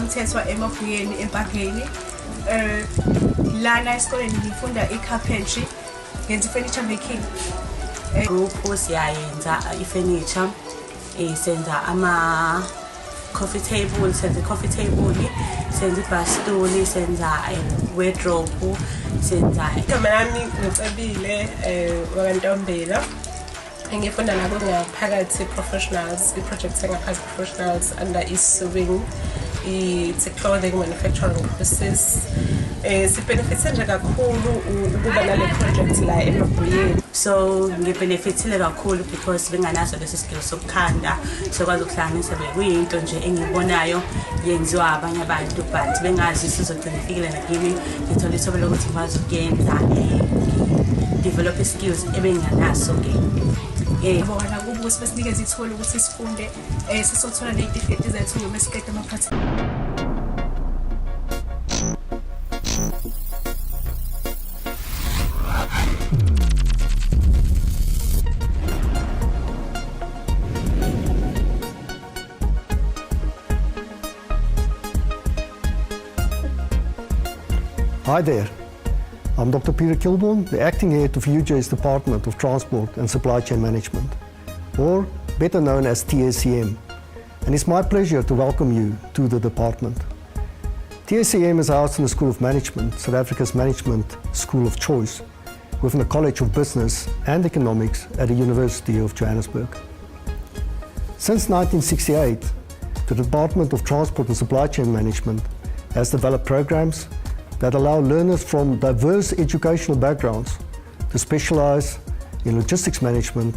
ngithethwa emabhuyeni empakeni. Lana esikoleni ngifunda i-carpentry, ngenza furniture making. Group siyayenza i-furniture, senza coffee table, senza coffee table, senza bastuli, senza wardrobe, senza kamelani ngicebile wakantombela. Ngifunda nabo ngaphakathi professionals, i-project engaphansi professionals under i-sewing, i-clothing manufacturing process. Sibenefitse nje kakhulu ukuba nale project la emabhuyeni. So ngibenefitile kakhulu because benganaso lesi skill sokukhanda, sokwazi ukuhlanganisa bekuyinto nje engibonayo yenziwa abanye abantu but bengazi sizogcina ifikile nakimi. Ngithola ithuba lokuthi ngikwazi ukuyenza, develop skills ebenganaso ke. Bona kubuke sinikeze ithuba ukuthi sifunde sisothola nezitifiketi zethu noma siqede ama-practical. Hi there, I'm Dr. Peter Kilbourne, the Acting Head of UJ's Department of Transport and Supply Chain Management, or better known as TSCM, and it's my pleasure to welcome you to the department. TSCM is housed in the School of Management, South Africa's management school of choice, within the College of Business and Economics at the University of Johannesburg. Since 1968, the Department of Transport and Supply Chain Management has developed programs that allow learners from diverse educational backgrounds to specialize in logistics management,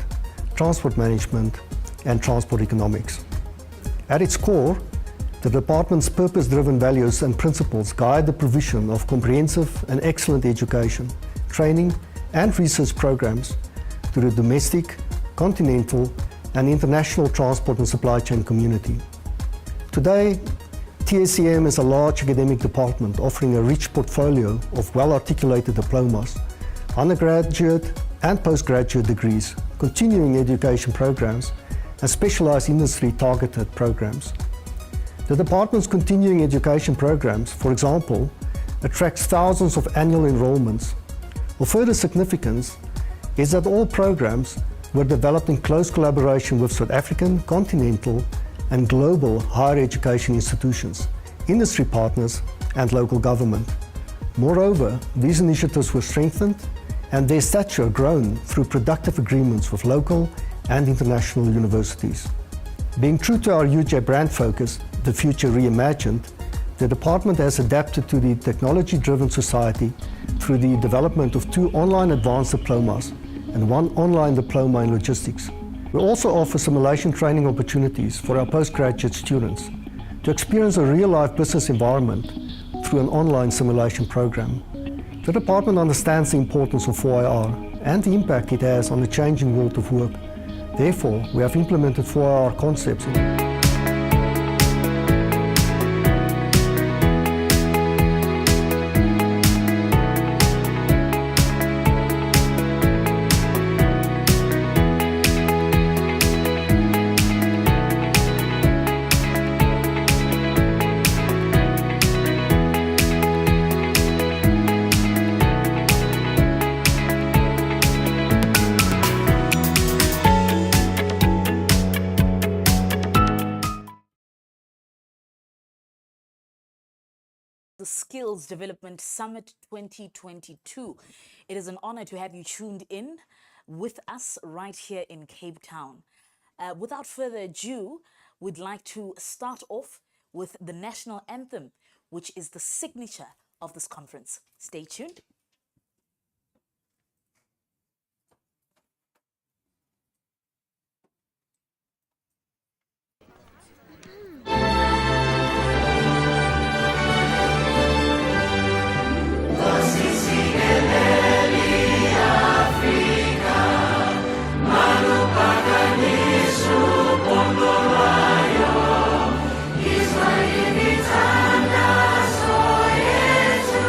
transport management, and transport economics. At its core, the department's purpose-driven values and principles guide the provision of comprehensive and excellent education, training, and research programs to the domestic, continental, and international transport and supply chain community. Today, TSCM is a large academic department offering a rich portfolio of well-articulated diplomas, undergraduate and postgraduate degrees, continuing education programs, and specialized industry-targeted programs. The department's continuing education programs, for example, attracts thousands of annual enrollments. Of further significance is that all programs were developed in close collaboration with South African, continental, and global higher education institutions, industry partners, and local government. Moreover, these initiatives were strengthened and their stature grown through productive agreements with local and international universities. Being true to our UJ brand focus, the future reimagined, the department has adapted to the technology-driven society through the development of 2 online advanced diplomas and 1 online diploma in logistics. We also offer simulation training opportunities for our postgraduate students to experience a real-life business environment through an online simulation program. The department understands the importance of 4IR and the impact it has on the changing world of work. Therefore, we have implemented 4IR concepts. The Skills Development Summit 2022. It is an honor to have you tuned in with us right here in Cape Town. Without further ado, we'd like to start off with the national anthem, which is the signature of this conference. Stay tuned. Israeli, Tanda, Soyetu,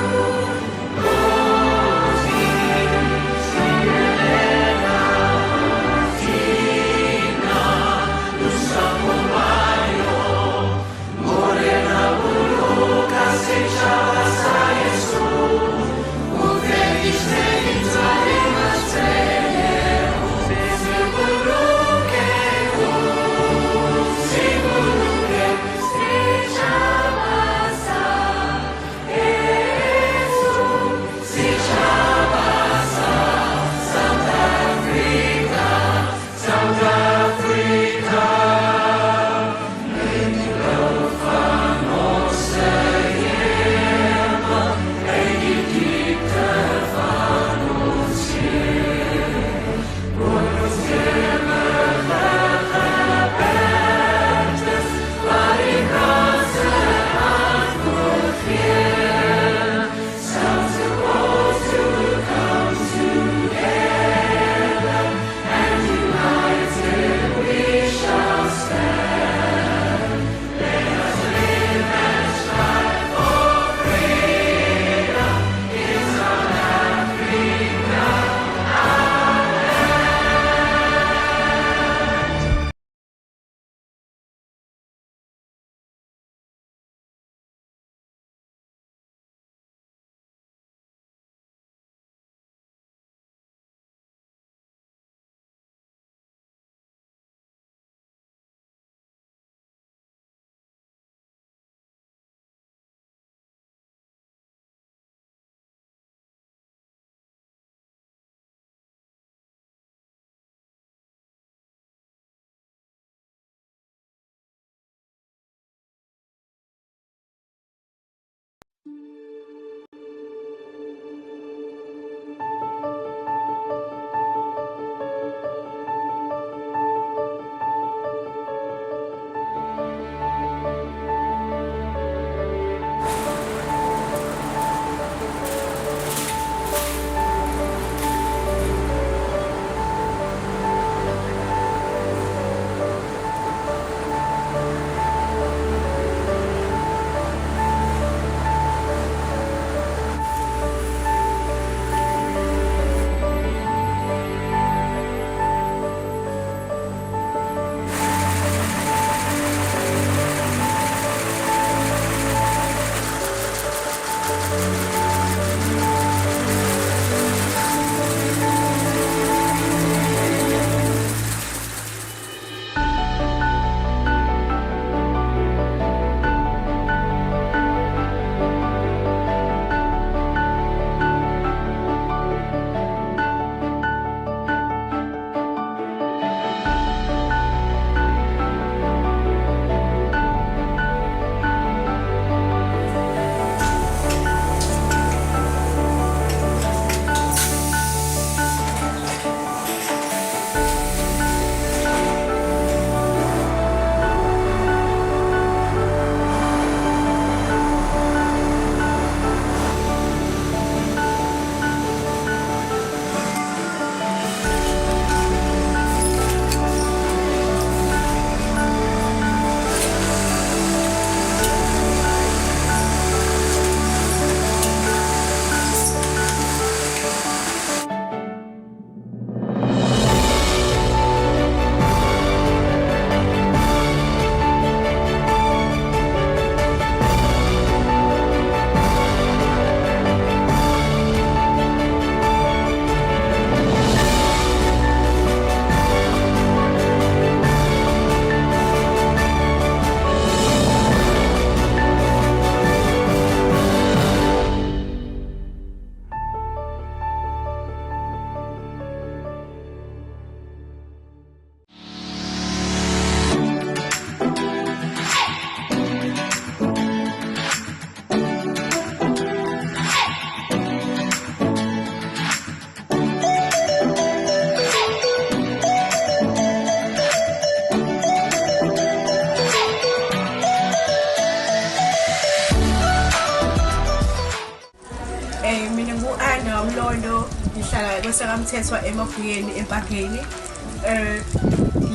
Mina ngu-Ana Mlondo, ngihlala kwesakamthethwa emabhuyeni empangeni.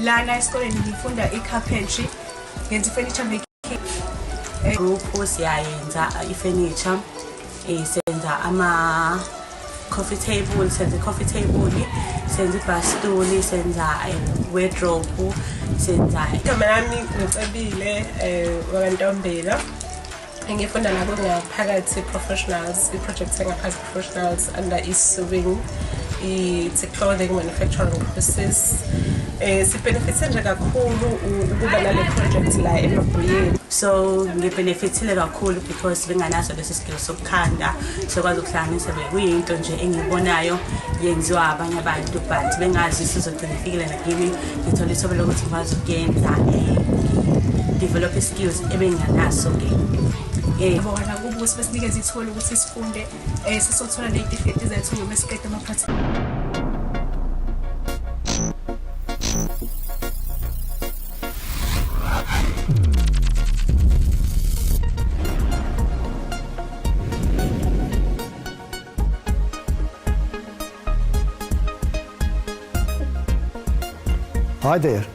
Lana esikoleni ngifunda i-carpentry, ngenza i-furniture making. Group siyayenza i-furniture, senza coffee table, senza coffee table, senza ibhastuli, senza wardrobe, senza Igama lami ngicebile wakantombela. Ngifunda nabo ngaphakathi professionals, i-project engaphansi professionals under i-sewing, it's a clothing manufacturing process. Sibenefitse nje kakhulu ukuba nale project la emabhuyeni. So ngibenefitile kakhulu because benganaso lesi skill sokukhanda, sokwazi ukuhlanganisa bekuyinto nje engibonayo yenziwa abanye abantu but bengazi sizogcina ifikile nakimi. Ngithola ithuba lokuthi ngikwazi ukuyenza develop skills ebenganaso ke. Bona kubuke sinikeze ithuba ukuthi sifunde sisothola nezitifiketi zethu ngoba siqede ama-practical. Hi there,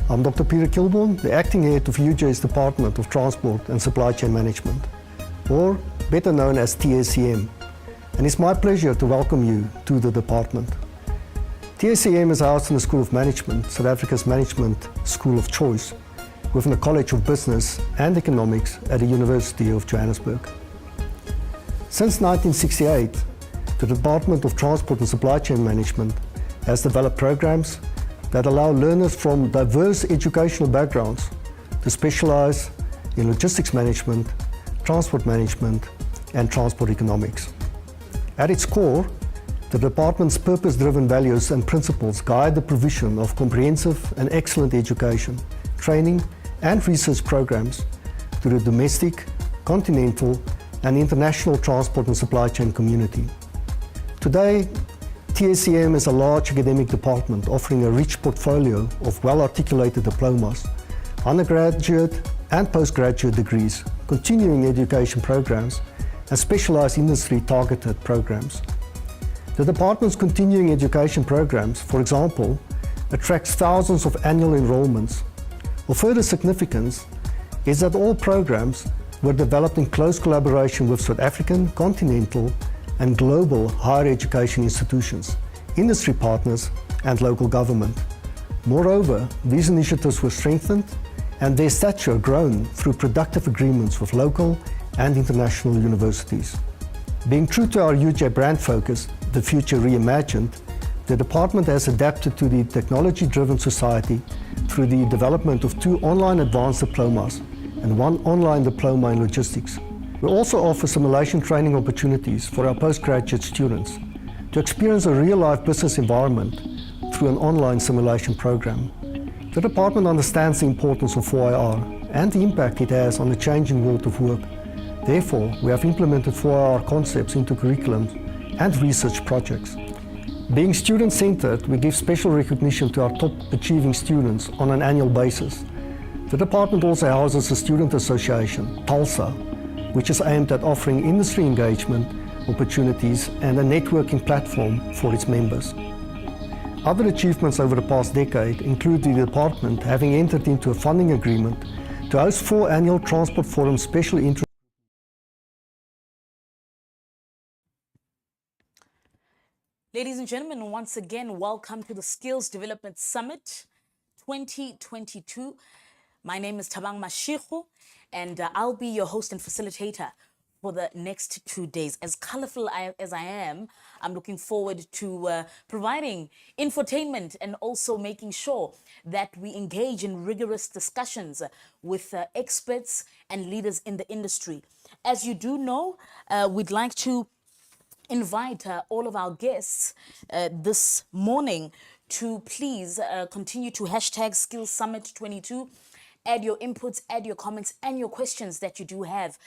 I'm Dr. Peter Kilbourne, the Acting Head of UJ's Department of Transport and Supply Chain Management, or better known as TSCM, and it's my pleasure to welcome you to the department. TSCM is housed in the School of Management, South Africa's management school of choice, within the College of Business and Economics at the University of Johannesburg. Since 1968, the Department of Transport and Supply Chain Management has developed programs that allow learners from diverse educational backgrounds to specialize in logistics management, transport management, and transport economics. At its core, the department's purpose-driven values and principles guide the provision of comprehensive and excellent education, training, and research programs to the domestic, continental, and international transport and supply chain community. Today, TSCM is a large academic department offering a rich portfolio of well-articulated diplomas, undergraduate and postgraduate degrees, continuing education programs, and specialized industry-targeted programs. The department's continuing education programs, for example, attracts thousands of annual enrollments. Of further significance is that all programs were developed in close collaboration with South African, continental, and global higher education institutions, industry partners, and local government. Moreover, these initiatives were strengthened and their stature grown through productive agreements with local and international universities. Being true to our UJ brand focus, the future reimagined, the department has adapted to the technology-driven society through the development of 2 online advanced diplomas and 1 online diploma in logistics. We also offer simulation training opportunities for our postgraduate students to experience a real-life business environment through an online simulation program. The department understands the importance of 4IR and the impact it has on the changing world of work. Therefore, we have implemented 4IR concepts into curriculum and research projects. Being student-centered, we give special recognition to our top-achieving students on an annual basis. The department also houses a student association, TALSA, which is aimed at offering industry engagement opportunities and a networking platform for its members. Other achievements over the past decade include the department having entered into a funding agreement to host 4 annual Transport Forum special interest. Ladies and gentlemen, once again, welcome to the Skills Development Summit 2022. My name is Thabang Mashego, and I'll be your host and facilitator for the next 2 days. As colorful as I am, I'm looking forward to providing infotainment and also making sure that we engage in rigorous discussions with experts and leaders in the industry. As you do know, we'd like to invite all of our guests this morning to please continue to hashtag Skills Summit 22. Add your inputs, add your comments and your questions that you do have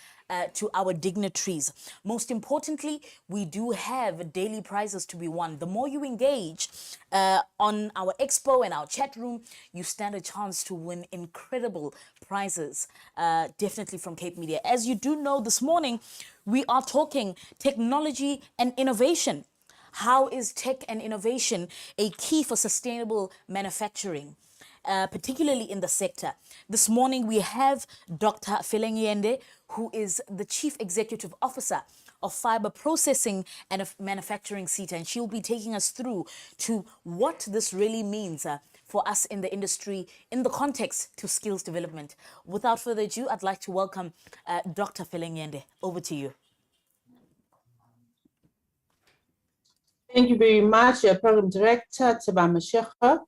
to our dignitaries. Most importantly, we do have daily prizes to be won. The more you engage on our expo and our chat room, you stand a chance to win incredible prizes, definitely from Cape Media. As you do know, this morning, we are talking technology and innovation. How is tech and innovation a key for sustainable manufacturing? Particularly in the sector. This morning we have Dr. Felengiyende, who is the Chief Executive Officer of Fiber Processing and of Manufacturing Seta, and she'll be taking us through to what this really means for us in the industry in the context to skills development. Without further ado, I'd like to welcome Dr. Felengiyende. Over to you. Thank you very much, Program Director Thabang Mashego.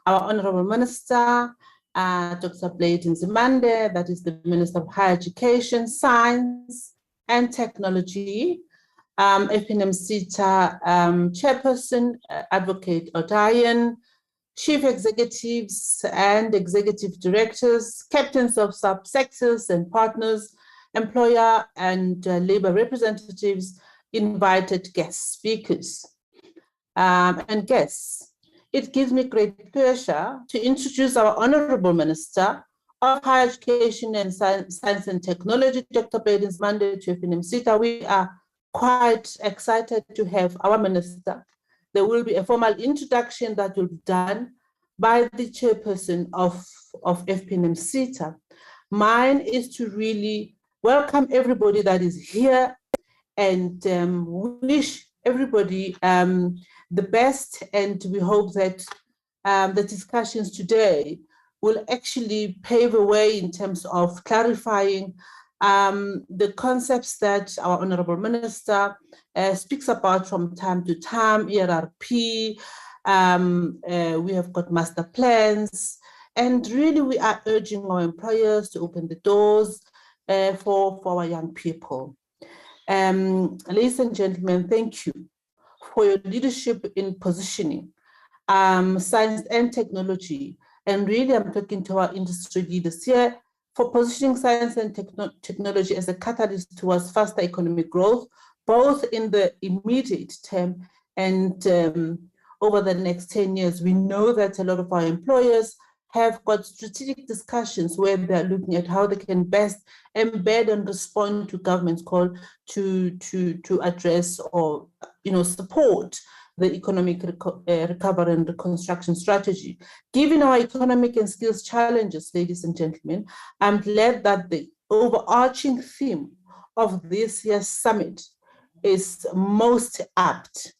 Our Honorable Minister, Dr. Blade Nzimande, that is the Minister of Higher Education, Science and Technology, FP&M Seta Chairperson, Advocate Odayan, Chief Executives and Executive Directors, Captains of Subsectors and Partners, Employer and Labor Representatives, invited guest speakers and guests. It gives me great pleasure to introduce our Honorable Minister of Higher Education and Science and Technology, Dr. Blade Nzimande, to FP&M Seta. We are quite excited to have our Minister. There will be a formal introduction that will be done by the Chairperson of FP&M Seta. Mine is to really welcome everybody that is here and wish everybody the best, and we hope that the discussions today will actually pave a way in terms of clarifying the concepts that our Honorable Minister speaks about from time to time, ERRP, we have got master plans, and really we are urging our employers to open the doors for our young people. Ladies and gentlemen, thank you for your leadership in positioning science and technology. And really, I'm talking to our industry leaders here for positioning science and technology as a catalyst towards faster economic growth, both in the immediate term and over the next 10 years. We know that a lot of our employers have got strategic discussions where they're looking at how they can best embed and respond to government's call to address or support the economic recovery and reconstruction strategy. Given our economic and skills challenges, ladies and gentlemen, I'm glad that the overarching theme of this year's summit is most apt,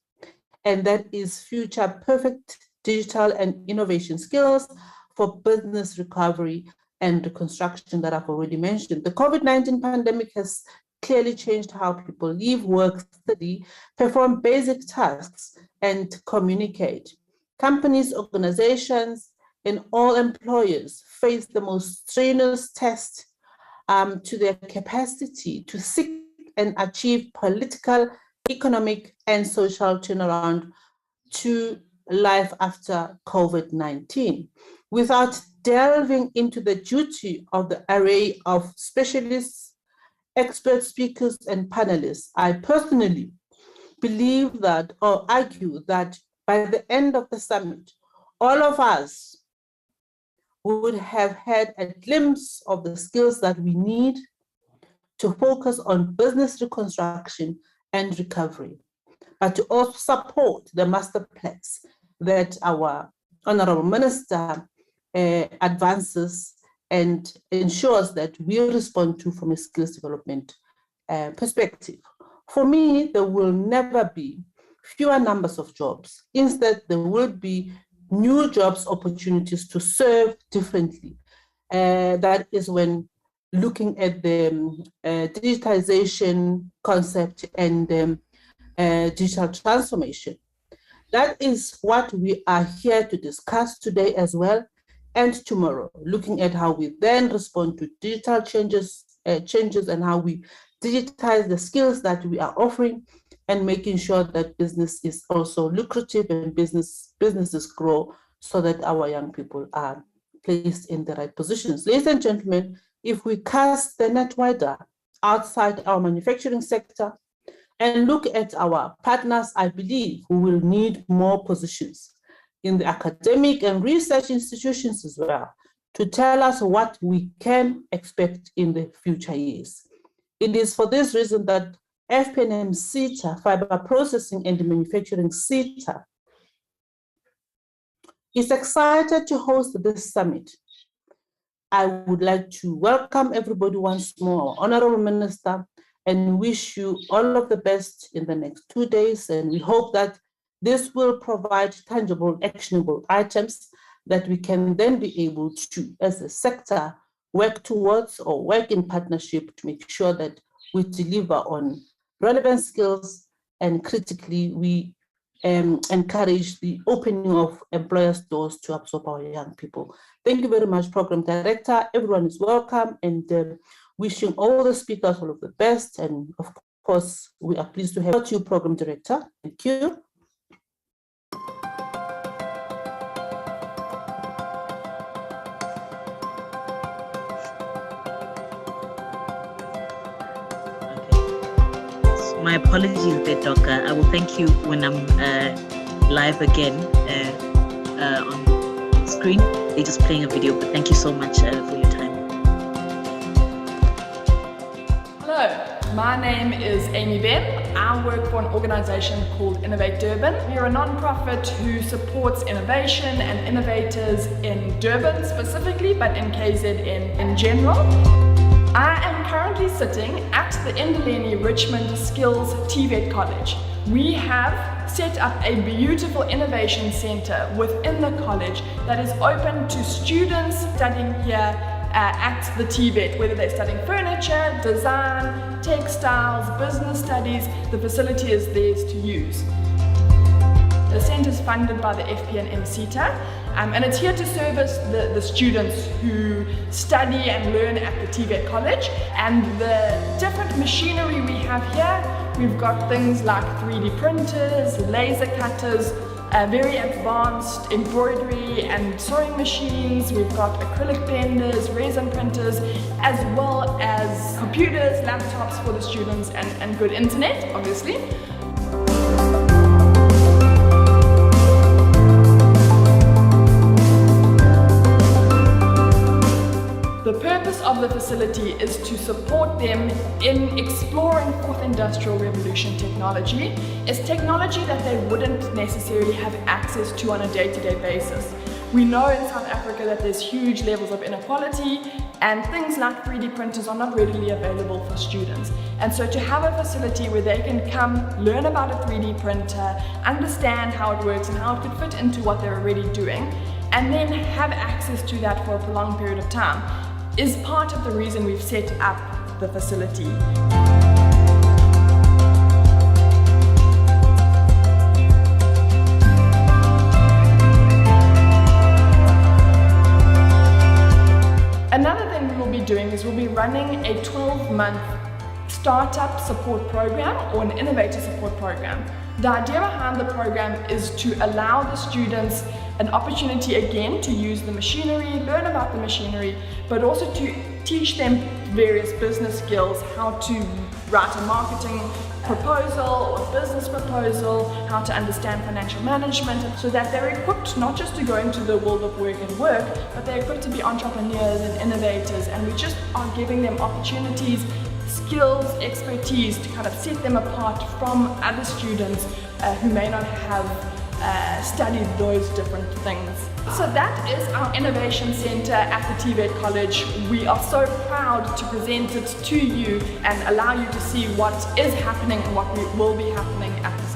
and that is future perfect digital and innovation skills for business recovery and reconstruction that I've already mentioned. The COVID-19 pandemic has clearly changed how people live, work, study, perform basic tasks, and communicate. Companies, organizations, and all employers face the most strenuous test to their capacity to seek and achieve political, economic, and social turnaround to life after COVID-19. Without delving into the duty of the array of specialists, expert speakers, and panelists, I personally believe that, or argue that by the end of the summit, all of us would have had a glimpse of the skills that we need to focus on business reconstruction and recovery, but to also support the master plans that our Honorable Minister advances and ensures that we respond to from a skills development perspective. For me, there will never be fewer numbers of jobs. Instead, there will be new jobs opportunities to serve differently. That is when looking at the digitization concept and digital transformation. That is what we are here to discuss today as well, and tomorrow, looking at how we then respond to digital changes and how we digitize the skills that we are offering, and making sure that business is also lucrative and businesses grow so that our young people are placed in the right positions. Ladies and gentlemen, if we cast the net wider outside our manufacturing sector and look at our partners, I believe we will need more positions in the academic and research institutions as well to tell us what we can expect in the future years. It is for this reason that FP&M Seta, Fiber Processing and Manufacturing Seta, is excited to host this summit. I would like to welcome everybody once more, Honorable Minister, and wish you all of the best in the next 2 days. And we hope that this will provide tangible, actionable items that we can then be able to, as a sector, work towards or work in partnership to make sure that we deliver on relevant skills, and critically, we encourage the opening of employers' doors to absorb our young people. Thank you very much, Program Director. Everyone is welcome, and wishing all the speakers all of the best. And of course, we are pleased to have you, Program Director. Thank you. My apologies there, Doka. I will thank you when I'm live again on screen. They're just playing a video, but thank you so much for your time. Hello, my name is Amy Ben. I work for an organization called Innovate Durban. We're a non-profit who supports innovation and innovators in Durban specifically, but in KZN in general. I am currently sitting at the Indoleni Richmond Skills TVET College. We have set up a beautiful innovation center within the college that is open to students studying here at the TVET, whether they're studying furniture, design, textiles, business studies. The facility is theirs to use. The centre is funded by the FP&M Seta, and it's here to service the students who study and learn at the TVET College. And the different machinery we have here, we've got things like 3D printers, laser cutters, very advanced embroidery and sewing machines. We've got acrylic benders, resin printers, as well as computers, laptops for the students, and good internet, obviously. The purpose of the facility is to support them in exploring fourth industrial revolution technology. It's technology that they wouldn't necessarily have access to on a day-to-day basis. We know in South Africa that there's huge levels of inequality, and things like 3D printers are not readily available for students. And so to have a facility where they can come learn about a 3D printer, understand how it works and how it could fit into what they're already doing, and then have access to that for a prolonged period of time, is part of the reason we've set up the facility. Another thing we will be doing is we'll be running a 12-month startup support program or an innovator support program. The idea behind the program is to allow the students an opportunity again to use the machinery, learn about the machinery, but also to teach them various business skills, how to write a marketing proposal or business proposal, how to understand financial management, so that they're equipped not just to go into the world of work and work, but they're equipped to be entrepreneurs and innovators, and we just are giving them opportunities, skills, expertise to kind of set them apart from other students who may not have studied those different things. So that is our Innovation Center at the TVET College. We are so proud to present it to you and allow you to see what is happening and what will be happening at the center.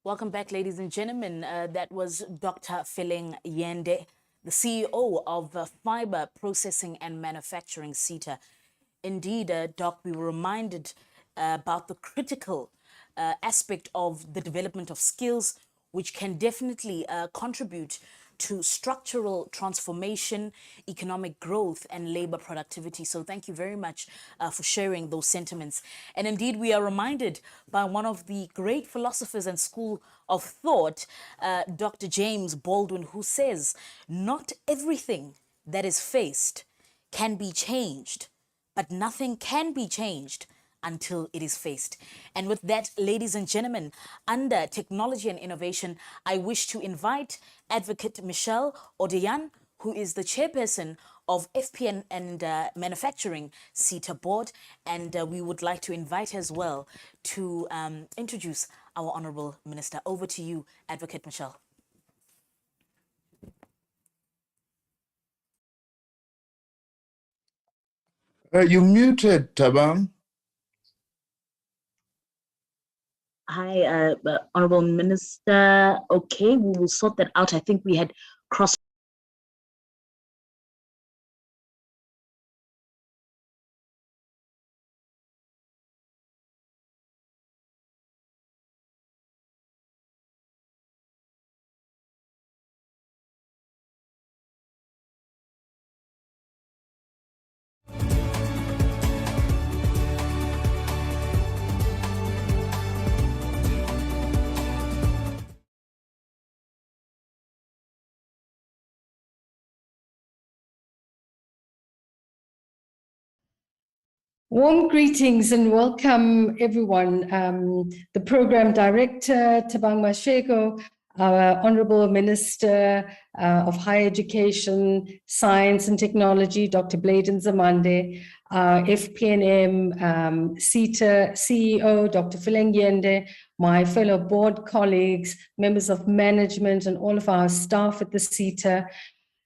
Welcome back, ladies and gentlemen. That was Dr. Feleng Yende, the CEO of Fiber Processing and Manufacturing Seta. Indeed, Doc, we were reminded about the critical aspect of the development of skills, which can definitely contribute to structural transformation, economic growth, and labor productivity. So thank you very much for sharing those sentiments. And indeed, we are reminded by one of the great philosophers and school of thought, Dr. James Baldwin, who says, not everything that is faced can be changed, but nothing can be changed until it is faced. And with that, ladies and gentlemen, under technology and innovation, I wish to invite Advocate Michelle Odeyan, who is the chairperson of FP&M Manufacturing Seta Board, and we would like to invite her as well to introduce our Honourable Minister. Over to you, Advocate Michelle. You muted, Tabang. Hi, Honourable Minister. Okay, we will sort that out. I think we had crossed. Warm greetings and welcome everyone. The Program Director, Tabang Mashego, our Honourable Minister of Higher Education, Science and Technology, Dr. Bladen Zamande, FP&M Seta CEO, Dr. Feleng Yende, my fellow board colleagues, members of management and all of our staff at the Seta,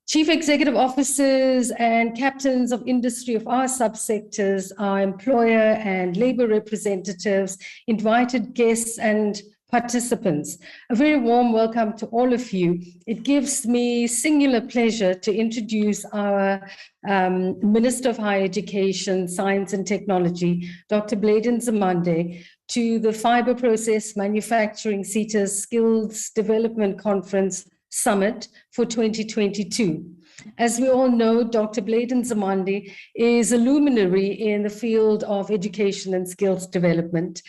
Chief Executive Officers and captains of industry of our subsectors, our employer and labor representatives, invited guests and participants. A very warm welcome to all of you. It gives me singular pleasure to introduce our Minister of Higher Education, Science and Technology, Dr. Bladen Zamande, to the Fiber Process Manufacturing Seta's Skills Development Conference Summit for 2022. As we all know, Dr. Bladen Zamande is a luminary in the field of education and skills development.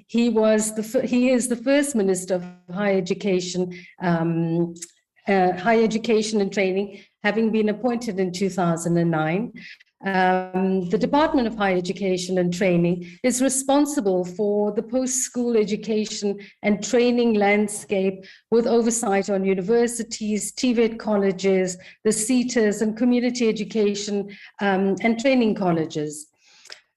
He is the first Minister of Higher Education and Training, having been appointed in 2009. The Department of Higher Education and Training is responsible for the post-school education and training landscape with oversight on universities, TVET colleges, the SETAs, and community education and training colleges.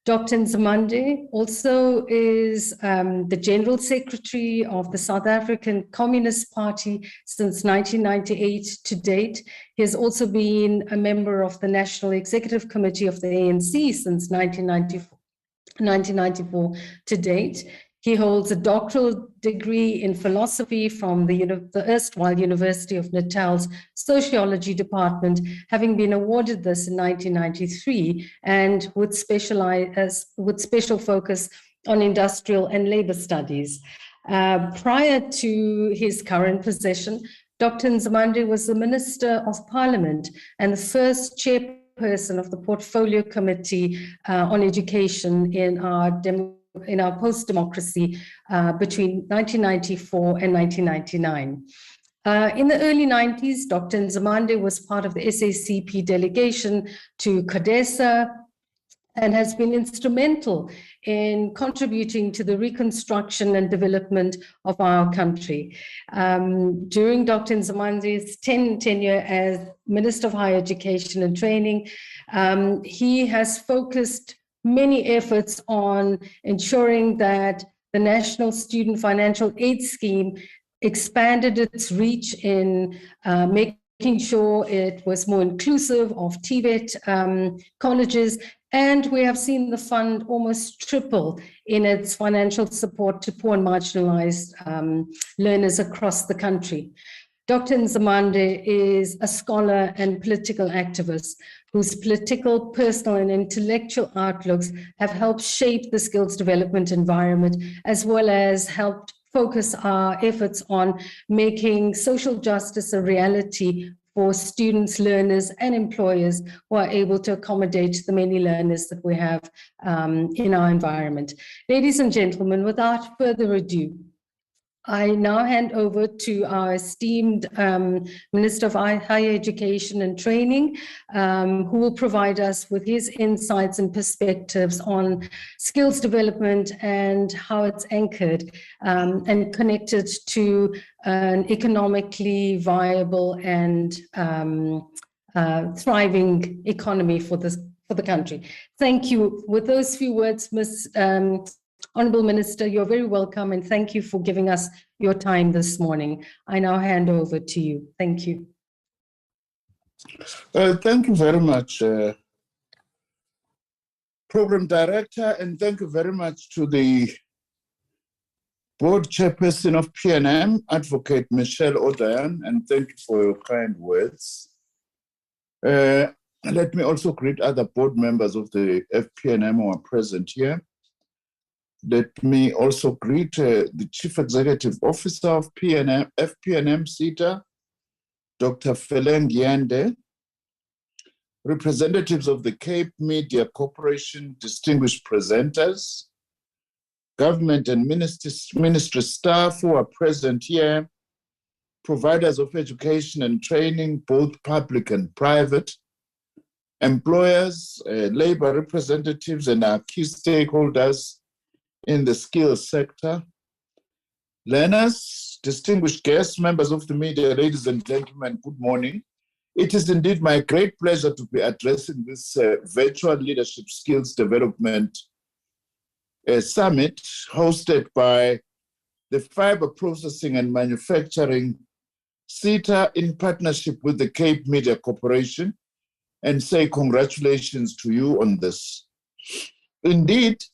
Dr. Nzimande also is the General Secretary of the South African Communist Party since 1998 to date. He has also been a member of the National Executive Committee of the ANC since 1994 to date. He holds a doctoral degree in philosophy from the erstwhile University of Natal's Sociology Department, having been awarded this in 1993, and with special focus on industrial and labor studies. Prior to his current position, Dr. Nzimande was the Minister of Parliament and the first chairperson of the Portfolio Committee on Education in our post-democracy between 1994 and 1999. In the early 90s, Dr. Nzimande was part of the SACP delegation to CODESA and has been instrumental in contributing to the reconstruction and development of our country. During Dr. Nzimande's tenure as Minister of Higher Education and Training, he has focused many efforts on ensuring that the National Student Financial Aid Scheme expanded its reach in making sure it was more inclusive of TVET colleges, and we have seen the fund almost triple in its financial support to poor and marginalized learners across the country. Dr. Nzimande is a scholar and political activist whose political, personal, and intellectual outlooks have helped shape the skills development environment, as well as helped focus our efforts on making social justice a reality for students, learners, and employers who are able to accommodate the many learners that we have in our environment. Ladies and gentlemen, without further ado, I now hand over to our esteemed Minister of Higher Education and Training, who will provide us with his insights and perspectives on skills development and how it's anchored and connected to an economically viable and thriving economy for the country. Thank you. With those few words, Ms. Honourable Minister, you're very welcome, and thank you for giving us your time this morning. I now hand over to you. Thank you. Thank you very much, Program Director, and thank you very much to the Board Chairperson of FP&M, Advocate Michelle Odayan, and thank you for your kind words. Let me also greet other board members of the FP&M who are present here. Let me also greet the Chief Executive Officer of FP&M Seta, Dr. Feleng Yende, representatives of the Cape Media Corporation, distinguished presenters, government and ministry staff who are present here, providers of education and training, both public and private, employers, labor representatives, and our key stakeholders in the skills sector, learners, distinguished guests, members of the media, ladies and gentlemen, good morning. It is indeed my great pleasure to be addressing this virtual leadership skills development summit hosted by the Fiber Processing and Manufacturing Seta in partnership with the Cape Media Corporation, and say congratulations to you on this. Indeed,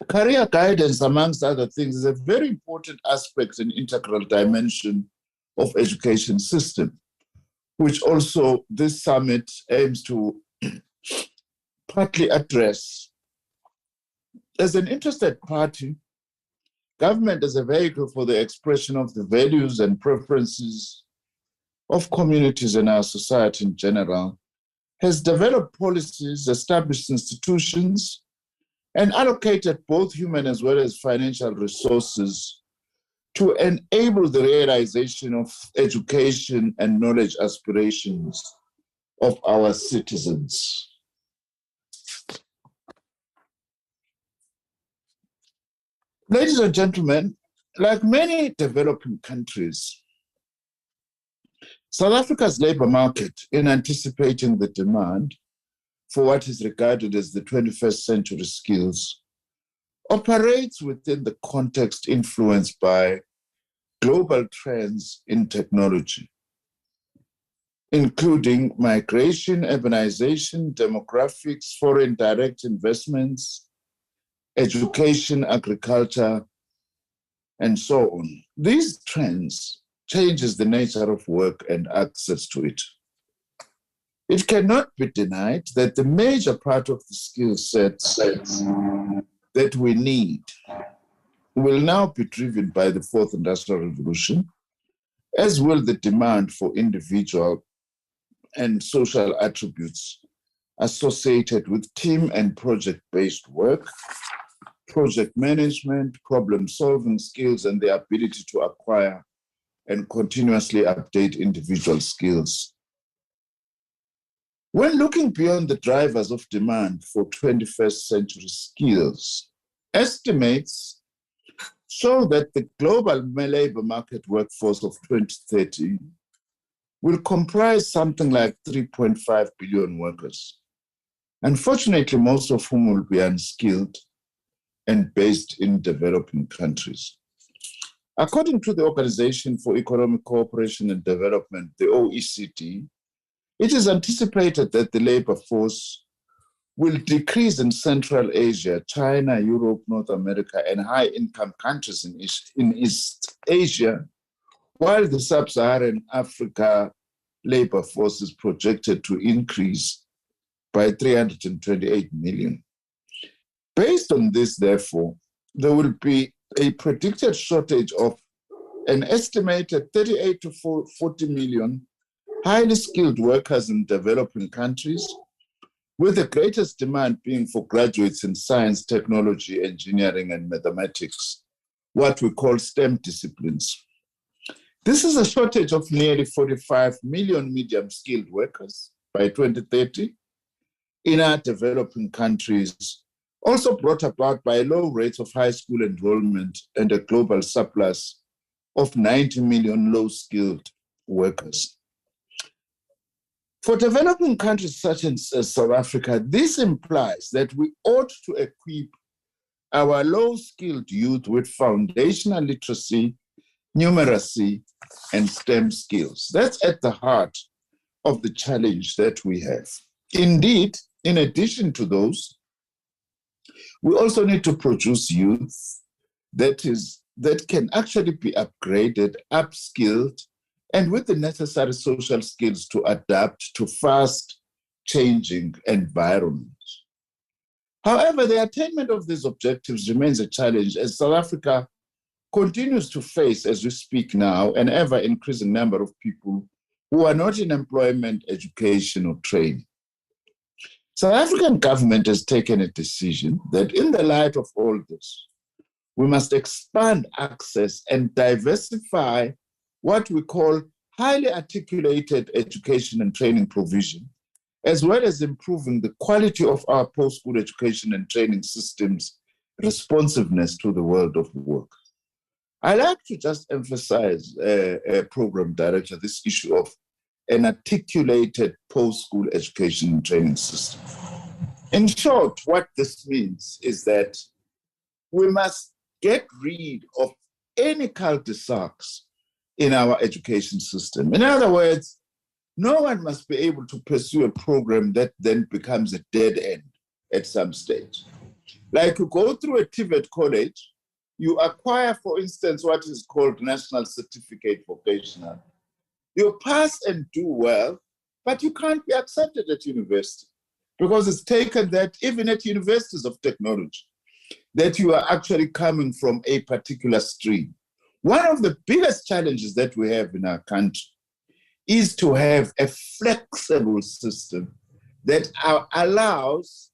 career guidance, amongst other things, is a very important aspect and integral dimension of education system, which also this summit aims to partly address. As an interested party, government as a vehicle for the expression of the values and preferences of communities in our society in general, has developed policies, established institutions, and allocated both human as well as financial resources to enable the realization of education and knowledge aspirations of our citizens. Ladies and gentlemen, like many developing countries, South Africa's labor market, in anticipating the demand for what is regarded as the 21st century skills, operates within the context influenced by global trends in technology, including migration, urbanization, demographics, foreign direct investments, education, agriculture, and so on. These trends changes the nature of work and access to it. It cannot be denied that the major part of the skill sets that we need will now be driven by the fourth industrial revolution, as will the demand for individual and social attributes associated with team and project-based work, project management, problem-solving skills, and the ability to acquire and continuously update individual skills. When looking beyond the drivers of demand for 21st century skills, estimates show that the global labor market workforce of 2030 will comprise something like 3.5 billion workers. Unfortunately, most of whom will be unskilled and based in developing countries. According to the Organization for Economic Cooperation and Development, the OECD, it is anticipated that the labor force will decrease in Central Asia, China, Europe, North America, and high-income countries in East Asia, while the Sub-Saharan Africa labor force is projected to increase by 328 million. Based on this, therefore, there will be a predicted shortage of an estimated 38 to 40 million highly skilled workers in developing countries, with the greatest demand being for graduates in science, technology, engineering, and mathematics, what we call STEM disciplines. This is a shortage of nearly 45 million medium-skilled workers by 2030 in our developing countries, also brought about by low rates of high school enrollment and a global surplus of 90 million low-skilled workers. For developing countries such as South Africa, this implies that we ought to equip our low-skilled youth with foundational literacy, numeracy, and STEM skills. That's at the heart of the challenge that we have. Indeed, in addition to those, we also need to produce youth that can actually be upgraded, upskilled, and with the necessary social skills to adapt to fast-changing environments. However, the attainment of these objectives remains a challenge as South Africa continues to face, as we speak now, an ever-increasing number of people who are not in employment, education, or training. South African government has taken a decision that in the light of all this, we must expand access and diversify what we call highly articulated education and training provision, as well as improving the quality of our post-school education and training systems' responsiveness to the world of work. I like to just emphasize, Program Director, this issue of an articulated post-school education and training system. In short, what this means is that we must get rid of any cul-de-sacs in our education system. In other words, no one must be able to pursue a program that then becomes a dead end at some stage. Like you go through a TVET college, you acquire, for instance, what is called National Certificate Vocational. You pass and do well, but you can't be accepted at university because it's taken that even at universities of technology, that you are actually coming from a particular stream. One of the biggest challenges that we have in our country is to have a flexible system that allows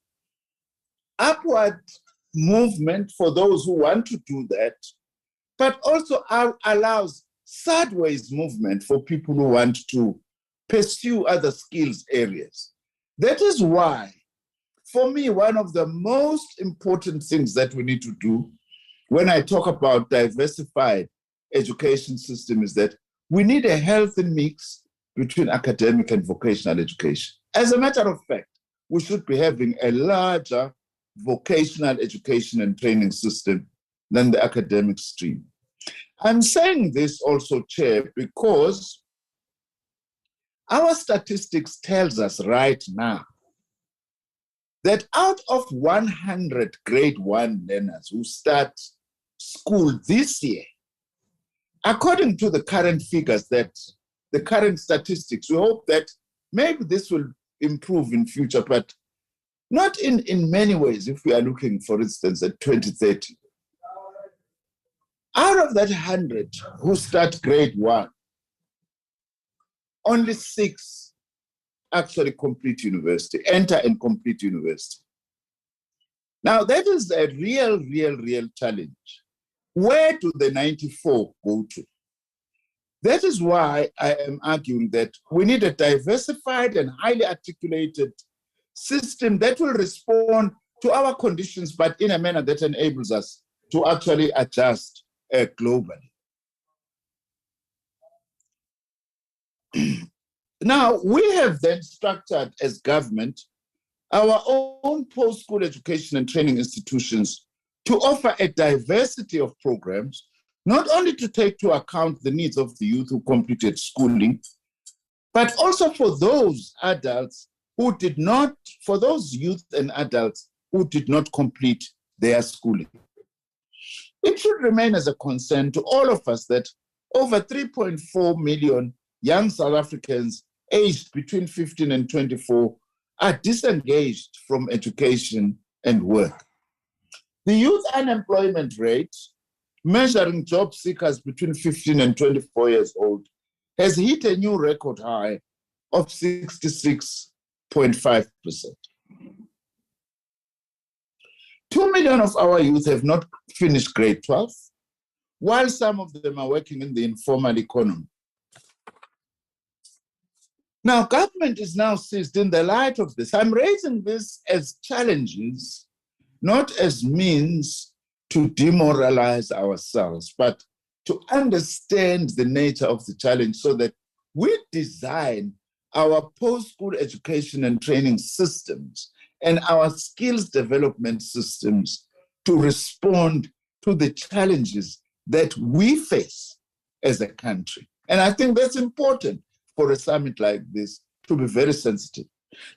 upward movement for those who want to do that, but also allows sideways movement for people who want to pursue other skills areas. That is why, for me, one of the most important things that we need to do when I talk about diversified education system is that we need a healthy mix between academic and vocational education. As a matter of fact, we should be having a larger vocational education and training system than the academic stream. I'm saying this also, Chair, because our statistics tells us right now that out of 100 grade 1 learners who start school this year, according to the current figures, that the current statistics, we hope that maybe this will improve in future, but not in many ways if we are looking, for instance, at 2030. Out of that 100 who start grade 1, only 6 actually complete university, enter and complete university. Now that is a real challenge. Where do the 94 go to? That is why I am arguing that we need a diversified and highly articulated system that will respond to our conditions, but in a manner that enables us to actually adjust globally. Now, we have then structured as government our own post-school education and training institutions to offer a diversity of programs, not only to take into account the needs of the youth who completed schooling, but also for those adults who did not, for those youth and adults who did not complete their schooling. It should remain as a concern to all of us that over 3.4 million young South Africans aged between 15 and 24 are disengaged from education and work. The youth unemployment rate, measuring job seekers between 15 and 24 years old, has hit a new record high of 66.5%. 2 million of our youth have not finished grade 12, while some of them are working in the informal economy. Now, government is now seized in the light of this. I'm raising this as challenges, not as means to demoralize ourselves, but to understand the nature of the challenge so that we design our post-school education and training systems and our skills development systems to respond to the challenges that we face as a country. And I think that's important for a summit like this to be very sensitive.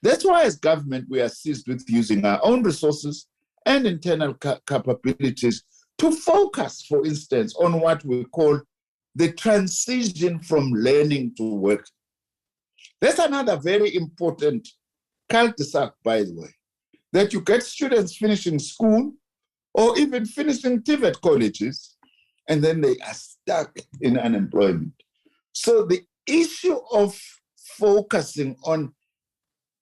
That's why as government, we are seized with using our own resources and internal capabilities to focus, for instance, on what we call the transition from learning to work. That's another very important cul-de-sac, by the way, that you get students finishing school or even finishing TVET colleges, and then they are stuck in unemployment. So the issue of focusing on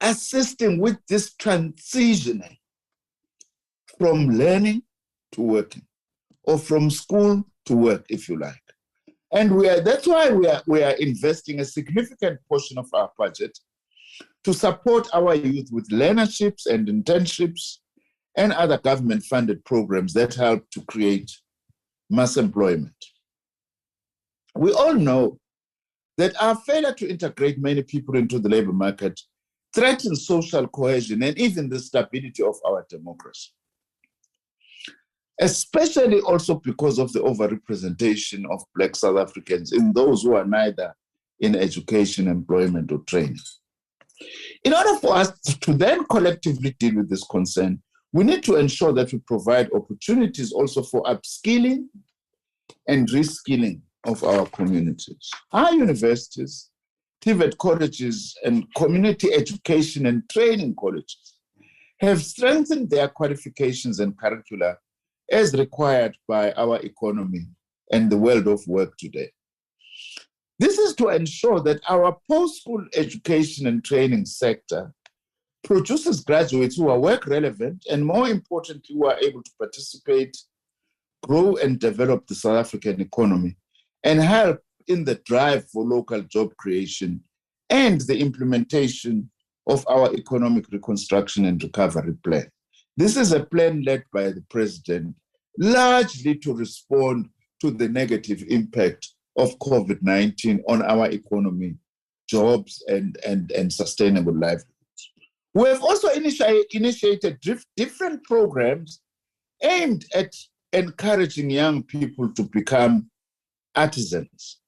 assisting with this transitioning from learning to working, or from school to work, if you like. And that's why we are investing a significant portion of our budget to support our youth with learnerships and internships and other government-funded programs that help to create mass employment. We all know that our failure to integrate many people into the labor market threatens social cohesion and even the stability of our democracy, especially also because of the overrepresentation of Black South Africans in those who are neither in education, employment, or training. In order for us to then collectively deal with this concern, we need to ensure that we provide opportunities also for upskilling and reskilling of our communities. Our universities, TVET colleges, and community education and training colleges have strengthened their qualifications and curricula as required by our economy and the world of work today. This is to ensure that our post-school education and training sector produces graduates who are work relevant and, more importantly, who are able to participate, grow and develop the South African economy and help in the drive for local job creation and the implementation of our economic reconstruction and recovery plan. This is a plan led by the President largely to respond to the negative impact of COVID-19 on our economy, jobs, and sustainable livelihoods. We have also initiated different programs aimed at encouraging young people to become artisans.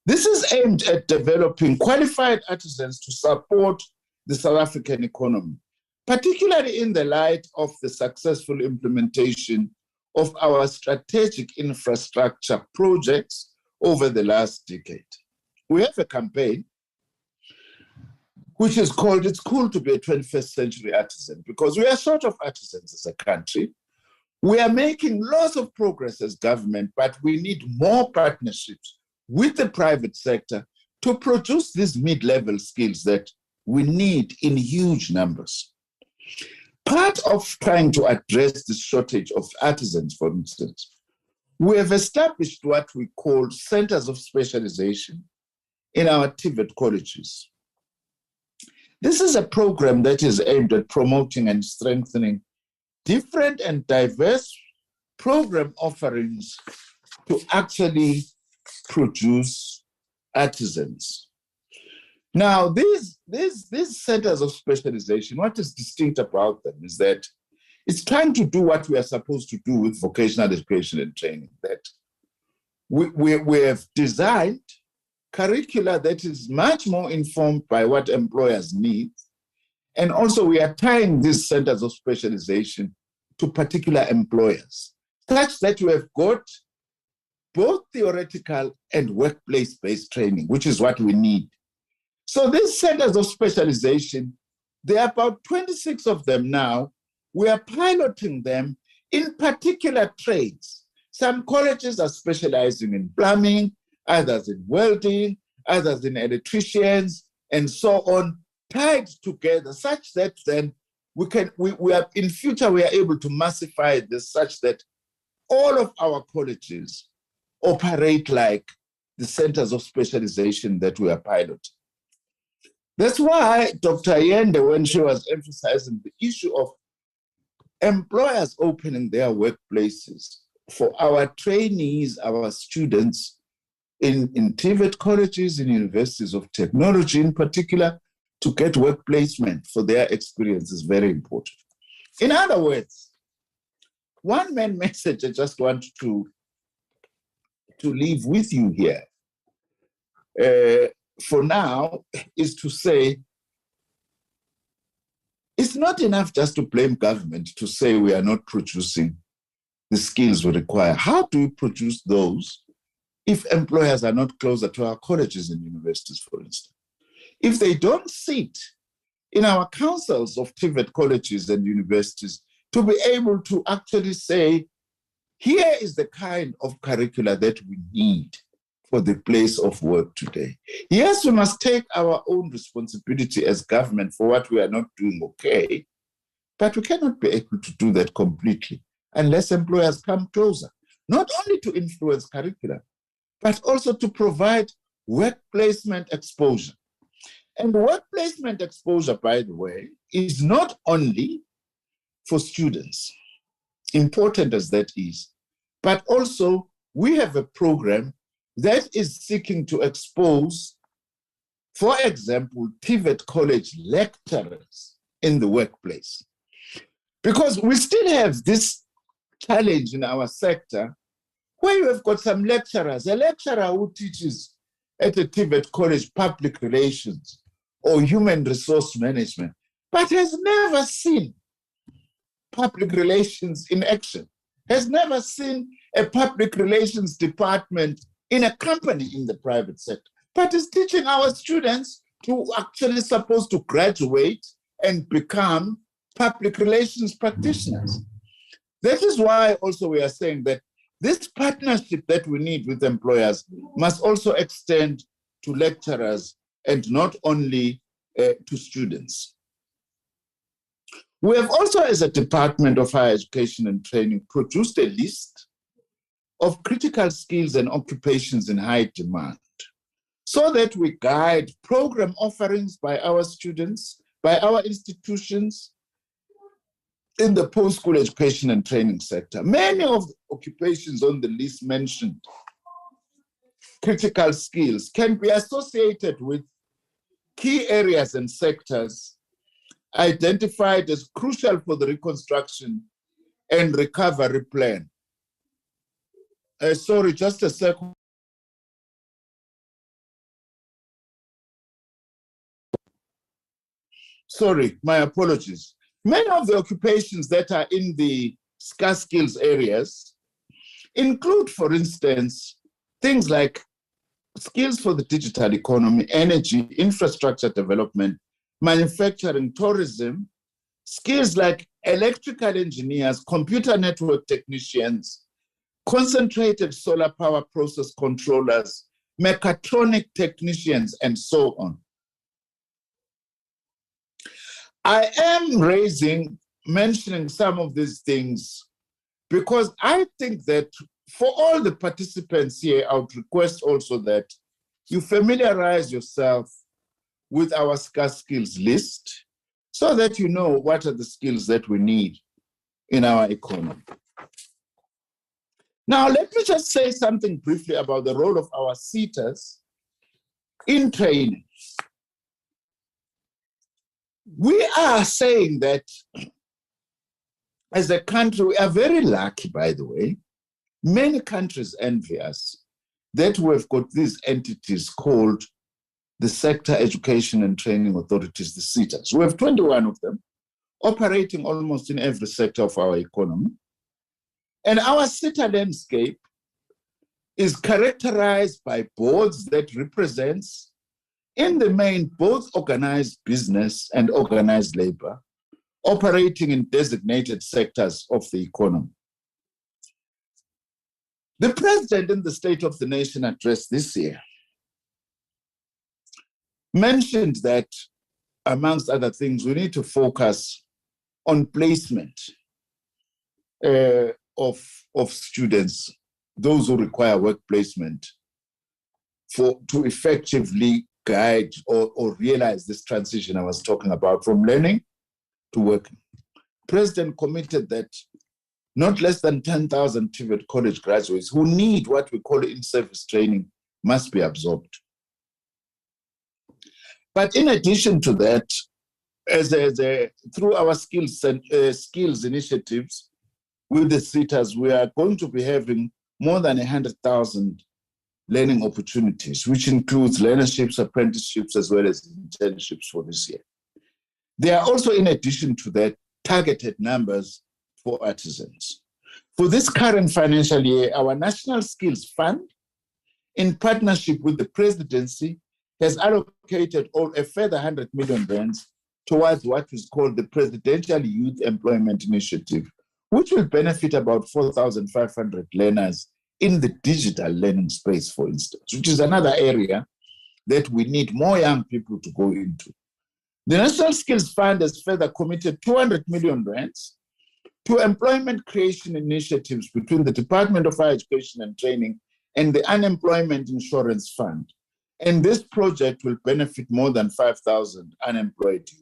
This is aimed at developing qualified artisans to support the South African economy, particularly in the light of the successful implementation of our strategic infrastructure projects over the last decade. We have a campaign which is called "It's Cool to be a 21st Century Artisan," because we are short of artisans as a country. We are making lots of progress as government, but we need more partnerships with the private sector to produce these mid-level skills that we need in huge numbers. Part of trying to address the shortage of artisans, for instance, we have established what we call centers of specialization in our TVET colleges. This is a program that is aimed at promoting and strengthening different and diverse program offerings to actually produce artisans. Now, these centers of specialization, what is distinct about them is that it's trying to do what we are supposed to do with vocational education and training, that we have designed curricula that is much more informed by what employers need. And also we are tying these centers of specialization to particular employers, such that we have got both theoretical and workplace-based training, which is what we need. So these centers of specialization, there are about 26 of them now. We are piloting them in particular trades. Some colleges are specializing in plumbing, others in welding, others in electricians, and so on, tied together such that then we are in future we are able to massify this such that all of our colleges operate like the centers of specialization that we are piloting. That's why Dr. Yende, when she was emphasizing the issue of employers opening their workplaces for our trainees, our students in TVET colleges, in universities of technology in particular, to get work placement for their experience is very important. In other words, one main message I just want to leave with you here for now is to say, it's not enough just to blame government to say we are not producing the skills we require. How do we produce those if employers are not closer to our colleges and universities, for instance? If they don't sit in our councils of TVET colleges and universities to be able to actually say, here is the kind of curricula that we need for the place of work today. Yes, we must take our own responsibility as government for what we are not doing okay, but we cannot be able to do that completely unless employers come closer, not only to influence curricula, but also to provide work placement exposure. And work placement exposure, by the way, is not only for students, important as that is, but also we have a program that is seeking to expose, for example, TVET college lecturers in the workplace. Because we still have this challenge in our sector where you have got some lecturers, a lecturer who teaches at a TVET college public relations or human resource management, but has never seen public relations in action, has never seen a public relations department in a company in the private sector, but is teaching our students who actually supposed to graduate and become public relations practitioners. That is why also we are saying that this partnership that we need with employers must also extend to lecturers and not only to students. We have also, as a Department of Higher Education and Training, produced a list of critical skills and occupations in high demand so that we guide program offerings by our students, by our institutions, in the post-school education and training sector. Many of the occupations on the list mentioned, critical skills, can be associated with key areas and sectors identified as crucial for the reconstruction and recovery plan. Sorry, just a second. Sorry, my apologies. Many of the occupations that are in the scarce skills areas include, for instance, things like skills for the digital economy, energy, infrastructure development, manufacturing, tourism, skills like electrical engineers, computer network technicians, concentrated solar power process controllers, mechatronic technicians, and so on. I am mentioning some of these things because I think that for all the participants here, I would request also that you familiarize yourself with our scarce skills list so that you know what are the skills that we need in our economy. Now, let me just say something briefly about the role of our SETAs in training. We are saying that as a country, we are very lucky, by the way. Many countries envy us that we've got these entities called the Sector Education and Training Authorities, the SETAs. We have 21 of them operating almost in every sector of our economy. And our SETA landscape is characterized by boards that represents, in the main, both organized business and organized labor, operating in designated sectors of the economy. The President in the State of the Nation address this year mentioned that, amongst other things, we need to focus on placement of students, those who require work placement, to effectively guide or realize this transition I was talking about from learning to working. President committed that not less than 10,000 TVET college graduates who need what we call in-service training must be absorbed. But in addition to that, through our skills initiatives with the SETAs, we are going to be having more than 100,000 learning opportunities, which includes learnerships, apprenticeships, as well as internships for this year. There are also, in addition to that, targeted numbers for artisans. For this current financial year, our National Skills Fund, in partnership with the Presidency, has allocated a further 100 million rands towards what is called the Presidential Youth Employment Initiative, which will benefit about 4,500 learners in the digital learning space, for instance, which is another area that we need more young people to go into. The National Skills Fund has further committed 200 million rands to employment creation initiatives between the Department of Higher Education and Training and the Unemployment Insurance Fund. And this project will benefit more than 5,000 unemployed youth.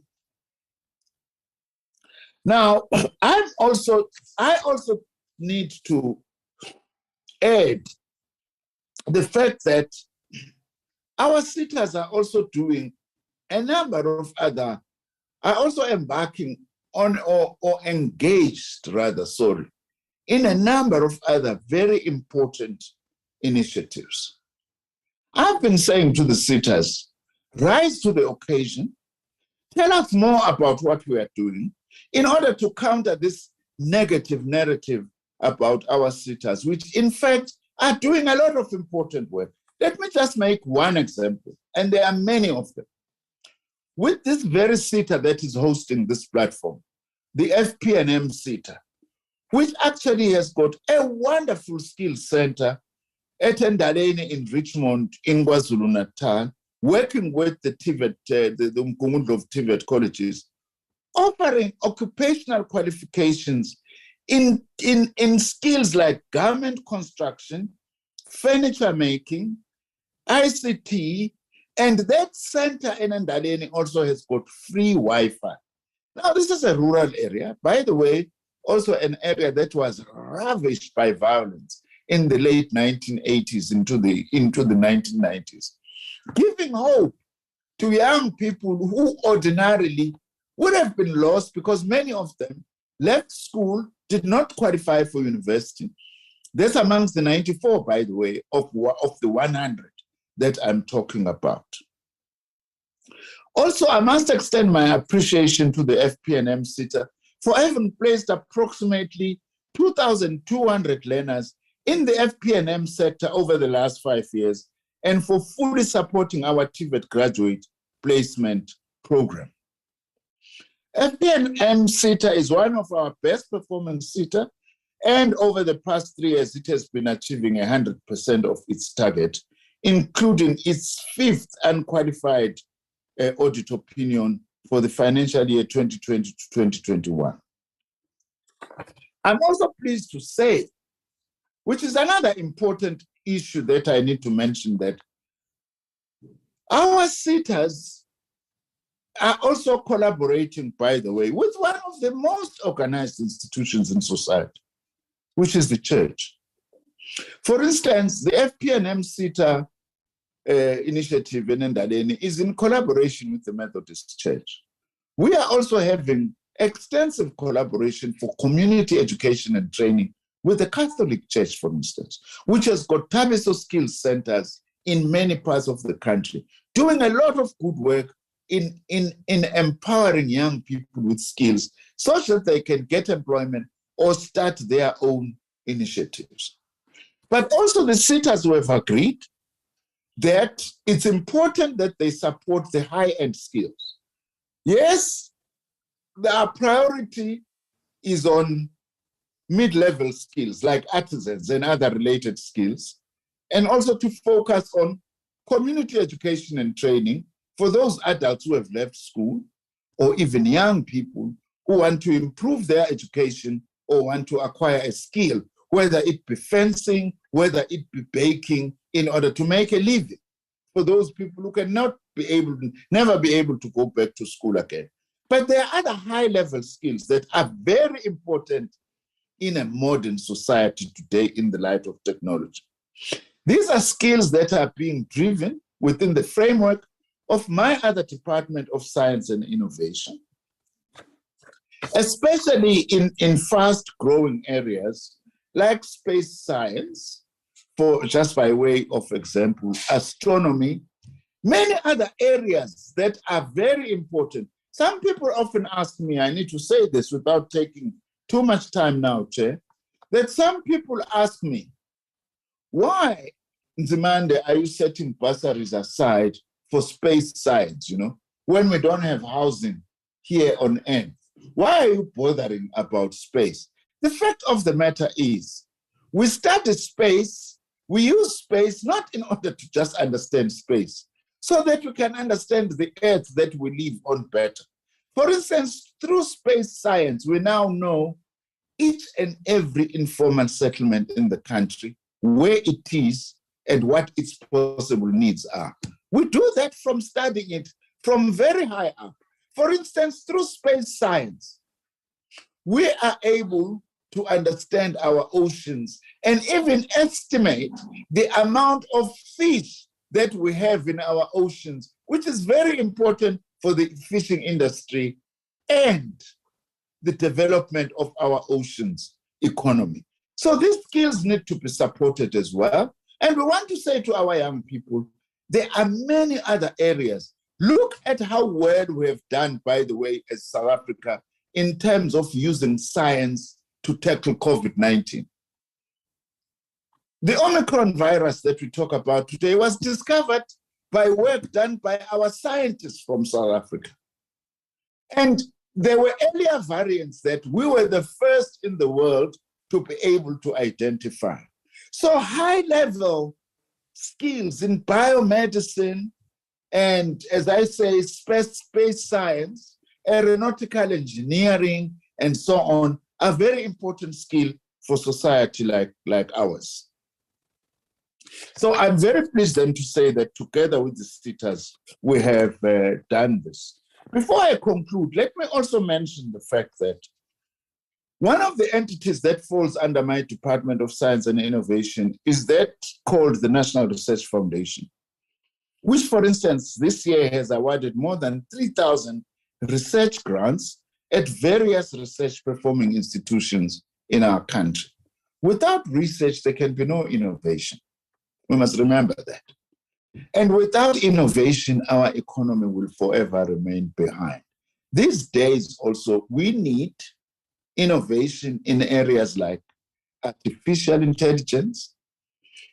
Now, I also need to add the fact that our SETAs are also doing a number of other, are also embarking on or engaged, rather, sorry, in a number of other very important initiatives. I've been saying to the SETAs, rise to the occasion, tell us more about what we are doing in order to counter this negative narrative about our SETAs, which in fact are doing a lot of important work. Let me just make one example, and there are many of them. With this very SETA that is hosting this platform, the FP&M Seta, which actually has got a wonderful skills center at Ndaleni in Richmond, in KwaZulu-Natal, working with the TVET, the Mkumundo of TVET colleges, offering occupational qualifications in skills like garment construction, furniture making, ICT, and that center in Ndaleni also has got free Wi-Fi. Now, this is a rural area, by the way, also an area that was ravaged by violence in the late 1980s into the 1990s, giving hope to young people who ordinarily would have been lost because many of them left school, did not qualify for university. That's amongst the 94, by the way, of the 100 that I'm talking about. Also, I must extend my appreciation to the FP&M Seta for having placed approximately 2,200 learners in the FP&M Seta over the last 5 years, and for fully supporting our TVET graduate placement program. FP&M Seta is one of our best performing Seta, and over the past 3 years, it has been achieving 100% of its target, including its 5th unqualified audit opinion for the financial year 2020 to 2021. I'm also pleased to say, which is another important issue that I need to mention, that our Setas are also collaborating, by the way, with one of the most organized institutions in society, which is the church. For instance, the FP&M Seta initiative in Ndaleni is in collaboration with the Methodist Church. We are also having extensive collaboration for community education and training with the Catholic Church, for instance, which has got Tabiso skills centers in many parts of the country, doing a lot of good work in empowering young people with skills so that they can get employment or start their own initiatives. But also the Setas who have agreed that it's important that they support the high-end skills. Yes, our priority is on mid-level skills like artisans and other related skills, and also to focus on community education and training for those adults who have left school, or even young people who want to improve their education or want to acquire a skill, whether it be fencing, whether it be baking, in order to make a living, for those people who cannot be able, never be able to go back to school again. But there are other high-level skills that are very important in a modern society today in the light of technology. These are skills that are being driven within the framework of my other department of science and innovation, especially in fast-growing areas like space science, for just by way of example, astronomy, many other areas that are very important. Some people often ask me, I need to say this without taking too much time now, Chair, that some people ask me, why, Nzimande, are you setting bursaries aside for space science, when we don't have housing here on Earth? Why are you bothering about space? The fact of the matter is, we study space, we use space not in order to just understand space, so that we can understand the Earth that we live on better. For instance, through space science, we now know each and every informal settlement in the country, where it is and what its possible needs are. We do that from studying it from very high up. For instance, through space science, we are able to understand our oceans and even estimate the amount of fish that we have in our oceans, which is very important for the fishing industry and the development of our oceans economy. So these skills need to be supported as well. And we want to say to our young people, there are many other areas. Look at how well we have done, by the way, as South Africa, in terms of using science to tackle COVID-19. The Omicron virus that we talk about today was discovered by work done by our scientists from South Africa. And there were earlier variants that we were the first in the world to be able to identify. So high-level skills in biomedicine and, as I say, space science, aeronautical engineering, and so on, are very important skills for society like ours. So I'm very pleased then to say that together with the Setas, we have done this. Before I conclude, let me also mention the fact that one of the entities that falls under my Department of Science and Innovation is that called the National Research Foundation, which, for instance, this year has awarded more than 3,000 research grants at various research performing institutions in our country. Without research, there can be no innovation. We must remember that. And without innovation, our economy will forever remain behind. These days also, we need innovation in areas like artificial intelligence,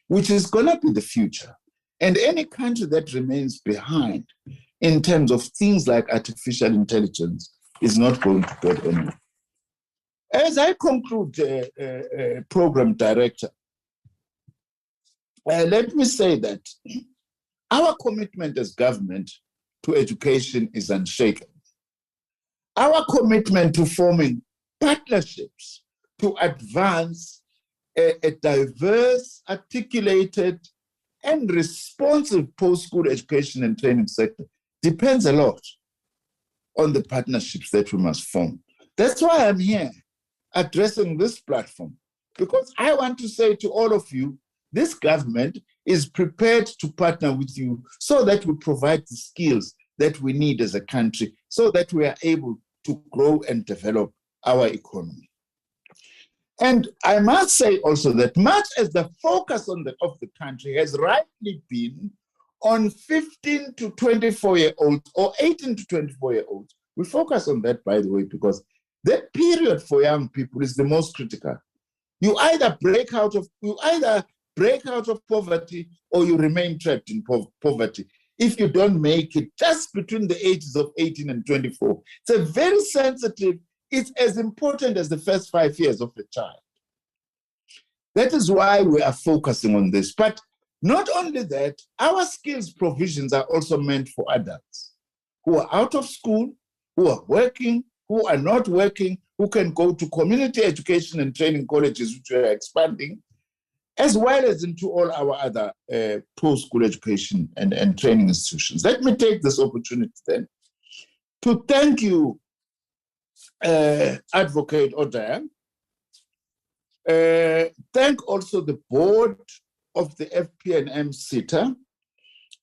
which is going to be the future. And any country that remains behind in terms of things like artificial intelligence is not going to get anywhere. As I conclude, Program Director, let me say that our commitment as government to education is unshaken. Our commitment to forming partnerships to advance a diverse, articulated, and responsive post-school education and training sector depends a lot on the partnerships that we must form. That's why I'm here addressing this platform, because I want to say to all of you, this government is prepared to partner with you so that we provide the skills that we need as a country so that we are able to grow and develop our economy. And I must say also that much as the focus of the country has rightly been on 15 to 24-year-olds or 18 to 24-year-olds, we focus on that, by the way, because that period for young people is the most critical. You either break out of poverty or you remain trapped in poverty if you don't make it just between the ages of 18 and 24. It's a very sensitive, it's as important as the first 5 years of a child. That is why we are focusing on this. But not only that, our skills provisions are also meant for adults who are out of school, who are working, who are not working, who can go to community education and training colleges, which we are expanding, as well as into all our other post-school education and training institutions. Let me take this opportunity then to thank you, Advocate Odaya. Thank also the board of the FP&M Seta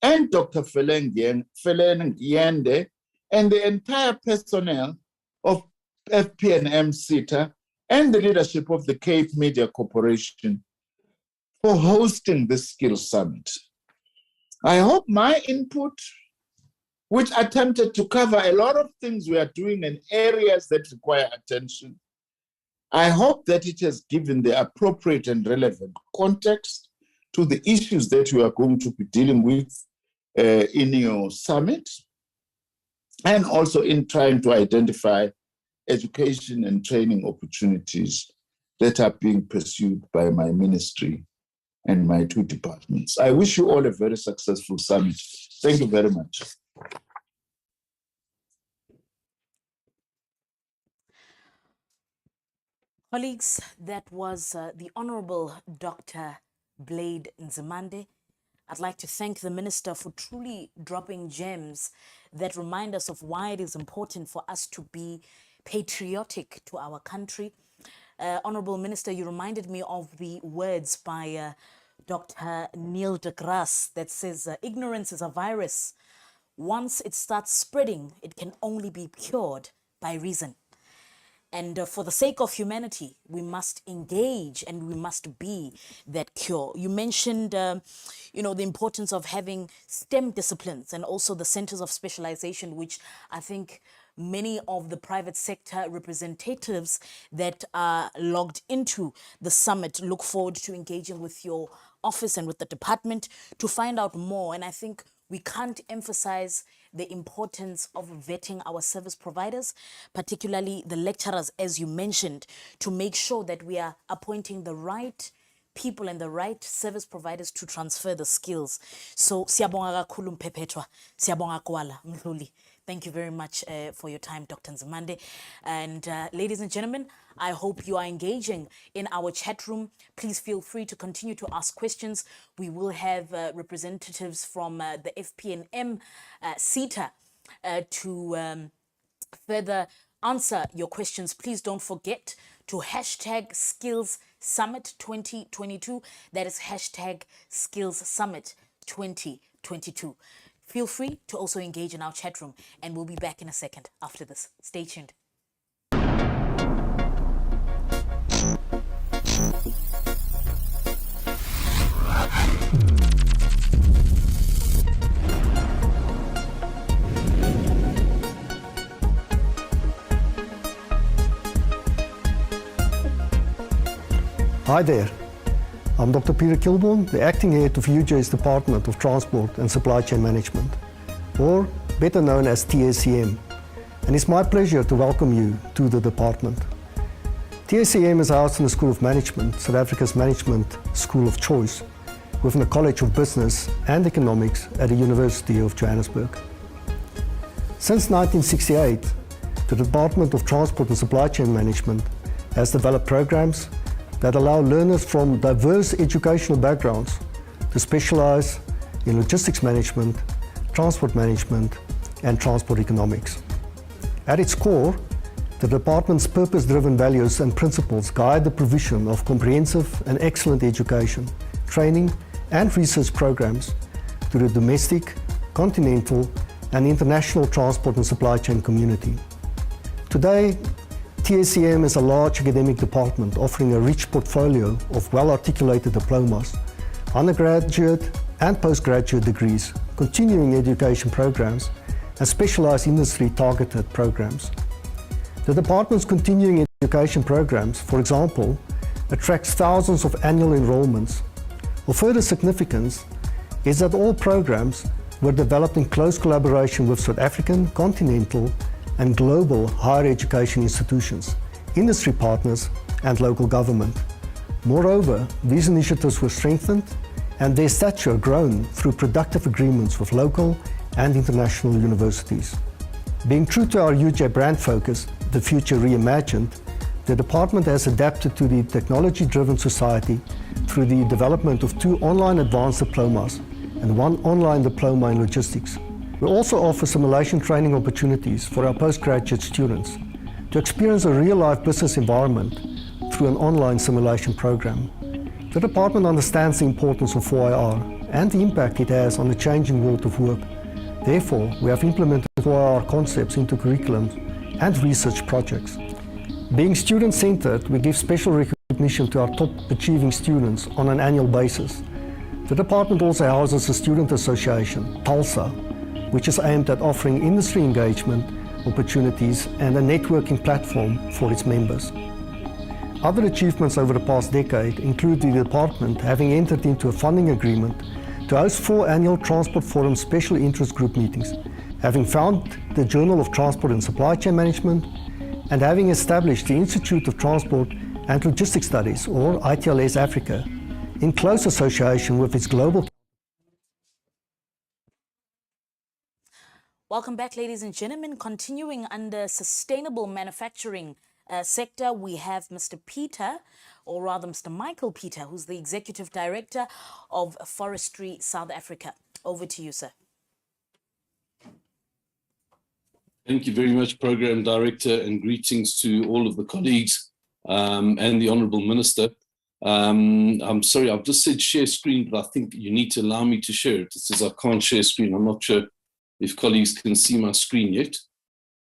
and Dr. Feleng Yende and the entire personnel of FP&M Seta and the leadership of the Cape Media Corporation for hosting this Skills Summit. I hope my input, which attempted to cover a lot of things we are doing in areas that require attention, I hope that it has given the appropriate and relevant context to the issues that we are going to be dealing with in your summit, and also in trying to identify education and training opportunities that are being pursued by my ministry and my two departments. I wish you all a very successful summit. Thank you very much. Colleagues, that was the Honorable Dr. Blade Nzimande. I'd like to thank the Minister for truly dropping gems that remind us of why it is important for us to be patriotic to our country. Honorable Minister, you reminded me of the words by Dr. Neil deGrasse that says, ignorance is a virus. Once it starts spreading, it can only be cured by reason. And for the sake of humanity, we must engage and we must be that cure. You mentioned, the importance of having STEM disciplines and also the centers of specialization, which I think many of the private sector representatives that are logged into the summit look forward to engaging with your office and with the department to find out more. And I think we can't emphasize the importance of vetting our service providers, particularly the lecturers, as you mentioned, to make sure that we are appointing the right people and the right service providers to transfer the skills. So, siyabonga kakhulu Mphephetwa, siyabonga kwala Mhluli. Thank you very much for your time, Dr. Nzimande. And ladies and gentlemen, I hope you are engaging in our chat room. Please feel free to continue to ask questions. We will have representatives from the FP&M Seta to further answer your questions, please don't forget to hashtag Skills Summit 2022. That is hashtag Skills Summit 2022. Feel free to also engage in our chat room, and we'll be back in a second after this. Stay tuned. Hi there, I'm Dr. Peter Kilborn, the Acting Head of UJ's Department of Transport and Supply Chain Management, or better known as TSCM, and it's my pleasure to welcome you to the department. TSCM is housed in the School of Management, South Africa's management school of choice, within the College of Business and Economics at the University of Johannesburg. Since 1968, the Department of Transport and Supply Chain Management has developed programs that allow learners from diverse educational backgrounds to specialize in logistics management, transport management, and transport economics. At its core, the department's purpose-driven values and principles guide the provision of comprehensive and excellent education, training, and research programs to the domestic, continental, and international transport and supply chain community. Today, TSCM is a large academic department offering a rich portfolio of well-articulated diplomas, undergraduate and postgraduate degrees, continuing education programs, and specialized industry-targeted programs. The department's continuing education programs, for example, attracts thousands of annual enrollments. Of further significance is that all programs were developed in close collaboration with South African, continental, and global higher education institutions, industry partners, and local government. Moreover, these initiatives were strengthened and their stature grown through productive agreements with local and international universities. Being true to our UJ brand focus, the future reimagined, the department has adapted to the technology-driven society through the development of 2 online advanced diplomas and 1 online diploma in logistics. We also offer simulation training opportunities for our postgraduate students to experience a real-life business environment through an online simulation program. The department understands the importance of 4IR and the impact it has on the changing world of work. Therefore, we have implemented 4IR concepts into curriculums and research projects. Being student-centered, we give special recognition to our top-achieving students on an annual basis. The department also houses a student association, TALSA, which is aimed at offering industry engagement opportunities and a networking platform for its members. Other achievements over the past decade include the department having entered into a funding agreement to host 4 annual Transport Forum special interest group meetings, having founded the Journal of Transport and Supply Chain Management, and having established the Institute of Transport and Logistics Studies, or ITLS Africa, in close association with its global. Welcome back, ladies and gentlemen. Continuing under sustainable manufacturing sector, we have Mr. Peter, or rather Mr. Michael Peter, who's the Executive Director of Forestry South Africa. Over to you, sir. Thank you very much, Program Director, and greetings to all of the colleagues and the Honourable Minister. I'm sorry, I've just said share screen, but I think you need to allow me to share it. It says I can't share screen. I'm not sure if colleagues can see my screen yet.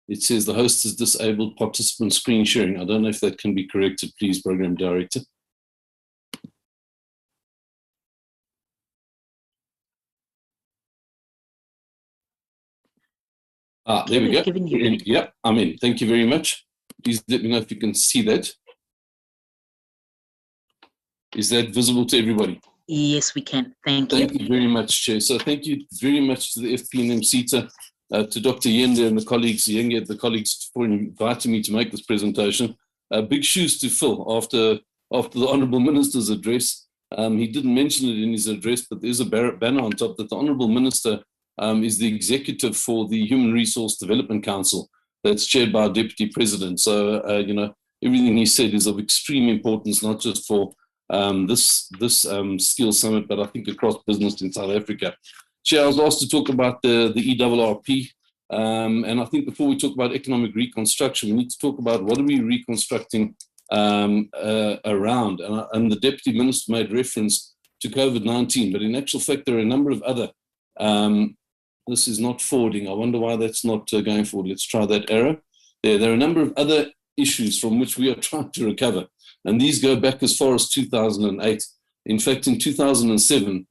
It says the host has disabled participant screen sharing. I don't know if that can be corrected, please, Program Director. There we go. Yeah, I'm in. Thank you very much. Please let me know if you can see that. Is that visible to everybody? Yes, we can. Thank you. Thank you very much, Chair. So thank you very much to the FP&M Seta, to Dr. Yende and the colleagues for inviting me to make this presentation. Big shoes to fill after the Honourable Minister's address. He didn't mention it in his address, but there's a banner on top that the Honourable Minister is the executive for the Human Resource Development Council that's chaired by our Deputy President. So, everything he said is of extreme importance, not just for this skills summit, but I think across business in South Africa. Chair, I was asked to talk about the ERRP. And I think before we talk about economic reconstruction, we need to talk about what are we reconstructing around. And the Deputy Minister made reference to COVID-19, but in actual fact, there are a number of other, this is not forwarding. I wonder why that's not going forward. Let's try that arrow. There are a number of other issues from which we are trying to recover. And these go back as far as 2008. In fact, in 2007,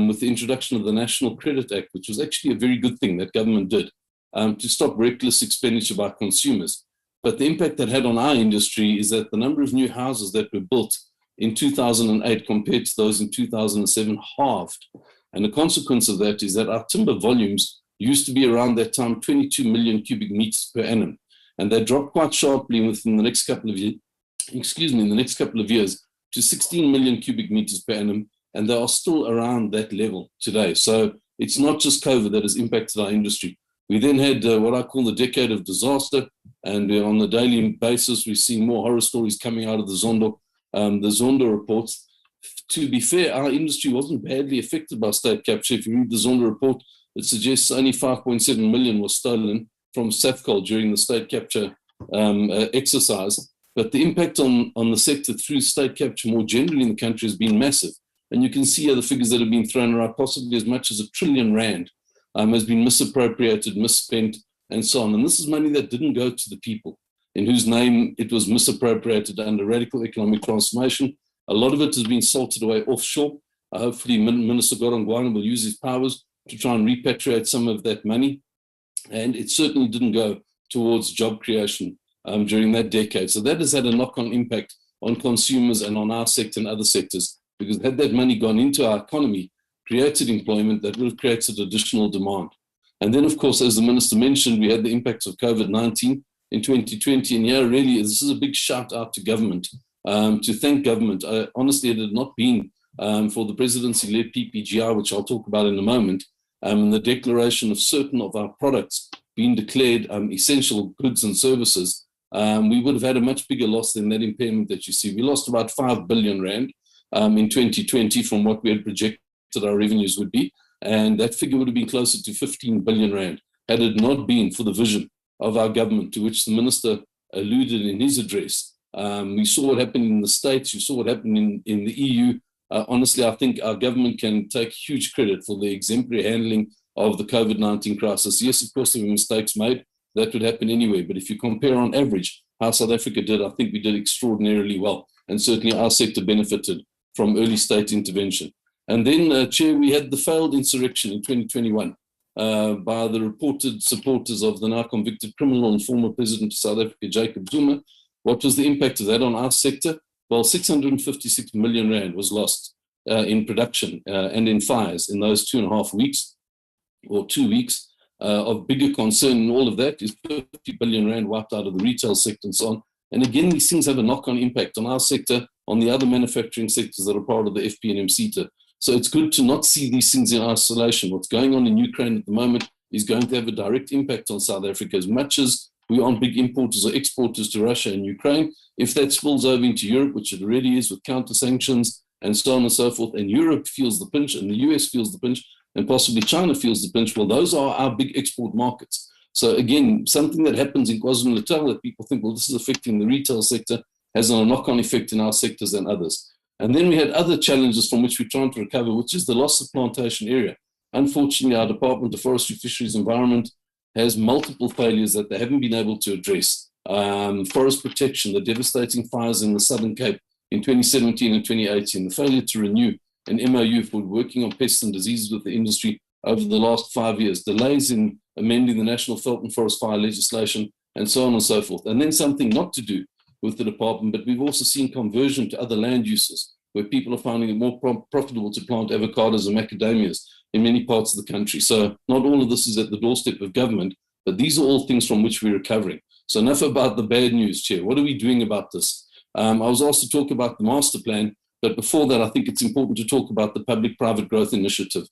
with the introduction of the National Credit Act, which was actually a very good thing that government did, to stop reckless expenditure by consumers. But the impact that had on our industry is that the number of new houses that were built in 2008 compared to those in 2007 halved. And the consequence of that is that our timber volumes used to be around that time 22 million cubic meters per annum. And they dropped quite sharply within the next couple of years, in the next couple of years to 16 million cubic meters per annum. And they are still around that level today. So it's not just COVID that has impacted our industry. We then had what I call the decade of disaster. And on a daily basis, we see more horror stories coming out of the Zondo reports. To be fair, our industry wasn't badly affected by state capture. If you read the Zondo report, it suggests only 5.7 million was stolen from Safcol during the state capture exercise. But the impact on the sector through state capture more generally in the country has been massive. And you can see here the figures that have been thrown around, possibly as much as R1 trillion has been misappropriated, misspent, and so on. And this is money that didn't go to the people, in whose name it was misappropriated under radical economic transformation. A lot of it has been salted away offshore. Hopefully, Minister Gorongwana will use his powers to try and repatriate some of that money. And it certainly didn't go towards job creation during that decade. So that has had a knock-on impact on consumers and on our sector and other sectors, because had that money gone into our economy, created employment, that would have created additional demand. And then, of course, as the Minister mentioned, we had the impacts of COVID-19 in 2020. And yeah, really, this is a big shout out to government, to thank government. Honestly, it had not been for the presidency-led PPGI, which I'll talk about in a moment, and the declaration of certain of our products being declared essential goods and services, we would have had a much bigger loss than that impairment that you see. We lost about 5 billion rand in 2020 from what we had projected our revenues would be. And that figure would have been closer to 15 billion rand had it not been for the vision of our government, to which the Minister alluded in his address. We saw what happened in the States, you saw what happened in the EU. Honestly, I think our government can take huge credit for the exemplary handling of the COVID-19 crisis. Yes, of course, there were mistakes made. That would happen anyway. But if you compare on average how South Africa did, I think we did extraordinarily well. And certainly our sector benefited from early state intervention. And then, Chair, we had the failed insurrection in 2021 by the reported supporters of the now convicted criminal and former President of South Africa, Jacob Zuma. What was the impact of that on our sector? Well, 656 million rand was lost in production and in fires in those 2.5 weeks, or 2 weeks. Of bigger concern in all of that is 50 billion rand wiped out of the retail sector and so on. And again, these things have a knock-on impact on our sector, on the other manufacturing sectors that are part of the FP&M Seta. So it's good to not see these things in isolation. What's going on in Ukraine at the moment is going to have a direct impact on South Africa. As much as we aren't big importers or exporters to Russia and Ukraine, if that spills over into Europe, which it already is with counter-sanctions and so on and so forth, and Europe feels the pinch and the US feels the pinch, and possibly China feels the pinch, well, those are our big export markets. So again, something that happens in KwaZulu-Natal that people think, well, this is affecting the retail sector, has a knock-on effect in our sectors and others. And then we had other challenges from which we're trying to recover, which is the loss of plantation area. Unfortunately, our Department of Forestry, Fisheries, Environment has multiple failures that they haven't been able to address. Forest protection, the devastating fires in the Southern Cape in 2017 and 2018, the failure to renew an MOU for working on pests and diseases with the industry over the last 5 years, delays in amending the National Veld and Forest Fire legislation, and so on and so forth. And then something not to do with the department, but we've also seen conversion to other land uses, where people are finding it more profitable to plant avocados and macadamias in many parts of the country. So not all of this is at the doorstep of government, but these are all things from which we're recovering. So enough about the bad news, Chair. What are we doing about this? I was asked to talk about the master plan, but before that, I think it's important to talk about the Public-Private Growth Initiative.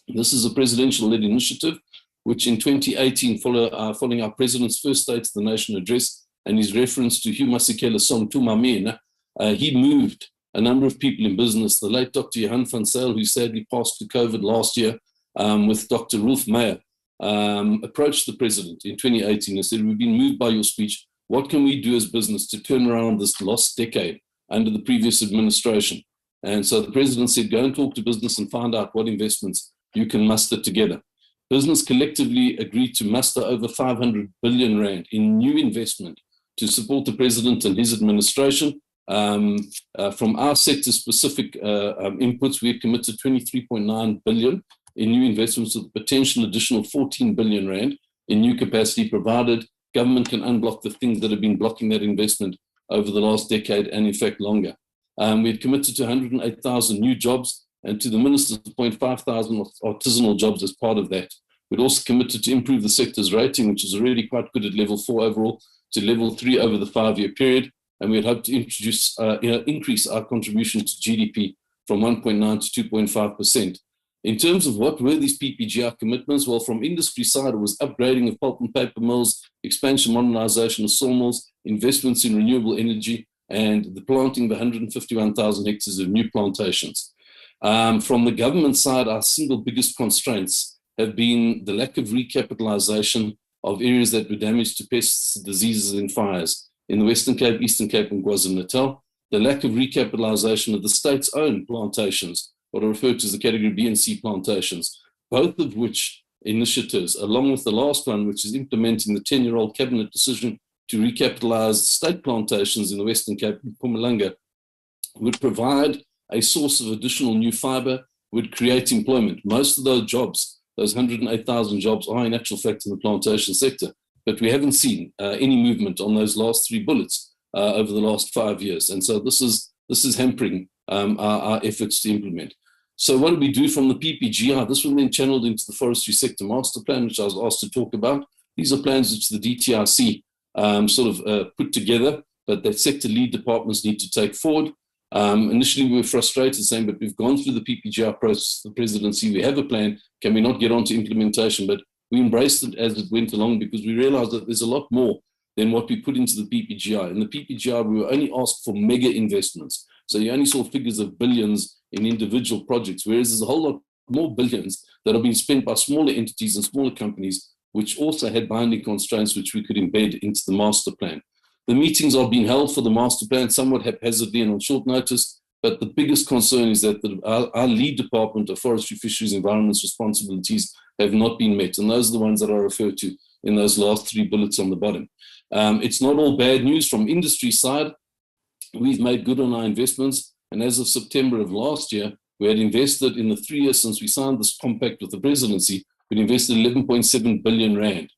This is a presidential-led initiative, which in 2018, following our President's first State of the Nation address and his reference to Hugh Masekela Song Tumamena, he moved a number of people in business, the late Dr. Johan van Zyl, who sadly passed to COVID last year, with Dr. Rolf Meyer, approached the president in 2018 and said, we've been moved by your speech. What can we do as business to turn around this lost decade under the previous administration? And so the president said, go and talk to business and find out what investments you can muster together. Business collectively agreed to muster over 500 billion rand in new investment to support the president and his administration. From our sector-specific inputs, we have committed 23.9 billion in new investments with a potential additional 14 billion rand in new capacity, provided government can unblock the things that have been blocking that investment over the last decade and in fact longer. We had committed to 108,000 new jobs and to the minister's point, 5,000 artisanal jobs as part of that. We'd also committed to improve the sector's rating, which is already quite good at level 4 overall, to level 3 over the 5-year period. And we had hoped to increase our contribution to GDP from 1.9 to 2.5%. In terms of what were these PPGR commitments, well, from industry side, it was upgrading of pulp and paper mills, expansion, modernization of sawmills, investments in renewable energy, and the planting of 151,000 hectares of new plantations. From the government side, our single biggest constraints have been the lack of recapitalization of areas that were damaged to pests, diseases, and fires in the Western Cape, Eastern Cape, and KwaZulu-Natal, the lack of recapitalization of the state's own plantations, what are referred to as the category B and C plantations, both of which initiatives, along with the last one, which is implementing the 10-year-old cabinet decision to recapitalize state plantations in the Western Cape and Mpumalanga, would provide a source of additional new fiber, would create employment. Most of those jobs, those 108,000 jobs, are in actual fact in the plantation sector, but we haven't seen any movement on those last 3 bullets over the last 5 years. And so this is hampering our efforts to implement. So what did we do from the PPGR? This was then channeled into the Forestry Sector Master Plan, which I was asked to talk about. These are plans which the DTRC put together, but that sector lead departments need to take forward. Initially, we were frustrated, saying, but we've gone through the PPGR process, the presidency, we have a plan, can we not get on to implementation? But we embraced it as it went along because we realized that there's a lot more than what we put into the PPGR. In the PPGR, we were only asked for mega investments. So you only saw figures of billions in individual projects, whereas there's a whole lot more billions that are being spent by smaller entities and smaller companies, which also had binding constraints which we could embed into the master plan. The meetings are being held for the master plan somewhat haphazardly and on short notice, but the biggest concern is that our lead department of Forestry, Fisheries, Environment's responsibilities have not been met, and those are the ones that I refer to in those last 3 bullets on the bottom. It's not all bad news from industry side. We've made good on our investments, and as of September of last year, we had invested in the 3 years since we signed this compact with the presidency, we'd invested 11.7 billion rand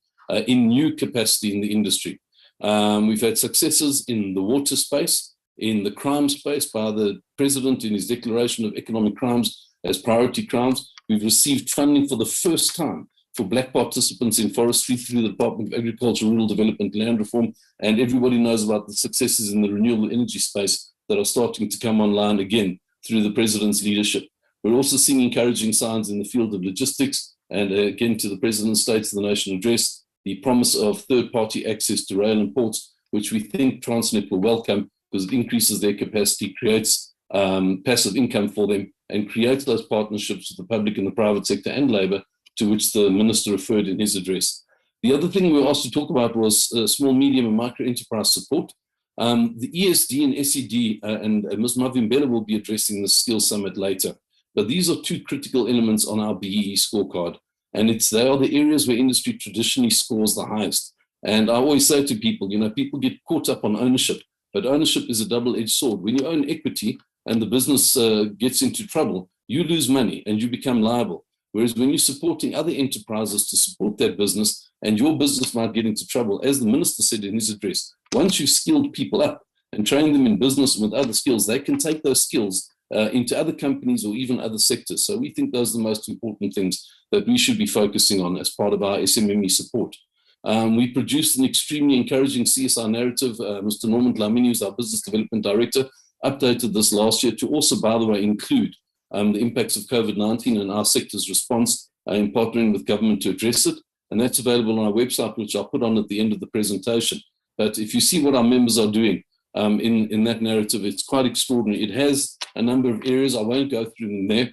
in new capacity in the industry. We've had successes in the water space, in the crime space by the president in his declaration of economic crimes as priority crimes. We've received funding for the first time for black participants in forestry through the Department of Agriculture, Rural Development, Land Reform, and everybody knows about the successes in the renewable energy space that are starting to come online again through the president's leadership. We're also seeing encouraging signs in the field of logistics, and again to the president's State of the Nation address, the promise of third-party access to rail and ports, which we think Transnet will welcome because it increases their capacity, creates passive income for them, and creates those partnerships with the public and the private sector and labour, to which the minister referred in his address. The other thing we were asked to talk about was small, medium and micro enterprise support. The ESD and SED, and Ms. Mavimbela will be addressing the Skills Summit later. But these are 2 critical elements on our BEE scorecard. And they are the areas where industry traditionally scores the highest. And I always say to people, people get caught up on ownership, but ownership is a double-edged sword. When you own equity and the business gets into trouble, you lose money and you become liable. Whereas when you're supporting other enterprises to support that business and your business might get into trouble, as the minister said in his address, once you've skilled people up and trained them in business with other skills, they can take those skills into other companies or even other sectors. So we think those are the most important things that we should be focusing on as part of our SMME support. We produced an extremely encouraging CSR narrative. Mr. Norman Dlamini, who's our Business Development Director, updated this last year to also, by the way, include the impacts of COVID-19 and our sector's response in partnering with government to address it. And that's available on our website, which I'll put on at the end of the presentation. But if you see what our members are doing in that narrative, it's quite extraordinary. It has a number of areas. I won't go through them there,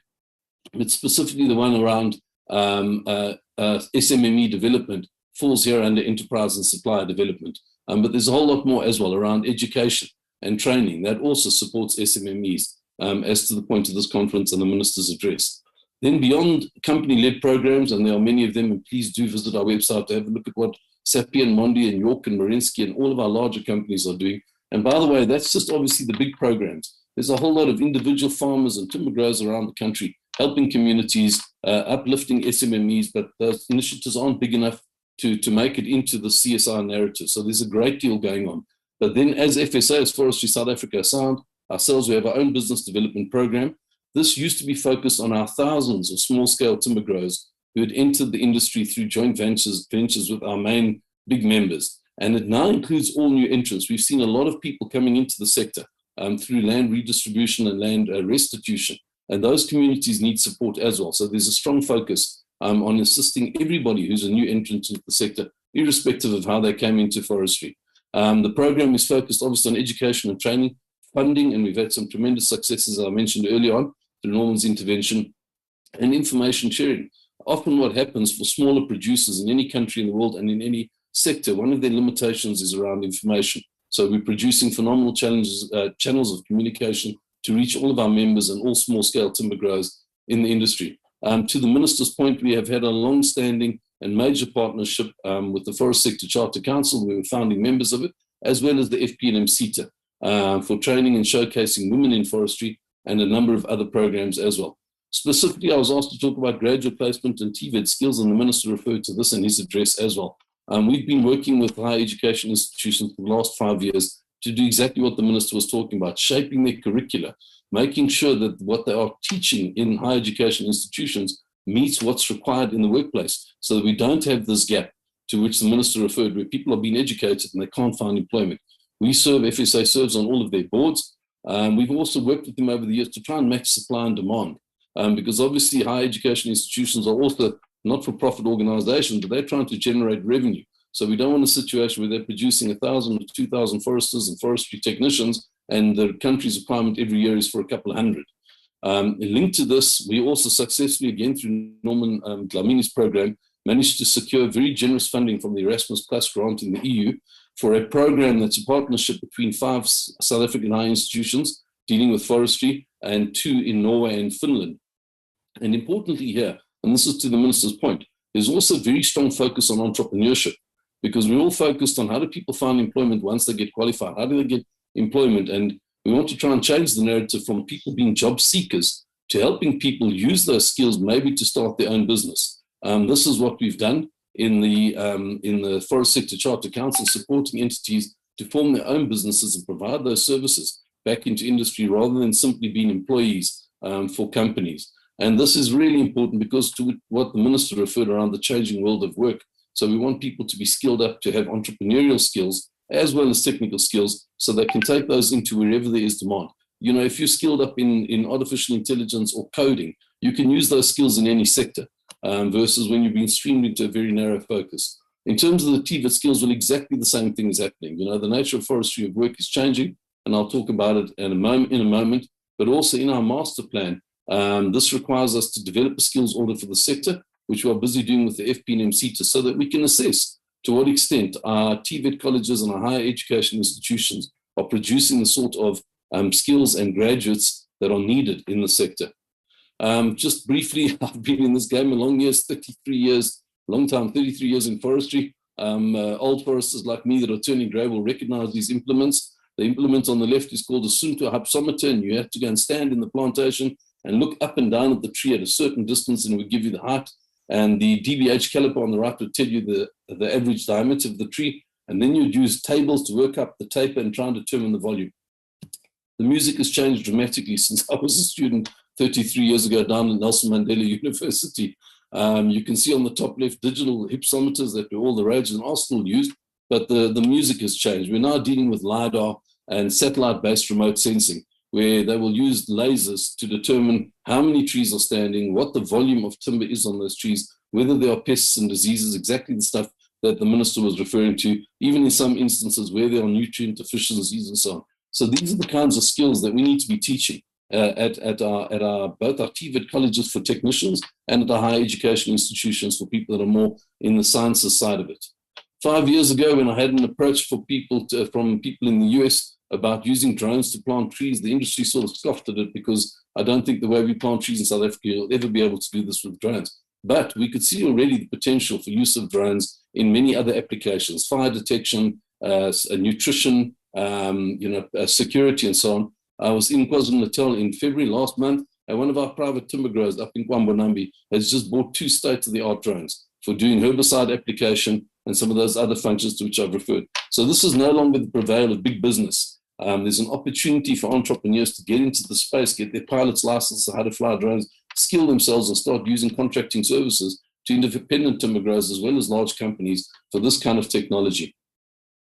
but specifically the one around SMME development falls here under enterprise and supplier development. But there's a whole lot more as well around education and training that also supports SMMEs, as to the point of this conference and the minister's address. Then beyond company-led programs, and there are many of them, and please do visit our website to have a look at what Sapien, Mondi, and York and Marinsky and all of our larger companies are doing. And by the way, that's just obviously the big programs. There's a whole lot of individual farmers and timber growers around the country helping communities, uplifting SMMEs, but those initiatives aren't big enough to make it into the CSR narrative. So there's a great deal going on. But then as FSA, as Forestry South Africa Sound, ourselves, we have our own business development program. This used to be focused on our thousands of small-scale timber growers who had entered the industry through joint ventures with our main big members. And it now includes all new entrants. We've seen a lot of people coming into the sector through land redistribution and land restitution. And those communities need support as well. So there's a strong focus on assisting everybody who's a new entrant into the sector, irrespective of how they came into forestry. The program is focused obviously on education and training, funding, and we've had some tremendous successes, as I mentioned earlier on, through Norman's intervention, and information sharing. Often what happens for smaller producers in any country in the world and in any sector, one of their limitations is around information. So we're producing phenomenal channels of communication to reach all of our members and all small-scale timber growers in the industry. To the Minister's point, we have had a long-standing and major partnership with the Forest Sector Charter Council. We were founding members of it, as well as the FP&M Seta for training and showcasing women in forestry and a number of other programs as well. Specifically, I was asked to talk about graduate placement and TVET skills, and the Minister referred to this in his address as well. We've been working with higher education institutions for the last 5 years to do exactly what the Minister was talking about, shaping their curricula, making sure that what they are teaching in higher education institutions meets what's required in the workplace, so that we don't have this gap to which the Minister referred, where people are being educated and they can't find employment. We serve, FSA serves on all of their boards. We've also worked with them over the years to try and match supply and demand, because obviously higher education institutions are also not-for-profit organizations, but they're trying to generate revenue. So we don't want a situation where they're producing 1,000 or 2,000 foresters and forestry technicians, and the country's requirement every year is for a couple of hundred. Linked to this, we also successfully, again through Norman Dlamini's program, managed to secure very generous funding from the Erasmus Plus grant in the EU for a program that's a partnership between 5 South African high institutions dealing with forestry and 2 in Norway and Finland. And importantly here, and this is to the Minister's point, there's also a very strong focus on entrepreneurship, because we're all focused on how do people find employment once they get qualified, how do they get employment, and we want to try and change the narrative from people being job seekers to helping people use those skills maybe to start their own business. This is what we've done in the Forest Sector Charter Council, supporting entities to form their own businesses and provide those services back into industry rather than simply being employees for companies. And this is really important because to what the Minister referred around the changing world of work. So we want people to be skilled up, to have entrepreneurial skills as well as technical skills, so they can take those into wherever there is demand. You know, if you're skilled up in artificial intelligence or coding, you can use those skills in any sector versus when you've been streamed into a very narrow focus. In terms of the TVET skills, well, exactly the same thing is happening. You know, the nature of forestry of work is changing, and I'll talk about it in a moment, but also in our master plan, this requires us to develop a skills order for the sector, which we are busy doing with the FP&M Seta, so that we can assess to what extent our TVET colleges and our higher education institutions are producing the sort of skills and graduates that are needed in the sector. Just briefly, I've been in this game a long years, 33 years, long time, 33 years in forestry. Old foresters like me that are turning grey will recognize these implements. The implement on the left is called a sunto hypsometer, and you have to go and stand in the plantation and look up and down at the tree at a certain distance, and it would give you the height. And the DBH caliper on the right would tell you the average diameter of the tree. And then you'd use tables to work up the taper and try and determine the volume. The music has changed dramatically since I was a student 33 years ago down at Nelson Mandela University. You can see on the top left digital hypsometers that were all the rage and are still used, but the music has changed. We're now dealing with LiDAR and satellite-based remote sensing, where they will use lasers to determine how many trees are standing, what the volume of timber is on those trees, whether there are pests and diseases, exactly the stuff that the Minister was referring to, even in some instances where there are nutrient deficiencies and so on. So these are the kinds of skills that we need to be teaching at our both our TVET colleges for technicians and at our higher education institutions for people that are more in the sciences side of it. 5 years ago, when I had an approach for from people in the US about using drones to plant trees, the industry sort of scoffed at it because I don't think the way we plant trees in South Africa will ever be able to do this with drones. But we could see already the potential for use of drones in many other applications: fire detection, nutrition, security, and so on. I was in KwaZulu-Natal in February last month, and one of our private timber growers up in Kwambonambi has just bought 2 state-of-the-art drones for doing herbicide application and some of those other functions to which I've referred. So this is no longer the prevail of big business. There's an opportunity for entrepreneurs to get into the space, get their pilot's license, how to fly drones, skill themselves, and start using contracting services to independent timber growers as well as large companies for this kind of technology.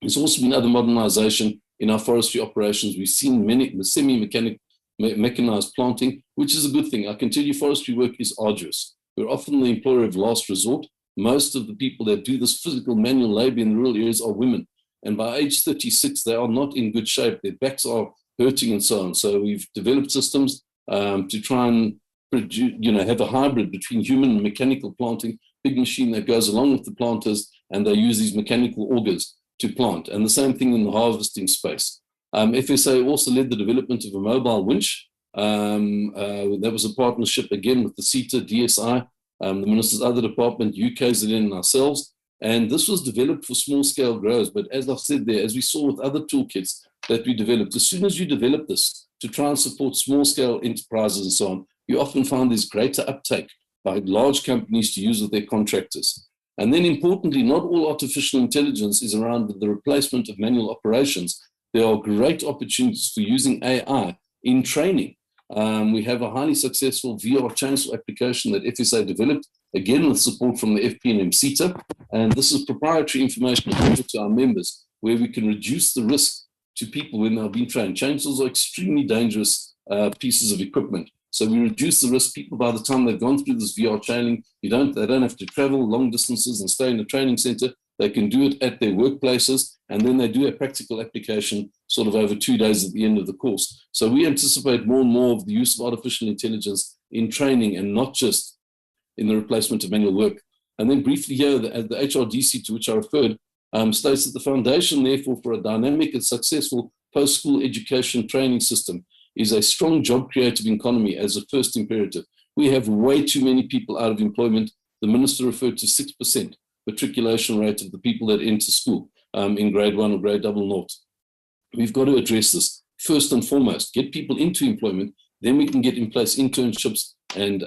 There's also been other modernization in our forestry operations. We've seen many semi-mechanized planting, which is a good thing. I can tell you forestry work is arduous. We're often the employer of last resort. Most of the people that do this physical manual labor in the rural areas are women. And by age 36, they are not in good shape. Their backs are hurting and so on. So we've developed systems to try and produce, have a hybrid between human and mechanical planting, big machine that goes along with the planters, and they use these mechanical augers to plant. And the same thing in the harvesting space. FSA also led the development of a mobile winch. That was a partnership again with the Seta, DSI, the Minister's other department, UKZN, and ourselves. And this was developed for small scale growers. But as I've said there, as we saw with other toolkits that we developed, as soon as you develop this to try and support small scale enterprises and so on, you often find there's greater uptake by large companies to use with their contractors. And then importantly, not all artificial intelligence is around the replacement of manual operations. There are great opportunities for using AI in training. We have a highly successful VR chainsaw application that FSA developed, again with support from the FP&M Seta. And this is proprietary information available to our members, where we can reduce the risk to people when they're being trained. Chainsaws are extremely dangerous pieces of equipment. So we reduce the risk. People, by the time they've gone through this VR training, they don't have to travel long distances and stay in a training center. They can do it at their workplaces, and then they do a practical application sort of over 2 days at the end of the course. So we anticipate more and more of the use of artificial intelligence in training and not just in the replacement of manual work. And then briefly here, the HRDC to which I referred states that the foundation, therefore, for a dynamic and successful post-school education training system is a strong job-creative economy as a first imperative. We have way too many people out of employment. The minister referred to 6% matriculation rate of the people that enter school in grade 1 or grade 00. We've got to address this first and foremost, get people into employment, then we can get in place internships and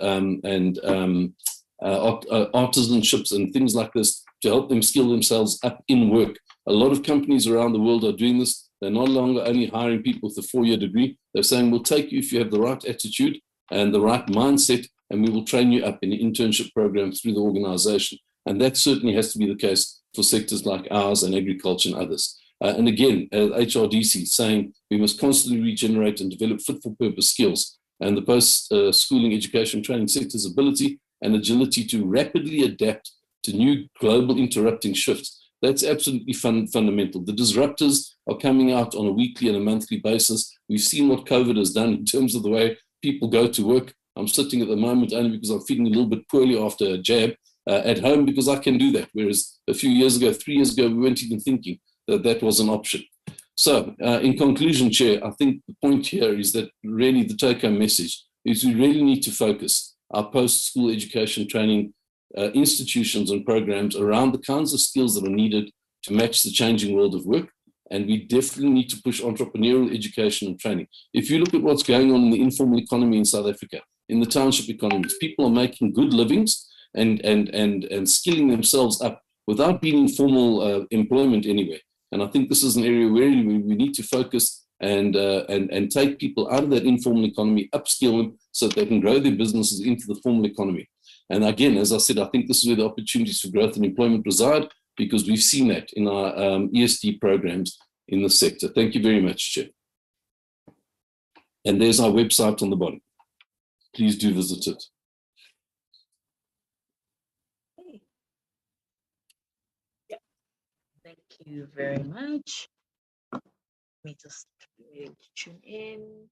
artisanships and things like this to help them skill themselves up in work. A lot of companies around the world are doing this. They're no longer only hiring people with a 4-year degree. They're saying, we'll take you if you have the right attitude and the right mindset, and we will train you up in an internship program through the organization. And that certainly has to be the case for sectors like ours and agriculture and others. And again, HRDC saying we must constantly regenerate and develop fit-for-purpose skills, and the post-schooling education training sector's ability and agility to rapidly adapt to new global interrupting shifts. That's absolutely fundamental. The disruptors are coming out on a weekly and a monthly basis. We've seen what COVID has done in terms of the way people go to work. I'm sitting at the moment only because I'm feeling a little bit poorly after a jab at home because I can do that. Whereas a few years ago, 3 years ago, we weren't even thinking that that was an option. So in conclusion, Chair, I think the point here is that really the take-home message is we really need to focus our post-school education training institutions and programs around the kinds of skills that are needed to match the changing world of work. And we definitely need to push entrepreneurial education and training. If you look at what's going on in the informal economy in South Africa, in the township economies, people are making good livings and skilling themselves up without being in formal employment anywhere. And I think this is an area where we need to focus and take people out of that informal economy, upskill them so that they can grow their businesses into the formal economy. And again, as I said, I think this is where the opportunities for growth and employment reside, because we've seen that in our ESD programs in the sector. Thank you very much, Chair. And there's our website on the bottom. Please do visit it. Thank you very much. Let me just tune in.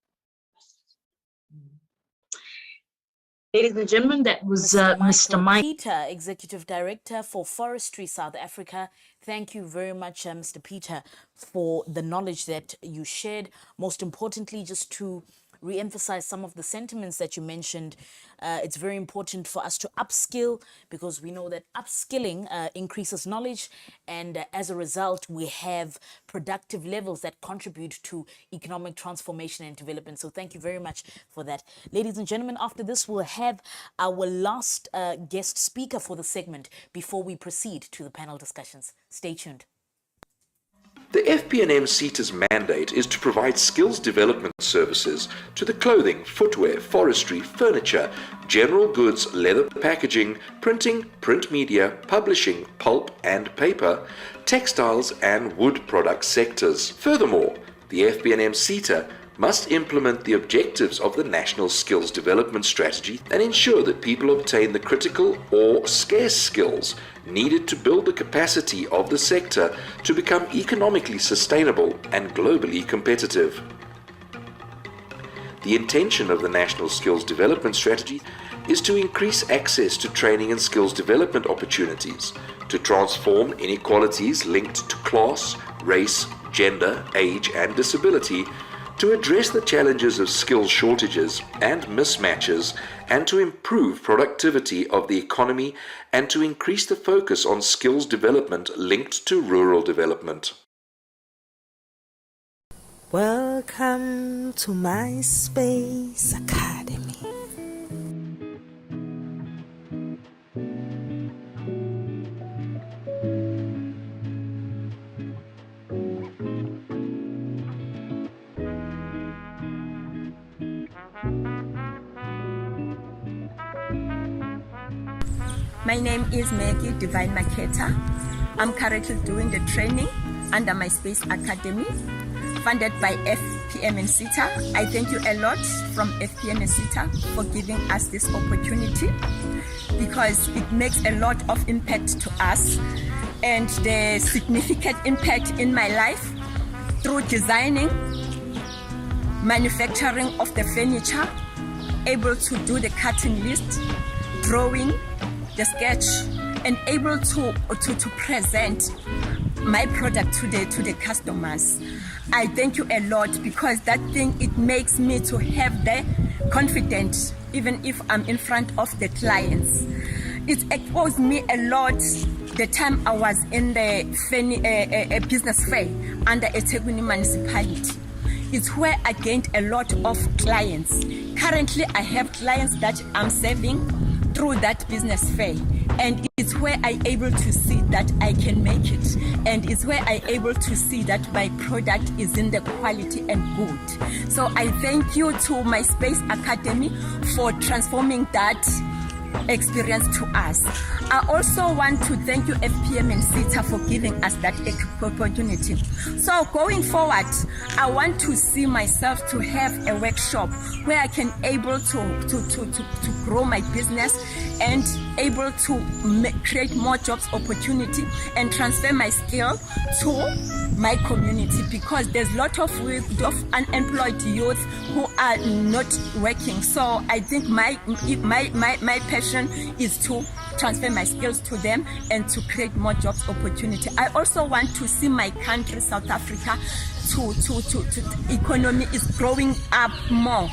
Ladies and gentlemen, that was Mr. Mike Peter, Executive Director for Forestry South Africa. Thank you very much, Mr. Peter, for the knowledge that you shared. Most importantly, just to re-emphasize some of the sentiments that you mentioned, it's very important for us to upskill, because we know that upskilling increases knowledge, and as a result we have productive levels that contribute to economic transformation and development. So thank you very much for that. Ladies and gentlemen, after this we'll have our last guest speaker for the segment before we proceed to the panel discussions. Stay tuned. The FP&M Seta's mandate is to provide skills development services to the clothing, footwear, forestry, furniture, general goods, leather packaging, printing, print media, publishing, pulp and paper, textiles and wood product sectors. Furthermore, the FP&M Seta must implement the objectives of the National Skills Development Strategy and ensure that people obtain the critical or scarce skills needed to build the capacity of the sector to become economically sustainable and globally competitive. The intention of the National Skills Development Strategy is to increase access to training and skills development opportunities, to transform inequalities linked to class, race, gender, age and disability, to address the challenges of skill shortages and mismatches, and to improve productivity of the economy, and to increase the focus on skills development linked to rural development. Welcome to my Space Academy. My name is Maggie Divine Maketa. I'm currently doing the training under my Space Academy, funded by FP&M Seta. I thank you a lot from FP&M Seta for giving us this opportunity, because it makes a lot of impact to us, and the significant impact in my life through designing, manufacturing of the furniture, able to do the cutting list, drawing, the sketch, and able to present my product to the customers. I thank you a lot, because that thing, it makes me to have the confidence even if I'm in front of the clients. It exposed me a lot the time I was in the business fair under eThekwini municipality. It's where I gained a lot of clients. Currently, I have clients that I'm serving through that business fair, and it's where I'm able to see that I can make it, and it's where I'm able to see that my product is in the quality and good. So I thank you to my Space Academy for transforming that experience to us. I also want to thank you, FP&M Seta, for giving us that opportunity. So going forward, I want to see myself to have a workshop where I can able to grow my business and able to create more jobs opportunity and transfer my skill to my community, because there's a lot of unemployed youth who are not working. So I think my passion is to transfer my skills to them and to create more jobs opportunity. I also want to see my country, South Africa, to economy is growing up more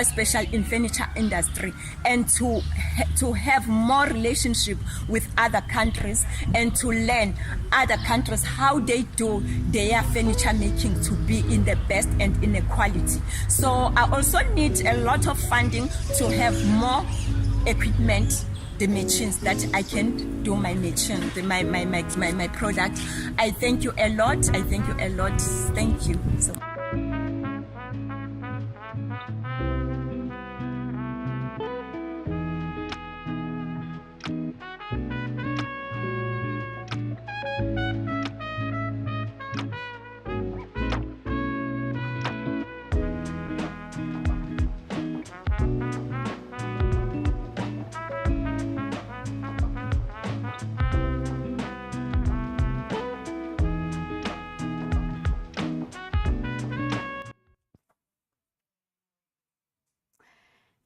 special in furniture industry, and to have more relationship with other countries, and to learn other countries how they do their furniture making to be in the best and in the quality. So I also need a lot of funding to have more equipment, the machines that I can do my machine, my product. I thank you a lot. I thank you a lot. Thank you. So.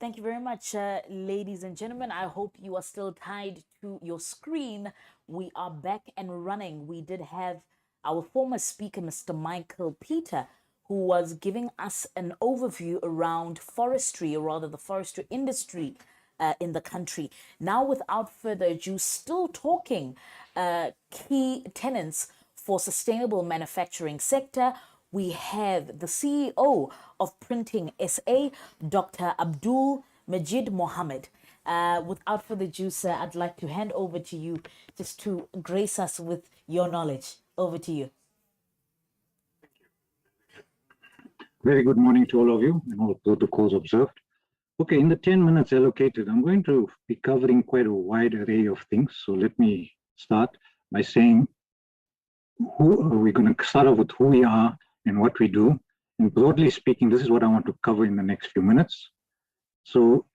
Thank you very much, ladies and gentlemen. I hope you are still tied to your screen. We are back and running. We did have our former speaker, Mr. Michael Peter, who was giving us an overview around forestry, or rather the forestry industry in the country. Now, without further ado, still talking key tenets for sustainable manufacturing sector, we have the CEO of Printing SA, Dr. Abdul Majid Mohammed. Without further ado, sir, I'd like to hand over to you just to grace us with your knowledge. Over to you. Very good morning to all of you and all protocols observed. Okay, in the 10 minutes allocated, I'm going to be covering quite a wide array of things. So let me start by saying we're going to start off with who we are and what we do. And broadly speaking, this is what I want to cover in the next few minutes. So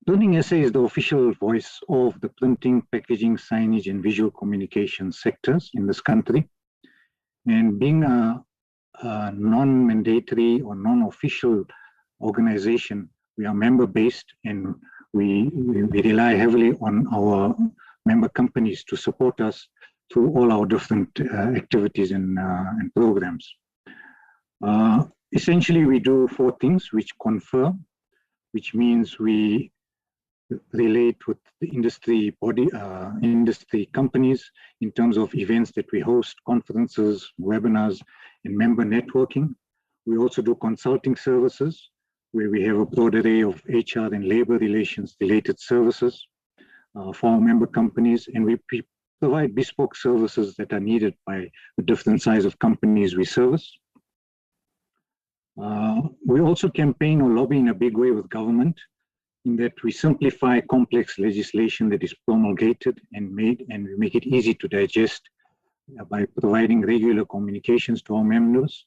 Printing SA is the official voice of the printing, packaging, signage, and visual communication sectors in this country. And being a non-mandatory or non-official organization, we are member-based, and we rely heavily on our member companies to support us through all our different activities and programs. Essentially, we do 4 things which confer, which means we relate with the industry body, industry companies in terms of events that we host, conferences, webinars, and member networking. We also do consulting services, where we have a broad array of HR and labor relations related services for our member companies, and we provide bespoke services that are needed by the different size of companies we service. We also campaign or lobby in a big way with government, in that we simplify complex legislation that is promulgated and made, and we make it easy to digest by providing regular communications to our members.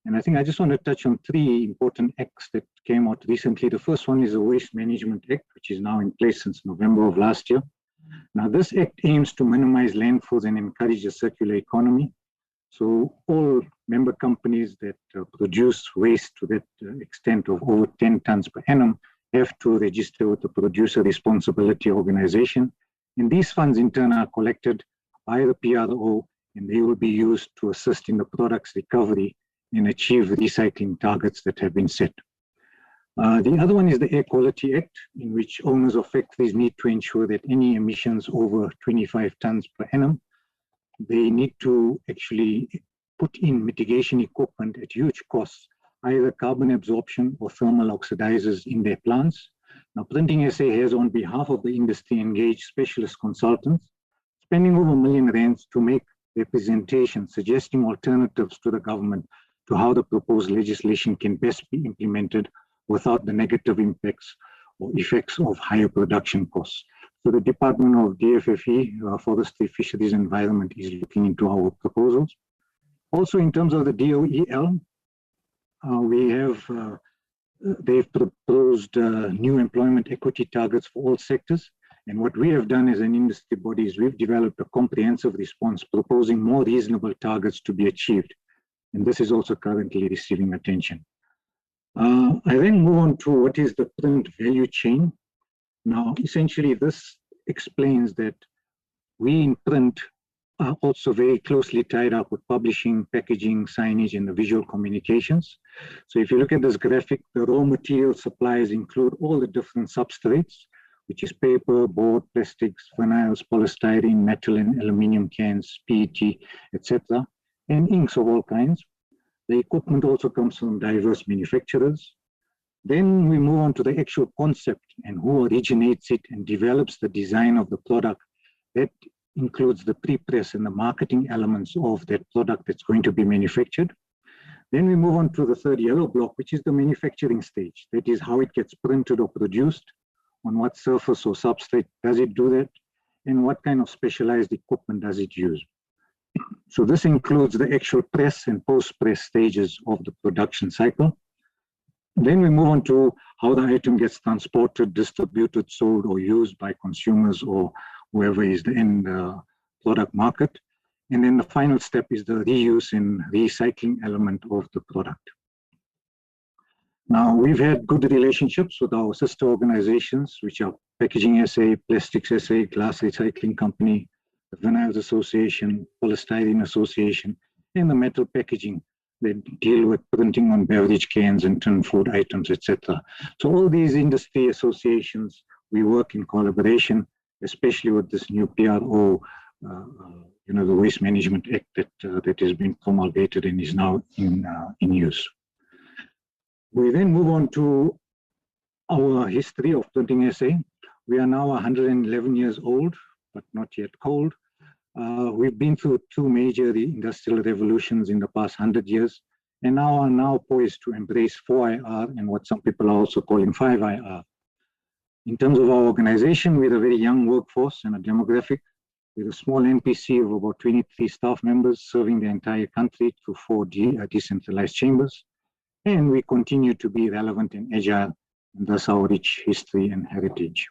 And I think I just want to touch on 3 important acts that came out recently. The first one is the Waste Management Act, which is now in place since November of last year. Now, this act aims to minimize landfills and encourage a circular economy. So all member companies that produce waste to that extent of over 10 tons per annum have to register with the Producer Responsibility Organization. And these funds in turn are collected by the PRO, and they will be used to assist in the product's recovery and achieve recycling targets that have been set. The other one is the Air Quality Act, in which owners of factories need to ensure that any emissions over 25 tons per annum, they need to actually put in mitigation equipment at huge costs, either carbon absorption or thermal oxidizers in their plants. Now, Printing SA has, on behalf of the industry, engaged specialist consultants, spending over R1 million to make representations, suggesting alternatives to the government to how the proposed legislation can best be implemented without the negative impacts or effects of higher production costs. So the Department of DFFE, Forestry, Fisheries, Environment, is looking into our proposals. Also, in terms of the DOEL, they've proposed new employment equity targets for all sectors. And what we have done as an industry body is we've developed a comprehensive response proposing more reasonable targets to be achieved. And this is also currently receiving attention. I then move on to what is the print value chain. Now, essentially, this explains that we in print are also very closely tied up with publishing, packaging, signage, and the visual communications. So if you look at this graphic, the raw material supplies include all the different substrates, which is paper, board, plastics, vinyls, polystyrene, metal and aluminum cans, PET, etc., and inks of all kinds. The equipment also comes from diverse manufacturers. Then we move on to the actual concept and who originates it and develops the design of the product. That includes the pre-press and the marketing elements of that product that's going to be manufactured. Then we move on to the third yellow block, which is the manufacturing stage. That is how it gets printed or produced, on what surface or substrate does it do that, and what kind of specialized equipment does it use. So this includes the actual press and post-press stages of the production cycle. Then we move on to how the item gets transported, distributed, sold, or used by consumers or whoever is the end product market. And then the final step is the reuse and recycling element of the product. Now, we've had good relationships with our sister organizations, which are Packaging SA, Plastics SA, Glass Recycling Company, the Vinyls Association, Polystyrene Association, and the Metal Packaging. They deal with printing on beverage cans and tin food items, etc. So all these industry associations, we work in collaboration, especially with this new PRO, the Waste Management Act that has been promulgated and is now in use. We then move on to our history of Printing SA. We are now 111 years old, but not yet cold. We've been through two major industrial revolutions in the past 100 years, and now are poised to embrace 4IR and what some people are also calling 5IR. In terms of our organization, we're a very young workforce and a demographic, with a small NPC of about 23 staff members serving the entire country through 4 decentralized chambers. And we continue to be relevant and agile, and thus our rich history and heritage.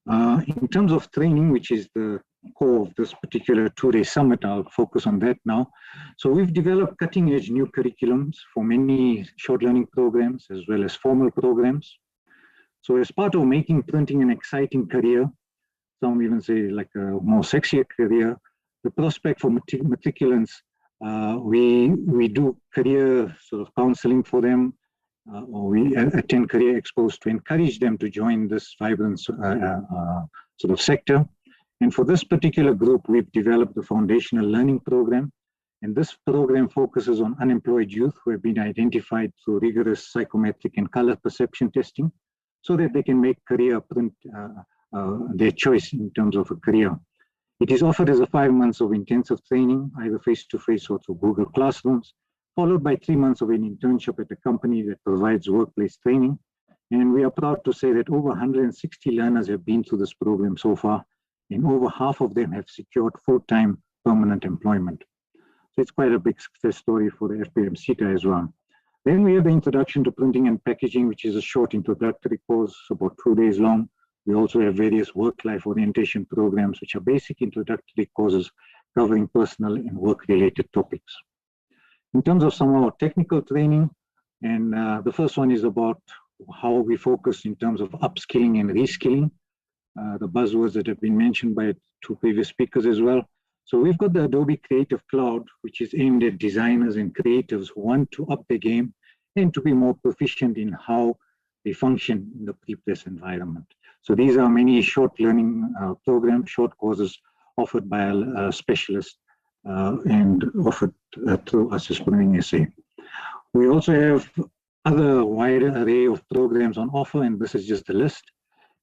In terms of training, which is the core of this particular 2-day summit, I'll focus on that now. So we've developed cutting-edge new curriculums for many short learning programs as well as formal programs. So as part of making printing an exciting career, some even say like a more sexier career, the prospect for matriculants, we do career sort of counseling for them, or we attend career expos to encourage them to join this vibrant sort of sector. And for this particular group, we've developed the foundational learning program. And this program focuses on unemployed youth who have been identified through rigorous psychometric and color perception testing, so that they can make career print their choice in terms of a career. It is offered as a 5 months of intensive training, either face-to-face or through Google Classrooms, followed by 3 months of an internship at a company that provides workplace training. And we are proud to say that over 160 learners have been through this program so far, and over half of them have secured full-time permanent employment. So it's quite a big success story for the FP&M Seta as well. Then we have the Introduction to Printing and Packaging, which is a short introductory course, about 2 days long. We also have various work-life orientation programs, which are basic introductory courses covering personal and work-related topics. In terms of some of our technical training, and the first one is about how we focus in terms of upskilling and reskilling, the buzzwords that have been mentioned by 2 previous speakers as well. So we've got the Adobe Creative Cloud, which is aimed at designers and creatives who want to up their game and to be more proficient in how they function in the pre-press environment. So these are many short learning programs, short courses offered by a specialist and offered through us as Printing SA. We also have other wider array of programs on offer, and this is just a list.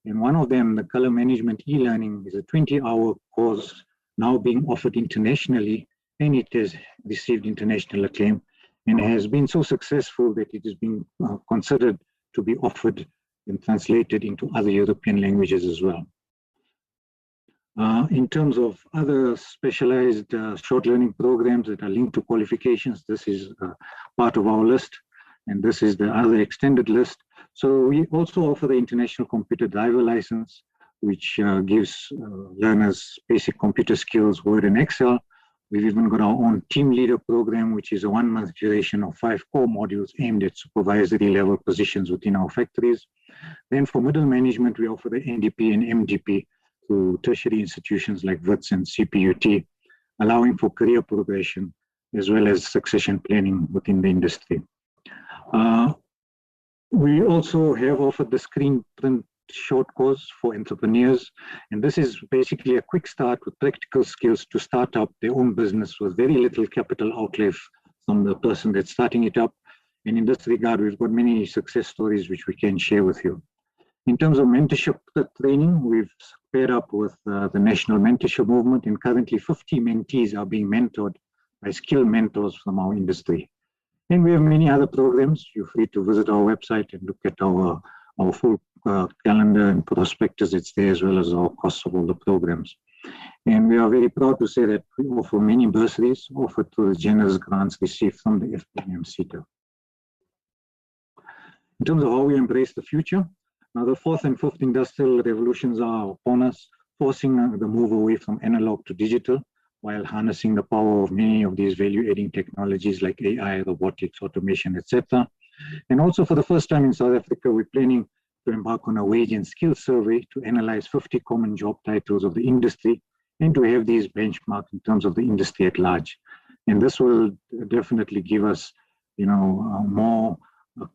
And one of them, the Color Management e-learning, is a 20-hour course now being offered internationally, and it has received international acclaim and has been so successful that it is being considered to be offered and translated into other European languages as well. In terms of other specialized short learning programs that are linked to qualifications, this is part of our list, and this is the other extended list. So we also offer the International Computer Driver License, which gives learners basic computer skills, Word and Excel. We've even got our own team leader program, which is a 1-month duration of 5 core modules aimed at supervisory level positions within our factories. Then for middle management, we offer the NDP and MDP to tertiary institutions like WITS and CPUT, allowing for career progression as well as succession planning within the industry. We also have offered the screen print short course for entrepreneurs, and this is basically a quick start with practical skills to start up their own business with very little capital outlay from the person that's starting it up. And in this regard, we've got many success stories which we can share with you. In terms of mentorship training, we've paired up with the National Mentorship Movement, and currently 50 mentees are being mentored by skilled mentors from our industry. And we have many other programs. You're free to visit our website and look at our full calendar and prospectus. It's there, as well as our costs of all the programs. And we are very proud to say that we offer many bursaries offered through the generous grants received from the FP&M Seta. In terms of how we embrace the future, now the 4th and 5th industrial revolutions are upon us, forcing the move away from analog to digital, while harnessing the power of many of these value-adding technologies like AI, robotics, automation, etc. And also for the first time in South Africa, we're planning to embark on a wage and skill survey to analyze 50 common job titles of the industry and to have these benchmarked in terms of the industry at large. And this will definitely give us, a more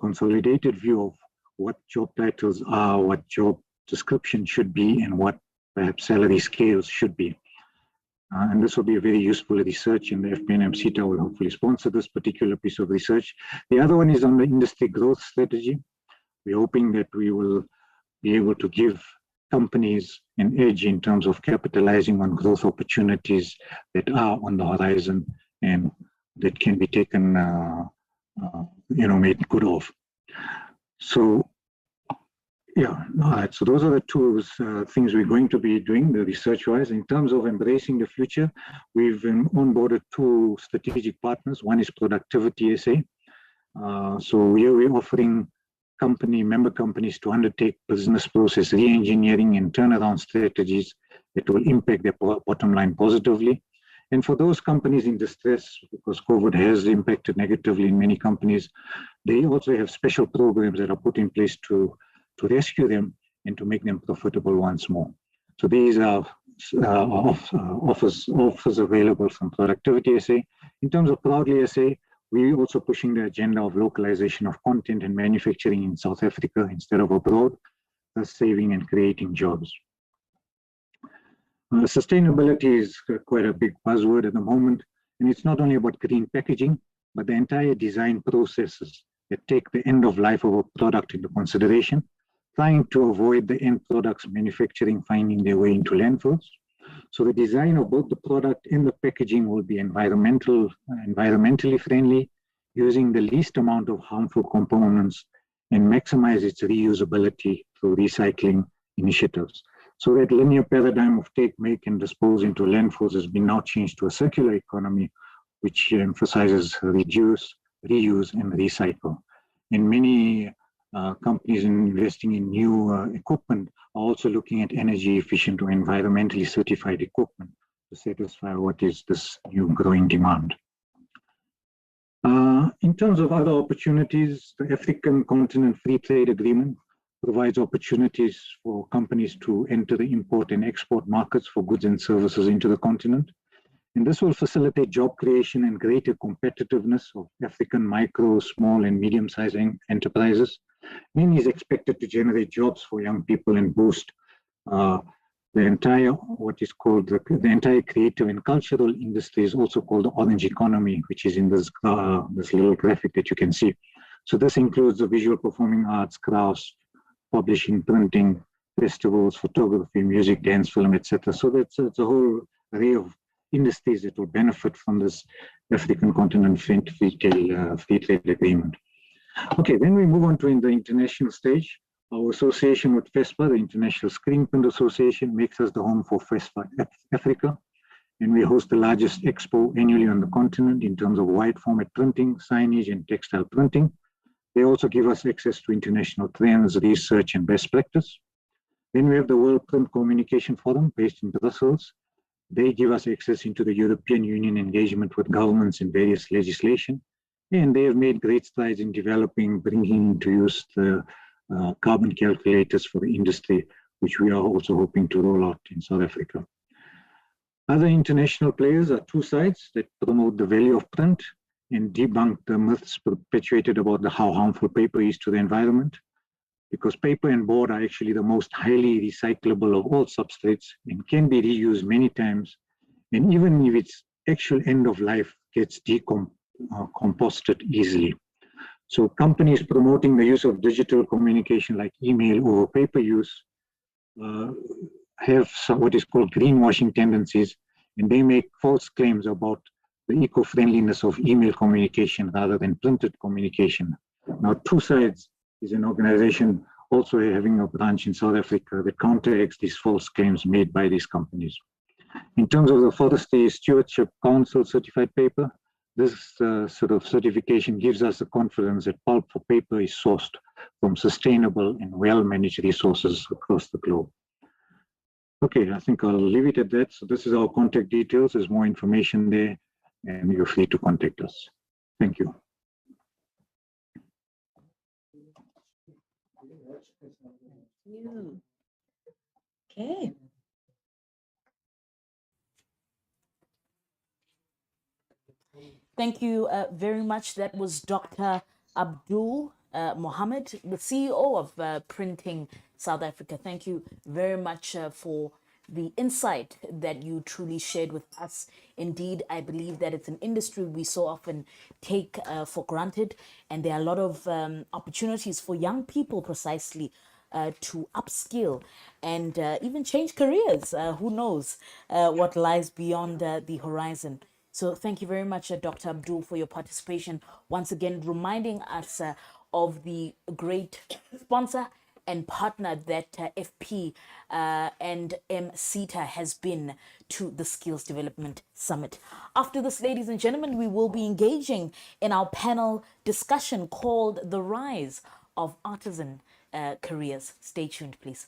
consolidated view of what job titles are, what job description should be, and what perhaps salary scales should be. And this will be a very useful research, and the FP&M Seta will hopefully sponsor this particular piece of research. The other one is on the industry growth strategy. We're hoping that we will be able to give companies an edge in terms of capitalizing on growth opportunities that are on the horizon and that can be taken, made good of. So, yeah, all right. So those are the two things we're going to be doing, the research-wise. In terms of embracing the future, we've onboarded 2 strategic partners. One is Productivity SA. So we're offering member companies to undertake business process re-engineering and turnaround strategies that will impact their bottom line positively. And for those companies in distress, because COVID has impacted negatively in many companies, they also have special programs that are put in place to rescue them and to make them profitable once more. So these are offers available from Productivity SA. In terms of Proudly SA, we're also pushing the agenda of localization of content and manufacturing in South Africa instead of abroad, thus saving and creating jobs. Sustainability is quite a big buzzword at the moment, and it's not only about green packaging, but the entire design processes that take the end of life of a product into consideration, trying to avoid the end products manufacturing finding their way into landfills. So the design of both the product and the packaging will be environmentally friendly, using the least amount of harmful components and maximize its reusability through recycling initiatives. So that linear paradigm of take, make, and dispose into landfills has been now changed to a circular economy, which emphasizes reduce, reuse, and recycle. And many companies investing in new equipment are also looking at energy efficient or environmentally certified equipment to satisfy what is this new growing demand. In terms of other opportunities, the African Continent Free Trade Agreement provides opportunities for companies to enter the import and export markets for goods and services into the continent. And this will facilitate job creation and greater competitiveness of African micro, small, and medium-sized enterprises. And is expected to generate jobs for young people and boost the entire, what is called the entire creative and cultural industry is also called the orange economy, which is in this little graphic that you can see. So this includes the visual performing arts, crafts, publishing, printing, festivals, photography, music, dance, film, etc. So it's a whole array of industries that will benefit from this African Continent Free Trade Agreement. Okay, then we move on to the international stage. Our association with FESPA, the International Screen Print Association, makes us the home for FESPA Africa. And we host the largest expo annually on the continent in terms of wide format printing, signage, and textile printing. They also give us access to international trends, research, and best practice. Then we have the World Print Communication Forum based in Brussels. They give us access into the European Union engagement with governments in various legislation. And they have made great strides in developing, bringing into use the carbon calculators for the industry, which we are also hoping to roll out in South Africa. Other international players are 2 sites that promote the value of print and debunk the myths perpetuated about how harmful paper is to the environment, because paper and board are actually the most highly recyclable of all substrates and can be reused many times. And even if its actual end of life gets composted easily. So companies promoting the use of digital communication like email over paper use have what is called greenwashing tendencies, and they make false claims about the eco-friendliness of email communication rather than printed communication. Now, 2 Sides is an organization also having a branch in South Africa that counteracts these false claims made by these companies. In terms of the Forestry Stewardship Council certified paper, this sort of certification gives us the confidence that pulp for paper is sourced from sustainable and well-managed resources across the globe. Okay, I think I'll leave it at that. So this is our contact details. There's more information there, and you're free to contact us. Thank you. you. Okay. Thank you very much. That was Dr. Abdul Mohammed, the CEO of Printing South Africa. Thank you very much for the insight that you truly shared with us. Indeed, I believe that it's an industry we so often take for granted, and there are a lot of opportunities for young people precisely to upskill and even change careers. Who knows what lies beyond the horizon. So thank you very much, Dr. Abdul, for your participation. Once again, reminding us of the great sponsor and partner that FP&M Seta has been to the Skills Development Summit. After this, ladies and gentlemen, we will be engaging in our panel discussion called The Rise of Artisan Careers. Stay tuned, please.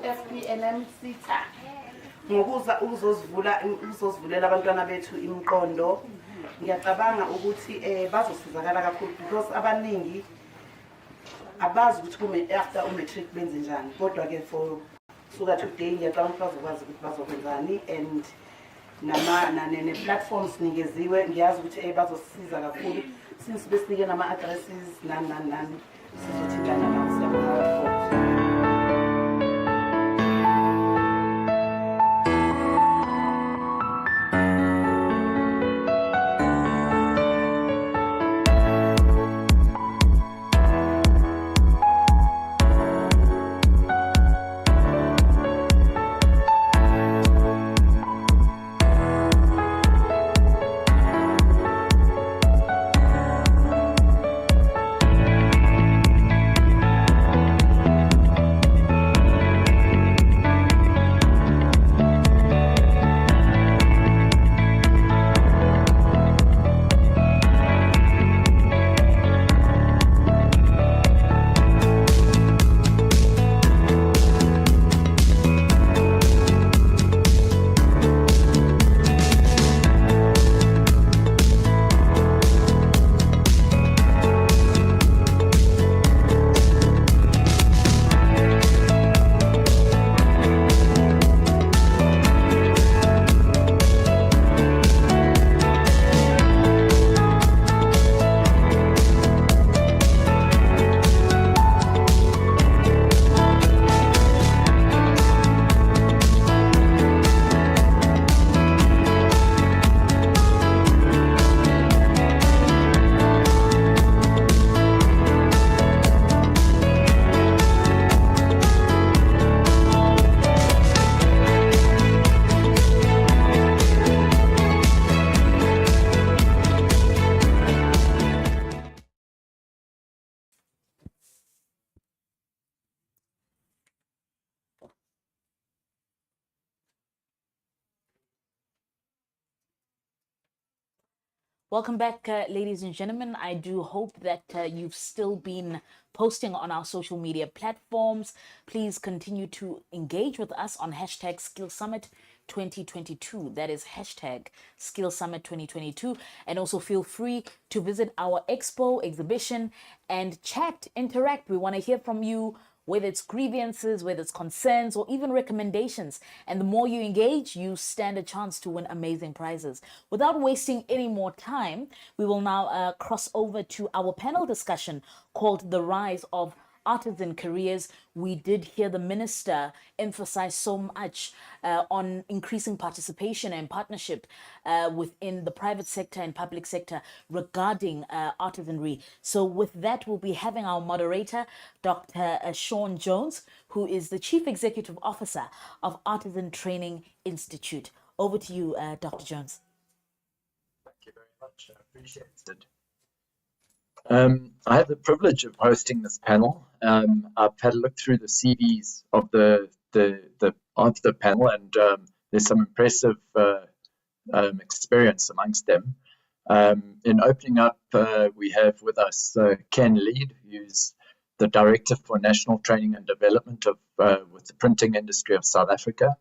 FP&M Seta ngokuza uzosivulela abantwana bethu imiqondo. Ngiyacabanga ukuthi bazosizakala kakhulu because abaningi abazi ukuthi after matric benze njani, kodwa ke for suka today ngiyacabanga bazokwazi ukuthi bazokwenzani, and ne platforms ningeziwe ngiyazi ukuthi bazosisiza kakhulu since besinike nama addresses nani sizothintana nabo siyabonga. Welcome back, ladies and gentlemen. I do hope that you've still been posting on our social media platforms. Please continue to engage with us on hashtag Skill Summit 2022. That is hashtag Skill Summit 2022. And also feel free to visit our expo exhibition and chat, interact. We want to hear from you, whether it's grievances, whether it's concerns, or even recommendations. And the more you engage, you stand a chance to win amazing prizes. Without wasting any more time, we will now cross over to our panel discussion called The Rise of Artisan Careers. We did hear the minister emphasize so much on increasing participation and partnership within the private sector and public sector regarding artisanry. So with that, we'll be having our moderator, Dr. Sean Jones, who is the Chief Executive Officer of Artisan Training Institute. Over to you, Dr. Jones. Thank you very much. I appreciate it. I have the privilege of hosting this panel. I've had a look through the CVs of the panel, and there's some impressive experience amongst them. In opening up, we have with us Ken Lead, who's the Director for National Training and Development with the printing industry of South Africa.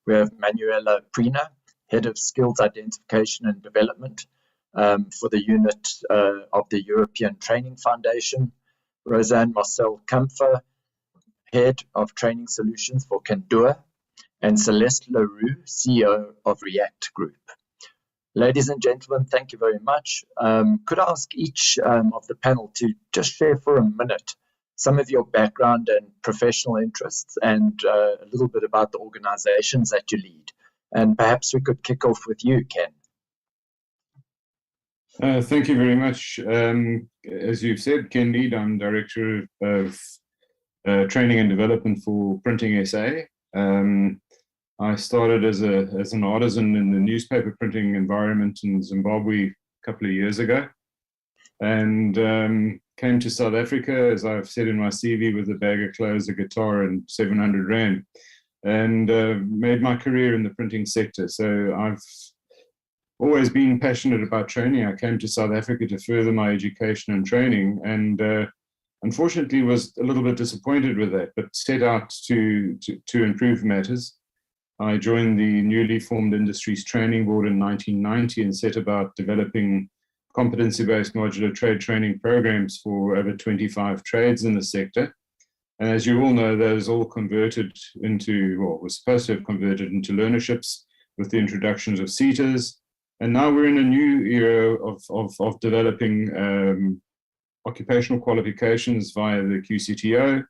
We have Manuela Prina, Head of Skills Identification and Development for the unit of the European Training Foundation, Roseanne Marcel Kampfer, Head of Training Solutions for Kendua, and Celeste Leroux, CEO of React Group. Ladies and gentlemen, thank you very much. Could I ask each of the panel to just share for a minute some of your background and professional interests and a little bit about the organizations that you lead? And perhaps we could kick off with you, Ken. Thank you very much. As you've said, Ken Lead, I'm Director of Training and Development for Printing SA. I started as an artisan in the newspaper printing environment in Zimbabwe a couple of years ago, and came to South Africa, as I've said in my CV, with a bag of clothes, a guitar, and 700 Rand, and made my career in the printing sector. So I've always been passionate about training. I came to South Africa to further my education and training, and unfortunately was a little bit disappointed with that, but set out to improve matters. I joined the newly formed Industries Training Board in 1990 and set about developing competency-based modular trade training programs for over 25 trades in the sector. And as you all know, those all converted into, or were supposed to have converted into learnerships with the introductions of Setas. And now we're in a new era of developing occupational qualifications via the QCTO,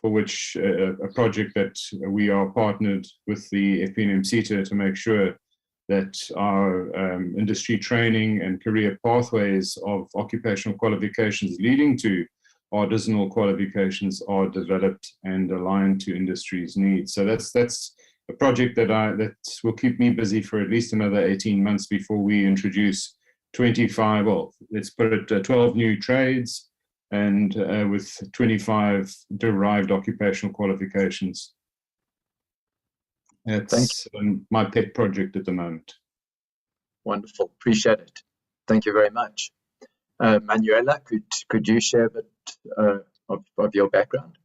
for which a project that we are partnered with the FP&M Seta to make sure that our industry training and career pathways of occupational qualifications leading to artisanal qualifications are developed and aligned to industry's needs. So that's a project that will keep me busy for at least another 18 months before we introduce 25, well, let's put it 12 new trades and with 25 derived occupational qualifications. That's my pet project at the moment. Wonderful, appreciate it. Thank you very much. Manuela, could you share a bit of your background?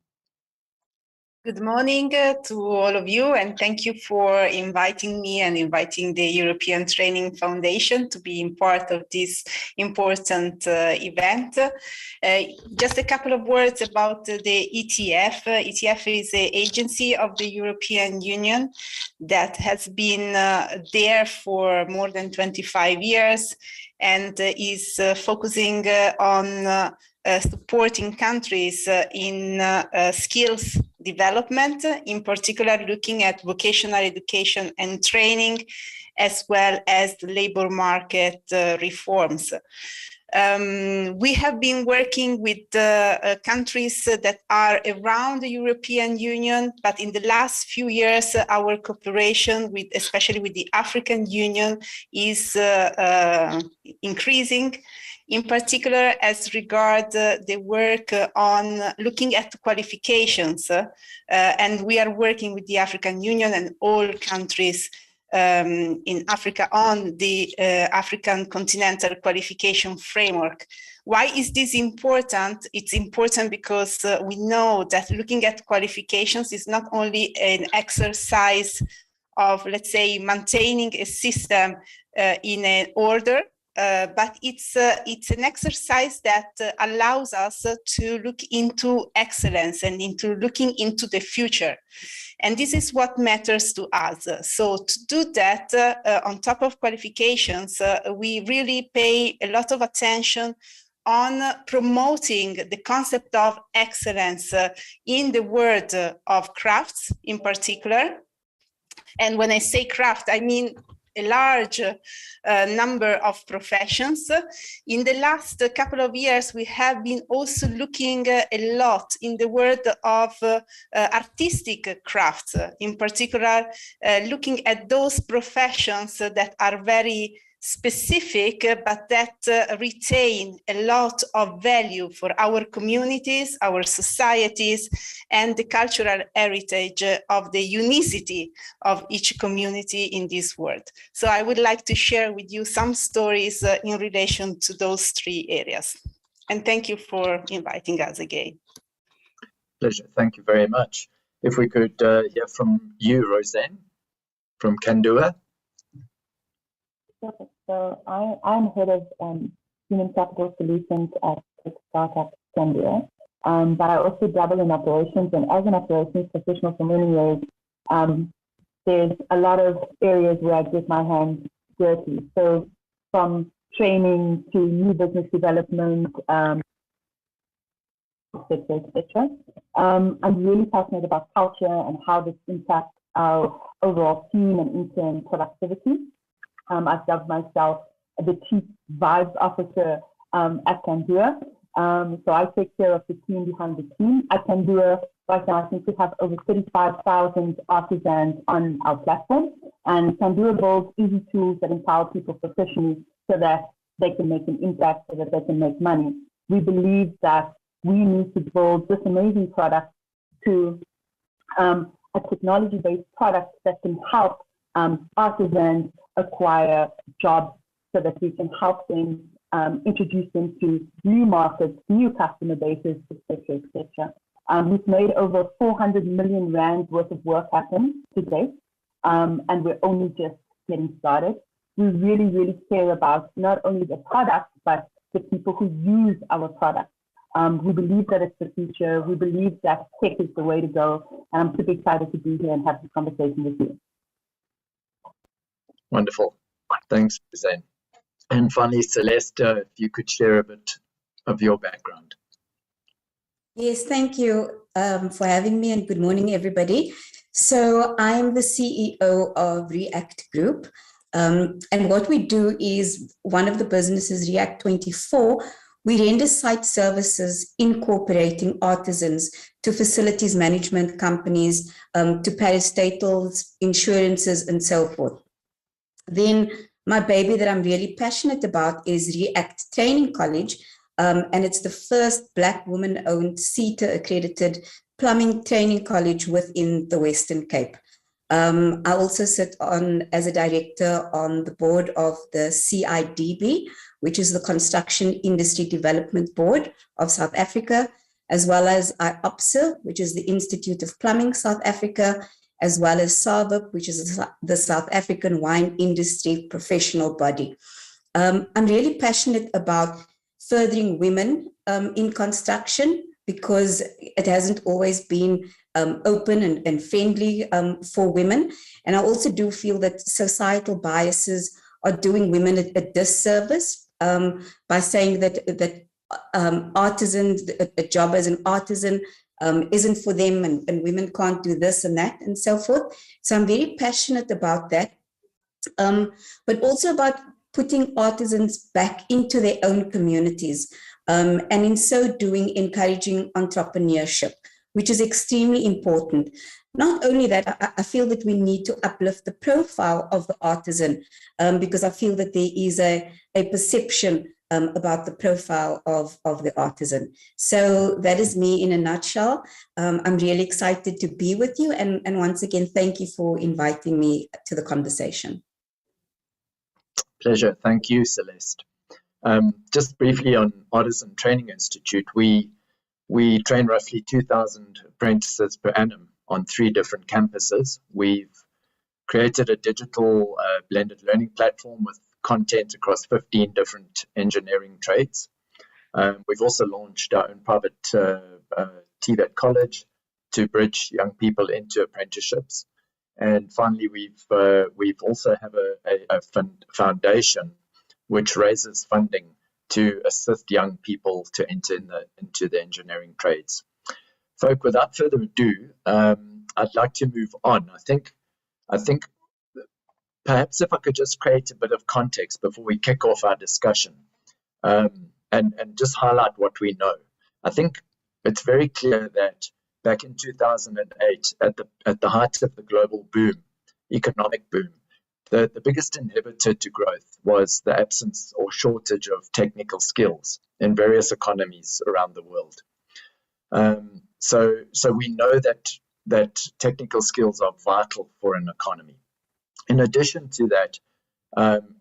Good morning to all of you, and thank you for inviting me and inviting the European Training Foundation to be part of this important event. Just a couple of words about the ETF. ETF is an agency of the European Union that has been there for more than 25 years and is focusing on supporting countries in skills development, in particular looking at vocational education and training, as well as the labor market reforms. We have been working with countries that are around the European Union, but in the last few years, our cooperation with, especially with the African Union, is increasing. In particular, as regards the work on looking at qualifications, and we are working with the African Union and all countries in Africa on the African Continental Qualification Framework. Why is this important? It's important because we know that looking at qualifications is not only an exercise of, let's say, maintaining a system in an order, but it's an exercise that allows us to look into excellence and into looking into the future. And this is what matters to us. So to do that, on top of qualifications, we really pay a lot of attention on promoting the concept of excellence in the world of crafts in particular. And when I say craft, I mean a large number of professions. In the last couple of years, we have been also looking a lot in the world of artistic crafts, in particular, looking at those professions that are very specific, but that retain a lot of value for our communities, our societies, and the cultural heritage of the unicity of each community in this world. So I would like to share with you some stories in relation to those three areas. And thank you for inviting us again. Pleasure. Thank you very much. If we could hear from you, Roseanne, from Kandua. Perfect. So I'm head of human capital solutions at startup Kandua, but I also dabble in operations. And as an operations professional for many years, there's a lot of areas where I get my hands dirty. So from training to new business development, et cetera, et cetera. I'm really passionate about culture and how this impacts our overall team and intern productivity. I've dubbed myself the Chief Vibes Officer at Kandua. So I take care of the team behind the team. At Kandua, right now, I think we have over 35,000 artisans on our platform. And Kandua builds easy tools that empower people professionally so that they can make an impact, so that they can make money. We believe that we need to build this amazing product to a technology-based product that can help artisans acquire jobs so that we can help them introduce them to new markets, new customer bases, etc., etc. We've made over 400 million rand worth of work happen to date, and we're only just getting started. We really, really care about not only the product, but the people who use our product. We believe that it's the future. We believe that tech is the way to go. And I'm super excited to be here and have this conversation with you. Wonderful. Thanks, Suzanne. And finally, Celeste, if you could share a bit of your background. Yes, thank you for having me, and good morning, everybody. So I'm the CEO of React Group. And what we do is, one of the businesses, React 24, we render site services incorporating artisans to facilities management companies, to parastatals, insurances, and so forth. Then my baby that I'm really passionate about is React Training College, and it's the first Black woman-owned Seta accredited plumbing training college within the Western Cape. I also sit on as a director on the board of the CIDB, which is the Construction Industry Development Board of South Africa, as well as IOPSA, which is the Institute of Plumbing South Africa, as well as SAVIP, which is the South African Wine Industry Professional Body. I'm really passionate about furthering women in construction, because it hasn't always been open and friendly for women. And I also do feel that societal biases are doing women a disservice by saying that artisans, a job as an artisan isn't for them, and women can't do this and that and so forth. So I'm very passionate about that, but also about putting artisans back into their own communities, and in so doing, encouraging entrepreneurship, which is extremely important. Not only that, I feel that we need to uplift the profile of the artisan, because I feel that there is a perception about the profile of the artisan. So that is me in a nutshell. I'm really excited to be with you. And once again, thank you for inviting me to the conversation. Pleasure. Thank you, Celeste. Just briefly on Artisan Training Institute, we train roughly 2,000 apprentices per annum on 3 different campuses. We've created a digital blended learning platform with content across 15 different engineering trades. We've also launched our own private TVET college to bridge young people into apprenticeships. And finally, we've also have a foundation which raises funding to assist young people to enter into the engineering trades. Folk, without further ado, I'd like to move on. I think perhaps if I could just create a bit of context before we kick off our discussion, and just highlight what we know. I think it's very clear that back in 2008, at the height of the global boom, economic boom, the biggest inhibitor to growth was the absence or shortage of technical skills in various economies around the world. So we know that technical skills are vital for an economy. In addition to that,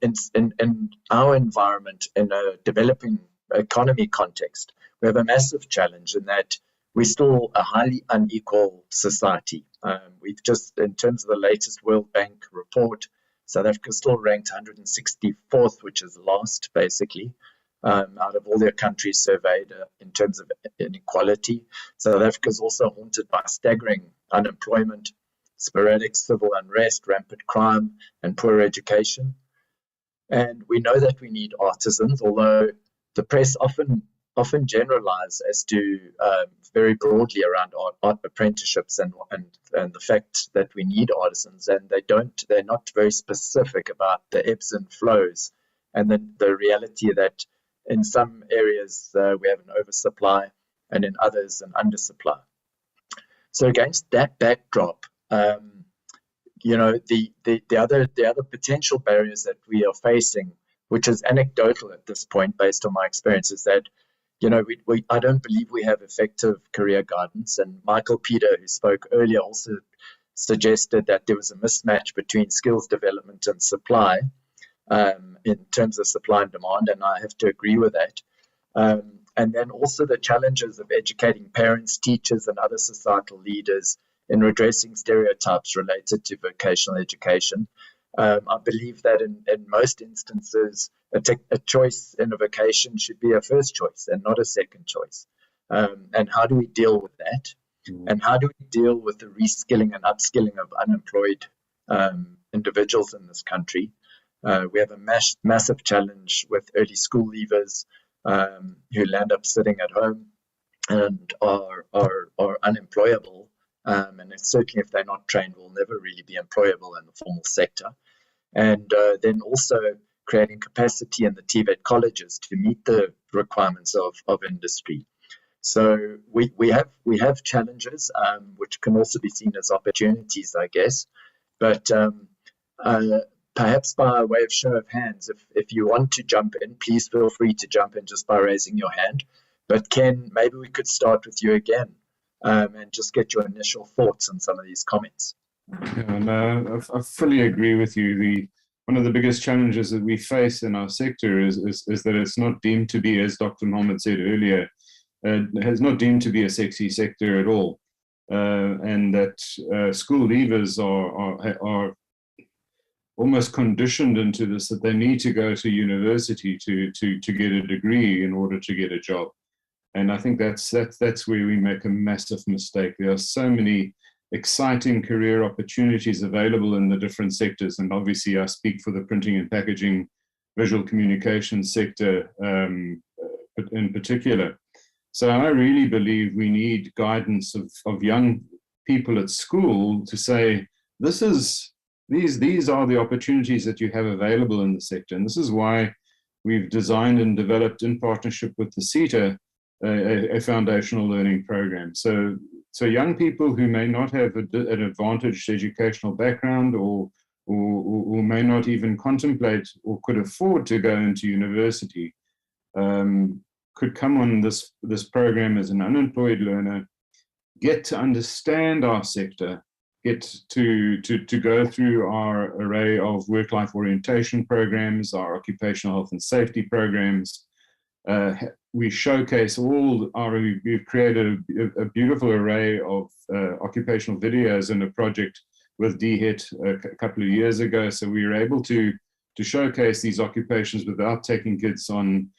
in our environment, in a developing economy context, we have a massive challenge in that we're still a highly unequal society. We've just, in terms of the latest World Bank report, South Africa still ranked 164th, which is last, basically, out of all their countries surveyed in terms of inequality. South Africa is also haunted by staggering unemployment, sporadic civil unrest, rampant crime, and poor education. And we know that we need artisans, although the press often generalize as to very broadly around art apprenticeships and the fact that we need artisans, and they're not very specific about the ebbs and flows, and then the reality that in some areas we have an oversupply and in others an undersupply. So against that backdrop, you know, the other potential barriers that we are facing, which is anecdotal at this point based on my experience, is that, you know, I don't believe we have effective career guidance. And Michael Peter, who spoke earlier, also suggested that there was a mismatch between skills development and supply in terms of supply and demand, and I have to agree with that. And then also the challenges of educating parents, teachers, and other societal leaders in redressing stereotypes related to vocational education. I believe that in most instances, a choice in a vocation should be a first choice and not a second choice. And how do we deal with that? And how do we deal with the reskilling and upskilling of unemployed individuals in this country? We have a massive challenge with early school leavers who land up sitting at home and are unemployable. And certainly if they're not trained, will never really be employable in the formal sector. And then also creating capacity in the TVET colleges to meet the requirements of industry. So we have challenges, which can also be seen as opportunities, I guess. But perhaps by way of show of hands, if you want to jump in, please feel free to jump in just by raising your hand. But Ken, maybe we could start with you again and just get your initial thoughts on some of these comments. Yeah, no, I fully agree with you. One of the biggest challenges that we face in our sector is that it's not deemed to be, as Dr. Mohammed said earlier, has not deemed to be a sexy sector at all, and that school leavers are almost conditioned into this, that they need to go to university to get a degree in order to get a job. And I think that's where we make a massive mistake. There are so many exciting career opportunities available in the different sectors. And obviously I speak for the printing and packaging, visual communication sector in particular. So I really believe we need guidance of young people at school to say, these are the opportunities that you have available in the sector. And this is why we've designed and developed in partnership with the Seta a foundational learning program. So young people who may not have an advantaged educational background or may not even contemplate or could afford to go into university could come on this program as an unemployed learner, get to understand our sector, get to go through our array of work-life orientation programs, our occupational health and safety programs. We showcase we've created a beautiful array of occupational videos in a project with DHET a couple of years ago. So we were able to showcase these occupations without taking kids on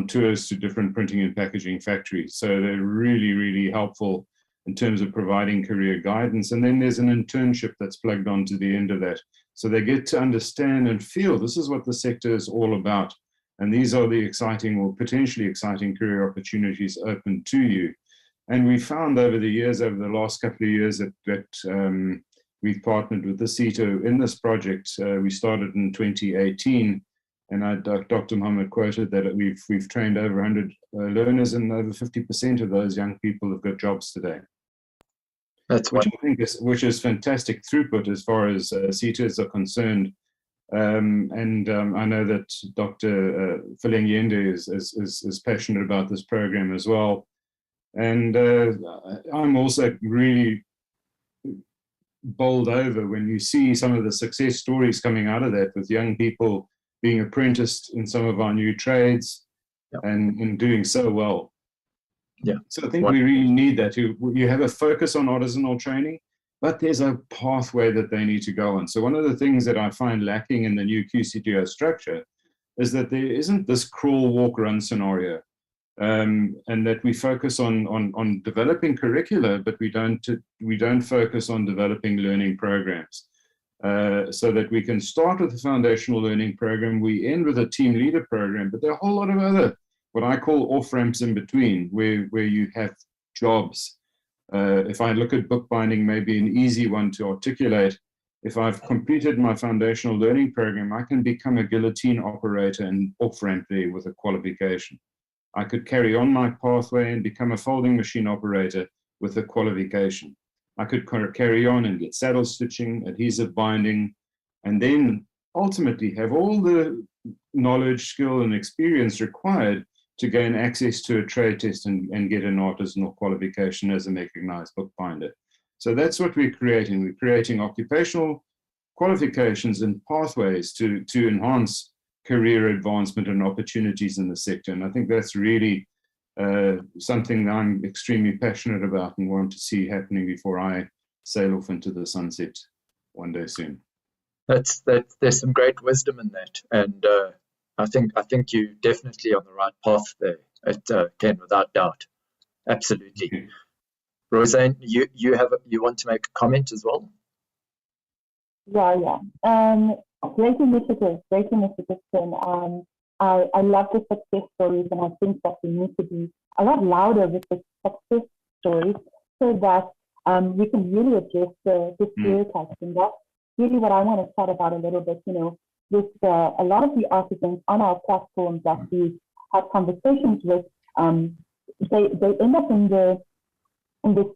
tours to different printing and packaging factories. So they're really, really helpful in terms of providing career guidance. And then there's an internship that's plugged onto the end of that. So they get to understand and feel this is what the sector is all about. And these are the exciting or potentially exciting career opportunities open to you. And we found over the years, over the last couple of years, that we've partnered with the Seta in this project. We started in 2018, and Dr. Mohammed quoted that we've trained over 100 learners, and over 50% of those young people have got jobs today. Which I think is fantastic throughput as far as Setas are concerned. I know that Dr. Fileng is passionate about this program as well. And I'm also really bowled over when you see some of the success stories coming out of that, with young people being apprenticed in some of our new trades and doing so well. Yeah. So I think we really need that. You have a focus on artisanal training, but there's a pathway that they need to go on. So one of the things that I find lacking in the new QCTO structure is that there isn't this crawl, walk, run scenario, and that we focus on developing curricula, but we don't focus on developing learning programs. So that we can start with a foundational learning program, we end with a team leader program, but there are a whole lot of other, what I call off-ramps in between, where you have jobs. If I look at bookbinding, maybe an easy one to articulate. If I've completed my foundational learning program, I can become a guillotine operator and off-ramp there with a qualification. I could carry on my pathway and become a folding machine operator with a qualification. I could carry on and get saddle stitching, adhesive binding, and then ultimately have all the knowledge, skill, and experience required to gain access to a trade test and get an artisanal qualification as a mechanized bookbinder. So that's what we're creating. We're creating occupational qualifications and pathways to enhance career advancement and opportunities in the sector. And I think that's really something that I'm extremely passionate about and want to see happening before I sail off into the sunset one day soon. There's some great wisdom in that, and I think you definitely on the right path there, Ken, without doubt. Absolutely. Roseanne, you want to make a comment as well? Yeah. Great initiative, Ken. I love the success stories, and I think that we need to be a lot louder with the success stories so that we can really address the stereotypes. And that's really what I want to chat about a little bit, with a lot of the artisans on our platforms that we have conversations with. They end up in the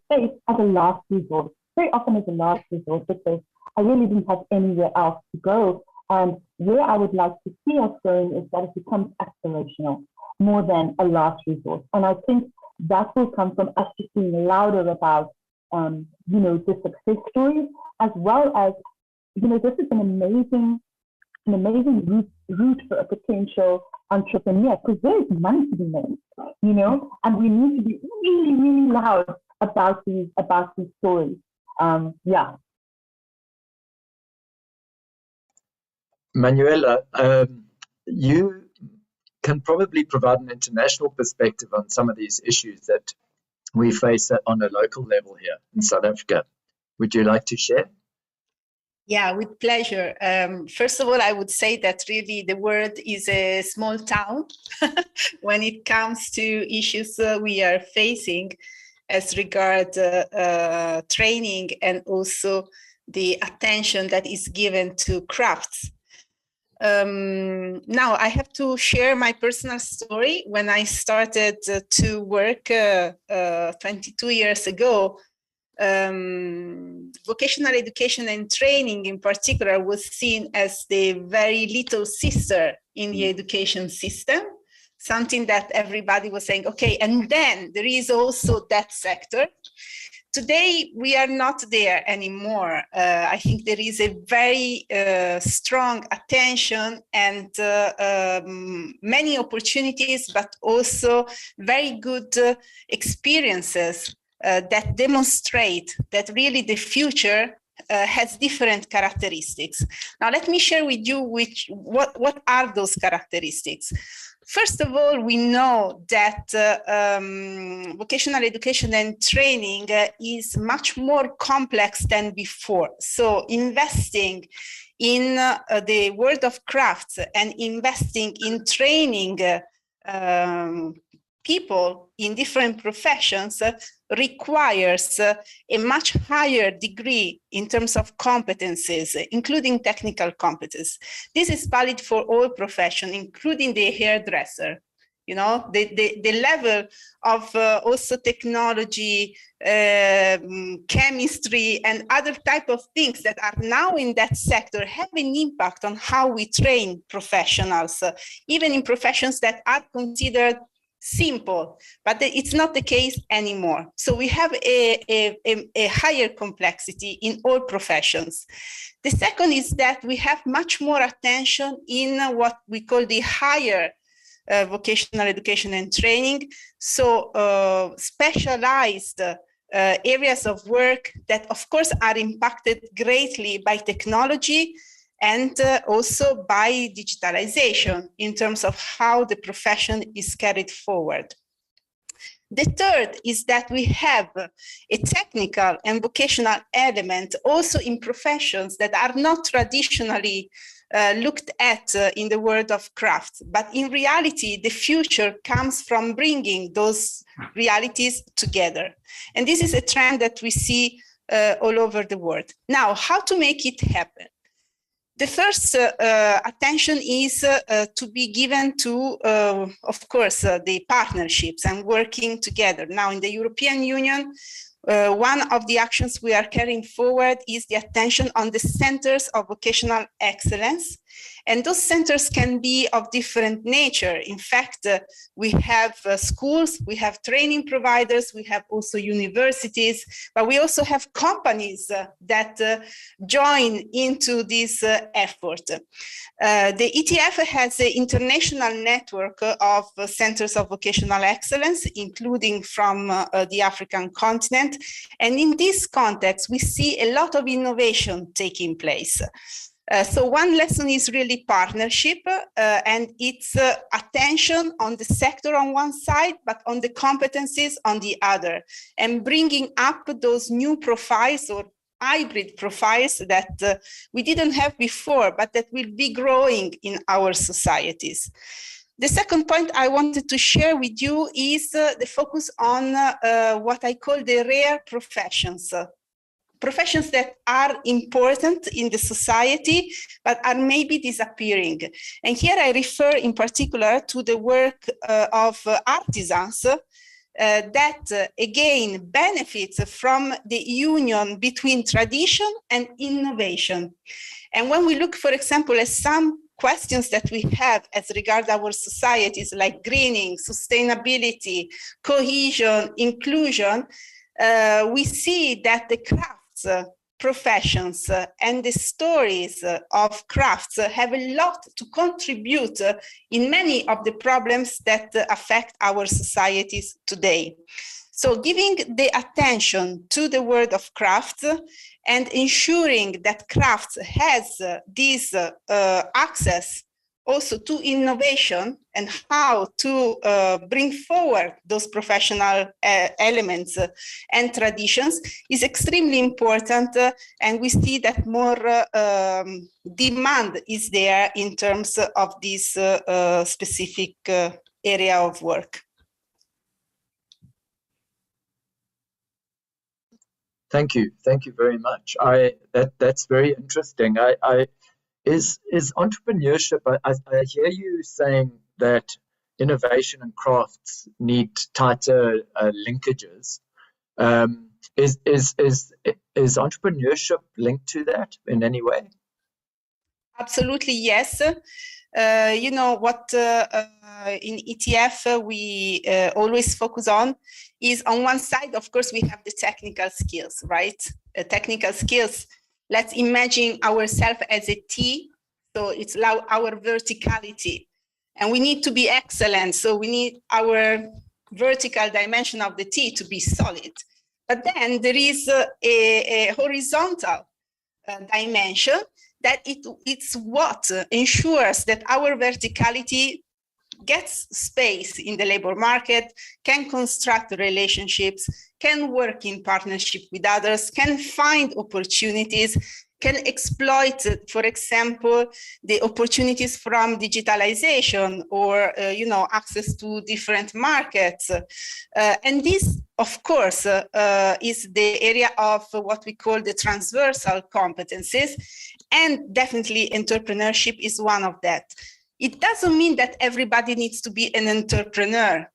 space as a last resort, very often as a last resort, because I really didn't have anywhere else to go. And where I would like to see us going is that it becomes aspirational more than a last resort. And I think that will come from us just being louder about, the success stories, as well as, this is an amazing route for a potential entrepreneur, because there is money to be made, and we need to be really, really loud about these stories. Manuela, you can probably provide an international perspective on some of these issues that we face on a local level here in South Africa. Would you like to share? Yeah, with pleasure. First of all, I would say that really the world is a small town when it comes to issues we are facing as regard training and also the attention that is given to crafts. Now, I have to share my personal story. When I started to work 22 years ago, vocational education and training in particular was seen as the very little sister in the education system. something that everybody was saying, okay, and then there is also that sector. Today, we are not there anymore. I think there is a very strong attention and many opportunities, but also very good experiences that demonstrate that really the future has different characteristics. Now, let me share with you what are those characteristics. First of all, we know that vocational education and training is much more complex than before. So investing in the world of crafts and investing in training people in different professions requires a much higher degree in terms of competencies, including technical competence. This is valid for all professions, including the hairdresser. You know, the level of also technology, chemistry, and other type of things that are now in that sector have an impact on how we train professionals, even in professions that are considered simple, but it's not the case anymore. So we have a higher complexity in all professions. The second is that we have much more attention in what we call the higher vocational education and training. So specialized areas of work that of course are impacted greatly by technology and also by digitalization in terms of how the profession is carried forward. The third is that we have a technical and vocational element also in professions that are not traditionally looked at in the world of craft, but in reality, the future comes from bringing those realities together. And this is a trend that we see all over the world. Now, how to make it happen? The first attention is to be given to, of course, the partnerships and working together. Now, in the European Union, one of the actions we are carrying forward is the attention on the centers of vocational excellence. And those centers can be of different nature. In fact, we have schools, we have training providers, we have also universities, but we also have companies that join into this effort. The ETF has an international network of centers of vocational excellence, including from the African continent. And in this context, we see a lot of innovation taking place. So one lesson is really partnership and its attention on the sector on one side, but on the competencies on the other, and bringing up those new profiles or hybrid profiles that we didn't have before, but that will be growing in our societies. The second point I wanted to share with you is the focus on what I call the rare professions. Professions that are important in the society, but are maybe disappearing. And here I refer in particular to the work of artisans that again benefits from the union between tradition and innovation. And when we look, for example, at some questions that we have as regards our societies like greening, sustainability, cohesion, inclusion, we see that the crafts professions and the stories of crafts have a lot to contribute in many of the problems that affect our societies today. So giving the attention to the world of crafts and ensuring that crafts has this access also to innovation and how to bring forward those professional elements and traditions is extremely important. And we see that more demand is there in terms of this specific area of work. Thank you very much. That's very interesting. Is entrepreneurship, I hear you saying that innovation and crafts need tighter linkages. Is entrepreneurship linked to that in any way? Absolutely, yes. you know, what in ETF we always focus on is, on one side, of course, we have the technical skills, right? Technical skills. Let's imagine ourselves as a T, so it's our verticality. And we need to be excellent, so we need our vertical dimension of the T to be solid. But then there is a horizontal dimension that it's what ensures that our verticality gets space in the labor market, can construct relationships, can work in partnership with others, can find opportunities, can exploit, for example, the opportunities from digitalization or, you know, access to different markets. And this, of course, is the area of what we call the transversal competencies. And definitely entrepreneurship is one of that. It doesn't mean that everybody needs to be an entrepreneur,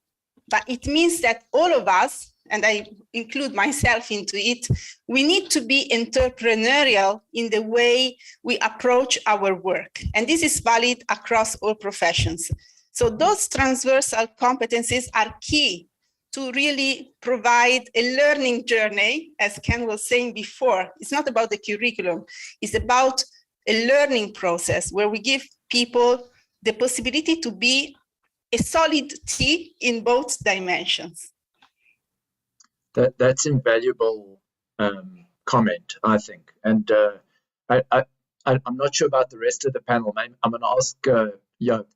but it means that all of us, and I include myself into it, we need to be entrepreneurial in the way we approach our work. And this is valid across all professions. So those transversal competencies are key to really provide a learning journey, as Ken was saying before. It's not about the curriculum, it's about a learning process where we give people the possibility to be a solid T in both dimensions. That's invaluable comment, I think. And I'm not sure about the rest of the panel. I'm going to ask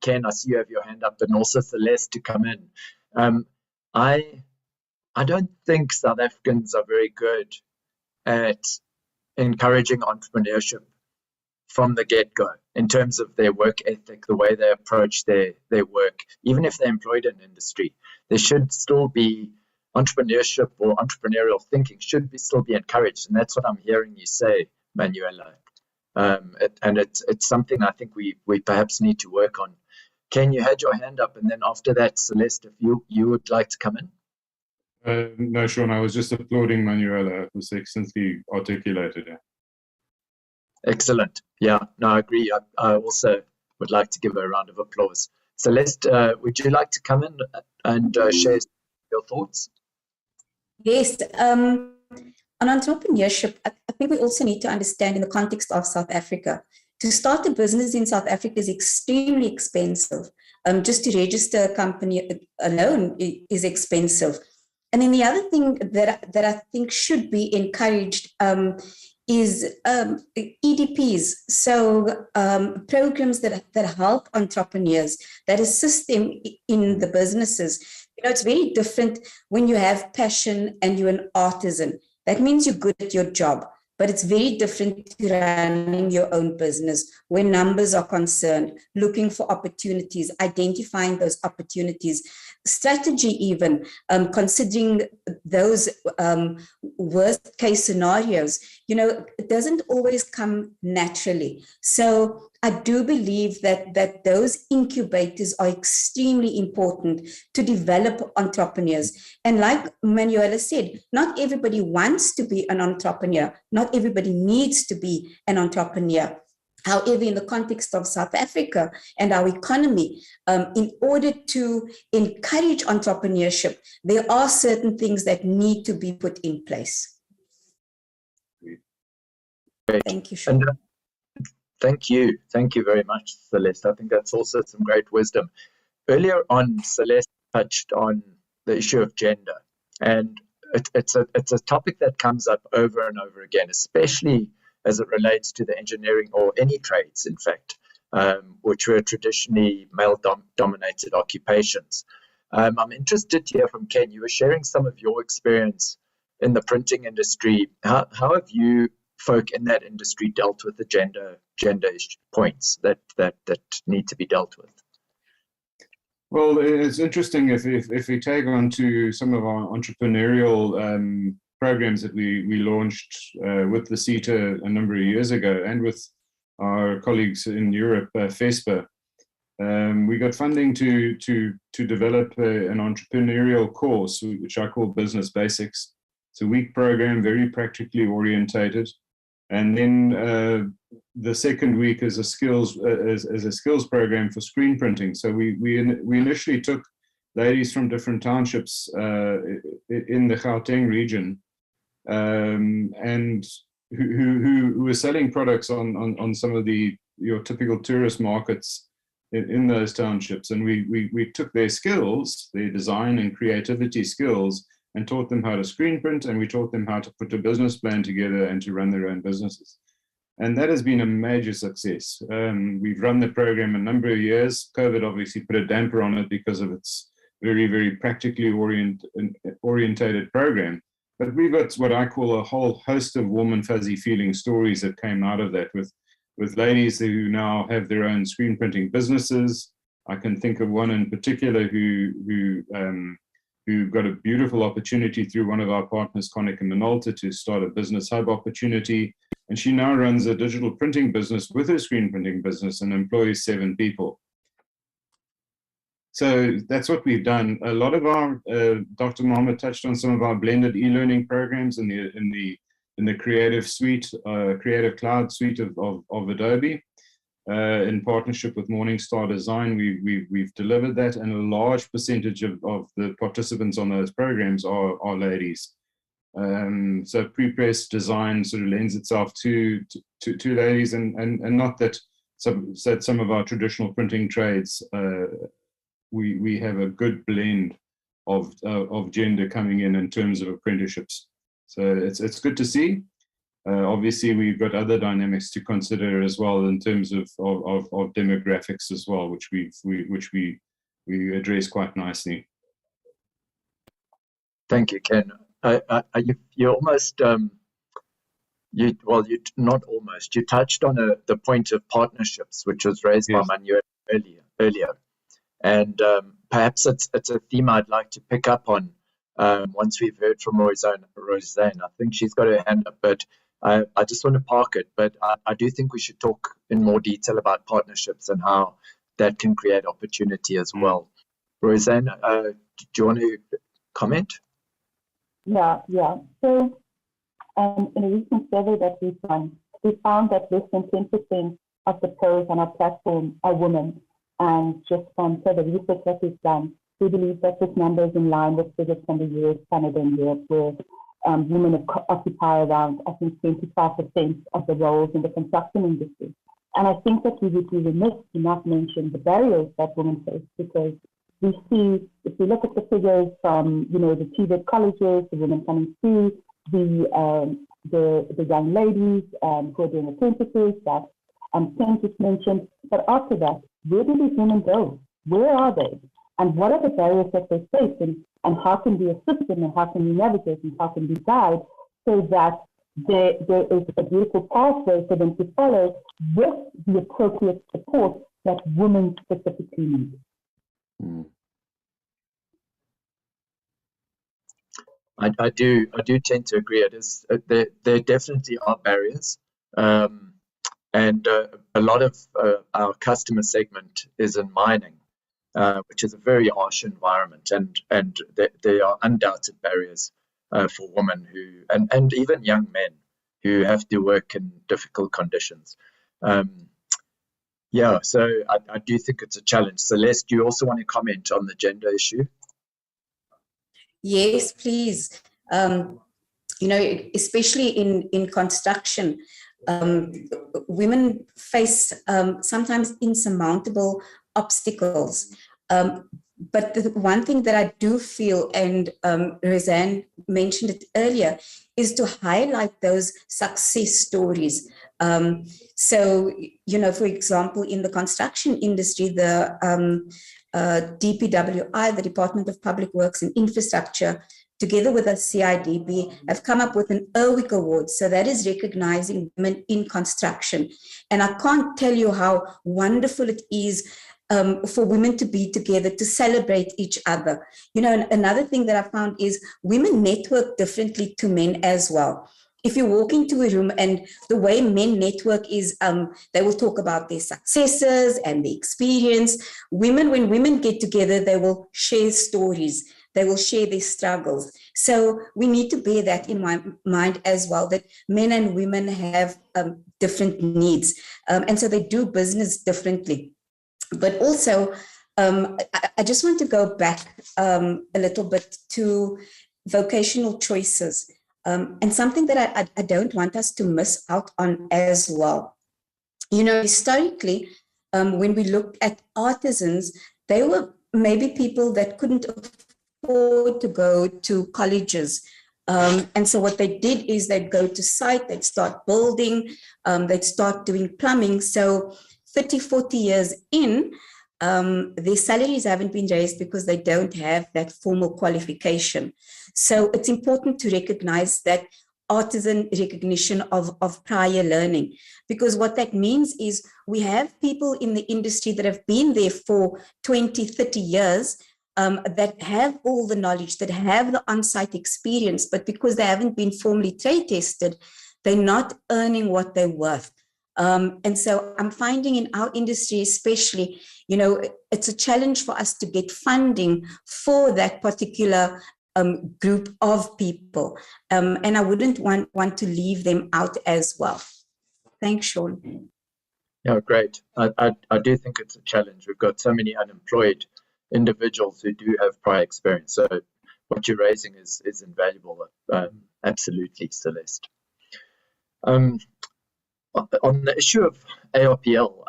Ken, I see you have your hand up, and also Celeste to come in. I don't think South Africans are very good at encouraging entrepreneurship from the get-go in terms of their work ethic, the way they approach their work. Even if they're employed in industry, there should still be entrepreneurship or entrepreneurial thinking should still be encouraged. And that's what I'm hearing you say, Manuela. And it's something I think we perhaps need to work on. Ken, you had your hand up, and then after that, Celeste, if you would like to come in. No, Sean, I was just applauding Manuela. It was excellently articulated. Yeah. Excellent. Yeah, no, I agree. I also would like to give her a round of applause. Celeste, would you like to come in and share your thoughts? Yes. On entrepreneurship, I think we also need to understand in the context of South Africa, to start a business in South Africa is extremely expensive. Just to register a company alone is expensive. And then the other thing that I think should be encouraged is EDPs, so programs that help entrepreneurs, that assist them in the businesses. You know, it's very different when you have passion and you're an artisan. That means you're good at your job, but it's very different to running your own business when numbers are concerned, looking for opportunities, identifying those opportunities, strategy even, considering those worst case scenarios. You know, it doesn't always come naturally. So I do believe that those incubators are extremely important to develop entrepreneurs. And like Manuela said, not everybody wants to be an entrepreneur. Not everybody needs to be an entrepreneur. However, in the context of South Africa and our economy, in order to encourage entrepreneurship, there are certain things that need to be put in place. Great. Thank you, Sean. Thank you. Thank you very much, Celeste. I think that's also some great wisdom. Earlier on, Celeste touched on the issue of gender. And it's a topic that comes up over and over again, especially as it relates to the engineering or any trades, in fact, which were traditionally male-dominated occupations. I'm interested to hear from Ken. You were sharing some of your experience in the printing industry. How have you folk in that industry dealt with the gender points that need to be dealt with? Well, it's interesting if we take on to some of our entrepreneurial programs that we launched with the Seta a number of years ago, and with our colleagues in Europe, FESPA. We got funding to develop an entrepreneurial course, which I call Business Basics. It's a week program, very practically orientated. And then the second week is a skills program for screen printing. So we initially took ladies from different townships in the Gauteng region, and who were selling products on some of your typical tourist markets in those townships, and we took their skills, their design and creativity skills, and taught them how to screen print, and we taught them how to put a business plan together and to run their own businesses. And that has been a major success. We've run the program a number of years. COVID obviously put a damper on it because of its very, very practically orientated program. But we've got what I call a whole host of warm and fuzzy feeling stories that came out of that, with ladies who now have their own screen printing businesses. I can think of one in particular who got a beautiful opportunity through one of our partners, Konica Minolta, to start a business hub opportunity. And she now runs a digital printing business with her screen printing business and employs 7 people. So that's what we've done. A lot of our, Dr. Mohammed touched on some of our blended e-learning programs in the Creative Suite, Creative Cloud Suite of Adobe. In partnership with Morningstar Design, we've delivered that, and a large percentage of the participants on those programs are ladies. So pre-press design sort of lends itself to ladies, and not that some of our traditional printing trades, we have a good blend of gender coming in terms of apprenticeships. So it's good to see. Obviously, we've got other dynamics to consider as well in terms of demographics as well, which we address quite nicely. Thank you, Ken. You almost, you touched on the point of partnerships, which was raised by Manuel earlier. And perhaps it's a theme I'd like to pick up on once we've heard from Roseanne. I think she's got her hand up, but I just want to park it. But I do think we should talk in more detail about partnerships and how that can create opportunity as well. Roseanne, do you want to comment? Yeah. So in a recent survey that we've done, we found that less than 10% of the pros on our platform are women. And just from further research that we've done, we believe that this number is in line with figures from the US, Canada, and Europe, where women occupy around, I think, 25% of the roles in the construction industry. And I think that we would be remiss to not mention the barriers that women face, because we see, if we look at the figures from, the TVET colleges, the women coming through, the young ladies who are doing apprentices that Ken just mentioned, but after that, where do these women go? Where are they? And what are the barriers that they face? And how can we assist them, and how can we navigate, and how can we guide so that there is a beautiful pathway for them to follow with the appropriate support that women specifically need? I do tend to agree. It is there definitely are barriers, and a lot of our customer segment is in mining, which is a very harsh environment, and there are undoubted barriers for women and even young men who have to work in difficult conditions. So I do think it's a challenge. Celeste, do you also want to comment on the gender issue? Yes, please. Especially in construction, women face sometimes insurmountable obstacles. But the one thing that I do feel, and Roseanne mentioned it earlier, is to highlight those success stories. So, for example, in the construction industry, the DPWI, the Department of Public Works and Infrastructure, together with the CIDB, have come up with an ERWIC Award. So that is recognizing women in construction. And I can't tell you how wonderful it is for women to be together, to celebrate each other. Another thing that I found is women network differently to men as well. If you walk into a room, and the way men network is, they will talk about their successes and the experience. When women get together, they will share stories. they will share their struggles. So we need to bear that in mind as well, that men and women have different needs. And so they do business differently. But also, I just want to go back a little bit to vocational choices, and something that I don't want us to miss out on as well. You know, historically, when we look at artisans, they were maybe people that couldn't afford to go to colleges. And so what they did is they'd go to site, they'd start building, they'd start doing plumbing. So 30, 40 years in, their salaries haven't been raised because they don't have that formal qualification. So it's important to recognize that artisan recognition of prior learning, because what that means is we have people in the industry that have been there for 20, 30 years, that have all the knowledge, that have the on-site experience, but because they haven't been formally trade tested, they're not earning what they're worth. And so I'm finding in our industry especially, you know, it's a challenge for us to get funding for that particular group of people. And I wouldn't want to leave them out as well. Thanks, Sean. Yeah, great. I do think it's a challenge. We've got so many unemployed individuals who do have prior experience. So what you're raising is invaluable. Absolutely, Celeste. On the issue of ARPL,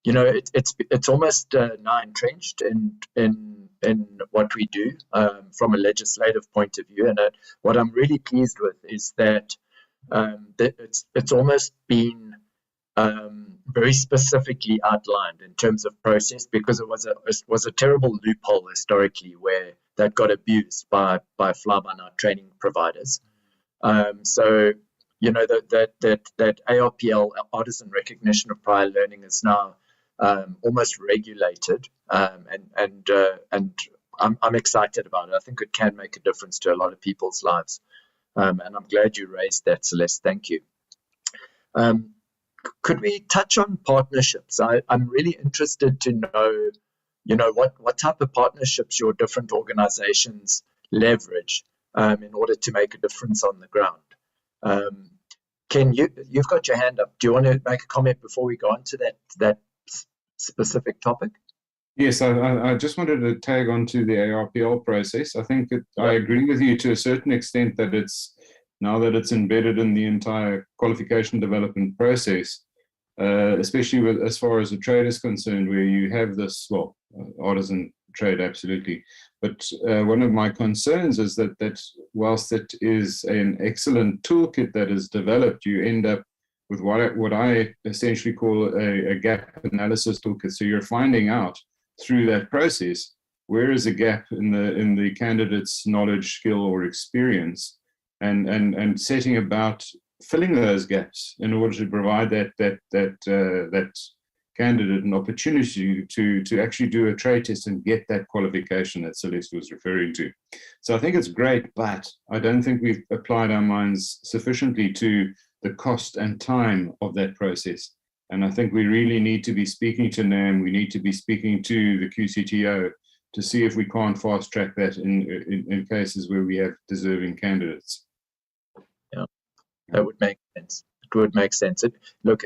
you know, it's almost now entrenched in what we do from a legislative point of view. And what I'm really pleased with is that it's almost been very specifically outlined in terms of process, because it was a terrible loophole historically where that got abused by fly-by-night training providers. So you know that ARPL, artisan recognition of prior learning, is now almost regulated, and I'm excited about it. I think it can make a difference to a lot of people's lives, and I'm glad you raised that, Celeste. Thank you. Could we touch on partnerships? I'm really interested to know, you know, what type of partnerships your different organizations leverage in order to make a difference on the ground. You've got your hand up. Do you want to make a comment before we go on to that specific topic? Yes, I just wanted to tag on to the ARPL process. I think I agree with you to a certain extent that now that it's embedded in the entire qualification development process, especially as far as the trade is concerned, where you have this, well, artisan trade, absolutely. But one of my concerns is that whilst it is an excellent toolkit that is developed, you end up with what I essentially call a gap analysis toolkit. So you're finding out through that process where is a gap in the candidate's knowledge, skill, or experience, and setting about filling those gaps in order to provide that candidate an opportunity to actually do a trade test and get that qualification that Celeste was referring to. So I think it's great, but I don't think we've applied our minds sufficiently to the cost and time of that process. And I think we really need to be speaking to NAM, we need to be speaking to the QCTO to see if we can't fast track that in cases where we have deserving candidates. Yeah, that would make sense. It would make sense. Look,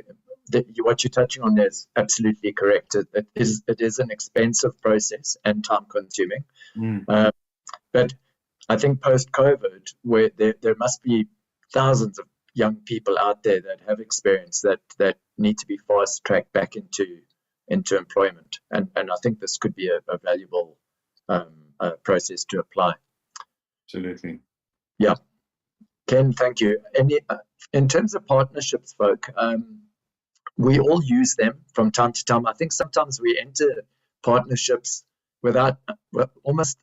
what you're touching on there is absolutely correct. It is an expensive process and time consuming. But I think post-COVID, where there must be thousands of young people out there that have experience that need to be fast tracked back into employment, and I think this could be a valuable process to apply. Absolutely. Yeah, Ken, thank you. In terms of partnerships, folk, we all use them from time to time. I think sometimes we enter partnerships almost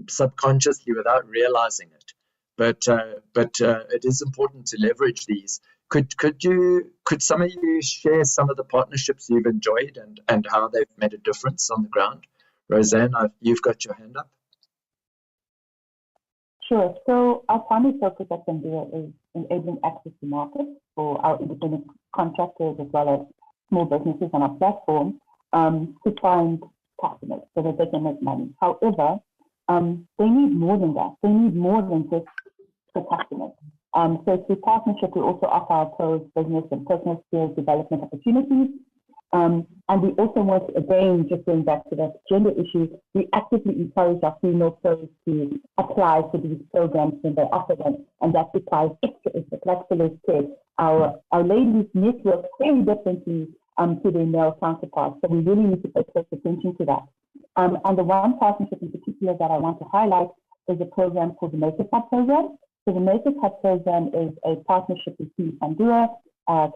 subconsciously without realizing it. But it is important to leverage these. Could some of you share some of the partnerships you've enjoyed and how they've made a difference on the ground? Roseanne, you've got your hand up. Sure. So our primary focus at Zambia is enabling access to markets for our independent contractors as well as small businesses on our platform to find customers so that they can make money. However, they need more than that. They need more than just the customers. So through partnership, we also offer our pros business and personal skills development opportunities. And we also want to, again, just going back to that gender issue, we actively encourage our female pros to apply for these programs when they offer them, and that requires extra effort. Like Phyllis said, our ladies network very differently to their male counterparts, so we really need to pay close attention to that. And the one partnership in particular that I want to highlight is a program called the Make It Hub program. So the Make It Hub program is a partnership with Team Pandora, and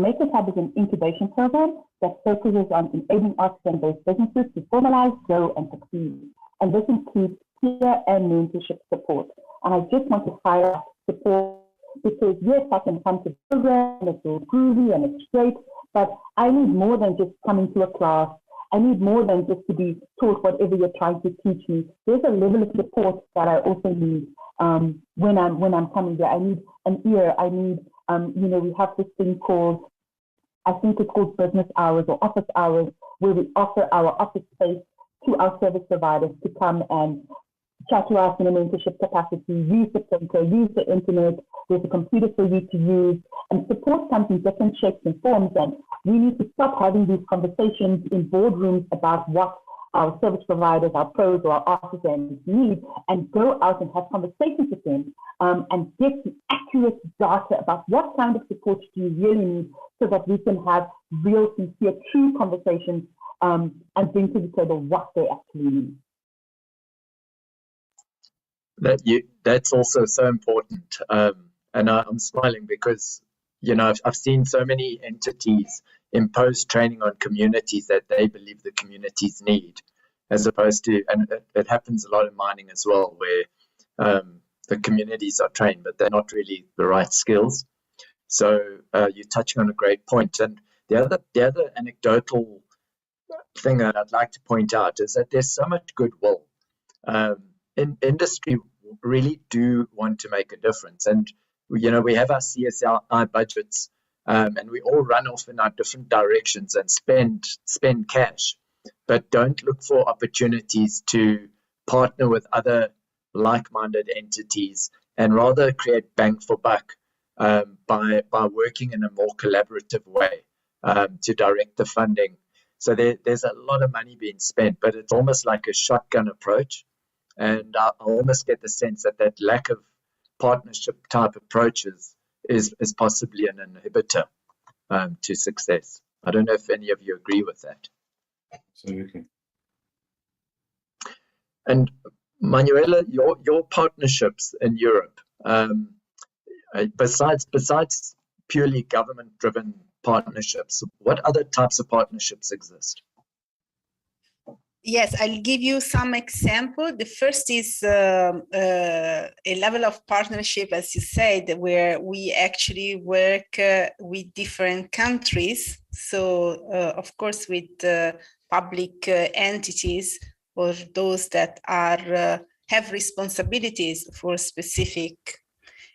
Make It Hub is an incubation program that focuses on enabling artisan-based businesses to formalize, grow, and succeed. And this includes peer and mentorship support. And I just want to highlight support because yes, I can come to the program and it's all groovy and it's great, but I need more than just coming to a class. I need more than just to be taught whatever you're trying to teach me. There's a level of support that I also need when I'm coming there. I need an ear. I need, we have this thing called, I think it's called business hours or office hours, where we offer our office space to our service providers to come and chat to us in a mentorship capacity, use the printer, use the internet, there's a computer for you to use, and support comes in different shapes and forms. And we need to stop having these conversations in boardrooms about what our service providers, our pros or our artisans need, and go out and have conversations with them and get the accurate data about what kind of support do you really need so that we can have real, sincere, true conversations and bring to the table what they actually need. That's also so important. And I'm smiling because, I've seen so many entities impose training on communities that they believe the communities need, as opposed to, and it happens a lot in mining as well, where the communities are trained, but they're not really the right skills. So you're touching on a great point. And the other anecdotal thing that I'd like to point out is that there's so much goodwill. In industry really do want to make a difference, and we have our CSI budgets, and we all run off in our different directions and spend cash, but don't look for opportunities to partner with other like-minded entities and rather create bang for buck by working in a more collaborative way to direct the funding. So there's a lot of money being spent, but it's almost like a shotgun approach. And I almost get the sense that lack of partnership type approaches is possibly an inhibitor to success. I don't know if any of you agree with that. Absolutely. And Manuela, your partnerships in Europe, besides purely government-driven partnerships, what other types of partnerships exist? Yes, I'll give you some example. The first is a level of partnership, as you said, where we actually work with different countries. So, of course, with public entities or those that are have responsibilities for specific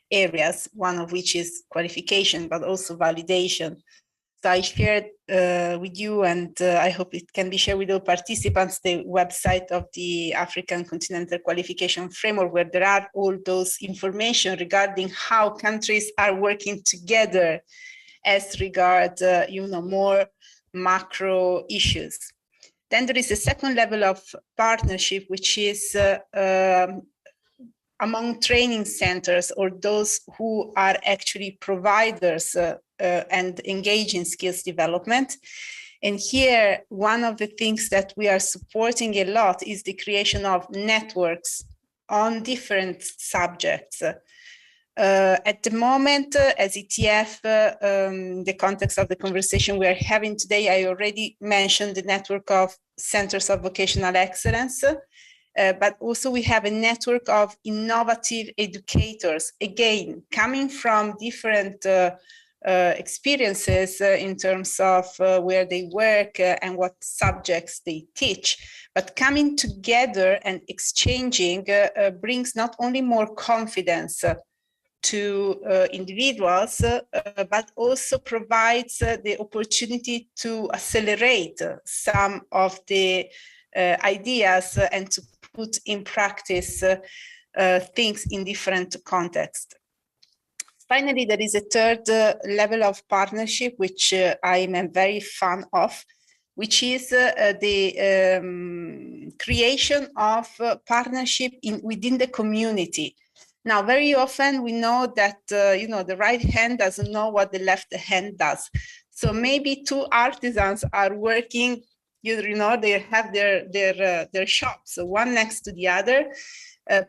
areas, one of which is qualification, but also validation. So I shared with you, and I hope it can be shared with all participants, the website of the African Continental Qualification Framework, where there are all those information regarding how countries are working together as regard, more macro issues. Then there is a second level of partnership, which is among training centers or those who are actually providers and engage in skills development. And here, one of the things that we are supporting a lot is the creation of networks on different subjects. At the moment, as ETF, the context of the conversation we are having today, I already mentioned the network of centers of vocational excellence, but also we have a network of innovative educators, again, coming from different experiences in terms of where they work and what subjects they teach, but coming together and exchanging brings not only more confidence to individuals, but also provides the opportunity to accelerate some of the ideas and to put in practice things in different contexts. Finally, there is a third level of partnership, which I am a very fan of, which is the creation of partnership within the community. Now, very often we know that the right hand doesn't know what the left hand does. So maybe two artisans are working, they have their shops, so one next to the other,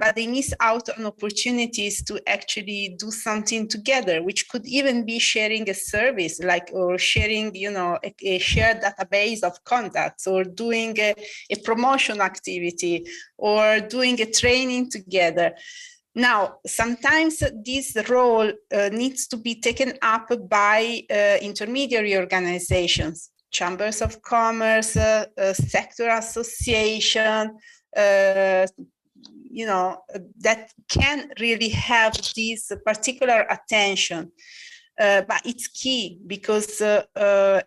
but they miss out on opportunities to actually do something together, which could even be sharing a service, or sharing, a shared database of contacts, or doing a promotion activity, or doing a training together. Now, sometimes this role needs to be taken up by intermediary organizations, chambers of commerce, sector association, that can really have this particular attention. But it's key because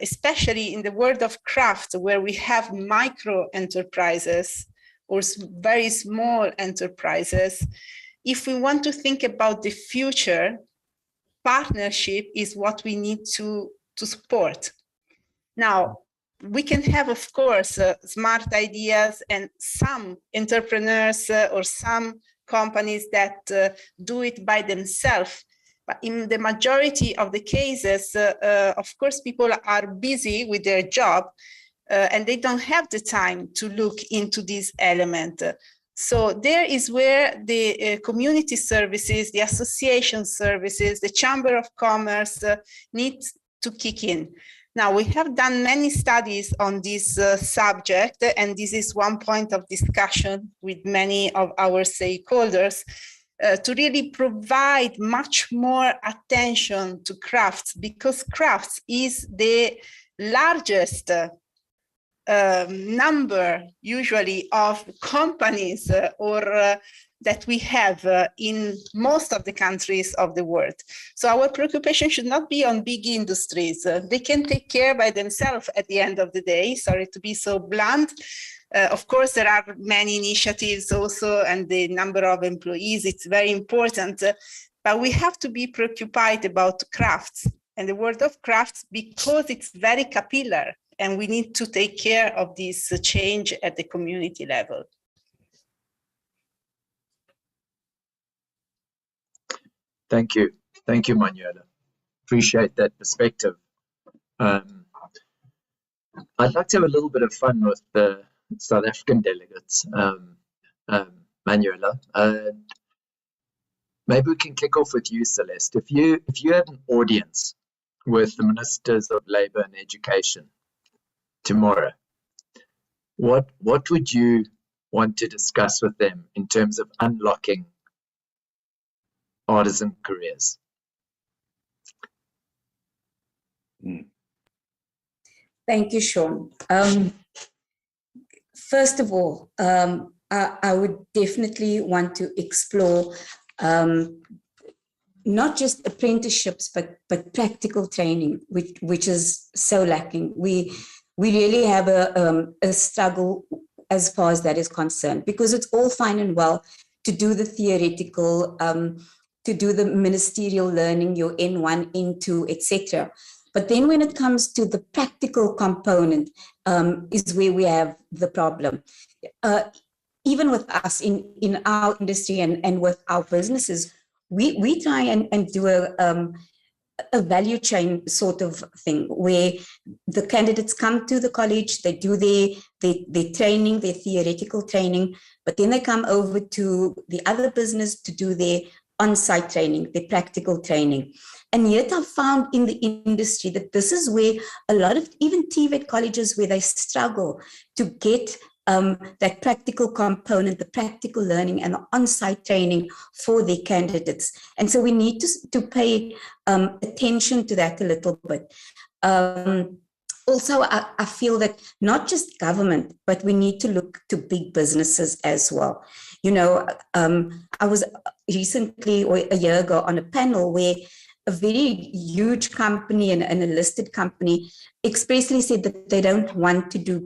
especially in the world of craft, where we have micro enterprises or very small enterprises, if we want to think about the future, partnership is what we need to support. Now, we can have, of course, smart ideas and some entrepreneurs or some companies that do it by themselves. But in the majority of the cases, of course, people are busy with their job and they don't have the time to look into this element. So there is where the community services, the association services, the Chamber of Commerce need to kick in. Now, we have done many studies on this subject, and this is one point of discussion with many of our stakeholders, to really provide much more attention to crafts, because crafts is the largest number usually of companies that we have in most of the countries of the world. So our preoccupation should not be on big industries. They can take care by themselves at the end of the day. Sorry to be so blunt. Of course, there are many initiatives also, and the number of employees, it's very important. But we have to be preoccupied about crafts and the world of crafts, because it's very capillary, and we need to take care of this change at the community level. Thank you. Thank you, Manuela. Appreciate that perspective. I'd like to have a little bit of fun with the South African delegates, Manuela. Maybe we can kick off with you, Celeste. If you had an audience with the Ministers of Labour and Education tomorrow, what would you want to discuss with them in terms of unlocking artisan careers? Thank you, Sean. First of all, I would definitely want to explore not just apprenticeships, but practical training, which is so lacking. We really have a struggle as far as that is concerned, because it's all fine and well to do the theoretical, to do the ministerial learning, your N1, N2, etc. But then when it comes to the practical component is where we have the problem. Even with us in our industry and with our businesses, we try and do a value chain sort of thing, where the candidates come to the college, they do their training, their theoretical training, but then they come over to the other business to do their on-site training, their practical training. And yet I've found in the industry that this is where a lot of even TVET colleges, where they struggle to get that practical component, the practical learning and the on-site training for their candidates. And so we need to pay attention to that a little bit. Also, I feel that not just government, but we need to look to big businesses as well. I was recently or a year ago on a panel where a very huge company and a listed company expressly said that they don't want to do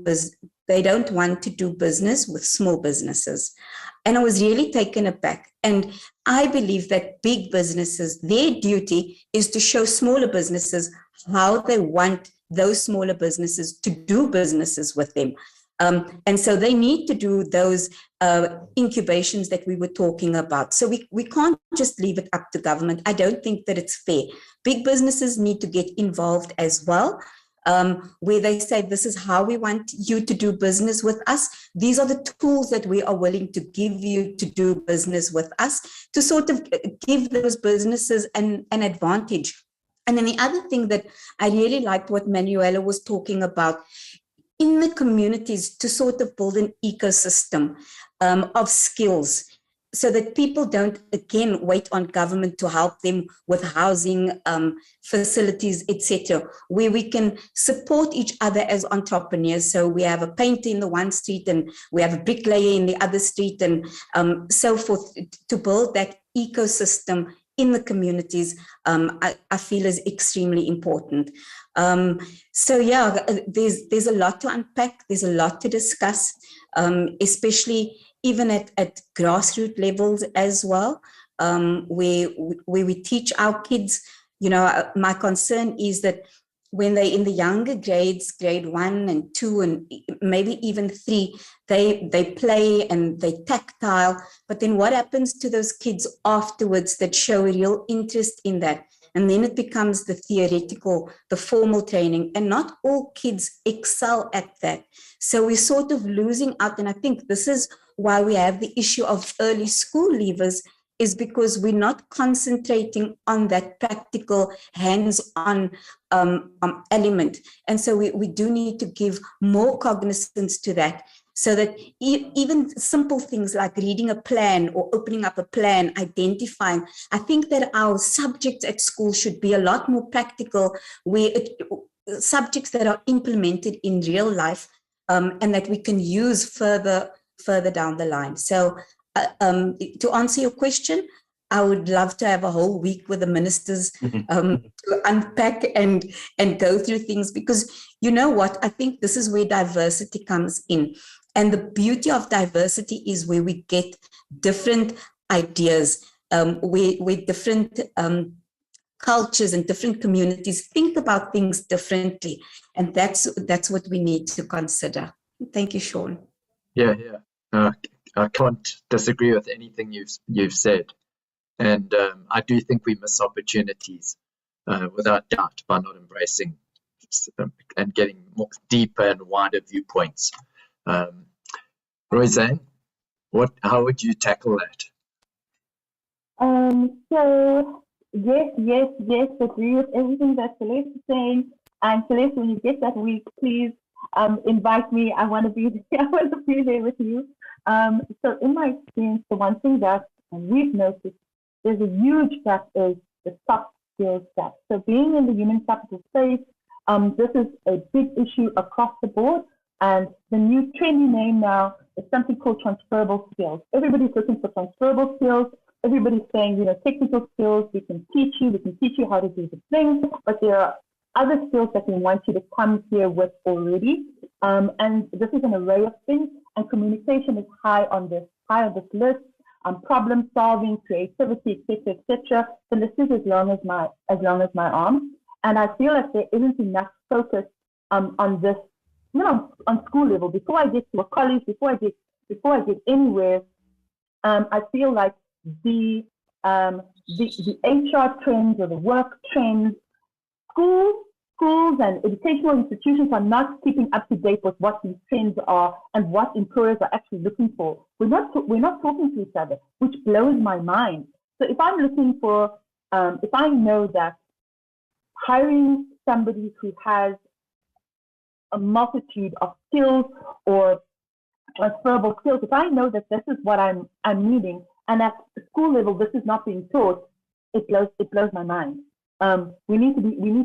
business with small businesses. And I was really taken aback. And I believe that big businesses, their duty is to show smaller businesses how they want those smaller businesses to do businesses with them. And so they need to do those incubations that we were talking about. So we can't just leave it up to government. I don't think that it's fair. Big businesses need to get involved as well, where they say, this is how we want you to do business with us. These are the tools that we are willing to give you to do business with us, to sort of give those businesses an advantage. And then the other thing that I really liked what Manuela was talking about, in the communities, to sort of build an ecosystem of skills so that people don't, again, wait on government to help them with housing, facilities, etc., where we can support each other as entrepreneurs. So we have a painter in the one street and we have a bricklayer in the other street and so forth, to build that ecosystem in the communities, I feel is extremely important. So yeah, there's a lot to unpack. There's a lot to discuss, especially even at grassroots levels as well, where we teach our kids. My concern is that when they're in the younger grades, grade 1 and 2 and maybe even 3, they play and they tactile, but then what happens to those kids afterwards that show a real interest in that? And then it becomes the theoretical, the formal training, and not all kids excel at that. So we're sort of losing out, and I think this is why we have the issue of early school leavers, is because we're not concentrating on that practical, hands-on element. And so we do need to give more cognizance to that, so that even simple things like reading a plan or opening up a plan, identifying, I think that our subjects at school should be a lot more practical, where subjects that are implemented in real life, and that we can use further down the line. So to answer your question, I would love to have a whole week with the ministers to unpack and go through things, because you know what, I think this is where diversity comes in. And the beauty of diversity is where we get different ideas, where different cultures and different communities think about things differently. And that's what we need to consider. Thank you, Sean. Yeah. I can't disagree with anything you've said, and I do think we miss opportunities without doubt by not embracing and getting more deeper and wider viewpoints. Roseanne, how would you tackle that? So yes, agree with everything that Celeste is saying. And Celeste, when you get that week, please invite me. I want to be there with you. So in my experience, the one thing that we've noticed, there's a huge gap, is the soft skills gap. So being in the human capital space, this is a big issue across the board. And the new trendy name now is something called transferable skills. Everybody's looking for transferable skills. Everybody's saying, technical skills, we can teach you how to do the thing, but there are other skills that we want you to come here with already. And this is an array of things, and communication is high on this list. Problem solving, creativity, etc. The list is as long as my arm. And I feel like there isn't enough focus on this, on school level. Before I get to a college, before I get anywhere, I feel like the HR trends or the work trends, schools and educational institutions are not keeping up to date with what these trends are and what employers are actually looking for. We're not talking to each other, which blows my mind. So if I'm looking for, if I know that hiring somebody who has a multitude of skills or transferable skills, if I know that this is what I'm needing, and at school level this is not being taught, it blows my mind. We need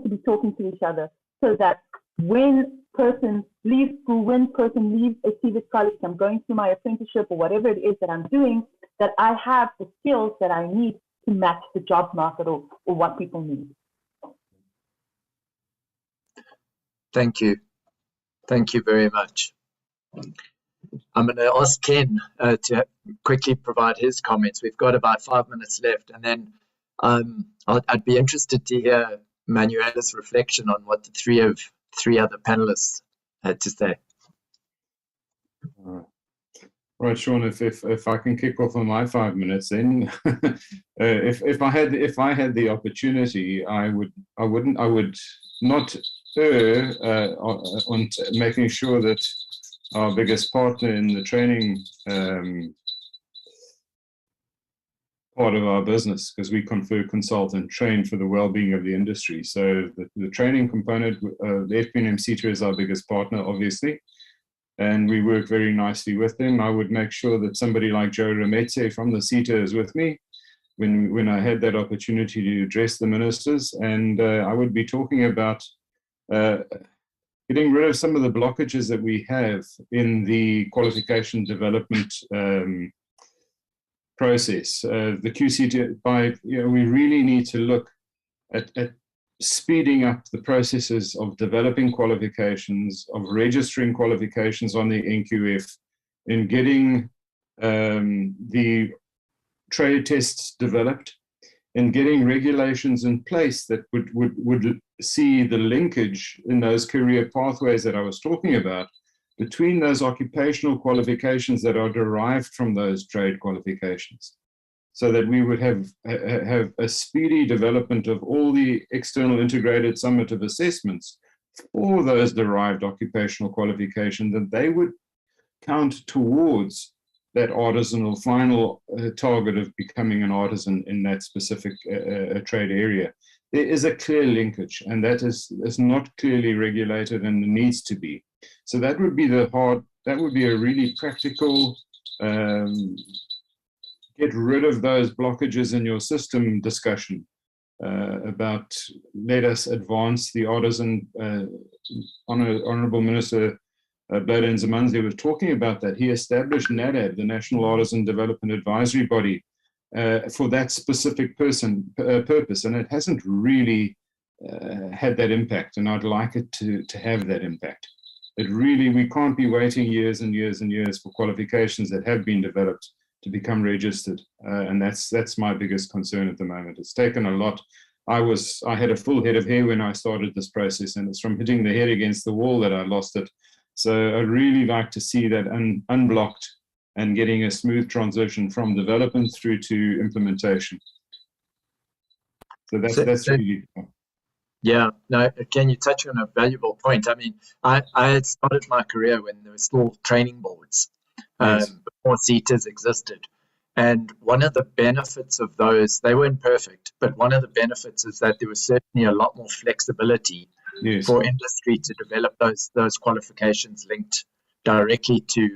to be talking to each other, so that when person leaves school, when person leaves a previous college, I'm going through my apprenticeship or whatever it is that I'm doing, that I have the skills that I need to match the job market or what people need. Thank you. Thank you very much. I'm going to ask Ken to quickly provide his comments. We've got about 5 minutes left, and then I'd be interested to hear Manuela's reflection on what the three other panelists had to say. Right, Sean. If I can kick off on my 5 minutes, then if I had the opportunity, I would not err on making sure that our biggest partner in the training part of our business, because we confer, consult, and train for the well-being of the industry. So the training component, the FP&M Seta is our biggest partner, obviously, and we work very nicely with them. I would make sure that somebody like Joe Rametse from the Seta is with me when I had that opportunity to address the ministers, and I would be talking about getting rid of some of the blockages that we have in the qualification development process. The QC, we really need to look at speeding up the processes of developing qualifications, of registering qualifications on the NQF, in getting the trade tests developed, and getting regulations in place that would see the linkage in those career pathways that I was talking about between those occupational qualifications that are derived from those trade qualifications, so that we would have a speedy development of all the external integrated summative assessments for those derived occupational qualifications, that they would count towards that artisanal final target of becoming an artisan in that specific trade area. There is a clear linkage, and that is not clearly regulated and needs to be. So that would be that would be a really practical, get rid of those blockages in your system discussion about let us advance the artisan. Honourable Minister Blade Nzimanzi was talking about that. He established NADAB, the National Artisan Development Advisory Body, for that specific purpose, and it hasn't really had that impact, and I'd like it to have that impact. We can't be waiting years and years and years for qualifications that have been developed to become registered, and that's my biggest concern at the moment. It's taken a lot. I had a full head of hair when I started this process, and it's from hitting the head against the wall that I lost it. So I'd really like to see that unblocked and getting a smooth transition from development through to implementation. So that's really. Yeah, no, can you touch on a valuable point? I mean, I had started my career when there were still training boards before Setas existed. And one of the benefits of those, they weren't perfect, but one of the benefits is that there was certainly a lot more flexibility for industry to develop those qualifications linked directly to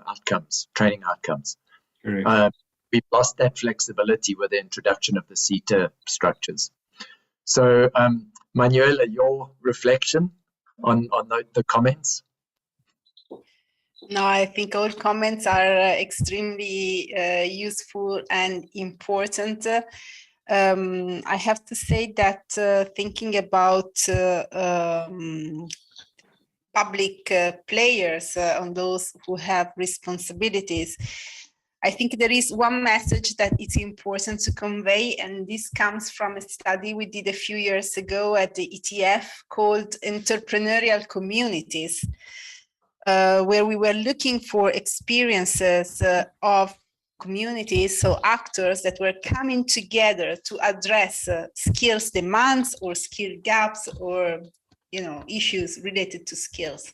outcomes, training outcomes. We've lost that flexibility with the introduction of the Seta structures. So, Manuela, your reflection on the comments? No, I think all comments are extremely useful and important. I have to say that thinking about public players, on those who have responsibilities, I think there is one message that it's important to convey, and this comes from a study we did a few years ago at the ETF called Entrepreneurial Communities, where we were looking for experiences of communities, so actors that were coming together to address skills demands or skill gaps or issues related to skills.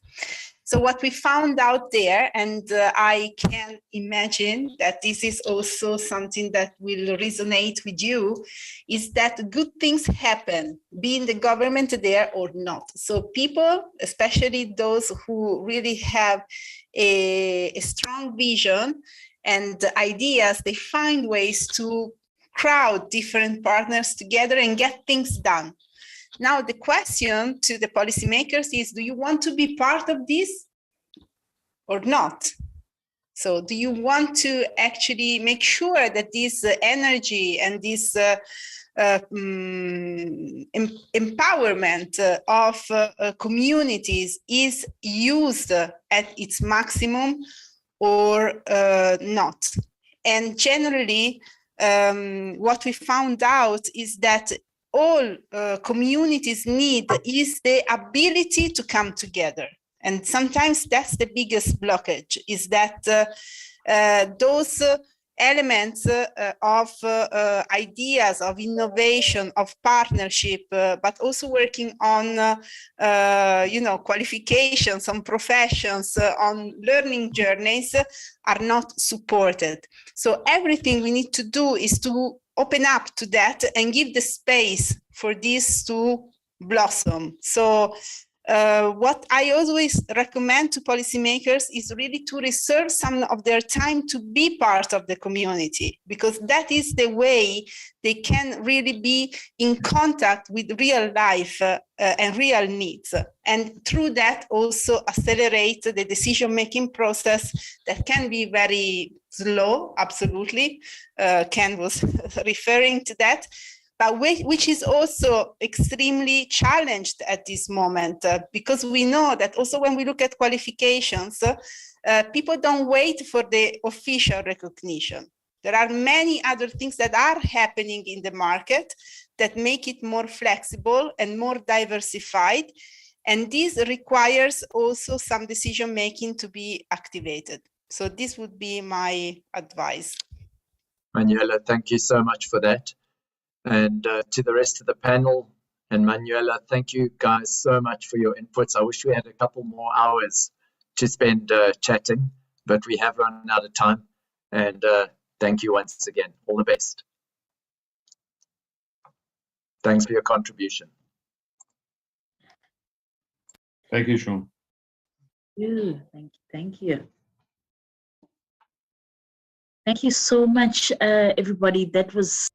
So what we found out there, and I can imagine that this is also something that will resonate with you, is that good things happen, be in the government there or not. So people, especially those who really have a strong vision and ideas, they find ways to crowd different partners together and get things done. Now, the question to the policymakers is, do you want to be part of this or not? So do you want to actually make sure that this energy and this empowerment of communities is used at its maximum or not? And generally, what we found out is that all communities need is the ability to come together. And sometimes that's the biggest blockage, is that those elements of ideas, of innovation, of partnership, but also working on, qualifications, on professions, on learning journeys are not supported. So everything we need to do is to open up to that and give the space for this to blossom. So what I always recommend to policymakers is really to reserve some of their time to be part of the community, because that is the way they can really be in contact with real life and real needs. And through that also accelerate the decision-making process that can be very slow, absolutely. Ken was referring to that. But which is also extremely challenged at this moment, because we know that also when we look at qualifications, people don't wait for the official recognition. There are many other things that are happening in the market that make it more flexible and more diversified. And this requires also some decision-making to be activated. So this would be my advice. Manuela, thank you so much for that. And to the rest of the panel, and Manuela, thank you guys so much for your inputs. I wish we had a couple more hours to spend chatting, but we have run out of time. And thank you once again. All the best. Thanks for your contribution. Thank you, Sean. Thank you. Thank you so much, everybody. That was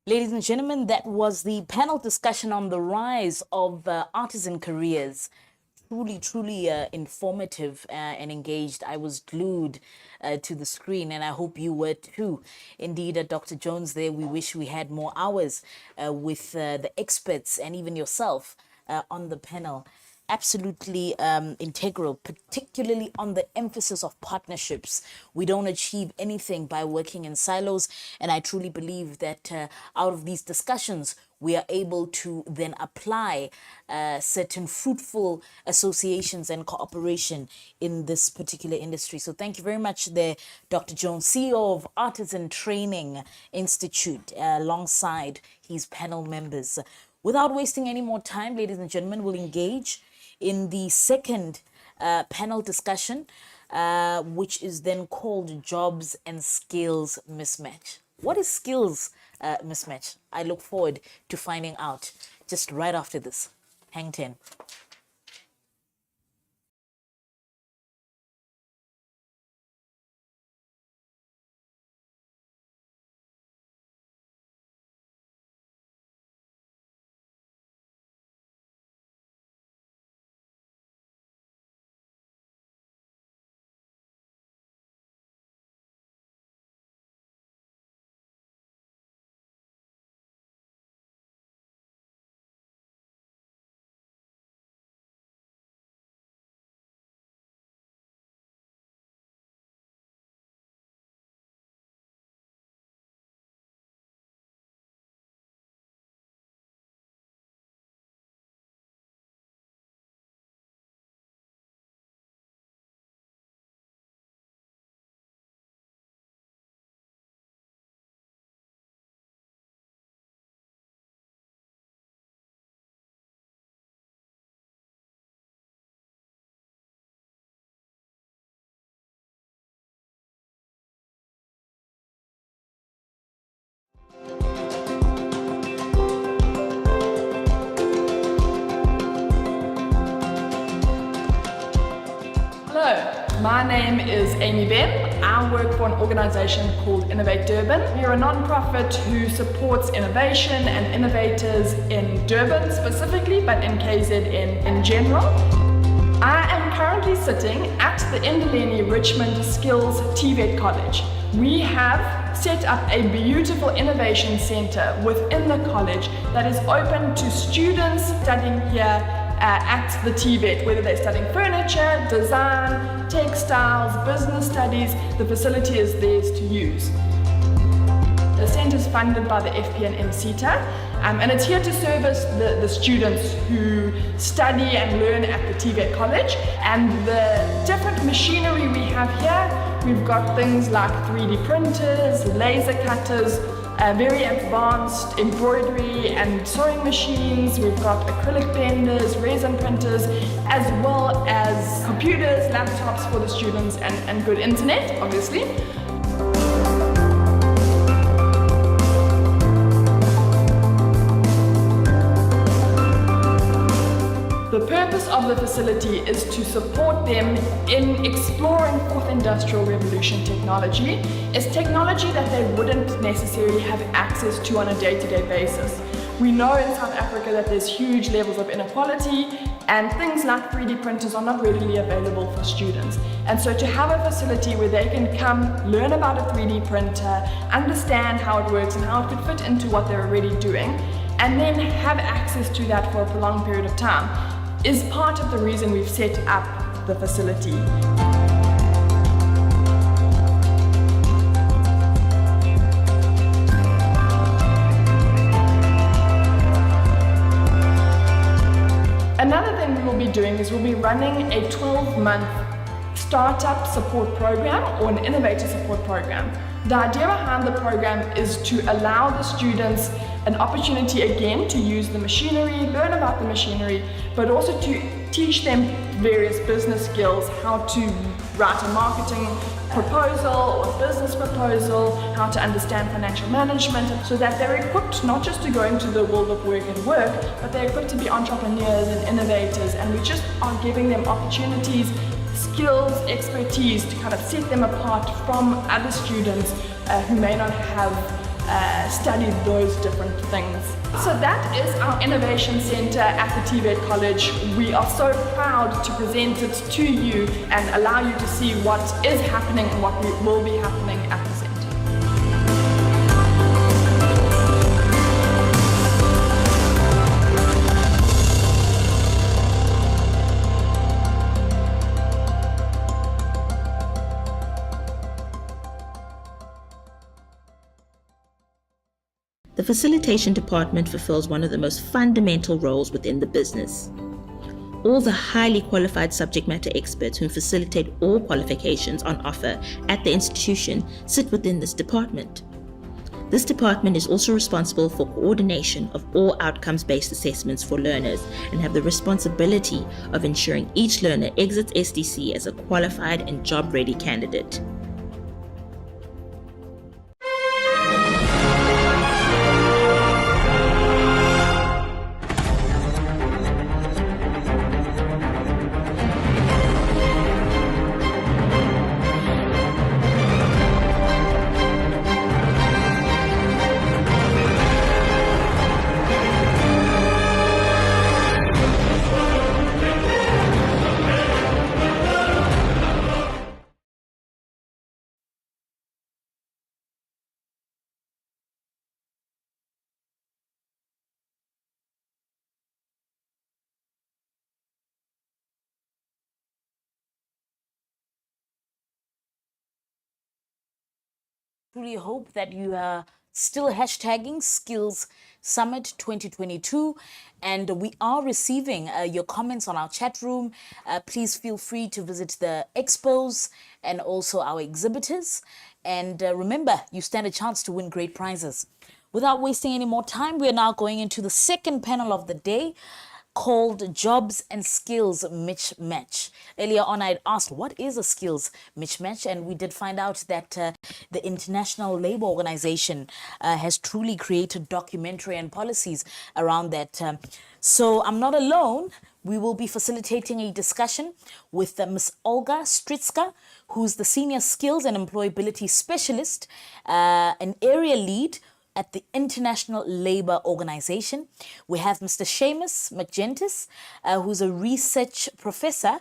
Ladies and gentlemen, that was the panel discussion on the rise of artisan careers. Truly informative and engaged. I was glued to the screen, and I hope you were too. Indeed, Dr. Jones there, we wish we had more hours with the experts and even yourself on the panel. Absolutely integral, particularly on the emphasis of partnerships. We don't achieve anything by working in silos, and I truly believe that out of these discussions, we are able to then apply certain fruitful associations and cooperation in this particular industry. So thank you very much there, Dr. Jones, CEO of Artisan Training Institute, alongside his panel members. Without wasting any more time, ladies and gentlemen, we'll engage in the second panel discussion, which is then called Jobs and Skills Mismatch. What is skills mismatch? I look forward to finding out just right after this. Hang 10. my name is Amy Ben. I work for an organisation called Innovate Durban. We're a non-profit who supports innovation and innovators in Durban specifically, but in KZN in general. I am currently sitting at the Indoleni Richmond Skills TVET College. We have set up a beautiful innovation centre within the college that is open to students studying here at the TVET, whether they're studying furniture, design, textiles, business studies. The facility is theirs to use. The centre is funded by the FP&M Seta, and it's here to service the students who study and learn at the TVET College. And the different machinery we have here, we've got things like 3D printers, laser cutters, very advanced embroidery and sewing machines. We've got acrylic benders, resin printers, as well as computers, laptops for the students, and good internet, obviously. The purpose of the facility is to support them in exploring fourth industrial revolution technology. It's technology that they wouldn't necessarily have access to on a day-to-day basis. We know in South Africa that there's huge levels of inequality, and things like 3D printers are not readily available for students. And so to have a facility where they can come learn about a 3D printer, understand how it works and how it could fit into what they're already doing, and then have access to that for a prolonged period of time, is part of the reason we've set up the facility. Another thing we will be doing is we'll be running a 12-month startup support program or an innovator support program. The idea behind the program is to allow the students an opportunity again to use the machinery, learn about the machinery, but also to teach them various business skills, how to write a marketing proposal or business proposal, how to understand financial management, so that they're equipped not just to go into the world of work and work, but they're equipped to be entrepreneurs and innovators, and we just are giving them opportunities, skills, expertise to kind of set them apart from other students who may not have studied those different things. So that is our innovation centre at the TVET College. We are so proud to present it to you and allow you to see what is happening and what will be happening at the centre. The facilitation department fulfills one of the most fundamental roles within the business. All the highly qualified subject matter experts who facilitate all qualifications on offer at the institution sit within this department. This department is also responsible for coordination of all outcomes-based assessments for learners and have the responsibility of ensuring each learner exits SDC as a qualified and job-ready candidate. Truly hope that you are still hashtagging Skills Summit 2022, and we are receiving your comments on our chat room. Please feel free to visit the expos and also our exhibitors, and remember, you stand a chance to win great prizes. Without wasting any more time, we are now going into the second panel of the day. called Jobs and Skills Mismatch. Earlier on, I'd asked, what is a skills mismatch? And we did find out that the International Labour Organization has truly created documentary and policies around that. So I'm not alone. We will be facilitating a discussion with Ms. Olga Stritska, who's the Senior Skills and Employability Specialist, an area lead at the International Labour Organization. We have Mr. Seamus McGentis, who's a research professor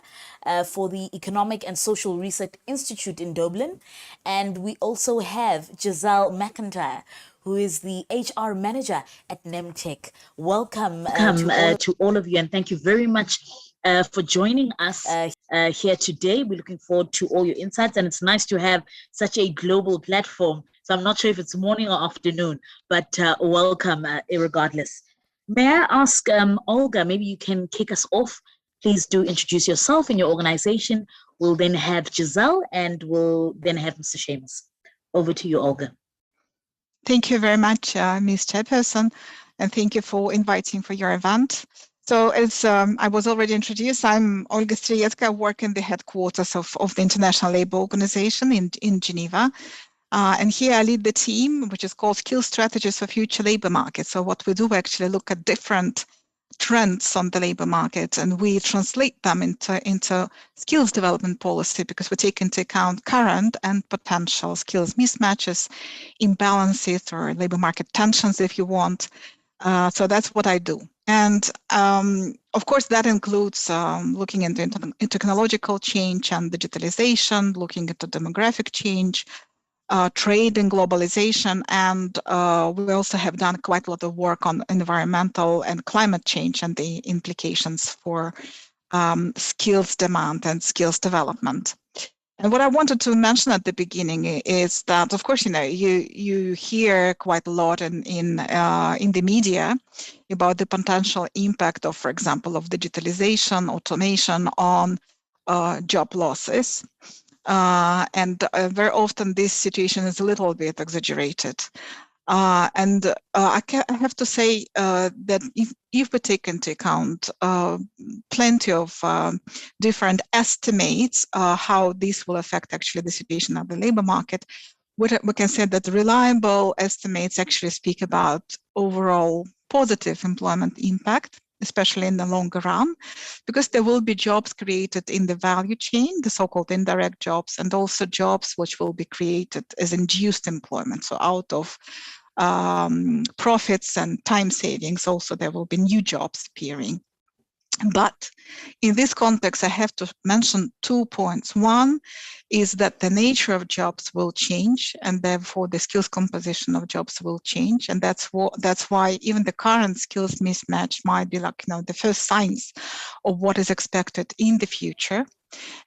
for the Economic and Social Research Institute in Dublin. And we also have Giselle McIntyre, who is the HR manager at Nemtech. Welcome to all of you, and thank you very much for joining us here today. We're looking forward to all your insights, and it's nice to have such a global platform. So I'm not sure if it's morning or afternoon, but welcome regardless. May I ask Olga, maybe you can kick us off. Please do introduce yourself and your organization. We'll then have Giselle, and we'll then have Mr. Seamus. Over to you, Olga. Thank you very much, Ms. Chairperson, and thank you for inviting for your event. So as I was already introduced, I'm Olga Stritska. I work in the headquarters of the International Labour Organization in Geneva. And here I lead the team, which is called Skills Strategies for Future Labour Market. So what we do, we actually look at different trends on the labour market, and we translate them into skills development policy, because we take into account current and potential skills mismatches, imbalances, or labour market tensions, if you want. So that's what I do. And of course, that includes looking into technological change and digitalization, looking into demographic change, trade and globalization, and we also have done quite a lot of work on environmental and climate change and the implications for skills demand and skills development. And what I wanted to mention at the beginning is that, of course, you hear quite a lot in the media about the potential impact of, for example, of digitalization, automation on job losses. And very often this situation is a little bit exaggerated. I have to say that if we take into account plenty of different estimates how this will affect actually the situation of the labor market, we can say that reliable estimates actually speak about overall positive employment impact, especially in the longer run, because there will be jobs created in the value chain, the so-called indirect jobs, and also jobs which will be created as induced employment. So out of profits and time savings, also there will be new jobs appearing. But in this context, I have to mention 2 points. One is that the nature of jobs will change, and therefore the skills composition of jobs will change. And that's why even the current skills mismatch might be like, the first signs of what is expected in the future.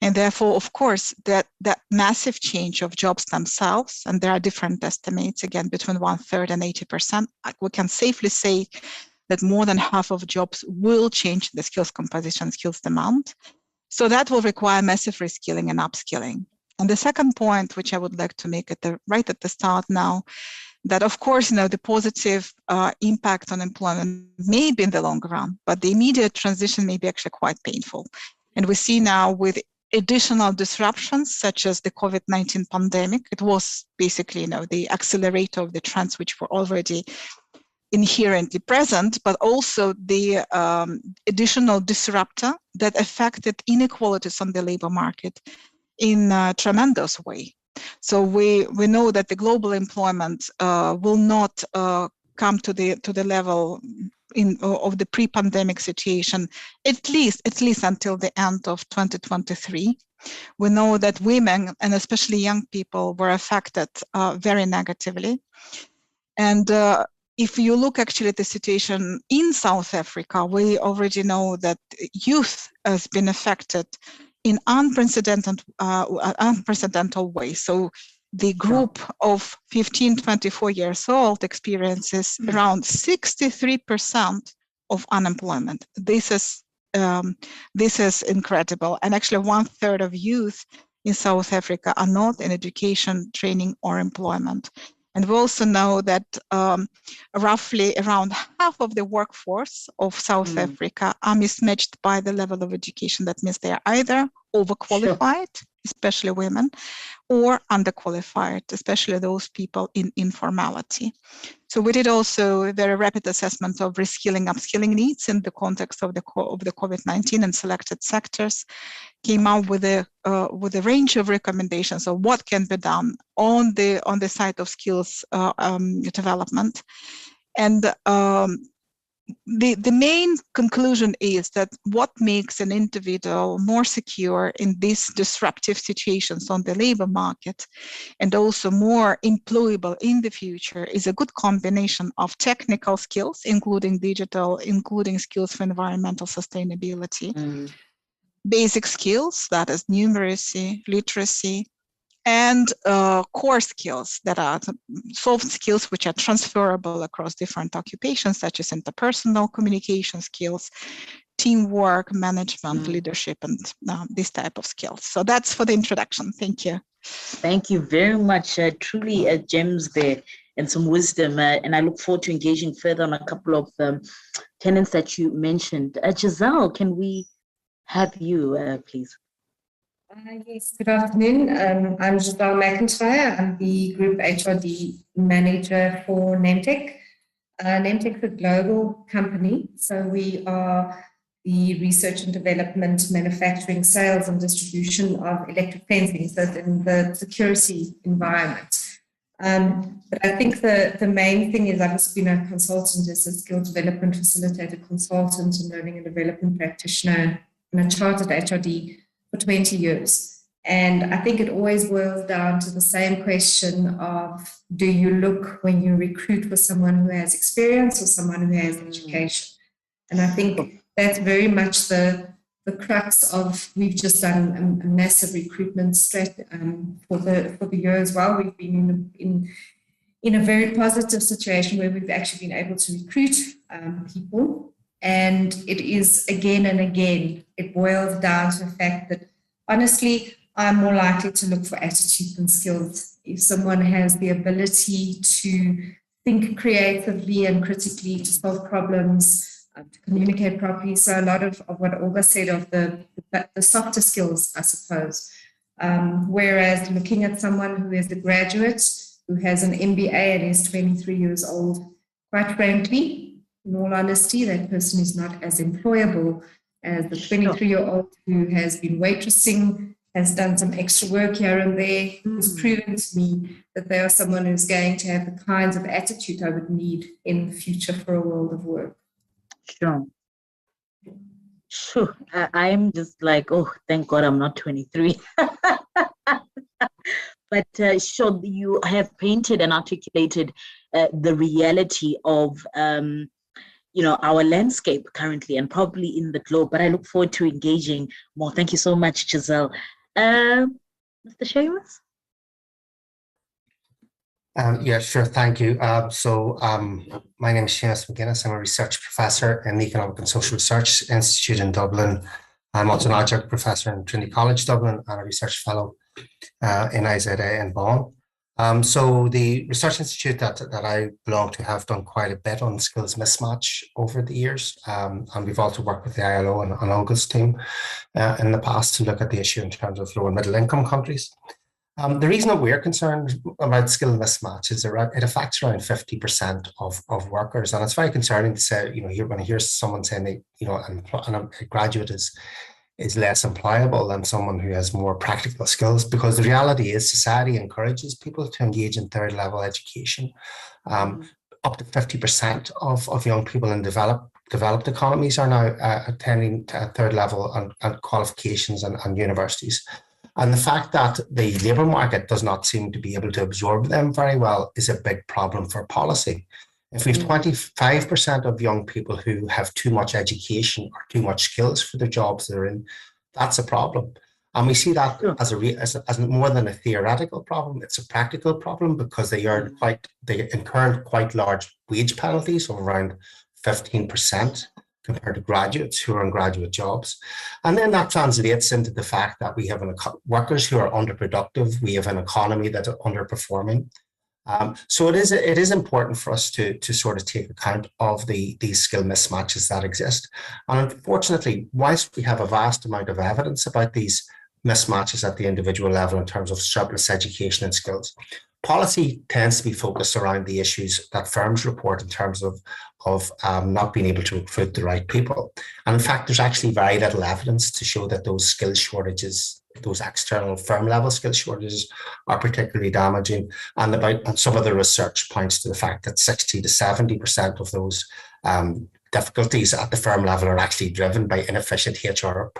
And therefore, of course, that massive change of jobs themselves, and there are different estimates, again, between 1/3 and 80%, we can safely say that more than half of jobs will change the skills composition, skills demand. So that will require massive reskilling and upskilling. And the second point, which I would like to make right at the start now, that of course, the positive impact on employment may be in the long run, but the immediate transition may be actually quite painful. And we see now with additional disruptions, such as the COVID-19 pandemic, it was basically, the accelerator of the trends which were already inherently present, but also the additional disruptor that affected inequalities on the labor market in a tremendous way. So we know that the global employment will not come to the level of the pre-pandemic situation, at least until the end of 2023. We know that women, and especially young people, were affected very negatively. And if you look actually at the situation in South Africa, we already know that youth has been affected in unprecedented way. So the group of 15-24 years old experiences around 63% of unemployment. This is incredible. And actually 1/3 of youth in South Africa are not in education, training, or employment. And we also know that roughly around half of the workforce of South Africa are mismatched by the level of education. That means they are either overqualified, especially women, or underqualified, especially those people in informality. So we did also a very rapid assessment of reskilling, upskilling needs in the context of the COVID-19 and selected sectors, came out with a range of recommendations of what can be done on the side of skills development. And the main conclusion is that what makes an individual more secure in these disruptive situations on the labor market and also more employable in the future is a good combination of technical skills, including digital, including skills for environmental sustainability, basic skills, that is numeracy, literacy, and core skills that are soft skills which are transferable across different occupations, such as interpersonal communication skills, teamwork, management, leadership, and this type of skills. So that's for the introduction. Thank you. Thank you very much. Truly gems there and some wisdom. And I look forward to engaging further on a couple of tenets that you mentioned. Giselle, can we have you, please? Yes, good afternoon. I'm Giselle McIntyre. I'm the Group HRD Manager for Nemtech. Nemtech is a global company, so we are the research and development, manufacturing, sales and distribution of electric fencing, so in the security environment. But I think the main thing is I've also been a consultant as a skill development facilitator consultant and learning and development practitioner and a chartered HRD for 20 years. And I think it always boils down to the same question of, do you look when you recruit for someone who has experience or someone who has education? And I think that's very much the crux of, we've just done a massive recruitment for the year as well. We've been in a very positive situation where we've actually been able to recruit people. And it is again and again, it boils down to the fact that honestly, I'm more likely to look for attitude than skills. If someone has the ability to think creatively and critically, to solve problems, to communicate properly. So a lot of what Olga said of the softer skills, I suppose. Whereas looking at someone who is a graduate, who has an MBA and is 23 years old, quite frankly, in all honesty, that person is not as employable as the 23-year-old who has been waitressing, has done some extra work here and there, has proven to me that they are someone who's going to have the kinds of attitude I would need in the future for a world of work. Sure. I'm just like, oh, thank God I'm not 23. But sure, you have painted and articulated the reality of our landscape currently and probably in the globe, but I look forward to engaging more. Thank you so much, Giselle. Mr. Seamus? Yeah, sure. Thank you. My name is Seamus McGuinness. I'm a research professor in the Economic and Social Research Institute in Dublin. I'm also an adjunct professor in Trinity College Dublin and a research fellow in IZA in Bonn. So the research institute that I belong to have done quite a bit on skills mismatch over the years. And we've also worked with the ILO and Olga's team in the past to look at the issue in terms of low and middle income countries. The reason that we're concerned about skill mismatch is that it affects around 50% of workers. And it's very concerning to say, when I hear someone saying that, a graduate is less employable than someone who has more practical skills, because the reality is society encourages people to engage in third level education. Up to 50% of young people in developed economies are now attending third level and qualifications and universities. And the fact that the labour market does not seem to be able to absorb them very well is a big problem for policy. If we have 25% of young people who have too much education or too much skills for the jobs they're in, that's a problem. And we see that as more than a theoretical problem. It's a practical problem because they incur quite large wage penalties of around 15%. Compared to graduates who are in graduate jobs. And then that translates into the fact that we have workers who are underproductive. We have an economy that's underperforming. So it is important for us to sort of take account of these skill mismatches that exist. And unfortunately, whilst we have a vast amount of evidence about these mismatches at the individual level in terms of surplus education and skills, policy tends to be focused around the issues that firms report in terms of not being able to recruit the right people. And in fact, there's actually very little evidence to show that those skill shortages, those external firm level skill shortages, are particularly damaging. And some of the research points to the fact that 60 to 70% of those difficulties at the firm level are actually driven by inefficient HR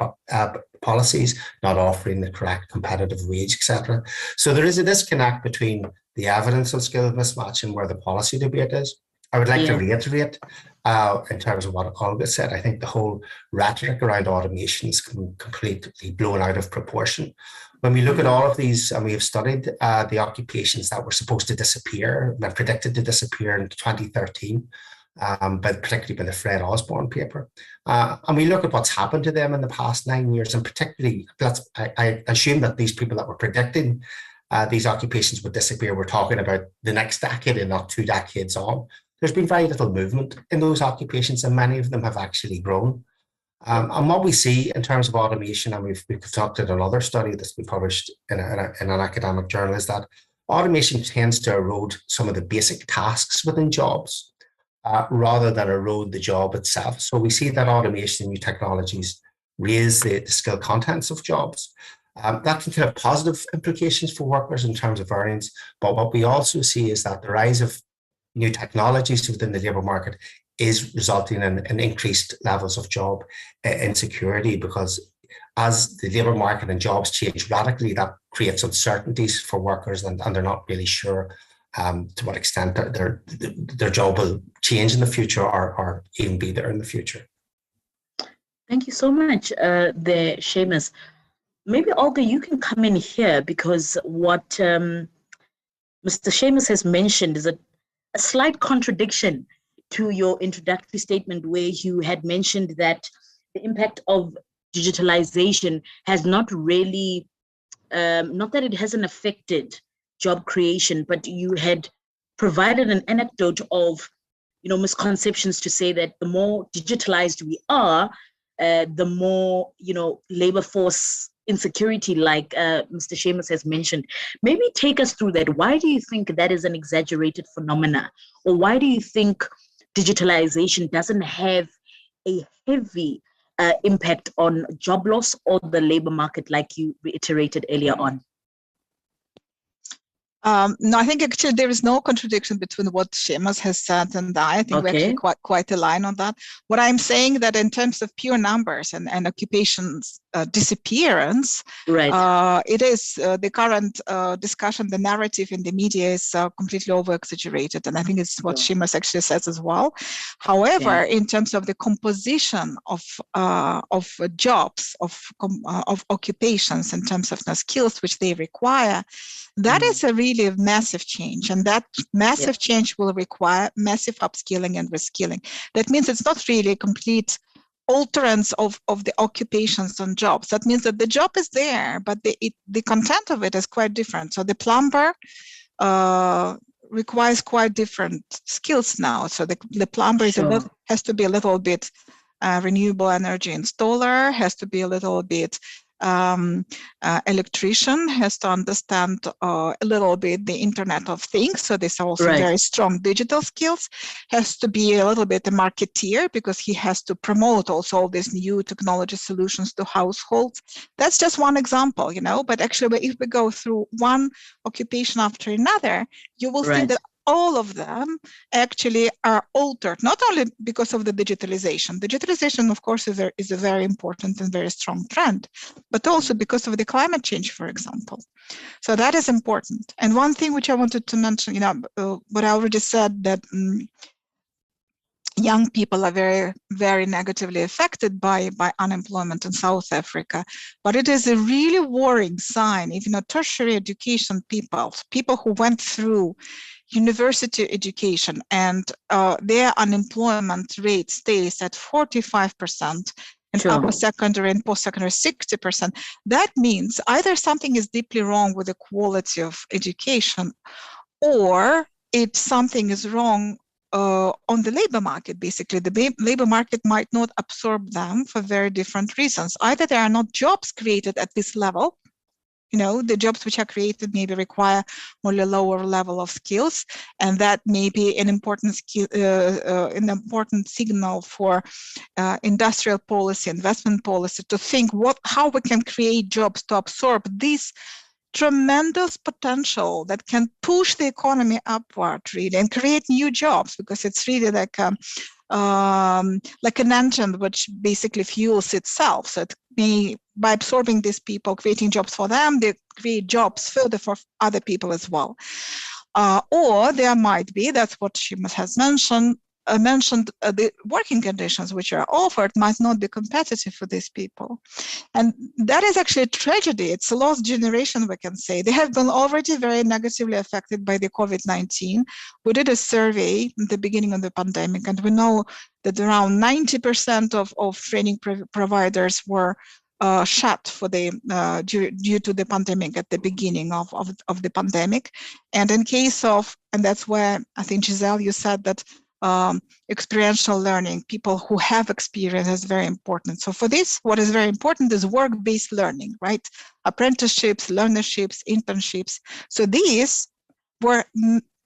policies, not offering the correct competitive wage, etc. So there is a disconnect between the evidence on skill mismatch and where the policy debate is. I would like to reiterate in terms of what Olga said. I think the whole rhetoric around automation is completely blown out of proportion. When we look at all of these, and we have studied the occupations that were supposed to disappear, that predicted to disappear in 2013, but particularly by the Fred Osborne paper. And we look at what's happened to them in the past 9 years, and particularly, I assume that these people that were predicting these occupations would disappear were talking about the next decade and not 2 decades on. There's been very little movement in those occupations, and many of them have actually grown. And what we see in terms of automation, and we've conducted another study that's been published in an academic journal, is that automation tends to erode some of the basic tasks within jobs rather than erode the job itself. So we see that automation and new technologies raise the skill contents of jobs. That can have positive implications for workers in terms of earnings, but what we also see is that the rise of new technologies within the labour market is resulting in increased levels of job insecurity, because as the labour market and jobs change radically, that creates uncertainties for workers, and they're not really sure to what extent their job will change in the future or even be there in the future. Thank you so much, Seamus. Maybe, Olga, you can come in here, because what Mr. Seamus has mentioned is a slight contradiction to your introductory statement, where you had mentioned that the impact of digitalization has not really, not that it hasn't affected job creation, but you had provided an anecdote of, misconceptions to say that the more digitalized we are, the more, labor force insecurity, like Mr. Seamus has mentioned. Maybe take us through that. Why do you think that is an exaggerated phenomena? Or why do you think digitalization doesn't have a heavy impact on job loss or the labor market, like you reiterated earlier on? No, I think actually there is no contradiction between what Seamus has said and I think we actually quite align on that. What I'm saying that in terms of pure numbers and occupations disappearance, it is the current discussion, the narrative in the media is completely over-exaggerated, and I think it's what Seamus actually says as well. However, in terms of the composition of jobs, of occupations, in terms of the skills which they require, that is a really massive change, and that massive change will require massive upskilling and reskilling. That means it's not really a complete alterance of the occupations and jobs. That means that the job is there, but the content of it is quite different. So the plumber requires quite different skills now. So the plumber has to be a little bit renewable energy installer, has to be a little bit electrician, has to understand a little bit the Internet of Things. So there's also very strong digital skills, has to be a little bit a marketeer, because he has to promote also all these new technology solutions to households. That's just one example, but actually if we go through one occupation after another, you will see that all of them actually are altered, not only because of the digitalization. Digitalization, of course, is a very important and very strong trend, but also because of the climate change, for example. So that is important. And one thing which I wanted to mention, what I already said, that young people are very, very negatively affected by unemployment in South Africa. But it is a really worrying sign if tertiary education people who went through university education and their unemployment rate stays at 45%, and upper secondary and post-secondary 60%. That means either something is deeply wrong with the quality of education, or if something is wrong on the labor market. Basically, the labor market might not absorb them for very different reasons. Either there are not jobs created at this level, the jobs which are created maybe require only a lower level of skills, and that may be an important signal for industrial policy, investment policy, to think how we can create jobs to absorb this tremendous potential that can push the economy upward, really, and create new jobs, because it's really like an engine which basically fuels itself. So it may, by absorbing these people, creating jobs for them, they create jobs further for other people as well. Or there might be, that's what she has mentioned, the working conditions which are offered might not be competitive for these people. And that is actually a tragedy. It's a lost generation, we can say. They have been already very negatively affected by the COVID-19. We did a survey at the beginning of the pandemic, and we know that around 90% of training providers were shut for the due to the pandemic at the beginning of the pandemic. And in case of, and that's where I think, Giselle, you said that experiential learning, people who have experience, is very important. So for this, what is very important is work-based learning, right? Apprenticeships, learnerships, internships. So these were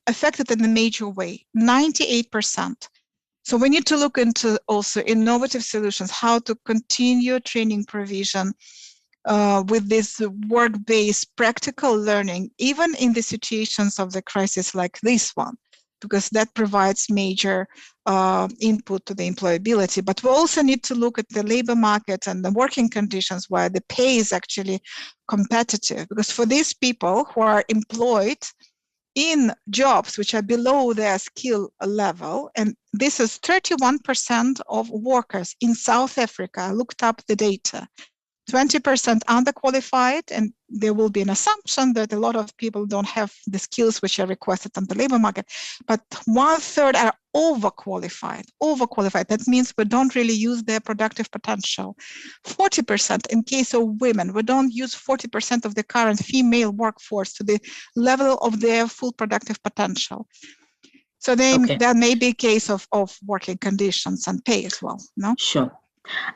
affected in a major way, 98%. So we need to look into also innovative solutions, how to continue training provision with this work-based practical learning, even in the situations of the crisis like this one, because that provides major input to the employability. But we also need to look at the labor market and the working conditions where the pay is actually competitive, because for these people who are employed in jobs which are below their skill level, and this is 31% of workers in South Africa. I looked up the data. 20% underqualified, and there will be an assumption that a lot of people don't have the skills which are requested on the labor market, but 1/3 are overqualified. That means we don't really use their productive potential. 40% in case of women, we don't use 40% of the current female workforce to the level of their full productive potential. So there may be a case of working conditions and pay as well, no? Sure.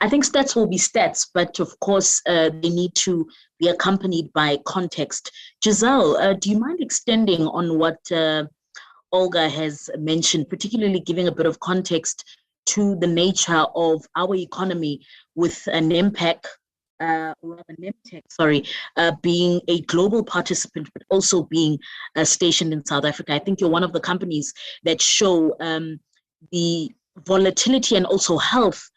I think stats will be stats, but of course, they need to be accompanied by context. Giselle, do you mind extending on what Olga has mentioned, particularly giving a bit of context to the nature of our economy with NEMTEC, being a global participant, but also being stationed in South Africa? I think you're one of the companies that show the volatility and also health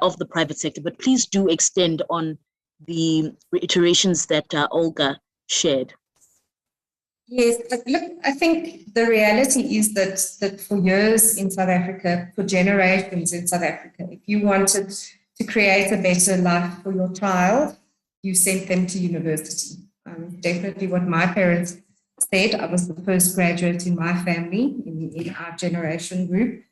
of the private sector, but please do extend on the reiterations that Olga shared. Yes, look, I think the reality is that for years in South Africa, for generations in South Africa, if you wanted to create a better life for your child, you sent them to university. Definitely what my parents said. I was the first graduate in my family, in our generation group.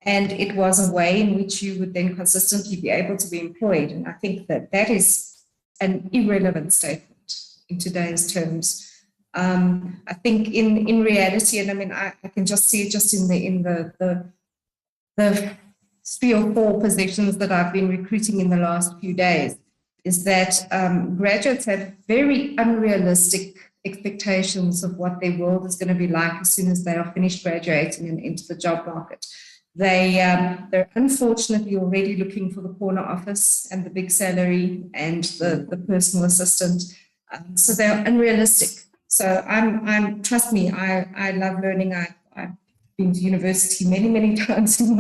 And it was a way in which you would then consistently be able to be employed. And I think that is an irrelevant statement in today's terms. I think in reality, and I mean, I can just see it just in the 3 or 4 positions that I've been recruiting in the last few days, is that graduates have very unrealistic expectations of what their world is going to be like as soon as they are finished graduating and into the job market. They're unfortunately already looking for the corner office and the big salary and the personal assistant. So they're unrealistic. So trust me, I love learning. I've been to university many times in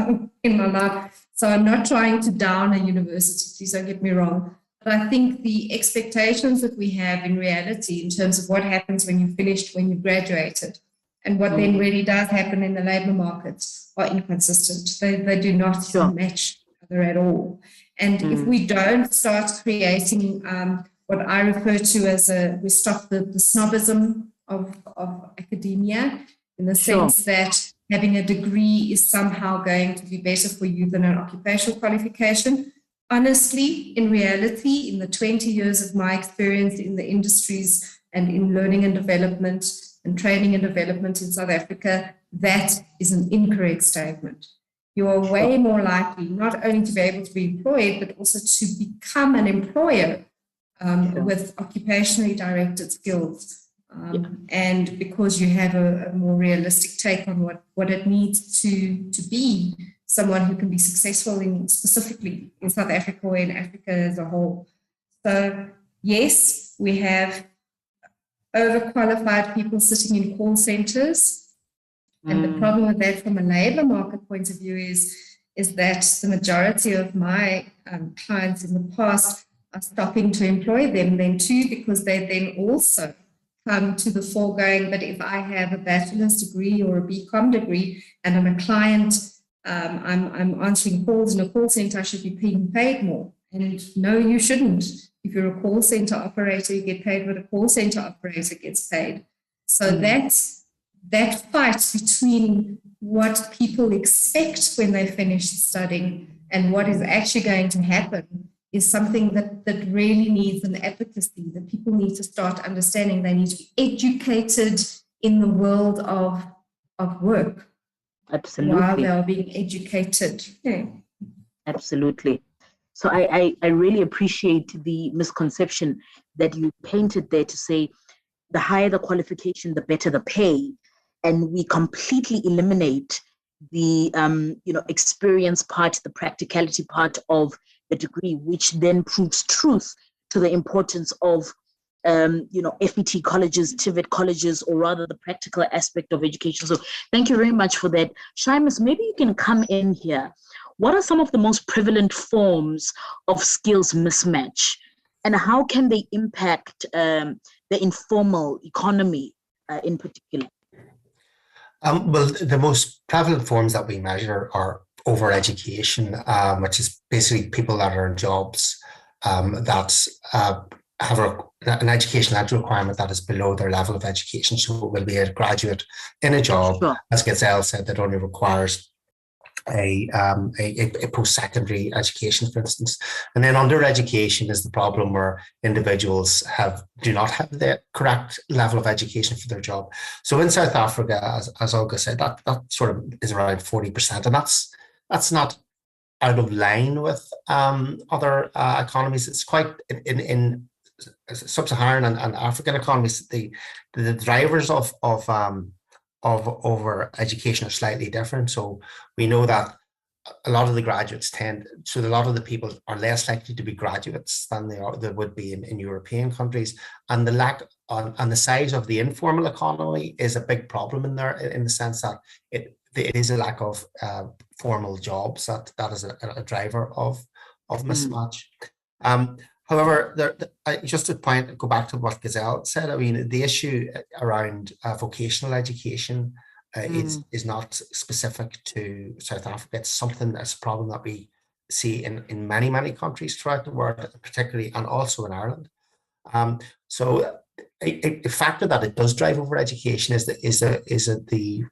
my life. So I'm not trying to down a university, please don't get me wrong. But I think the expectations that we have in reality in terms of what happens when you've finished, when you've graduated, and what then really does happen in the labor markets are inconsistent. They do not match each other at all. And if we don't start creating what I refer to as we stop the snobism of academia, in the sense that having a degree is somehow going to be better for you than an occupational qualification. Honestly, in reality, in the 20 years of my experience in the industries and in learning and development, and training and development in South Africa, that is an incorrect statement. You are way more likely not only to be able to be employed, but also to become an employer with occupationally directed skills. And because you have a more realistic take on what it needs to be someone who can be successful specifically in South Africa or in Africa as a whole. So yes, we have overqualified people sitting in call centers. And the problem with that from a labor market point of view is that the majority of my clients in the past are stopping to employ them then too, because they then also come to the foregoing, but if I have a bachelor's degree or a BCom degree and I'm a client, I'm answering calls in a call center, I should be being paid more. And no, you shouldn't. If you're a call center operator, you get paid what a call center operator gets paid. So that fight between what people expect when they finish studying and what is actually going to happen is something that really needs an advocacy, that people need to start understanding. They need to be educated in the world of work. Absolutely. While they are being educated. Yeah. Absolutely. So I really appreciate the misconception that you painted there to say the higher the qualification, the better the pay. And we completely eliminate the experience part, the practicality part of the degree, which then proves truth to the importance of FET colleges, TVET colleges, or rather the practical aspect of education. So thank you very much for that. Seamus, maybe you can come in here. What are some of the most prevalent forms of skills mismatch, and how can they impact the informal economy in particular? Well, the most prevalent forms that we measure are overeducation, which is basically people that are in jobs that have an educational requirement that is below their level of education. So it will be a graduate in a job, as Gazelle said, that only requires a post-secondary education, for instance. And then under education is the problem where individuals do not have the correct level of education for their job. So in South Africa, as Olga said, that sort of is around 40%, and that's not out of line with other economies. It's quite in sub-Saharan and African economies, the drivers of over education are slightly different. So we know that a lot of the graduates so a lot of the people are less likely to be graduates than they would be in European countries. And the lack and the size of the informal economy is a big problem in there, in the sense that it is a lack of formal jobs that is a driver of mismatch. However, just to go back to what Gazelle said, I mean, the issue around vocational education is not specific to South Africa. It's that's a problem that we see in many, many countries throughout the world, particularly, and also in Ireland. So a factor that it does drive over education is the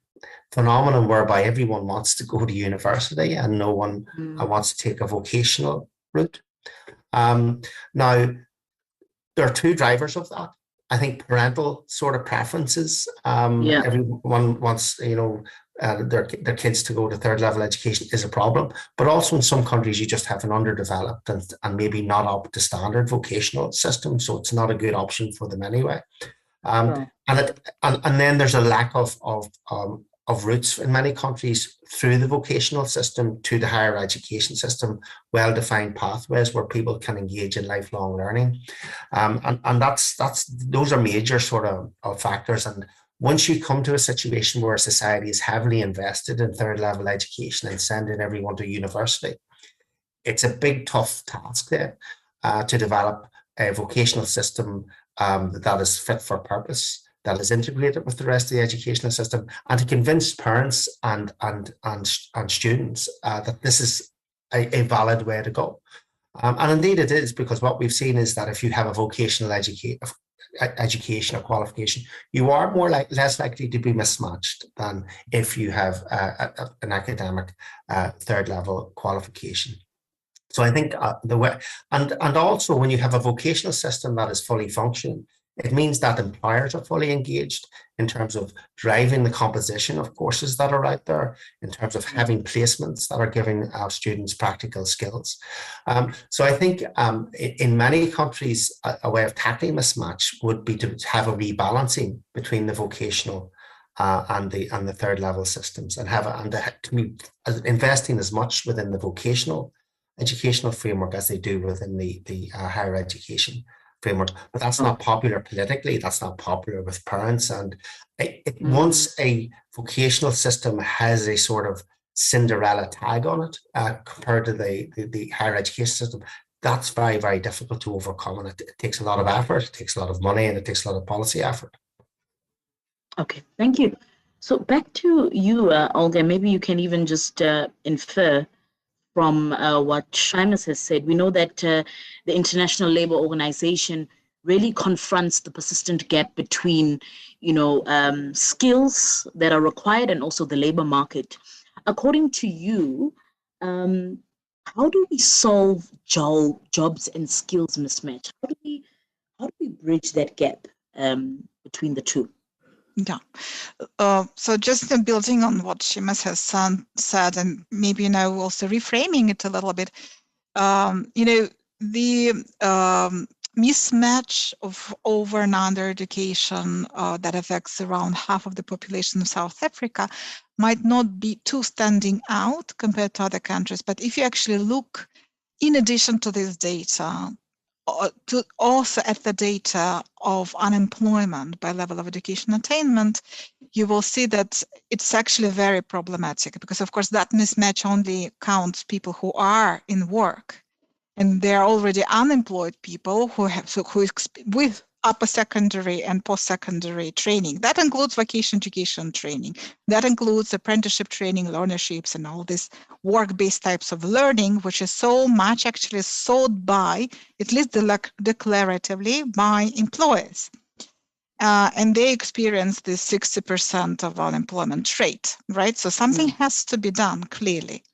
phenomenon whereby everyone wants to go to university and no one wants to take a vocational route. Now, there are two drivers of that. I think parental sort of preferences. Everyone wants, their kids to go to third level education is a problem. But also in some countries, you just have an underdeveloped and maybe not up to standard vocational system, so it's not a good option for them anyway. And then there's a lack of routes in many countries through the vocational system to the higher education system, well-defined pathways where people can engage in lifelong learning. And those are major sort of factors. And once you come to a situation where society is heavily invested in third level education and sending everyone to university, it's a big, tough task there to develop a vocational system that is fit for purpose, that is integrated with the rest of the educational system, and to convince parents and students that this is a valid way to go. And indeed it is, because what we've seen is that if you have a vocational education or qualification, you are less likely to be mismatched than if you have an academic third level qualification. So I think and also when you have a vocational system that is fully functioning, It means that employers are fully engaged in terms of driving the composition of courses that are out there, in terms of having placements that are giving our students practical skills. So I think in many countries, a way of tackling mismatch would be to have a rebalancing between the vocational and the third level systems, and investing as much within the vocational educational framework as they do within the higher education framework. But that's not popular politically, that's not popular with parents. And once a vocational system has a sort of Cinderella tag on it compared to the higher education system, that's very, very difficult to overcome. And it takes a lot of effort, it takes a lot of money, and it takes a lot of policy effort. Okay, thank you. So back to you, Olga, maybe you can even just infer from what Seamus has said. We know that the International Labour Organization really confronts the persistent gap between, skills that are required and also the labour market. According to you, how do we solve jobs and skills mismatch? How do we bridge that gap between the two? Yeah. So just building on what Seamus has said, and maybe also reframing it a little bit, the mismatch of over and under education that affects around half of the population of South Africa might not be too standing out compared to other countries. But if you actually look, in addition to this data, to also at the data of unemployment by level of education attainment, you will see that it's actually very problematic, because of course that mismatch only counts people who are in work, and there are already unemployed people with upper secondary and post-secondary training. That includes vocational education training. That includes apprenticeship training, learnerships, and all these work-based types of learning, which is so much actually sought by, at least declaratively, by employers. And they experience this 60% of unemployment rate, right? So something has to be done, clearly.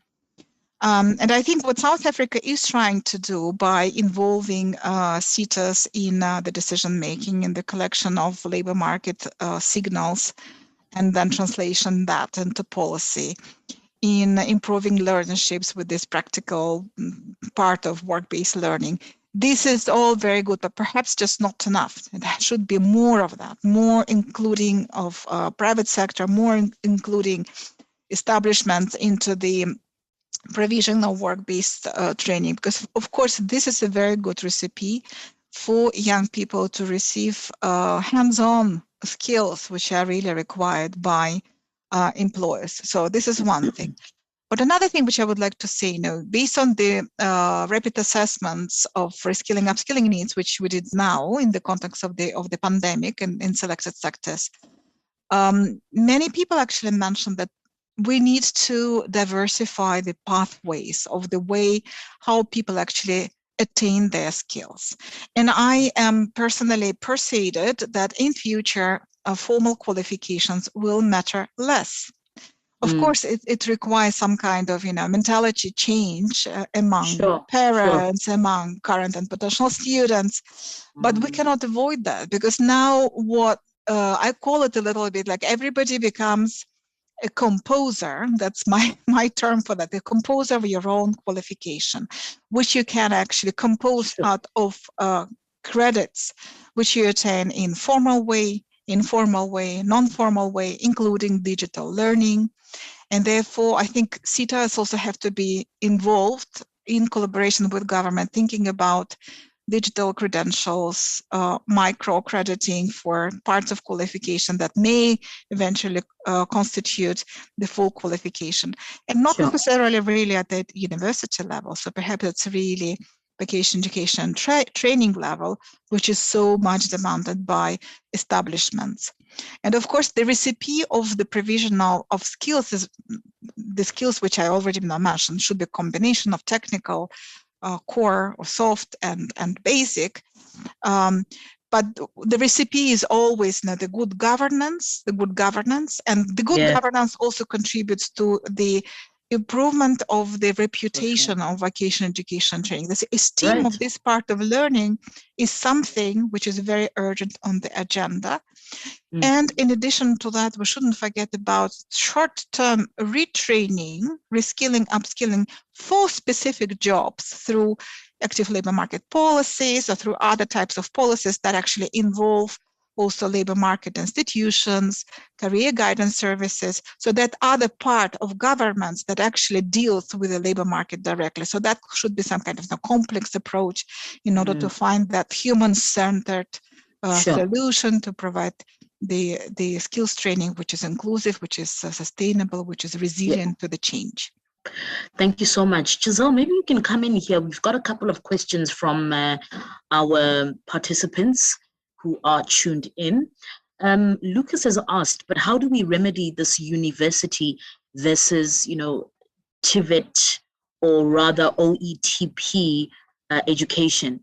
And I think what South Africa is trying to do by involving SETAs in the decision-making, in the collection of labor market signals, and then translation that into policy, in improving learnerships with this practical part of work-based learning. This is all very good, but perhaps just not enough. There should be more of that, more including of private sector, more including establishments into the provision of work-based training, because of course this is a very good recipe for young people to receive hands-on skills which are really required by employers. So this is one thing. But another thing which I would like to say, based on the rapid assessments of reskilling, upskilling needs, which we did now in the context of the pandemic and in selected sectors, many people actually mentioned that we need to diversify the pathways of the way how people actually attain their skills. And I am personally persuaded that in future, formal qualifications will matter less. Of course, it requires some kind of, mentality change among parents, among current and potential students, but we cannot avoid that, because now what I call it a little bit like everybody becomes a composer. That's my term for that, a composer of your own qualification, which you can actually compose out of credits, which you attain in formal way, informal way, non-formal way, including digital learning. And therefore, I think SETAs also have to be involved in collaboration with government, thinking about digital credentials, micro-accrediting for parts of qualification that may eventually constitute the full qualification, and not necessarily really at the university level. So perhaps it's really vocational education training level, which is so much demanded by establishments. And of course, the recipe of the provision of skills is the skills which I already mentioned should be a combination of technical, core or soft and basic. But the recipe is always the good governance, and the good governance also contributes to the improvement of the reputation of vocational education training. The esteem of this part of learning is something which is very urgent on the agenda. And in addition to that, we shouldn't forget about short-term retraining, reskilling, upskilling for specific jobs through active labor market policies or through other types of policies that actually involve also labor market institutions, career guidance services. So that other part of governments that actually deals with the labor market directly. So that should be some kind of a complex approach in order to find that human-centered solution to provide the skills training, which is inclusive, which is sustainable, which is resilient to the change. Thank you so much. Giselle, maybe you can come in here. We've got a couple of questions from our participants who are tuned in. Lucas has asked, but how do we remedy this university versus, TVET or rather OETP education?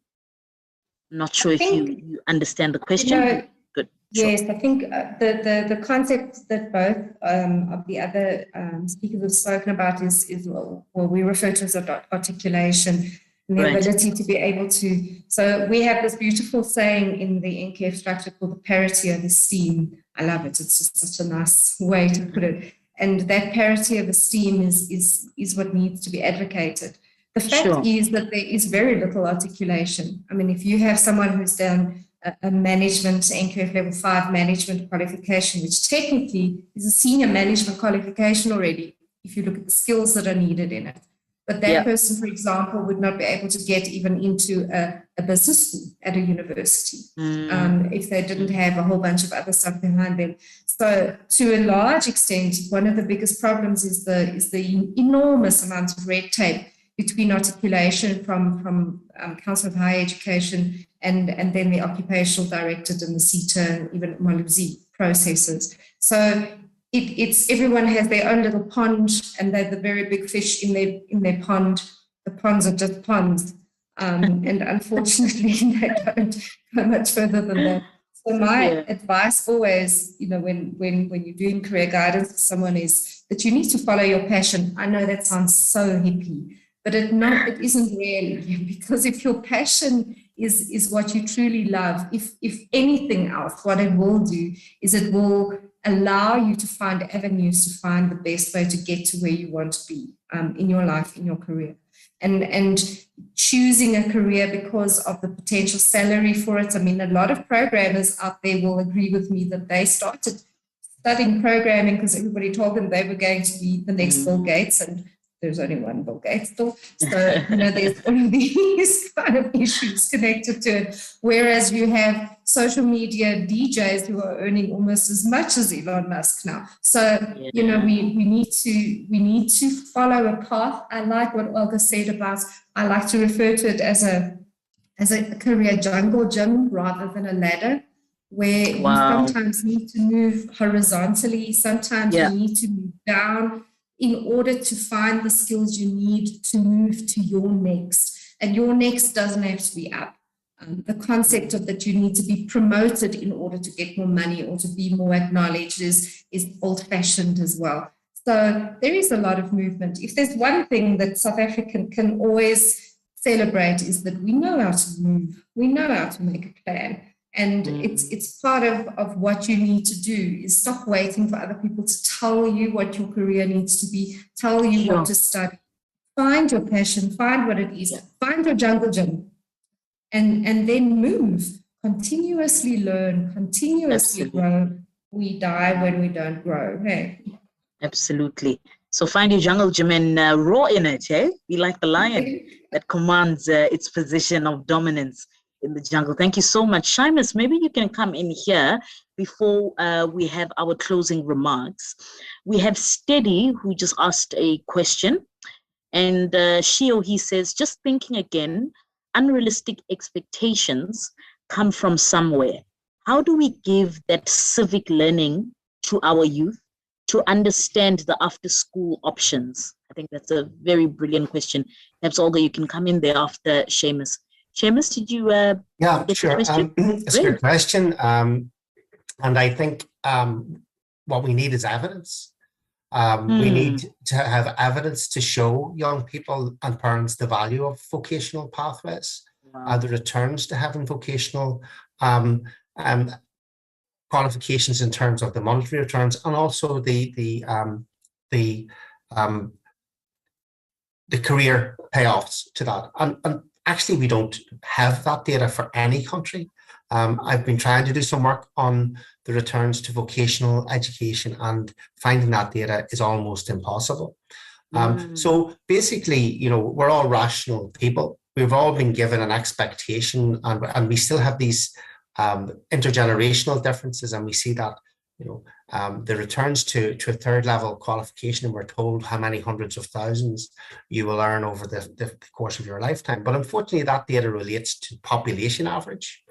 I'm not sure if you understand the question. Good. Yes, I think the concept that both of the other speakers have spoken about is what we refer to as articulation. And the ability to be able to, so we have this beautiful saying in the NKF structure called the parity of esteem. I love it. It's just such a nice way to put it. And that parity of esteem is what needs to be advocated. The fact is that there is very little articulation. I mean, if you have someone who's done a management, NKF level 5 management qualification, which technically is a senior management qualification already, if you look at the skills that are needed in it. But that person, for example, would not be able to get even into a business school at a university if they didn't have a whole bunch of other stuff behind them. So to a large extent, one of the biggest problems is the enormous amount of red tape between articulation from Council of Higher Education and then the occupational directed and the Seta and even Maluzi processes. So it's everyone has their own little pond, and they're the very big fish in their pond. The ponds are just ponds, and unfortunately they don't go much further than that. So my advice always, when you're doing career guidance for someone is that you need to follow your passion. I know that sounds so hippie, but it isn't really, because if your passion is what you truly love, if anything else, what it will do is it will allow you to find avenues to find the best way to get to where you want to be in your life, in your career. And choosing a career because of the potential salary for it. I mean, a lot of programmers out there will agree with me that they started studying programming because everybody told them they were going to be the next Bill Gates, and there's only one Bill Gates still. So, there's all of these kind of issues connected to it. Whereas you have social media DJs who are earning almost as much as Elon Musk now. So, we need to follow a path. I like what Olga said about, I like to refer to it as a career jungle gym rather than a ladder, where you sometimes need to move horizontally, sometimes you need to move down, in order to find the skills you need to move to your next. And your next doesn't have to be up. The concept of that you need to be promoted in order to get more money or to be more acknowledged is old-fashioned as well. So there is a lot of movement. If there's one thing that South African can always celebrate is that we know how to move. We know how to make a plan. And it's part of what you need to do is stop waiting for other people to tell you what your career needs to be, tell you what to study. Find your passion, find what it is, find your jungle gym, and then move. Continuously learn, continuously grow. We die when we don't grow. Hey. Absolutely. So find your jungle gym and roar in it, eh? Be like the lion that commands its position of dominance in the jungle. Thank you so much. Seamus, maybe you can come in here before we have our closing remarks. We have Steady, who just asked a question. And he says, just thinking again, unrealistic expectations come from somewhere. How do we give that civic learning to our youth to understand the after-school options? I think that's a very brilliant question. Perhaps, Olga, you can come in there after Seamus. Seamus, did you get sure. the question? It's a good question. And I think what we need is evidence. We need to have evidence to show young people and parents the value of vocational pathways, the returns to having vocational qualifications in terms of the monetary returns, and also the career payoffs to that. And actually, we don't have that data for any country. I've been trying to do some work on the returns to vocational education, and finding that data is almost impossible. So basically, you know, we're all rational people. We've all been given an expectation, and we still have these intergenerational differences, and we see that, you know, the returns to a third level qualification, and we're told how many hundreds of thousands you will earn over the course of your lifetime. But unfortunately, that data relates to population average.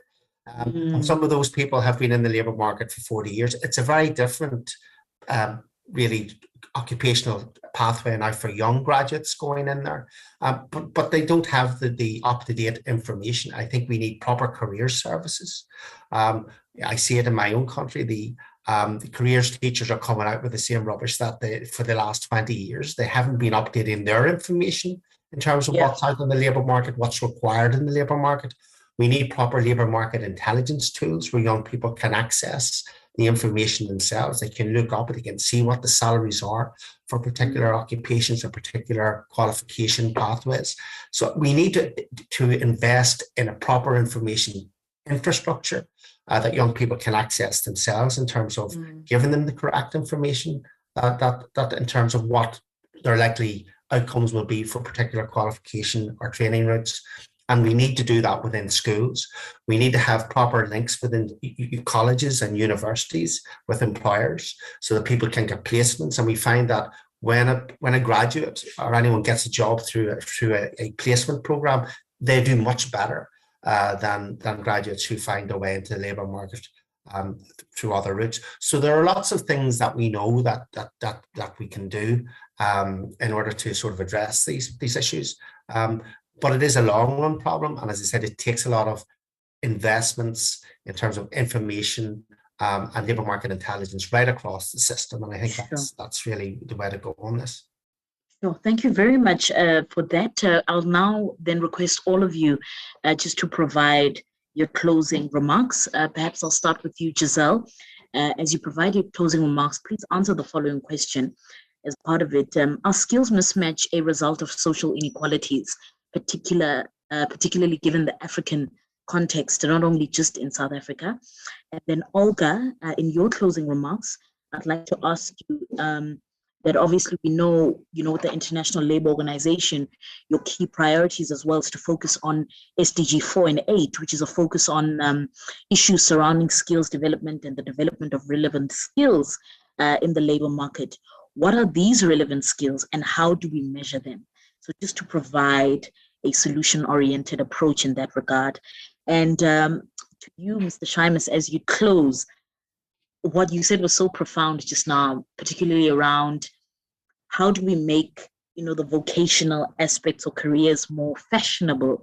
And some of those people have been in the labour market for 40 years. It's a very different, really, occupational pathway now for young graduates going in there. But they don't have the up-to-date information. I think we need proper career services. I see it in my own country. The careers teachers are coming out with the same rubbish that for the last 20 years. They haven't been updating their information in terms of what's out in the labour market, what's required in the labour market. We need proper labour market intelligence tools where young people can access the information themselves. They can look up, they can see what the salaries are for particular occupations or particular qualification pathways. So we need to invest in a proper information infrastructure that young people can access themselves, in terms of giving them the correct information, that in terms of what their likely outcomes will be for particular qualification or training routes. And we need to do that within schools. We need to have proper links within colleges and universities with employers, so that people can get placements. And we find that when a graduate or anyone gets a job through a placement program, they do much better than graduates who find their way into the labour market through other routes. So there are lots of things that we know that we can do in order to sort of address these issues. But it is a long-run problem, and as I said, it takes a lot of investments in terms of information and labour market intelligence right across the system. And I think that's really the way to go on this. Sure. Thank you very much for that. I'll now then request all of you just to provide your closing remarks. Perhaps I'll start with you, Giselle. As you provide your closing remarks, please answer the following question as part of it. Are skills mismatch a result of social inequalities, particularly given the African context, not only just in South Africa? And then Olga, in your closing remarks, I'd like to ask you that obviously we know, with the International Labour Organization, your key priorities as well is to focus on SDG 4 and 8, which is a focus on issues surrounding skills development and the development of relevant skills in the labour market. What are these relevant skills and how do we measure them? So just to provide a solution-oriented approach in that regard. And to you, Mr. Shimus, as you close, what you said was so profound just now, particularly around how do we make the vocational aspects or careers more fashionable?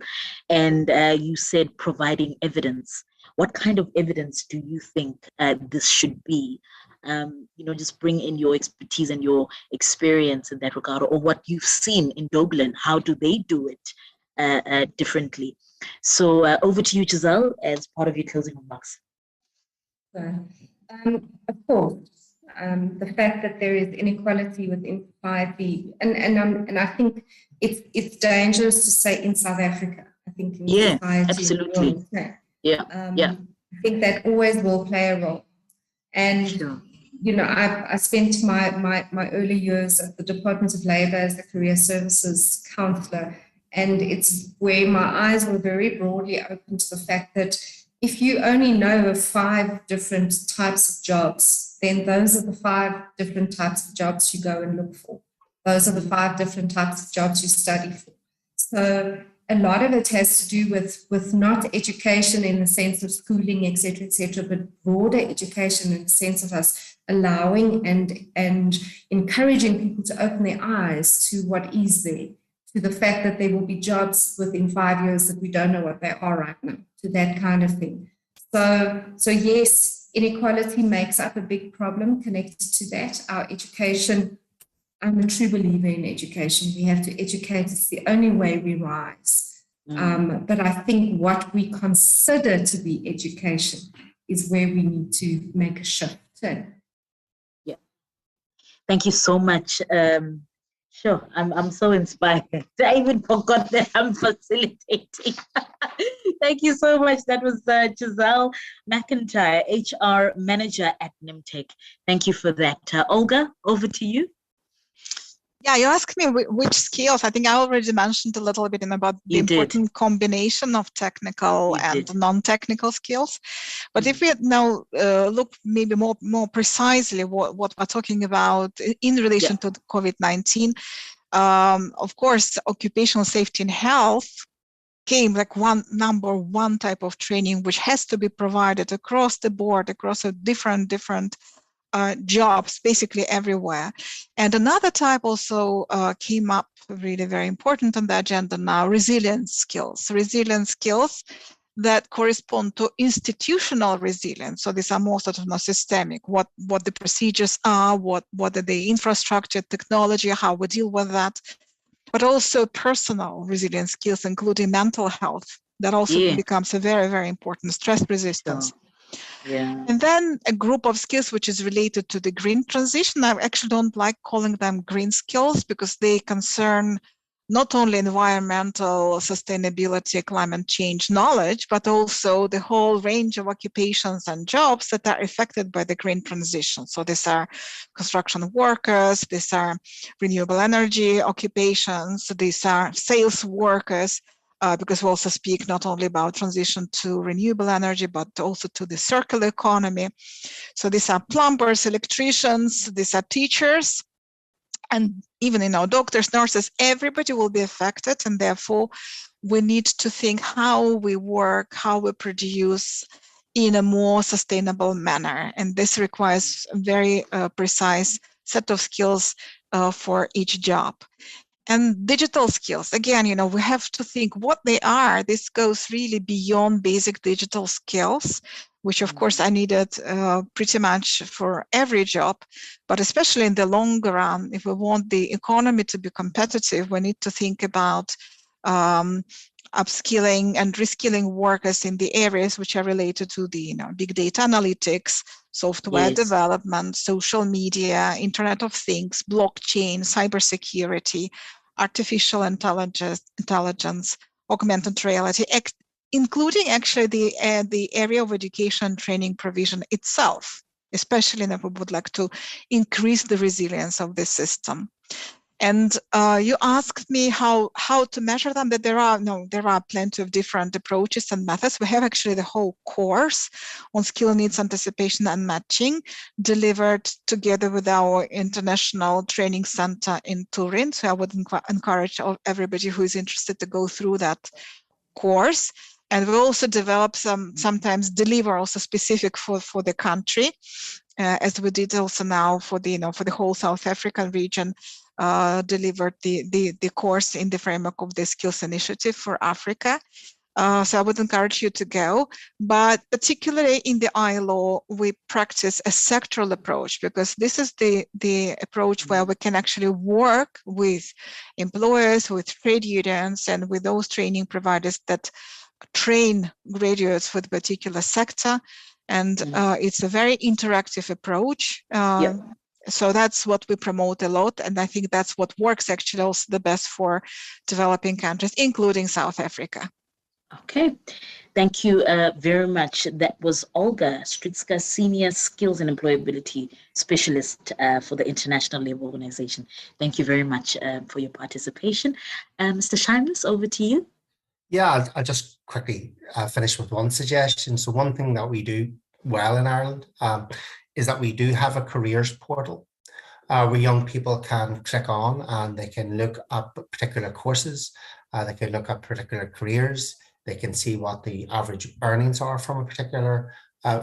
And you said providing evidence. What kind of evidence do you think this should be? Just bring in your expertise and your experience in that regard, or what you've seen in Dublin. How do they do it differently? So over to you, Giselle, as part of your closing remarks. Of course, the fact that there is inequality within society, and I think it's dangerous to say in South Africa. I think in society, absolutely. I think that always will play a role. And I spent my early years at the Department of Labour as a career services counsellor, and it's where my eyes were very broadly open to the fact that if you only know of 5 different types of jobs, then those are the 5 different types of jobs you go and look for. Those are the 5 different types of jobs you study for. So a lot of it has to do with not education in the sense of schooling, et cetera, but broader education in the sense of us allowing and encouraging people to open their eyes to what is there, to the fact that there will be jobs within 5 years that we don't know what they are right now, to that kind of thing. So yes, inequality makes up a big problem connected to that. Our education I'm a true believer in education. We have to educate. It's the only way we rise. But I think what we consider to be education is where we need to make a shift to. Yeah. Thank you so much. Sure, I'm so inspired. I even forgot that I'm facilitating. Thank you so much. That was Giselle McIntyre, HR Manager at Nimtech. Thank you for that. Olga, over to you. Yeah, you asked me which skills. I think I already mentioned a little bit about the important combination of technical and non-technical skills. But if we now look maybe more precisely what we're talking about in relation to COVID-19, of course, occupational safety and health came like number one type of training, which has to be provided across the board, across a different jobs, basically everywhere. And another type also came up really very important on the agenda now, resilience skills that correspond to institutional resilience. So these are more sort of systemic, what the procedures are, what are the infrastructure, technology, how we deal with that, but also personal resilience skills, including mental health. That also becomes a very, very important, stress resistance. Yeah. And then a group of skills which is related to the green transition. I actually don't like calling them green skills because they concern not only environmental sustainability, climate change knowledge, but also the whole range of occupations and jobs that are affected by the green transition. So these are construction workers, these are renewable energy occupations, these are sales workers, because we also speak not only about transition to renewable energy, but also to the circular economy. So these are plumbers, electricians, these are teachers, and even doctors, nurses, everybody will be affected. And therefore, we need to think how we work, how we produce in a more sustainable manner. And this requires a very precise set of skills for each job. And digital skills, again, we have to think what they are. This goes really beyond basic digital skills, which of course I needed pretty much for every job, but especially in the long run, if we want the economy to be competitive, we need to think about upskilling and reskilling workers in the areas which are related to the big data analytics, software development, social media, Internet of Things, blockchain, cybersecurity, artificial intelligence, augmented reality, including actually the area of education and training provision itself, especially if we would like to increase the resilience of the system. And you asked me how to measure them, that there are plenty of different approaches and methods. We have actually the whole course on skill needs anticipation and matching delivered together with our international training center in Turin. So I would encourage everybody who is interested to go through that course. And we also develop sometimes deliver also specific for the country, as we did also now for the for the whole South African region. Delivered the course in the framework of the Skills Initiative for Africa. So I would encourage you to go, but particularly in the ILO, we practice a sectoral approach, because this is the approach where we can actually work with employers, with trade unions, and with those training providers that train graduates for the particular sector. And it's a very interactive approach. So that's what we promote a lot. And I think that's what works actually also the best for developing countries, including South Africa. Okay, thank you very much. That was Olga Stritska, Senior Skills and Employability Specialist for the International Labour Organization. Thank you very much for your participation. Mr. Shimeless, over to you. Yeah, I'll just quickly finish with one suggestion. So one thing that we do well in Ireland is that we do have a careers portal where young people can click on and they can look up particular courses, they can look up particular careers, they can see what the average earnings are from a particular,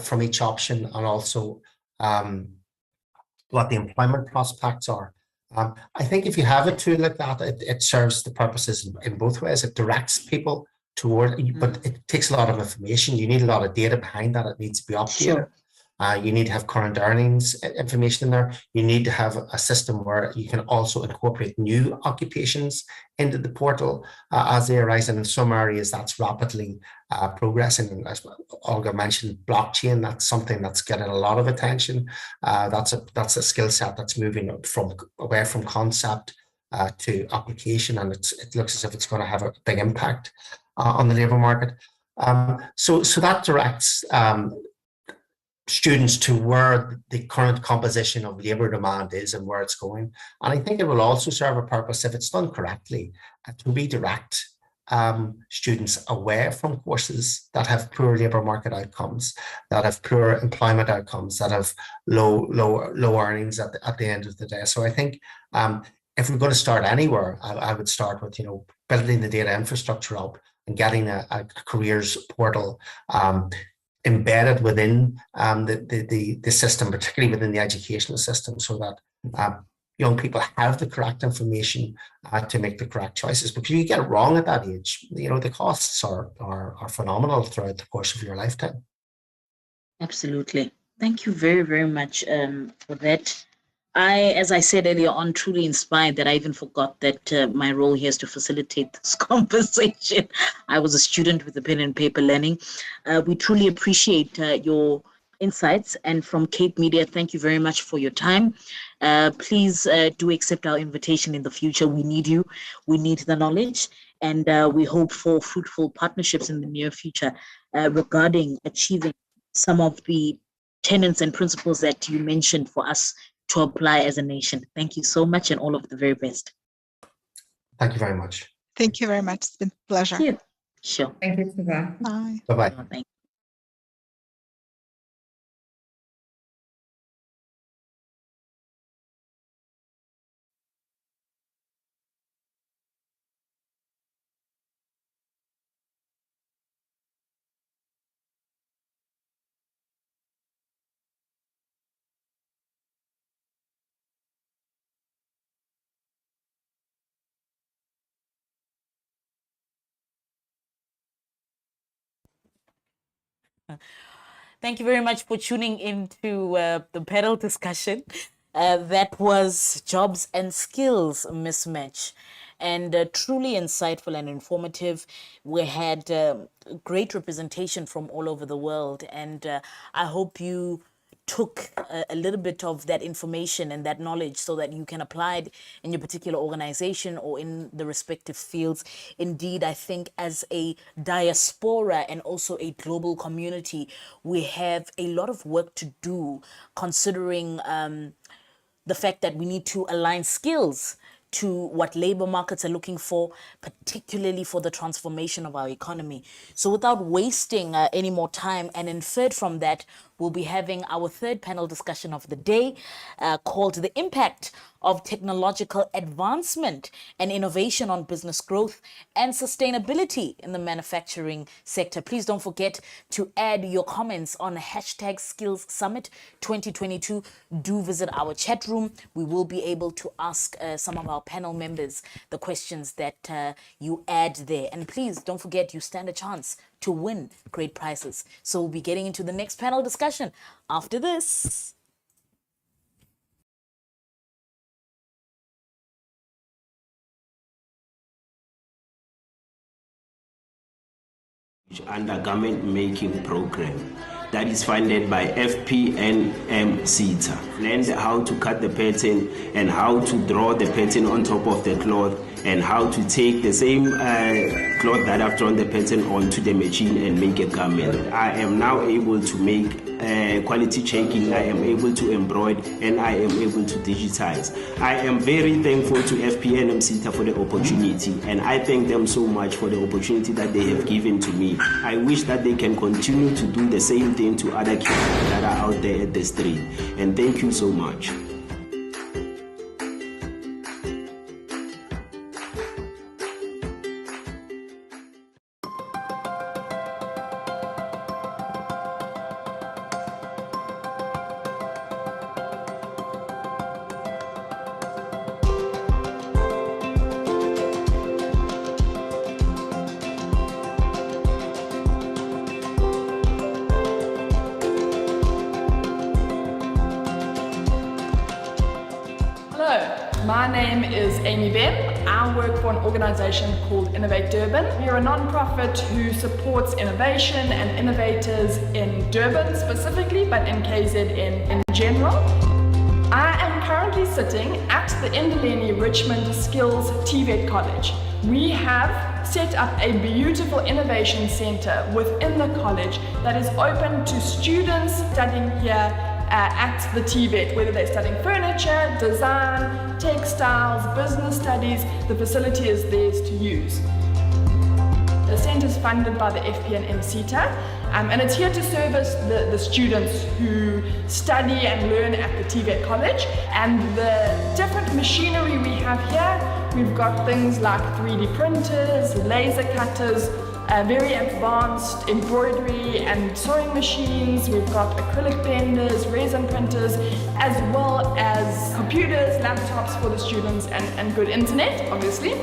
from each option, and also what the employment prospects are. I think if you have a tool like that, it serves the purposes in both ways. It directs people toward, but it takes a lot of information. You need a lot of data behind that. It needs to be updated. Sure. You need to have current earnings information in there. You need to have a system where you can also incorporate new occupations into the portal as they arise. And in some areas, that's rapidly progressing. And as Olga mentioned, blockchain, that's something that's getting a lot of attention. That's a skill set that's moving away from concept to application, and it looks as if it's going to have a big impact on the labour market. So that directs students to where the current composition of labour demand is and where it's going. And I think it will also serve a purpose, if it's done correctly, to redirect students away from courses that have poor labour market outcomes, that have poor employment outcomes, that have low earnings at the end of the day. So I think if we're going to start anywhere, I would start with building the data infrastructure up and getting a careers portal embedded within the system, particularly within the educational system, so that young people have the correct information to make the correct choices. Because if you get it wrong at that age, the costs are phenomenal throughout the course of your lifetime. Absolutely. Thank you very, very much for that. As I said earlier on, truly inspired that I even forgot that my role here is to facilitate this conversation. I was a student with the pen and paper learning. We truly appreciate your insights, and from Cape Media, thank you very much for your time. Please do accept our invitation in the future. We need you. We need the knowledge, and we hope for fruitful partnerships in the near future regarding achieving some of the tenets and principles that you mentioned for us to apply as a nation. Thank you so much, and all of the very best. Thank you very much. Thank you very much. It's been a pleasure. Thank you. Sure. Thank you for that. Bye. Bye-bye. Thank you. Thank you very much for tuning into the panel discussion. That was jobs and skills mismatch, and truly insightful and informative. We had great representation from all over the world, and I hope you took a little bit of that information and that knowledge so that you can apply it in your particular organization or in the respective fields. Indeed, I think as a diaspora and also a global community, we have a lot of work to do, considering the fact that we need to align skills to what labor markets are looking for, particularly for the transformation of our economy. So without wasting any more time, and inferred from that, we'll be having our third panel discussion of the day called The Impact of Technological Advancement and Innovation on Business Growth and Sustainability in the Manufacturing Sector. Please don't forget to add your comments on hashtag Skills Summit 2022. Do visit our chat room. We will be able to ask some of our panel members the questions that you add there. And please don't forget, you stand a chance to win great prizes. So we'll be getting into the next panel discussion after this. Undergarment making program that is funded by FP&M Seta. Learned how to cut the pattern and how to draw the pattern on top of the cloth, and how to take the same cloth that I've drawn the pattern onto the machine and make a garment. I am now able to make quality checking, I am able to embroider, and I am able to digitize. I am very thankful to FP&M Seta for the opportunity, and I thank them so much for the opportunity that they have given to me. I wish that they can continue to do the same thing to other kids that are out there at the street. And thank you so much. my name is Amy Ben. I work for an organisation called Innovate Durban. We're a non-profit who supports innovation and innovators in Durban specifically, but in KZN in general. I am currently sitting at the Indoleni Richmond Skills TVET College. We have set up a beautiful innovation centre within the college that is open to students studying here at the TVET, whether they're studying furniture, design, textiles, business studies. The facility is theirs to use. The centre is funded by the FP&M Seta, and it's here to service the students who study and learn at the TVET College. And the different machinery we have here, we've got things like 3D printers, laser cutters, very advanced embroidery and sewing machines. We've got acrylic benders, resin printers, as well as computers, laptops for the students, and good internet, obviously.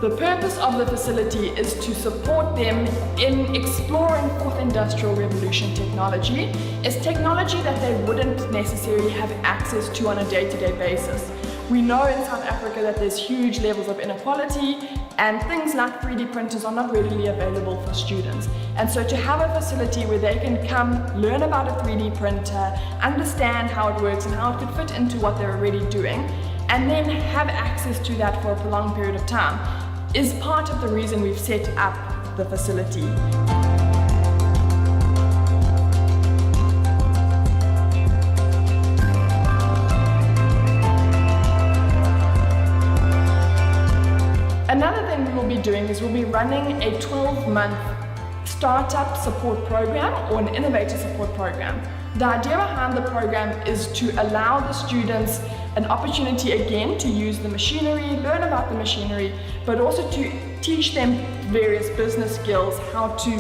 The purpose of the facility is to support them in exploring fourth industrial revolution technology. It's technology that they wouldn't necessarily have access to on a day-to-day basis. We know in South Africa that there's huge levels of inequality, and things like 3D printers are not readily available for students. And so to have a facility where they can come learn about a 3D printer, understand how it works and how it could fit into what they're already doing, and then have access to that for a prolonged period of time, is part of the reason we've set up the facility. Another thing we will be doing is we'll be running a 12-month startup support program or an innovator support program. The idea behind the program is to allow the students an opportunity again to use the machinery, learn about the machinery, but also to teach them various business skills, how to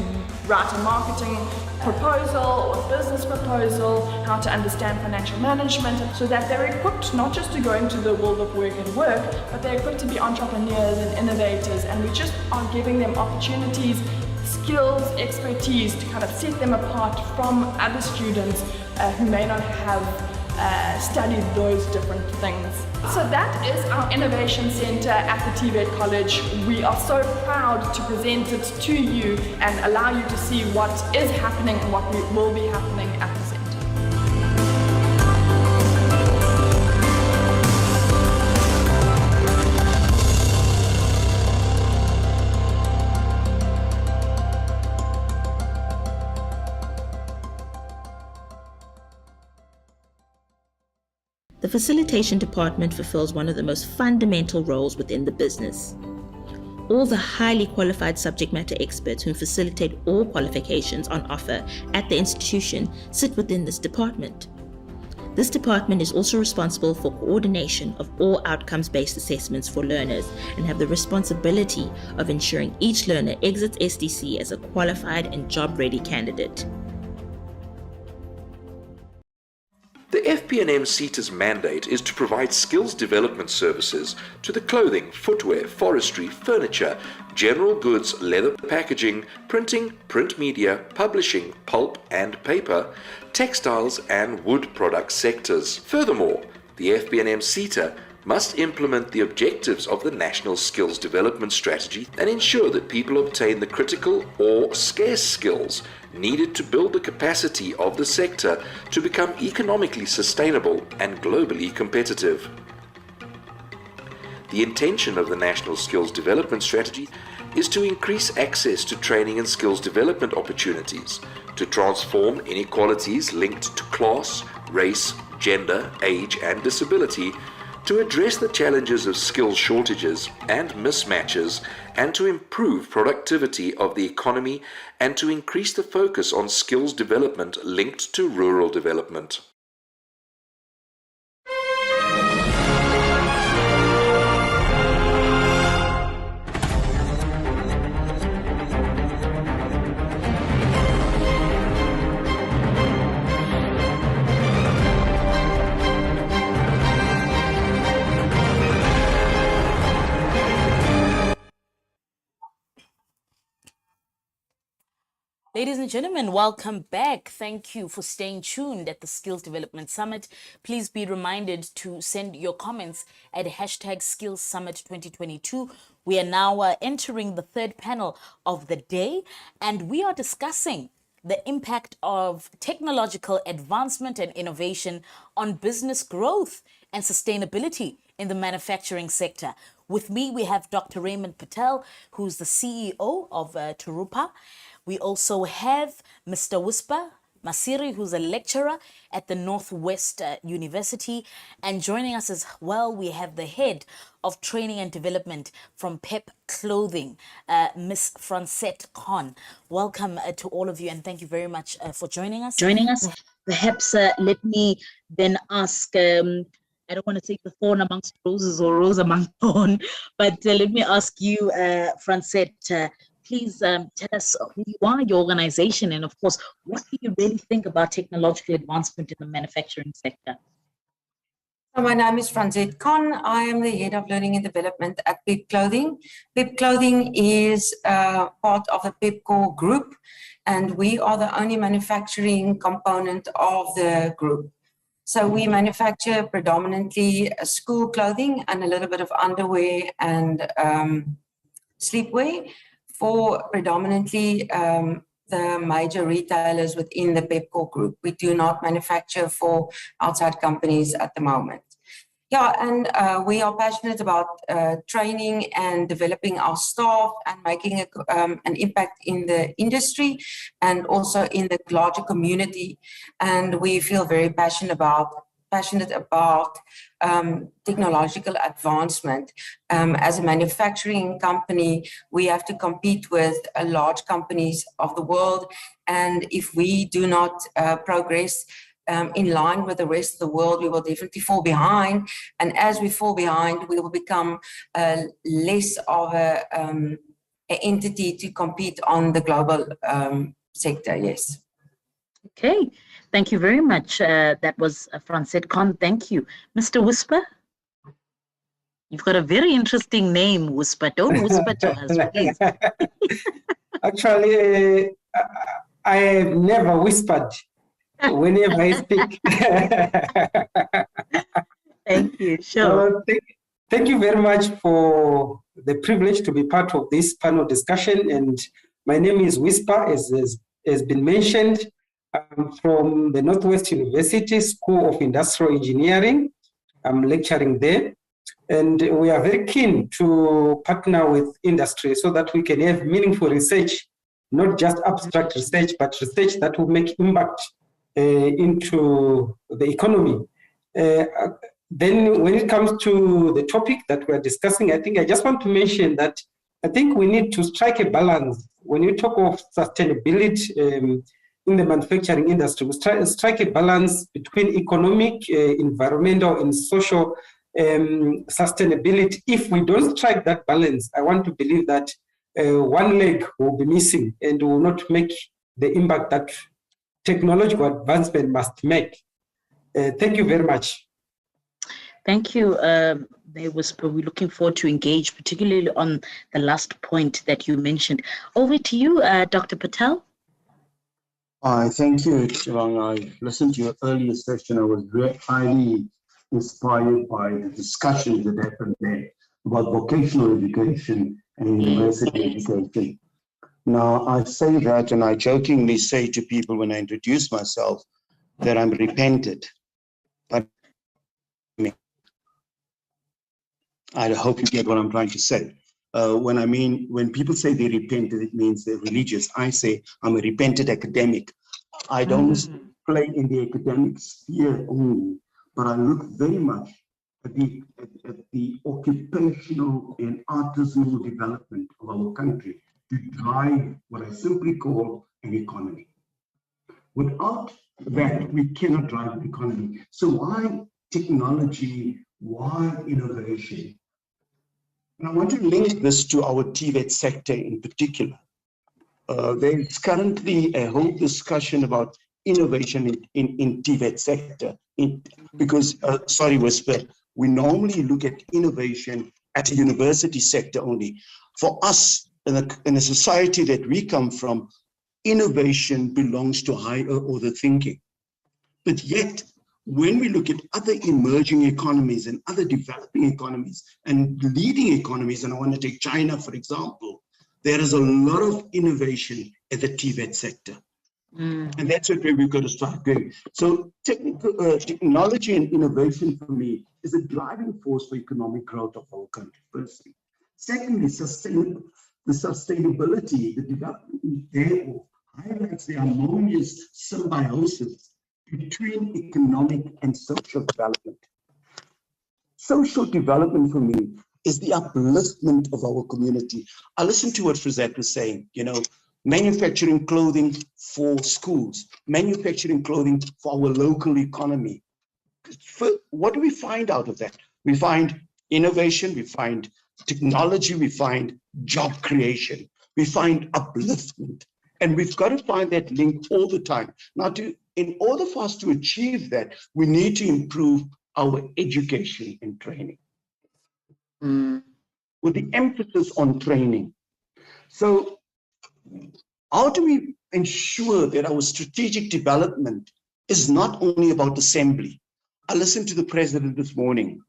write a marketing proposal or business proposal, how to understand financial management, so that they're equipped not just to go into the world of work and work, but they're equipped to be entrepreneurs and innovators, and we just are giving them opportunities, skills, expertise to kind of set them apart from other students who may not have studied those different things. So that is our Innovation Centre at the TVET College. We are so proud to present it to you and allow you to see what is happening and what will be happening at the centre. The facilitation department fulfills one of the most fundamental roles within the business. All the highly qualified subject matter experts who facilitate all qualifications on offer at the institution sit within this department. This department is also responsible for coordination of all outcomes-based assessments for learners and have the responsibility of ensuring each learner exits SDC as a qualified and job-ready candidate. The FP&M Seta's mandate is to provide skills development services to the clothing, footwear, forestry, furniture, general goods, leather packaging, printing, print media, publishing, pulp and paper, textiles and wood product sectors. Furthermore, the FP&M Seta must implement the objectives of the National Skills Development Strategy and ensure that people obtain the critical or scarce skills needed to build the capacity of the sector to become economically sustainable and globally competitive. The intention of the National Skills Development Strategy is to increase access to training and skills development opportunities, to transform inequalities linked to class, race, gender, age and disability, to address the challenges of skills shortages and mismatches, and to improve productivity of the economy, and to increase the focus on skills development linked to rural development. Ladies and gentlemen, welcome back. Thank you for staying tuned at the Skills Development Summit. Please be reminded to send your comments at hashtag Skills Summit 2022. We are now entering the third panel of the day, and we are discussing the impact of technological advancement and innovation on business growth and sustainability in the manufacturing sector. With me, we have Dr. Raymond Patel, who's the CEO of Turupa. We also have Mr. Whisper Masiri, who's a lecturer at the Northwest University. And joining us as well, we have the head of training and development from PEP Clothing, Miss Francette Con. Welcome to all of you, and thank you very much for joining us. Perhaps let me then ask, I don't want to take the thorn amongst roses or rose among thorn, but let me ask you, Francette, please tell us who you are, your organization, and of course, what do you really think about technological advancement in the manufacturing sector? My name is Francette Con. I am the head of learning and development at PEP Clothing. PEP Clothing is part of the PEPCO group, and we are the only manufacturing component of the group. So we manufacture predominantly school clothing and a little bit of underwear and sleepwear for predominantly the major retailers within the PEPCO group. We do not manufacture for outside companies at the moment. Yeah, and we are passionate about training and developing our staff and making an impact in the industry and also in the larger community. And we feel very passionate about technological advancement. As a manufacturing company, we have to compete with large companies of the world. And if we do not progress in line with the rest of the world, we will definitely fall behind. And as we fall behind, we will become less of an entity to compete on the global sector, yes. Okay, thank you very much. That was Francette Con. Thank you. Mr. Whisper? You've got a very interesting name, Whisper. Don't whisper to us, please. Actually, I have never whispered whenever I speak. Thank you. Sure. Thank you very much for the privilege to be part of this panel discussion. And my name is Whisper, as has been mentioned. I'm from the Northwest University School of Industrial Engineering. I'm lecturing there. And we are very keen to partner with industry so that we can have meaningful research, not just abstract research, but research that will make impact into the economy. Then when it comes to the topic that we're discussing, I think I just want to mention that I think we need to strike a balance. When you talk of sustainability in the manufacturing industry, we strike a balance between economic, environmental, and social sustainability. If we don't strike that balance, I want to believe that one leg will be missing and will not make the impact that technological advancement must make. Thank you very much. Thank you, Whisper. We're looking forward to engage, particularly on the last point that you mentioned. Over to you, Dr. Patel. Thank you, Shivang. I listened to your earlier session. I was very highly inspired by the discussions that happened there about vocational education and university education. Now, I say that, and I jokingly say to people when I introduce myself that I'm repented. But I hope you get what I'm trying to say. When people say they repented, it means they're religious. I say I'm a repented academic. I don't play in the academic sphere only, but I look very much at the occupational and artisanal development of our country to drive what I simply call an economy. Without that, we cannot drive an economy. So why technology? Why innovation? And I want to link this to our TVET sector in particular. There's currently a whole discussion about innovation in TVET sector. Sorry, Whisper, we normally look at innovation at the university sector only. For us, in the society that we come from, innovation belongs to higher order thinking. But yet, when we look at other emerging economies and other developing economies and leading economies, and I want to take China, for example, there is a lot of innovation in the TVET sector. And that's what we've got to start doing. So technology and innovation for me is a driving force for economic growth of our country, firstly. Secondly, the sustainability, the development thereof highlights the harmonious symbiosis between economic and social development. Social development for me is the upliftment of our community. I listened to what Frizette was saying, you know, manufacturing clothing for schools, manufacturing clothing for our local economy. What do we find out of that? We find innovation, we find technology, we find job creation, we find upliftment. And we've got to find that link all the time. Now, in order for us to achieve that, we need to improve our education and training. With the emphasis on training. So how do we ensure that our strategic development is not only about assembly? I listened to the president this morning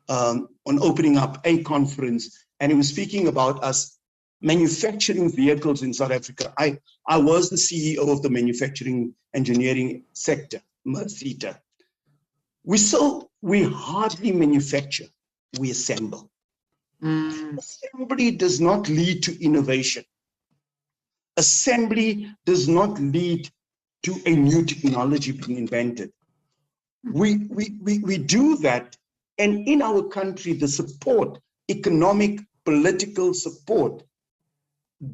on opening up a conference, and he was speaking about us manufacturing vehicles in South Africa. I was the CEO of the manufacturing engineering sector, Seta. We hardly manufacture, we assemble. Assembly does not lead to innovation. Assembly does not lead to a new technology being invented. We do that, and in our country, the support, economic, political support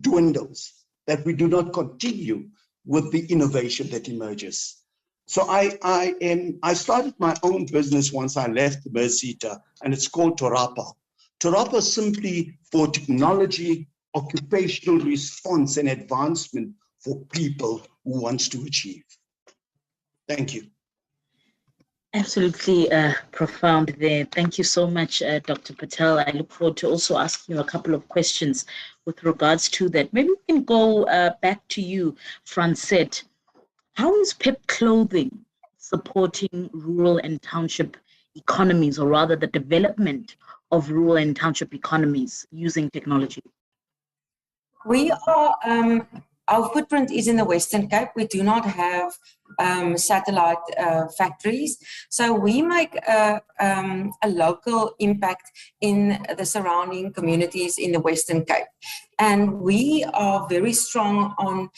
dwindles, that we do not continue with the innovation that emerges. So I started my own business once I left Seta, and it's called Torapa. Torapa is simply for technology, occupational response and advancement for people who wants to achieve. Thank you. Absolutely profound there. Thank you so much, Dr. Patel. I look forward to also asking you a couple of questions with regards to that. Maybe we can go back to you, Francette. How is PEP clothing supporting rural and township economies, or rather the development of rural and township economies using technology? We are, our footprint is in the Western Cape. We do not have satellite factories. So we make a local impact in the surrounding communities in the Western Cape. And we are very strong on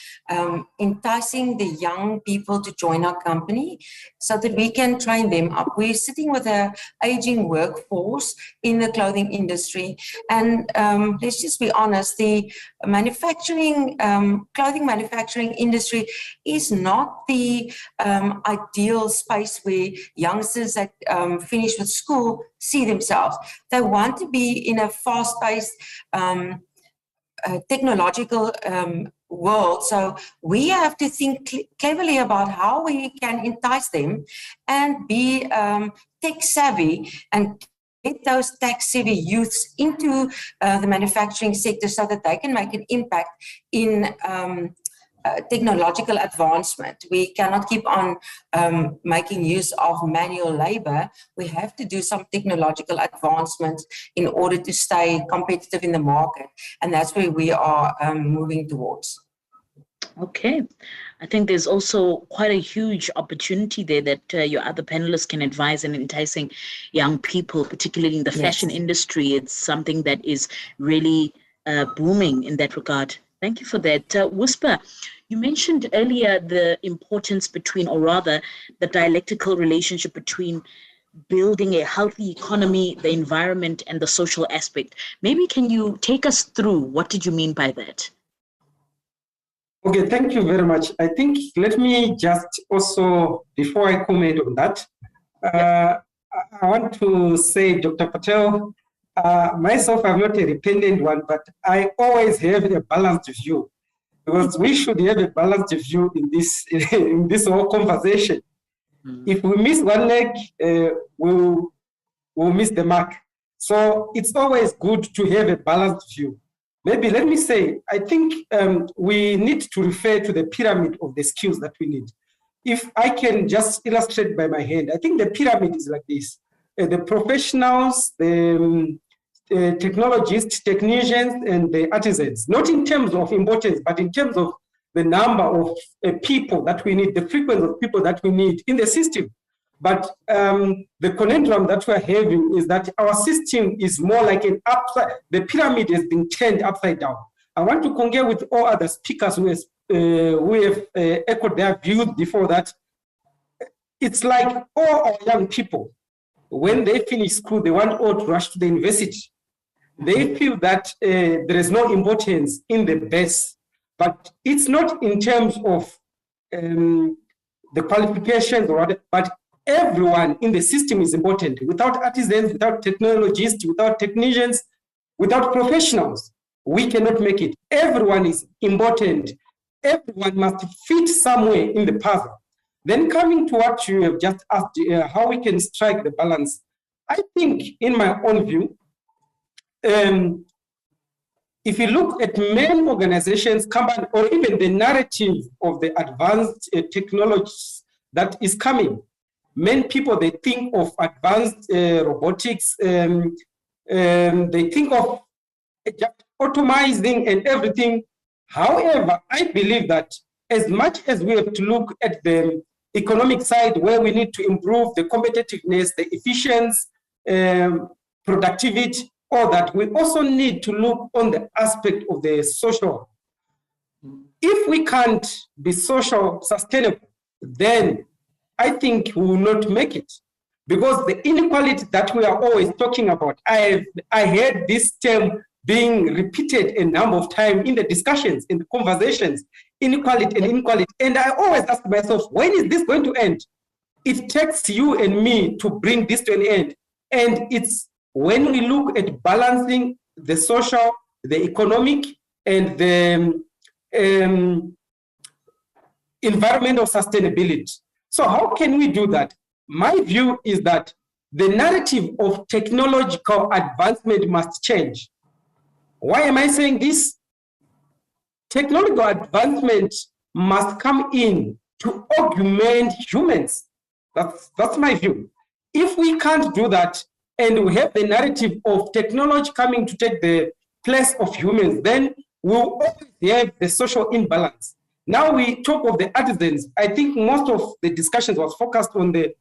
enticing the young people to join our company so that we can train them up. We're sitting with an aging workforce in the clothing industry. And let's just be honest, the manufacturing, clothing manufacturing industry is not the ideal space where youngsters that finish with school see themselves. They want to be in a fast-paced technological world. So we have to think cleverly about how we can entice them and be tech savvy and get those tech savvy youths into the manufacturing sector so that they can make an impact in technological advancement. We cannot keep on making use of manual labor. We have to do some technological advancements in order to stay competitive in the market. And that's where we are moving towards. Okay. I think there's also quite a huge opportunity there that your other panelists can advise in enticing young people, particularly in the fashion industry. It's something that is really booming in that regard. Thank you for that. Whisper, you mentioned earlier the importance between, or rather the dialectical relationship between building a healthy economy, the environment, and the social aspect. Maybe can you take us through what did you mean by that? Okay, thank you very much. I think let me just also, before I comment on that, I want to say, Dr. Patel, myself, I'm not a dependent one, but I always have a balanced view, because we should have a balanced view in this whole conversation. If we miss one leg, we'll miss the mark. So it's always good to have a balanced view. maybe let me say, I think we need to refer to the pyramid of the skills that we need. If I can just illustrate by my hand, I think the pyramid is like this. The professionals, the technologists, technicians, and the artisans, not in terms of importance, but in terms of the number of people that we need, the frequency of people that we need in the system. But the conundrum that we're having is that our system is more like an upside, the pyramid has been turned upside down. I want to concur with all other speakers who have echoed their views before that. It's like all our young people, when they finish school, they want all to rush to the university. They feel that there is no importance in the best, but it's not in terms of the qualifications or other, but everyone in the system is important. Without artisans, without technologists, without technicians, without professionals, we cannot make it. Everyone is important. Everyone must fit somewhere in the puzzle. Then coming to what you have just asked, how we can strike the balance. I think, in my own view, if you look at main organizations, company, or even the narrative of the advanced technologies that is coming, many people, they think of advanced robotics, they think of just automizing and everything. However, I believe that as much as we have to look at the economic side, where we need to improve the competitiveness, the efficiency, productivity, all that, we also need to look on the aspect of the social. If we can't be social sustainable, then I think we will not make it, because the inequality that we are always talking about, I heard this term being repeated a number of times in the discussions, in the conversations, inequality and inequality. And I always ask myself, when is this going to end? It takes you and me to bring this to an end. And it's when we look at balancing the social, the economic, and the environmental sustainability. So how can we do that? My view is that the narrative of technological advancement must change. Why am I saying this? Technological advancement must come in to augment humans. That's my view. If we can't do that, and we have the narrative of technology coming to take the place of humans, then we'll always have the social imbalance. Now we talk of the artisans. I think most of the discussions was focused on the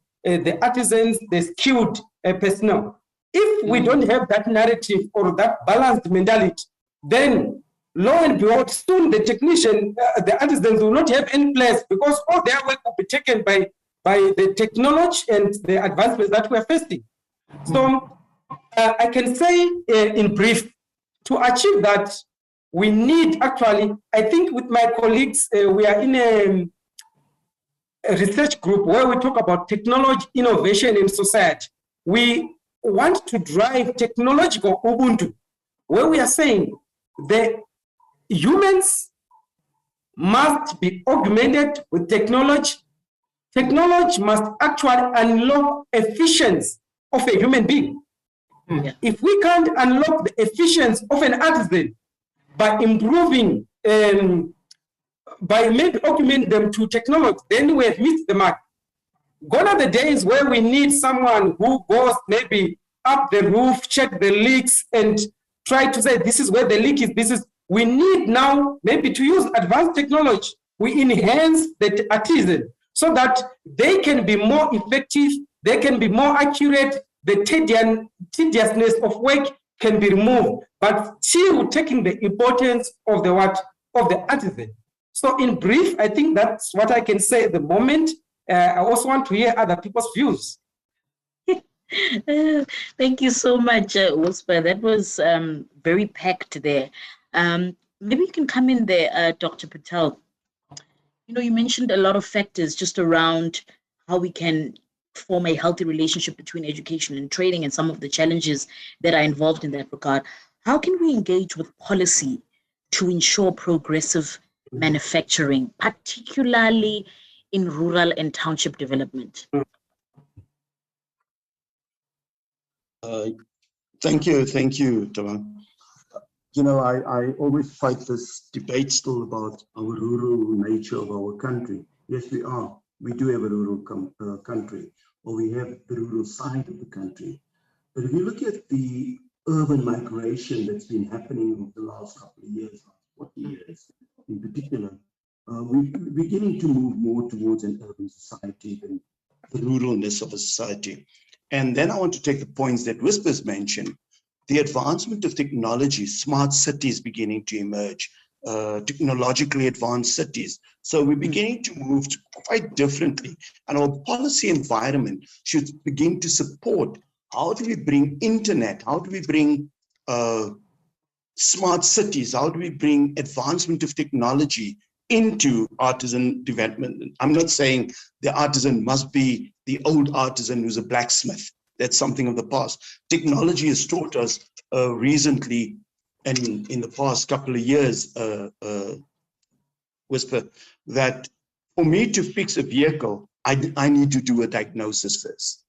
artisans, the skilled personnel. If we don't have that narrative or that balanced mentality, then lo and behold, soon the technician, the artisans will not have any place, because all their work will be taken by the technology and the advancements that we are facing. So I can say in brief, to achieve that, we need actually, I think with my colleagues, we are in a research group where we talk about technology, innovation in society. We want to drive technological Ubuntu, where we are saying the humans must be augmented with technology. Technology must actually unlock efficiency of a human being. If we can't unlock the efficiency of an artisan by improving, by maybe augmenting them to technology, then we have missed the mark. Gone are the days where we need someone who goes maybe up the roof, check the leaks, and try to say this is where the leak is. We need now maybe to use advanced technology. We enhance the artisan so that they can be more effective, they can be more accurate, the tediousness of work can be removed, but still taking the importance of the artisan. So in brief, I think that's what I can say at the moment. I also want to hear other people's views. Thank you so much, Whisper. That was very packed there. Maybe you can come in there, Dr. Patel. You know, you mentioned a lot of factors just around how we can form a healthy relationship between education and training and some of the challenges that are involved in that regard. How can we engage with policy to ensure progressive manufacturing, particularly in rural and township development? Thank you, Tama. you know, I always fight this debate still about our rural nature of our country. Yes, we are. We do have a rural country, or we have the rural side of the country. But if you look at the urban migration that's been happening over the last couple of years, 40 years in particular, we're beginning to move more towards an urban society than the ruralness of a society. And then I want to take the points that Whispers mentioned. The advancement of technology, smart cities beginning to emerge, technologically advanced cities. So we're beginning to move quite differently. And our policy environment should begin to support, how do we bring internet? How do we bring smart cities? How do we bring advancement of technology into artisan development? I'm not saying the artisan must be the old artisan who's a blacksmith. That's something of the past. Technology has taught us recently, and in the past couple of years, Whisper, that for me to fix a vehicle, I need to do a diagnosis first,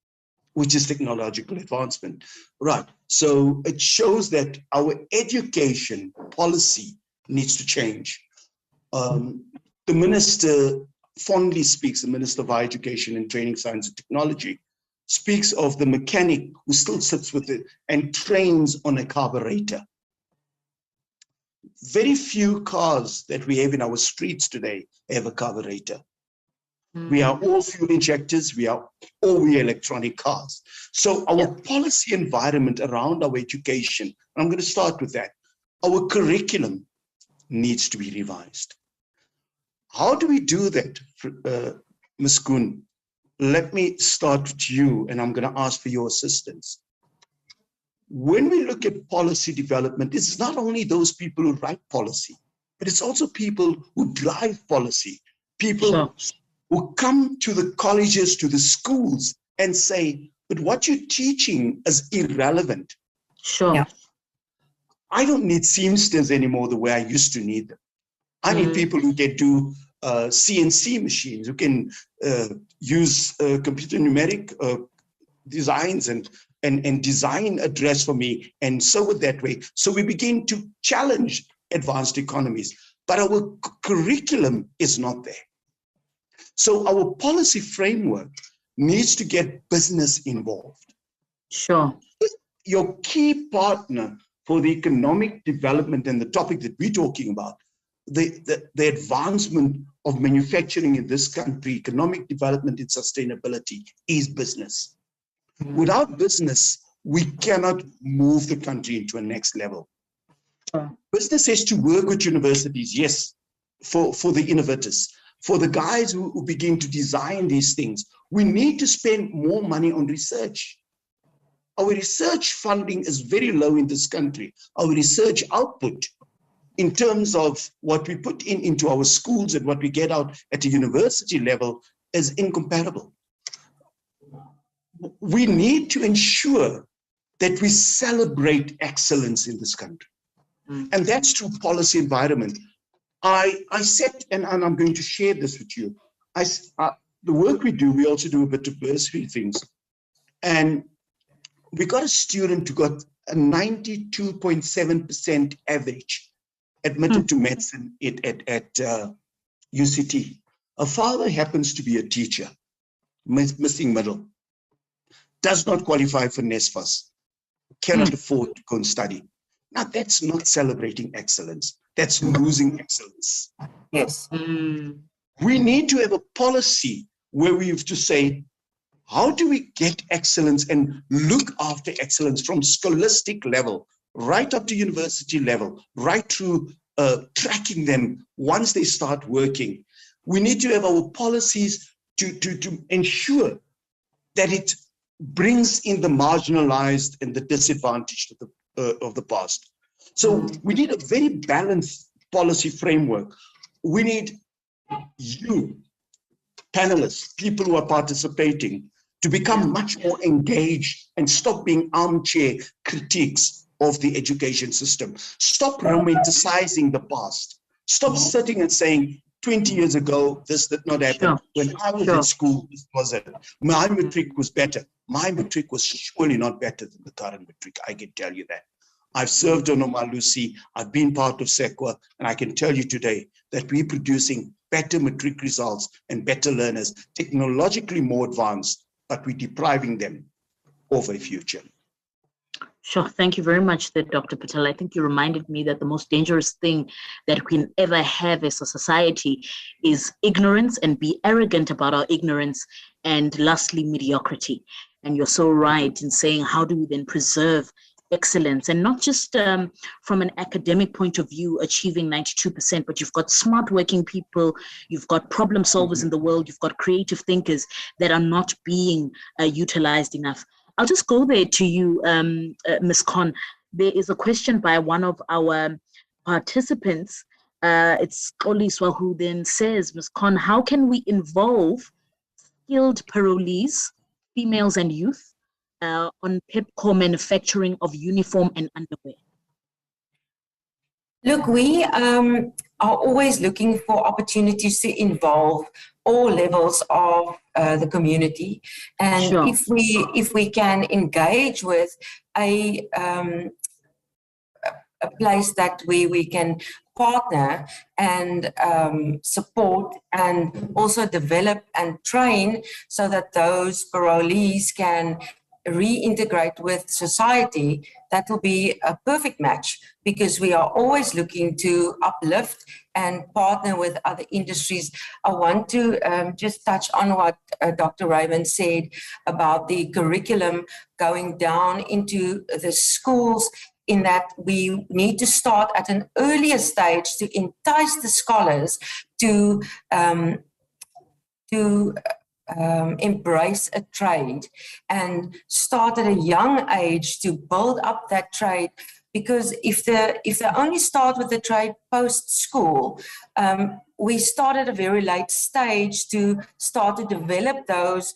which is technological advancement. Right. So it shows that our education policy needs to change. The minister fondly speaks, the Minister of Higher Education and Training, Science and Technology, speaks of the mechanic who still sits with it and trains on a carburetor. Very few cars that we have in our streets today have a carburetor. We are all fuel injectors, we are electronic cars. So our policy environment around our education, and I'm going to start with that, our curriculum needs to be revised. How do we do that, Ms. Kun? Let me start with you, and I'm going to ask for your assistance. When we look at policy development, it's not only those people who write policy, but it's also people who drive policy, people who come to the colleges, to the schools and say, but what you're teaching is irrelevant. Sure. Yeah. I don't need seamsters anymore the way I used to need them. I need people who can do CNC machines, who can use computer numeric designs and design a dress for me and sew it that way. So we begin to challenge advanced economies, but our curriculum is not there. So our policy framework needs to get business involved. Sure. Your key partner for the economic development and the topic that we're talking about, the advancement of manufacturing in this country, economic development and sustainability, is business. Without business, we cannot move the country into a next level. Business has to work with universities, yes, for the innovators, for the guys who begin to design these things. We need to spend more money on research. Our research funding is very low in this country. Our research output in terms of what we put into our schools and what we get out at a university level is incomparable. We need to ensure that we celebrate excellence in this country. And that's through policy environment. I said, and I'm going to share this with you, the work we do, we also do a bit of bursary things. And we got a student who got a 92.7% average admitted to medicine at UCT. A father happens to be a teacher, missing middle, does not qualify for NSFAS, cannot afford to go and study. Now, that's not celebrating excellence. That's losing excellence. Yes. We need to have a policy where we have to say, how do we get excellence and look after excellence from scholastic level, right up to university level, right through tracking them once they start working. We need to have our policies to ensure that it brings in the marginalized and the disadvantaged of the past. So we need a very balanced policy framework. We need you, panelists, people who are participating, to become much more engaged and stop being armchair critiques of the education system. Stop romanticizing the past. Stop sitting and saying, 20 years ago, this did not happen. When I was in school, this wasn't. My matric was better. My matric was surely not better than the current matric, I can tell you that. I've served on Omalusi, I've been part of SEQUA, and I can tell you today that we're producing better matric results and better learners, technologically more advanced, but we're depriving them of a future. Sure. Thank you very much, Dr. Patel. I think you reminded me that the most dangerous thing that we can ever have as a society is ignorance, and be arrogant about our ignorance, and lastly, mediocrity. And you're so right in saying, how do we then preserve excellence, and not just from an academic point of view, achieving 92%, but you've got smart working people, you've got problem solvers in the world, you've got creative thinkers that are not being utilized enough. I'll just go there to you, Ms. Khan. There is a question by one of our participants. It's Oliswa, who then says, Ms. Khan, how can we involve skilled parolees, females and youth, on PEPCO manufacturing of uniform and underwear? Look, we are always looking for opportunities to involve all levels of the community, and Sure. if we can engage with a place that we can partner and support and also develop and train so that those parolees can reintegrate with society, that will be a perfect match, because we are always looking to uplift and partner with other industries. I want to just touch on what Dr. Raymond said about the curriculum going down into the schools, in that we need to start at an earlier stage to entice the scholars to embrace a trade and start at a young age to build up that trade. Because if they only start with the trade post school, we start at a very late stage to start to develop those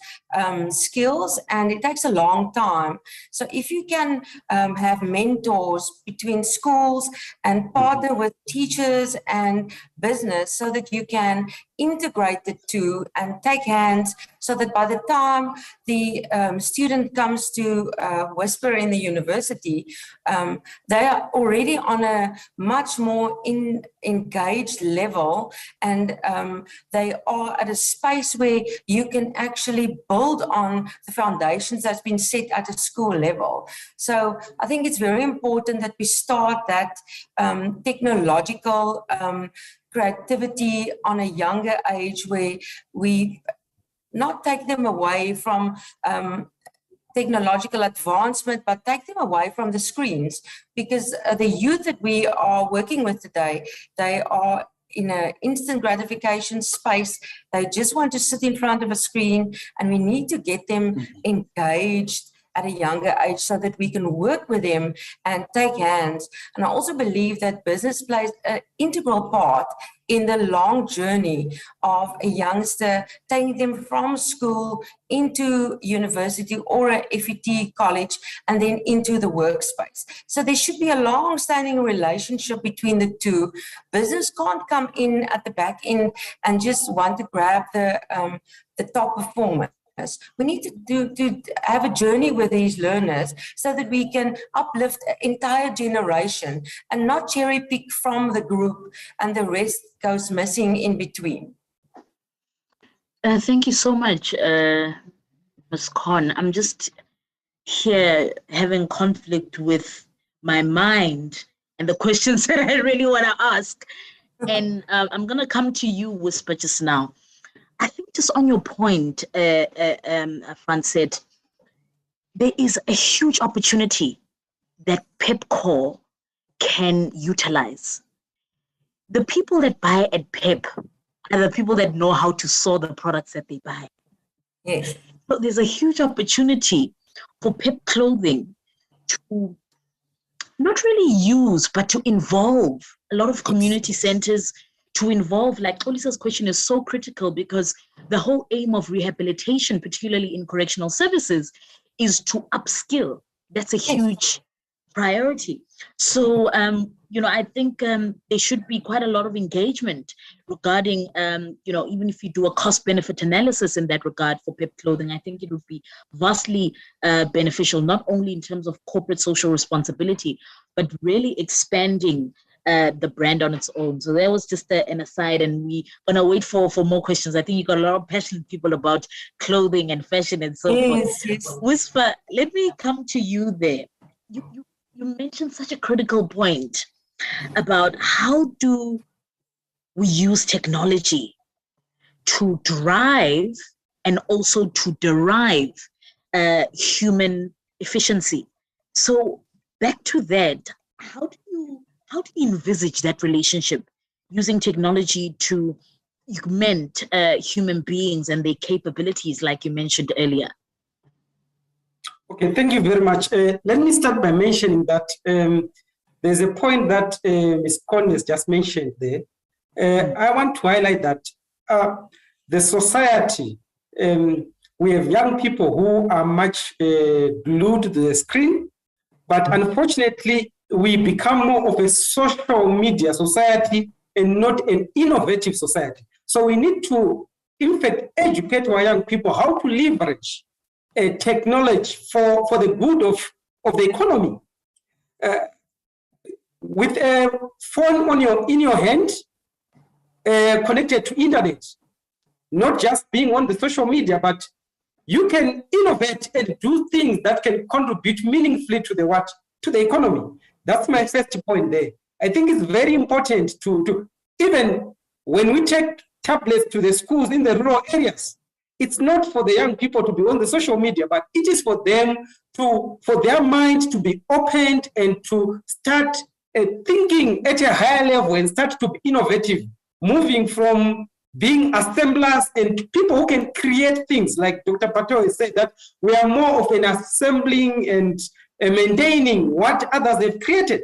skills, and it takes a long time. So if you can have mentors between schools and partner with teachers and business, so that you can integrate the two and take hands, so that by the time the student comes to Whisper in the university, they are already on a much more engaged level, and they are at a space where you can actually build on the foundations that's been set at a school level. So I think it's very important that we start that technological creativity on a younger age, where we not take them away from technological advancement, but take them away from the screens, because the youth that we are working with today, they are in an instant gratification space. They just want to sit in front of a screen, and we need to get them engaged at a younger age so that we can work with them and take hands. And I also believe that business plays an integral part in the long journey of a youngster, taking them from school into university or a FET college and then into the workspace. So there should be a long-standing relationship between the two. Business can't come in at the back end and just want to grab the top performers. We need to have a journey with these learners so that we can uplift an entire generation and not cherry pick from the group and the rest goes missing in between. Thank you so much, Ms. Khan. I'm just here having conflict with my mind and the questions that I really want to ask. And I'm going to come to you, Whisper, just now. I think just on your point, Fran said, there is a huge opportunity that PEPCO can utilize. The people that buy at PEP are the people that know how to sew the products that they buy. Yes. So there's a huge opportunity for PEP clothing to not really use, but to involve a lot of community centers, to involve, like Olisa's question is so critical, because the whole aim of rehabilitation, particularly in correctional services, is to upskill. That's a huge priority. So, I think there should be quite a lot of engagement regarding, even if you do a cost-benefit analysis in that regard for PEP clothing, I think it would be vastly beneficial, not only in terms of corporate social responsibility, but really expanding the brand on its own. So that was just an aside, and we're gonna wait for more questions. I think you got a lot of passionate people about clothing and fashion and so forth. Yes. Whisper, let me come to you there. You mentioned such a critical point about how do we use technology to drive and also to derive human efficiency. So back to that, how do you envisage that relationship using technology to augment human beings and their capabilities, like you mentioned earlier? Okay, thank you very much. Let me start by mentioning that there's a point that Ms. Conn has just mentioned there. I want to highlight that the society, we have young people who are much glued to the screen, but unfortunately, we become more of a social media society and not an innovative society. So we need to, in fact, educate our young people how to leverage technology for the good of the economy. With a phone in your hand, connected to internet, not just being on the social media, but you can innovate and do things that can contribute meaningfully to the economy. That's my first point there. I think it's very important to even when we take tablets to the schools in the rural areas, it's not for the young people to be on the social media, but it is for them for their mind to be opened and to start thinking at a higher level and start to be innovative, moving from being assemblers and people who can create things. Like Dr. Patel has said, that we are more of an assembling and maintaining what others have created.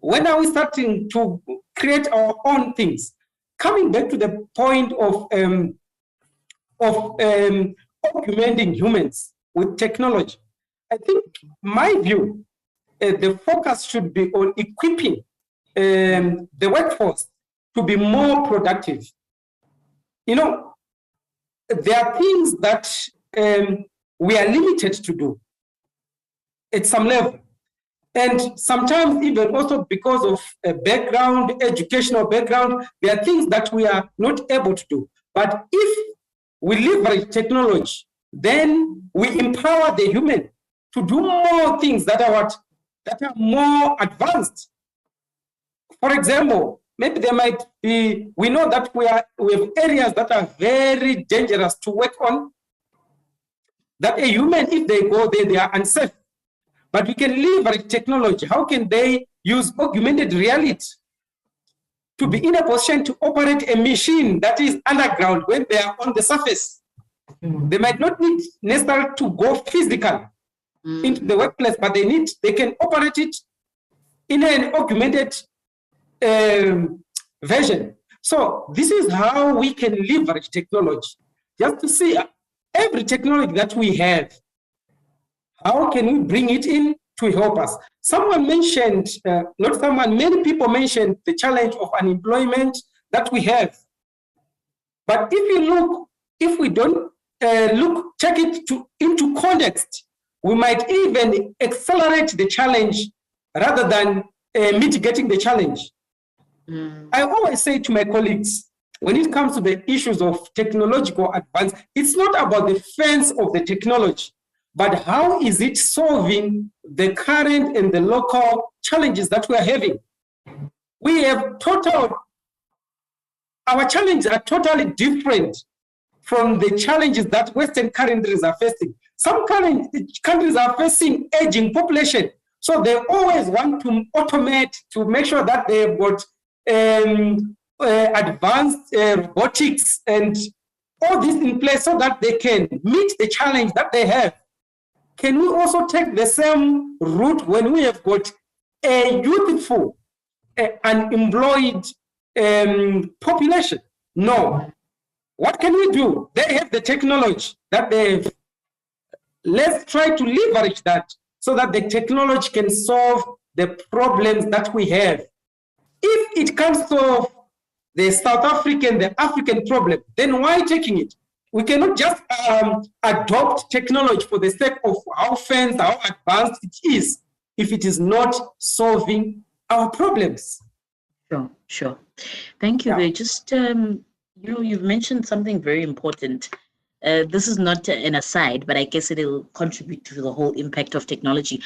When are we starting to create our own things? Coming back to the point of augmenting humans with technology, I think my view, the focus should be on equipping the workforce to be more productive. There are things that we are limited to do at some level. And sometimes even also because of a background, educational background, there are things that we are not able to do. But if we leverage technology, then we empower the human to do more things that are more advanced. For example, maybe there might be, we know that we have areas that are very dangerous to work on, that a human, if they go there, they are unsafe. But we can leverage technology. How can they use augmented reality to be in a position to operate a machine that is underground when they are on the surface? They might not need necessarily to go physical into the workplace, but they can operate it in an augmented version. So this is how we can leverage technology. Just to see every technology that we have, how can we bring it in to help us? Someone mentioned, many people mentioned the challenge of unemployment that we have. But if we don't check it into context, we might even accelerate the challenge rather than mitigating the challenge. I always say to my colleagues, when it comes to the issues of technological advance, it's not about the fence of the technology, but how is it solving the current and the local challenges that we are having? Our challenges are totally different from the challenges that Western countries are facing. Some countries are facing aging population, so they always want to automate to make sure that they've got advanced robotics and all this in place so that they can meet the challenge that they have. Can we also take the same route when we have got a youthful, unemployed population? No. What can we do? They have the technology that they have. Let's try to leverage that so that the technology can solve the problems that we have. If it can't solve the South African, the African problem, then why taking it? We cannot just adopt technology for the sake of how fancy, how advanced it is, if it is not solving our problems. Sure. Thank you. They just, you've mentioned something very important. This is not an aside, but I guess it'll contribute to the whole impact of technology.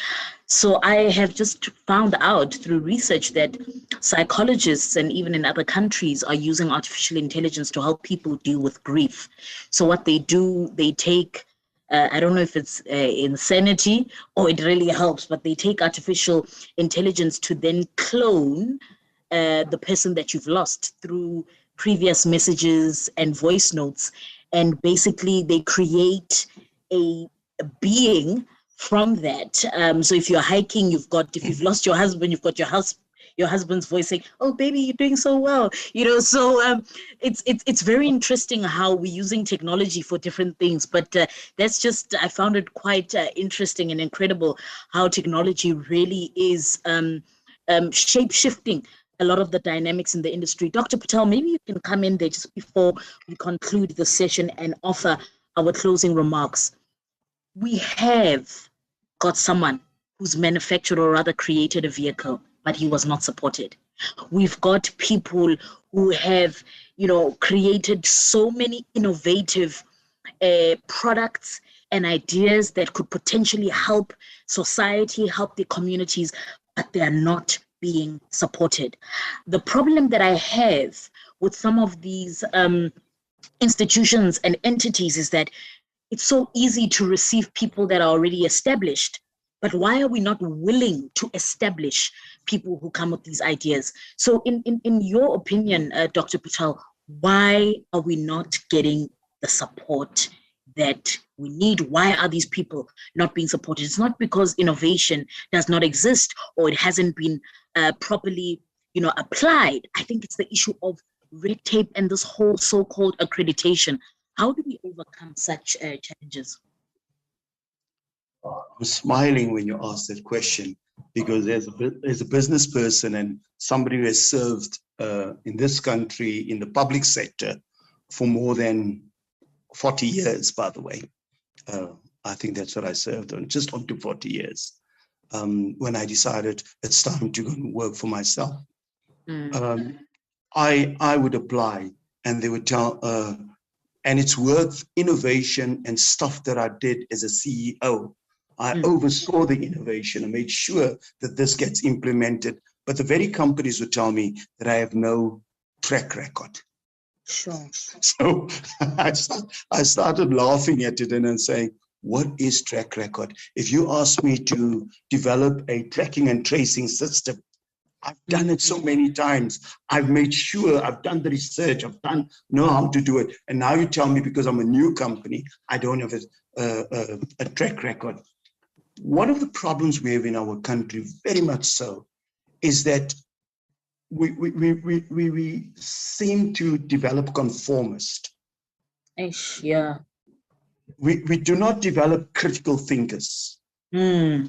So I have just found out through research that psychologists and even in other countries are using artificial intelligence to help people deal with grief. So what they do, they take, I don't know if it's insanity or it really helps, but they take artificial intelligence to then clone the person that you've lost through previous messages and voice notes. And basically they create a being from that. So if you're hiking, if you've lost your husband, you've got your husband's voice saying, "Oh, baby, you're doing so well." So it's very interesting how we're using technology for different things. But that's just, I found it quite interesting and incredible how technology really is shape-shifting a lot of the dynamics in the industry. Dr. Patel, maybe you can come in there just before we conclude the session and offer our closing remarks. We have got someone who's manufactured or rather created a vehicle, but he was not supported. We've got people who have, created so many innovative products and ideas that could potentially help society, help the communities, but they are not being supported. The problem that I have with some of these institutions and entities is that it's so easy to receive people that are already established, but why are we not willing to establish people who come with these ideas? So in your opinion, Dr. Patel, why are we not getting the support that we need? Why are these people not being supported? It's not because innovation does not exist or it hasn't been properly, applied. I think it's the issue of red tape and this whole so-called accreditation. How do we overcome such challenges? I'm smiling when you ask that question, because as a business person and somebody who has served in this country in the public sector for more than 40 years, by the way. I think that's what I served on, just on to 40 years. When I decided it's time to go and work for myself, I would apply and they would tell, and it's worth innovation and stuff that I did as a CEO. I oversaw the innovation and made sure that this gets implemented. But the very companies would tell me that I have no track record. Sure. So I started laughing at it and then saying, what is track record? If you ask me to develop a tracking and tracing system, I've done it so many times. I've made sure I've done the research. Know how to do it. And now you tell me because I'm a new company, I don't have a track record. One of the problems we have in our country, very much so, is that we seem to develop conformist. Yeah. We do not develop critical thinkers. I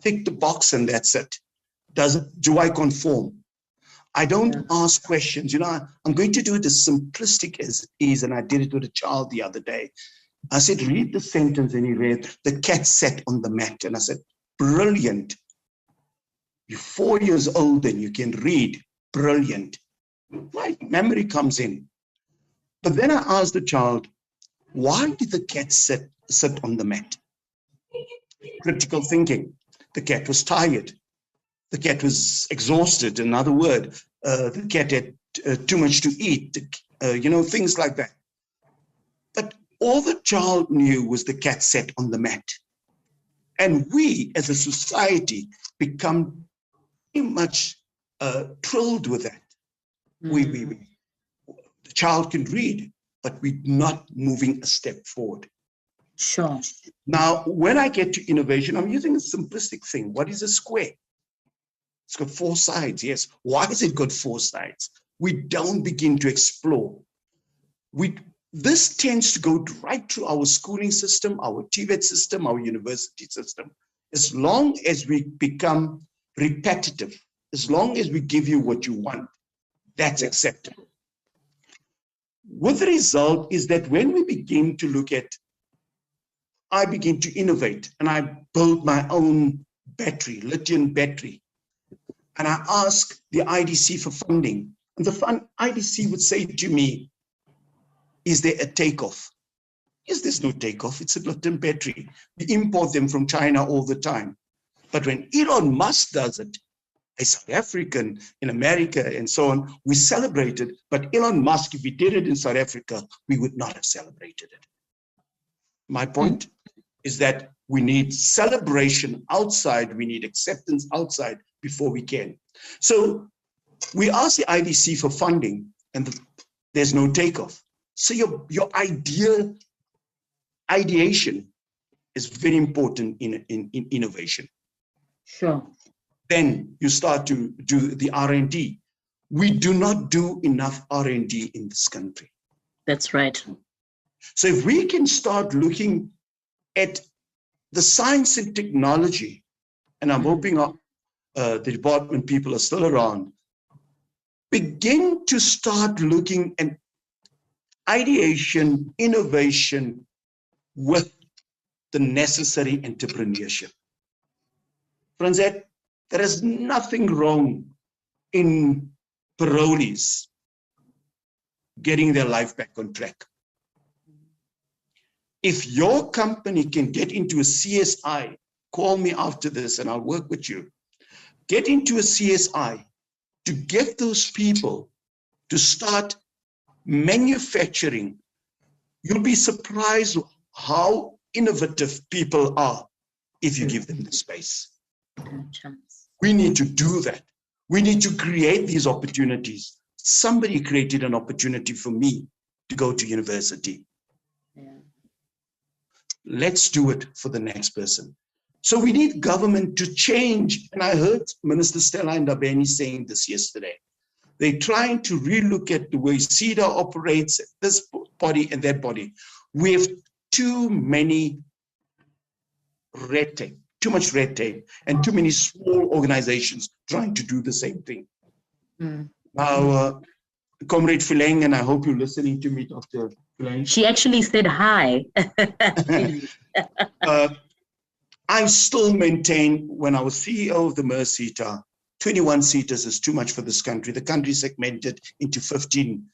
tick the box and that's it. Do I conform? I don't ask questions. I'm going to do it as simplistic as it is, and I did it with a child the other day. I said, read the sentence, and he read, the cat sat on the mat. And I said, brilliant. You're 4 years old and you can read. Brilliant. Right, memory comes in. But then I asked the child, why did the cat sit on the mat? Critical thinking. The cat was tired. The cat was exhausted. In other words, the cat had too much to eat, things like that. But all the child knew was the cat sat on the mat. And we as a society become pretty much thrilled with that. The child can read, but we're not moving a step forward. Sure. Now, when I get to innovation, I'm using a simplistic thing. What is a square? It's got 4 sides, yes. Why has it got 4 sides? We don't begin to explore. This tends to go right through our schooling system, our TVET system, our university system. As long as we become repetitive, as long as we give you what you want, that's acceptable. With the result is that when we begin to look at, I begin to innovate and I build my own battery, lithium battery, and I ask the IDC for funding. And the IDC would say to me, is there a takeoff? Yes, there's no takeoff. It's a lithium battery. We import them from China all the time. But when Elon Musk does it, a South African in America and so on, we celebrate it. But Elon Musk, if he did it in South Africa, we would not have celebrated it. My point is that we need celebration outside, we need acceptance outside before we can. So we ask the IDC for funding and there's no takeoff. So your ideation is very important in innovation. Sure. Then you start to do the R&D. We do not do enough R&D in this country. That's right. So if we can start looking at the science and technology, and I'm hoping the department people are still around, begin to start looking at ideation, innovation with the necessary entrepreneurship. Friends, there is nothing wrong in parolees getting their life back on track. If your company can get into a CSI, call me after this and I'll work with you. Get into a CSI to get those people to start manufacturing. You'll be surprised how innovative people are if you give them the space. We need to do that. We need to create these opportunities. Somebody created an opportunity for me to go to university. Let's do it for the next person. So we need government to change. And I heard Minister Stella Ndabeni saying this yesterday. They're trying to relook at the way Seta operates, this body and that body. We have too many red tape, too much red tape, and too many small organizations trying to do the same thing. Now, Comrade Fileng, and I hope you're listening to me, Dr. Fileng. She actually said hi. I still maintain, when I was CEO of the MER Seta, 21 seaters is too much for this country. The country is segmented into 15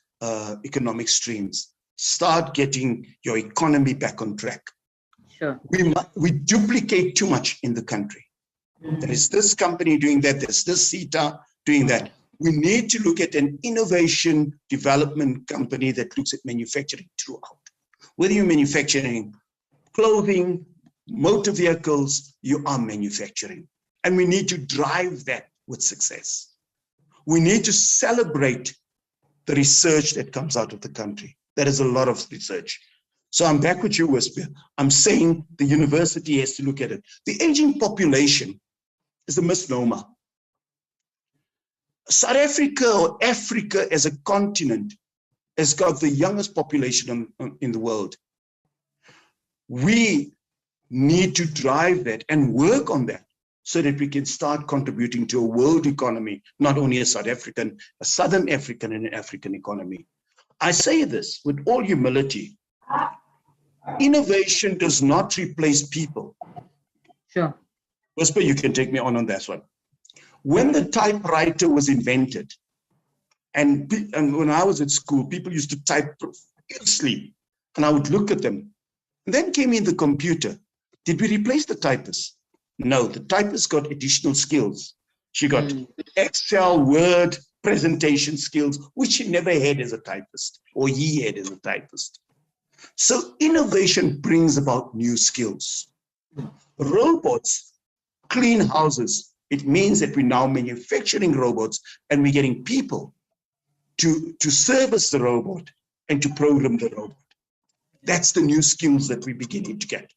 economic streams. Start getting your economy back on track. Sure. We duplicate too much in the country. There is this company doing that, there's this Seta doing that. We need to look at an innovation development company that looks at manufacturing throughout. Whether you're manufacturing clothing, motor vehicles, you are manufacturing. And we need to drive that with success. We need to celebrate the research that comes out of the country. There is a lot of research. So I'm back with you, Whisper. I'm saying the university has to look at it. The aging population is a misnomer. South Africa, or Africa as a continent, has got the youngest population in the world. We need to drive that and work on that so that we can start contributing to a world economy, not only a South African, a Southern African and an African economy. I say this with all humility. Innovation does not replace people. Sure. Whisper, you can take me on that one. When the typewriter was invented, and when I was at school, people used to type profusely, and I would look at them. And then came in the computer. Did we replace the typist? No, the typist got additional skills. She got Excel, Word, presentation skills, which she never had as a typist, or he had as a typist. So innovation brings about new skills. Robots clean houses. It means that we're now manufacturing robots and we're getting people to service the robot and to program the robot. That's the new skills that we're beginning to get.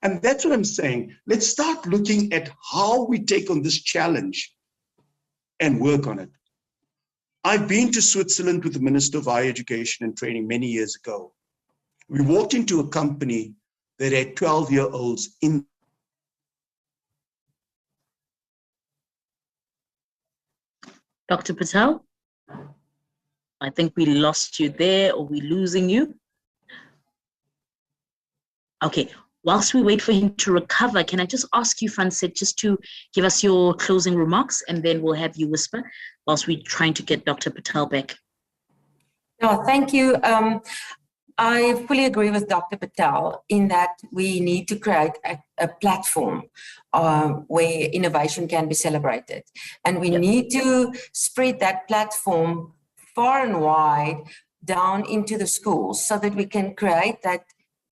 And that's what I'm saying. Let's start looking at how we take on this challenge and work on it. I've been to Switzerland with the Minister of Higher Education and Training many years ago. We walked into a company that had 12-year-olds in Dr. Patel? I think we lost you there, or we're losing you. Okay, whilst we wait for him to recover, can I just ask you, Francette, just to give us your closing remarks, and then we'll have you whisper whilst we're trying to get Dr. Patel back. No, thank you. I fully agree with Dr. Patel in that we need to create a platform where innovation can be celebrated. And we need to spread that platform far and wide down into the schools so that we can create that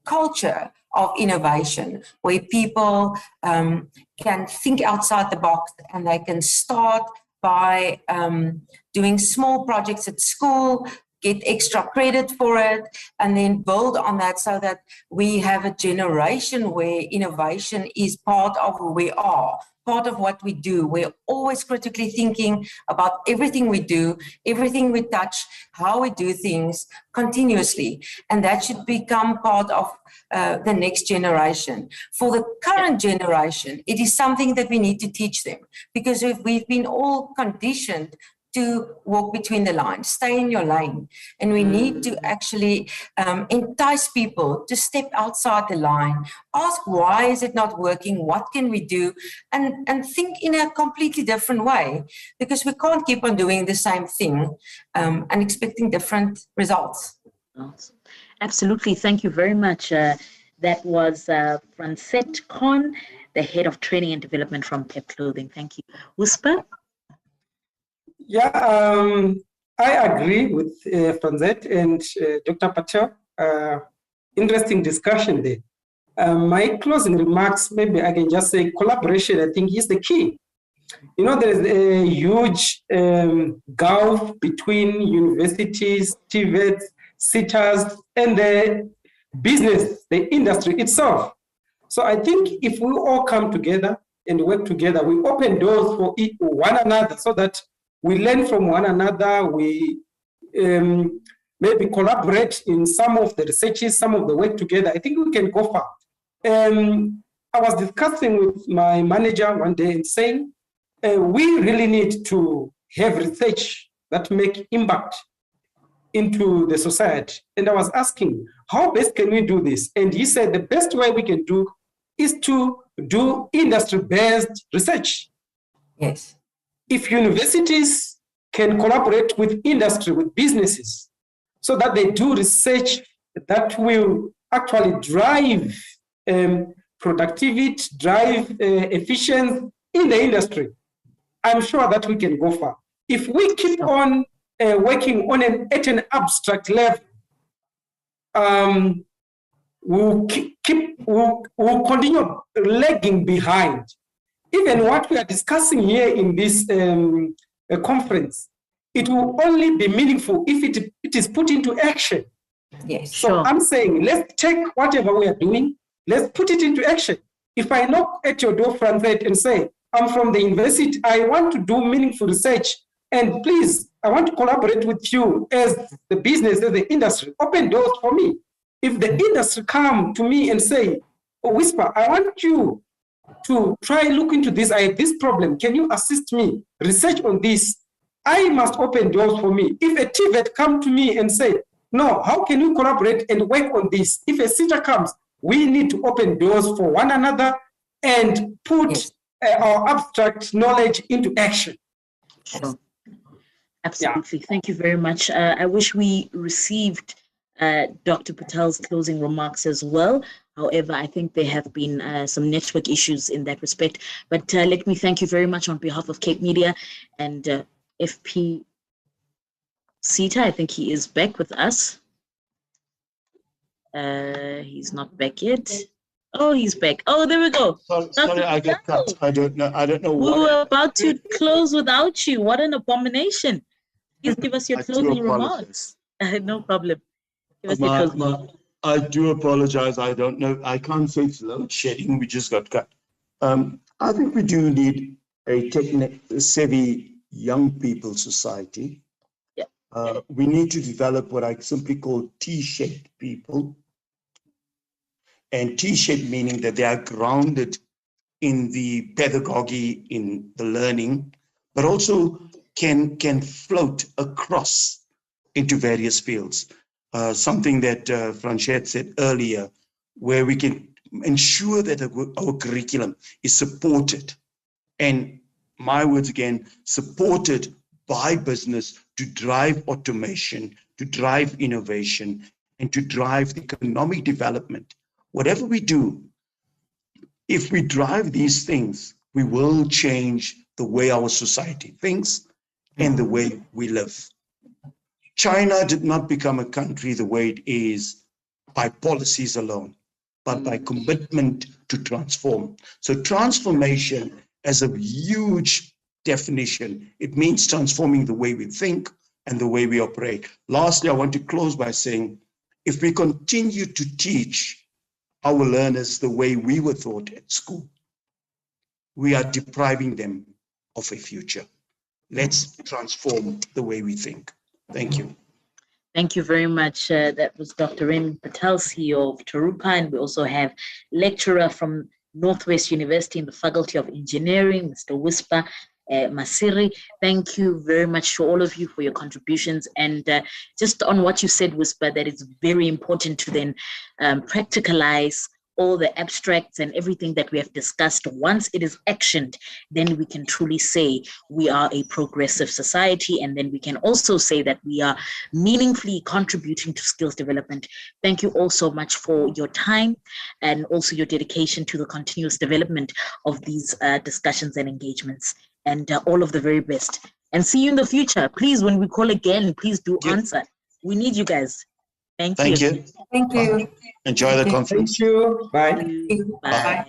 culture of innovation where people can think outside the box, and they can start by doing small projects at school, get extra credit for it, and then build on that so that we have a generation where innovation is part of who we are, part of what we do. We're always critically thinking about everything we do, everything we touch, how we do things continuously. And that should become part of the next generation. For the current generation, it is something that we need to teach them, because we've been all conditioned to walk between the lines, stay in your lane. And we need to actually entice people to step outside the line, ask why is it not working, what can we do, and think in a completely different way, because we can't keep on doing the same thing and expecting different results. Absolutely, thank you very much. That was Francette Khan, the Head of Training and Development from PEP Clothing. Thank you. Whisper? Yeah, I agree with Francette and Dr. Patel. Interesting discussion there. My closing remarks, maybe I can just say collaboration, I think, is the key. You know, there is a huge gulf between universities, TVETs, SETAs, and the business, the industry itself. So I think if we all come together and work together, we open doors for one another so that we learn from one another, we maybe collaborate in some of the researches, some of the work together. I think we can go far. I was discussing with my manager one day and saying, we really need to have research that make impact into the society. And I was asking, how best can we do this? And he said the best way we can do is to do industry-based research. Yes. If universities can collaborate with industry, with businesses, so that they do research that will actually drive productivity, drive efficiency in the industry, I'm sure that we can go far. If we keep on working on at an abstract level, we'll continue lagging behind. Even what we are discussing here in this conference, it will only be meaningful if it is put into action. Yes. So I'm saying, let's take whatever we are doing, let's put it into action. If I knock at your door, Francette, and say, I'm from the university, I want to do meaningful research, and please, I want to collaborate with you as the business, as the industry, open doors for me. If the industry come to me and say, oh, Whisper, I want you to try look into this, I have this problem, can you assist me, research on this? I must open doors for me. If a TVET come to me and say, no, how can we collaborate and work on this? If a SETA comes, we need to open doors for one another and put our abstract knowledge into action. Sure. Absolutely. Yeah. Thank you very much. I wish we received Dr. Patel's closing remarks as well. However, I think there have been some network issues in that respect. But let me thank you very much on behalf of Cape Media and FP Seta. I think he is back with us. He's not back yet. Oh, he's back. Oh, there we go. Sorry, I got cut. I don't know. We were about to close without you. What an abomination. Please give us your closing remarks. No problem. Give us your closing remarks. I do apologize. I don't know. I can't say it's load shedding. We just got cut. I think we do need a tech-savvy young people society. Yeah. We need to develop what I simply call T-shaped people. And T-shaped meaning that they are grounded in the pedagogy, in the learning, but also can float across into various fields. Something that Franchette said earlier, where we can ensure that our curriculum is supported, and my words again, supported by business to drive automation, to drive innovation, and to drive the economic development. Whatever we do, if we drive these things, we will change the way our society thinks and the way we live. China did not become a country the way it is by policies alone, but by commitment to transform. So transformation as a huge definition, it means transforming the way we think and the way we operate. Lastly, I want to close by saying, if we continue to teach our learners the way we were taught at school, we are depriving them of a future. Let's transform the way we think. Thank you. Thank you very much. That was Dr. Remy Patel, CEO of Tarupa, and we also have lecturer from Northwest University in the Faculty of Engineering, Mr. Whisper Masiri. Thank you very much to all of you for your contributions. And just on what you said, Whisper, that it's very important to then practicalize all the abstracts and everything that we have discussed. Once it is actioned, then we can truly say we are a progressive society, and then we can also say that we are meaningfully contributing to skills development. Thank you all so much for your time and also your dedication to the continuous development of these discussions and engagements, and all of the very best. And see you in the future. Please, when we call again, please do answer. We need you guys. Thank you. Thank you. Enjoy the conference. Thank you. Bye. Bye.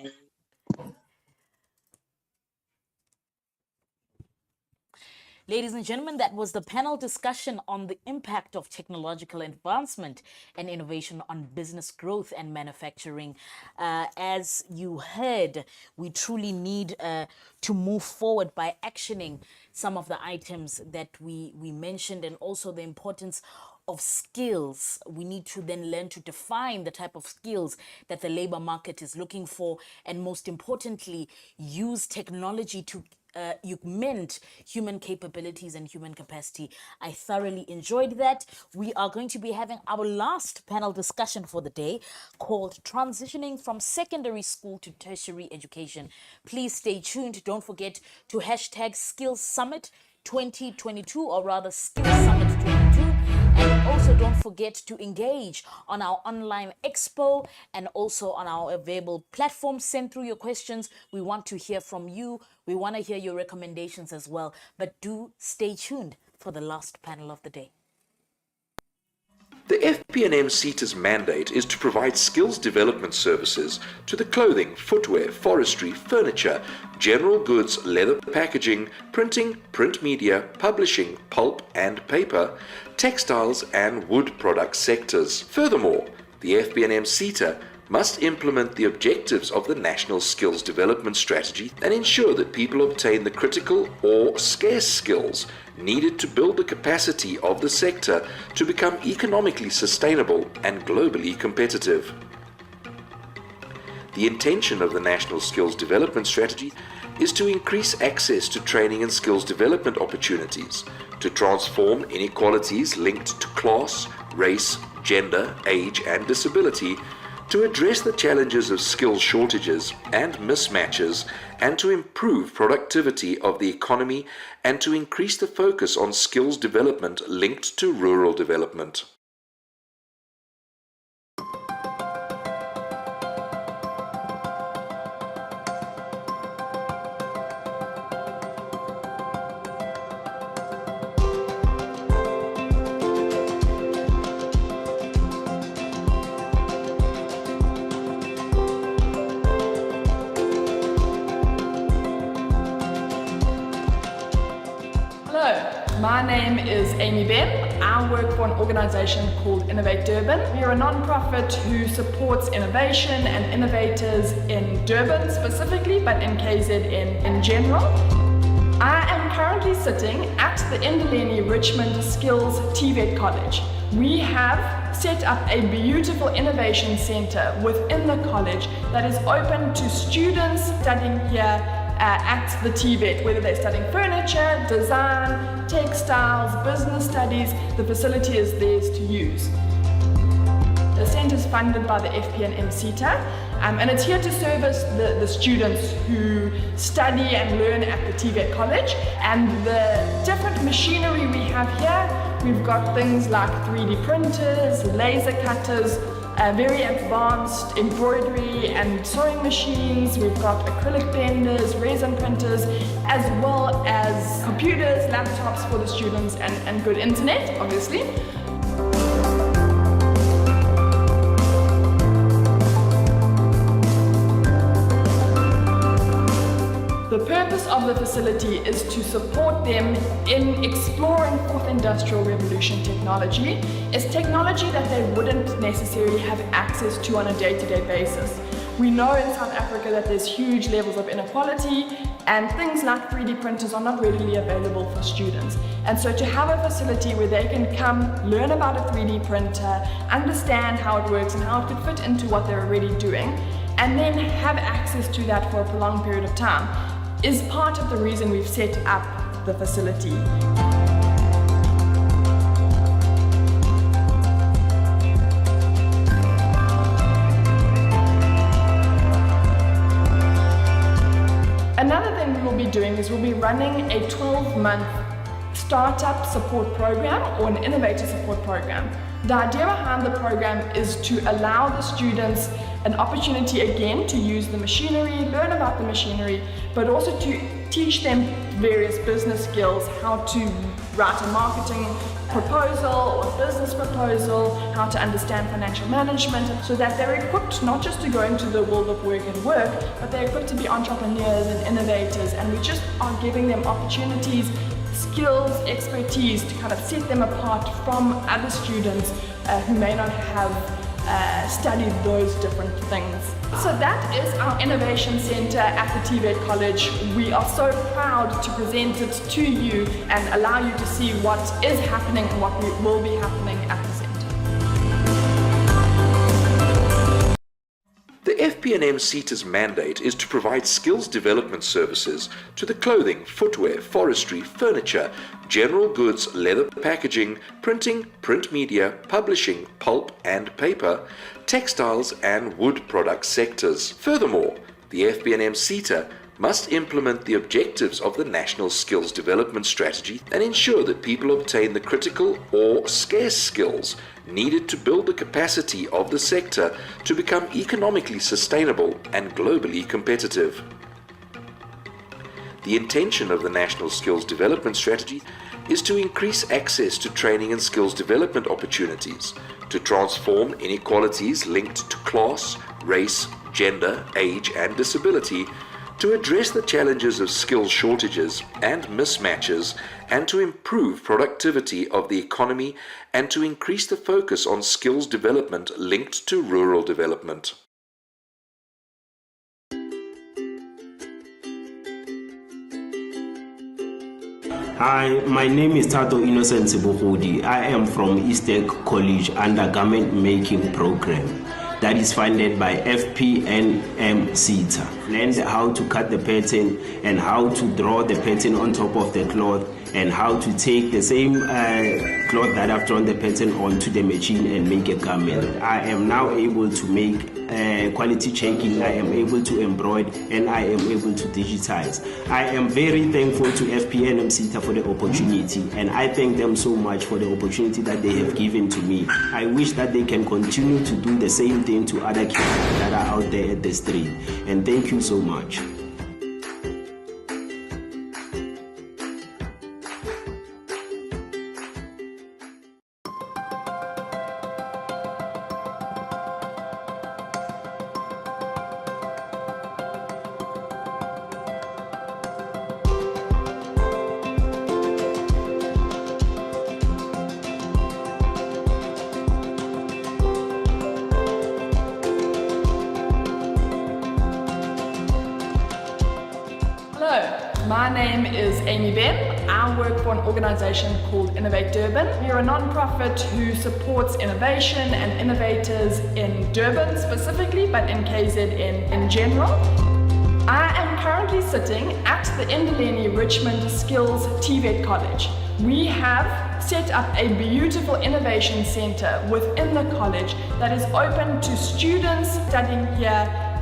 Ladies and gentlemen, that was the panel discussion on the impact of technological advancement and innovation on business growth and manufacturing. As you heard, we truly need to move forward by actioning some of the items that we mentioned, and also the importance of skills. We need to then learn to define the type of skills that the labor market is looking for, and most importantly, use technology to augment human capabilities and human capacity. I thoroughly enjoyed that. We are going to be having our last panel discussion for the day, called Transitioning from Secondary School to Tertiary Education. Please stay tuned. Don't forget to hashtag Skills Summit 2022, or rather Skills Summit 22. And also don't forget to engage on our online expo and also on our available platforms. Send through your questions. We want to hear from you. We want to hear your recommendations as well. But do stay tuned for the last panel of the day. The FP&M Seta's mandate is to provide skills development services to the clothing, footwear, forestry, furniture, general goods, leather packaging, printing, print media, publishing, pulp and paper, textiles and wood product sectors. Furthermore, the FP&M Seta must implement the objectives of the National Skills Development Strategy and ensure that people obtain the critical or scarce skills needed to build the capacity of the sector to become economically sustainable and globally competitive. The intention of the National Skills Development Strategy is to increase access to training and skills development opportunities, to transform inequalities linked to class, race, gender, age and disability, to address the challenges of skills shortages and mismatches, and to improve productivity of the economy, and to increase the focus on skills development linked to rural development. My name is Amy Ben. I work for an organization called Innovate Durban. We are a non-profit who supports innovation and innovators in Durban specifically, but in KZN in general. I am currently sitting at the Indoleni Richmond Skills TVET College. We have set up a beautiful innovation center within the college that is open to students studying here at the TVET, whether they're studying furniture, design, textiles, business studies, the facility is theirs to use. The centre is funded by the FP&M Seta, and it's here to service the students who study and learn at the TVET College. And the different machinery we have here, we've got things like 3D printers, laser cutters, very advanced embroidery and sewing machines. We've got acrylic blenders, resin printers, as well as computers, laptops for the students, and good internet, obviously. The purpose of the facility is to support them in exploring fourth industrial revolution technology. It's technology that they wouldn't necessarily have access to on a day-to-day basis. We know in South Africa that there's huge levels of inequality, and things like 3D printers are not readily available for students. And so to have a facility where they can come, learn about a 3D printer, understand how it works and how it could fit into what they're already doing, and then have access to that for a prolonged period of time, is part of the reason we've set up the facility. Another thing we will be doing is we'll be running a 12-month startup support program or an innovator support program. The idea behind the program is to allow the students an opportunity again to use the machinery, learn about the machinery, but also to teach them various business skills, how to write a marketing proposal or business proposal, how to understand financial management, so that they're equipped not just to go into the world of work and work, but they're equipped to be entrepreneurs and innovators, and we just are giving them opportunities, skills, expertise to kind of set them apart from other students who may not have studied those different things. So that is our Innovation Centre at the TVET College. We are so proud to present it to you and allow you to see what is happening and what will be happening at the centre. The FP&M Seta's mandate is to provide skills development services to the clothing, footwear, forestry, furniture, general goods, leather packaging, printing, print media, publishing, pulp and paper, textiles and wood product sectors. Furthermore, the FP&M Seta must implement the objectives of the National Skills Development Strategy and ensure that people obtain the critical or scarce skills needed to build the capacity of the sector to become economically sustainable and globally competitive. The intention of the National Skills Development Strategy is to increase access to training and skills development opportunities, to transform inequalities linked to class, race, gender, age and disability, to address the challenges of skills shortages and mismatches, and to improve productivity of the economy, and to increase the focus on skills development linked to rural development. Hi, my name is Tato Innocent Sibuhudi. I am from Eastern College Undergarment Making Program that is funded by FP&M Seta. Learned how to cut the pattern and how to draw the pattern on top of the cloth, and how to take the same cloth that I've drawn the pattern onto the machine and make a garment. I am now able to make quality checking, I am able to embroider, and I am able to digitize. I am very thankful to FP&M Seta for the opportunity, and I thank them so much for the opportunity that they have given to me. I wish that they can continue to do the same thing to other kids that are out there at the street. And thank you so much. My name is Amy Ben. I work for an organisation called Innovate Durban. We're a non-profit who supports innovation and innovators in Durban specifically, but in KZN in general. I am currently currently sitting at the Indoleni Richmond Skills TVET College. We have set up a beautiful innovation center within the college that is open to students studying here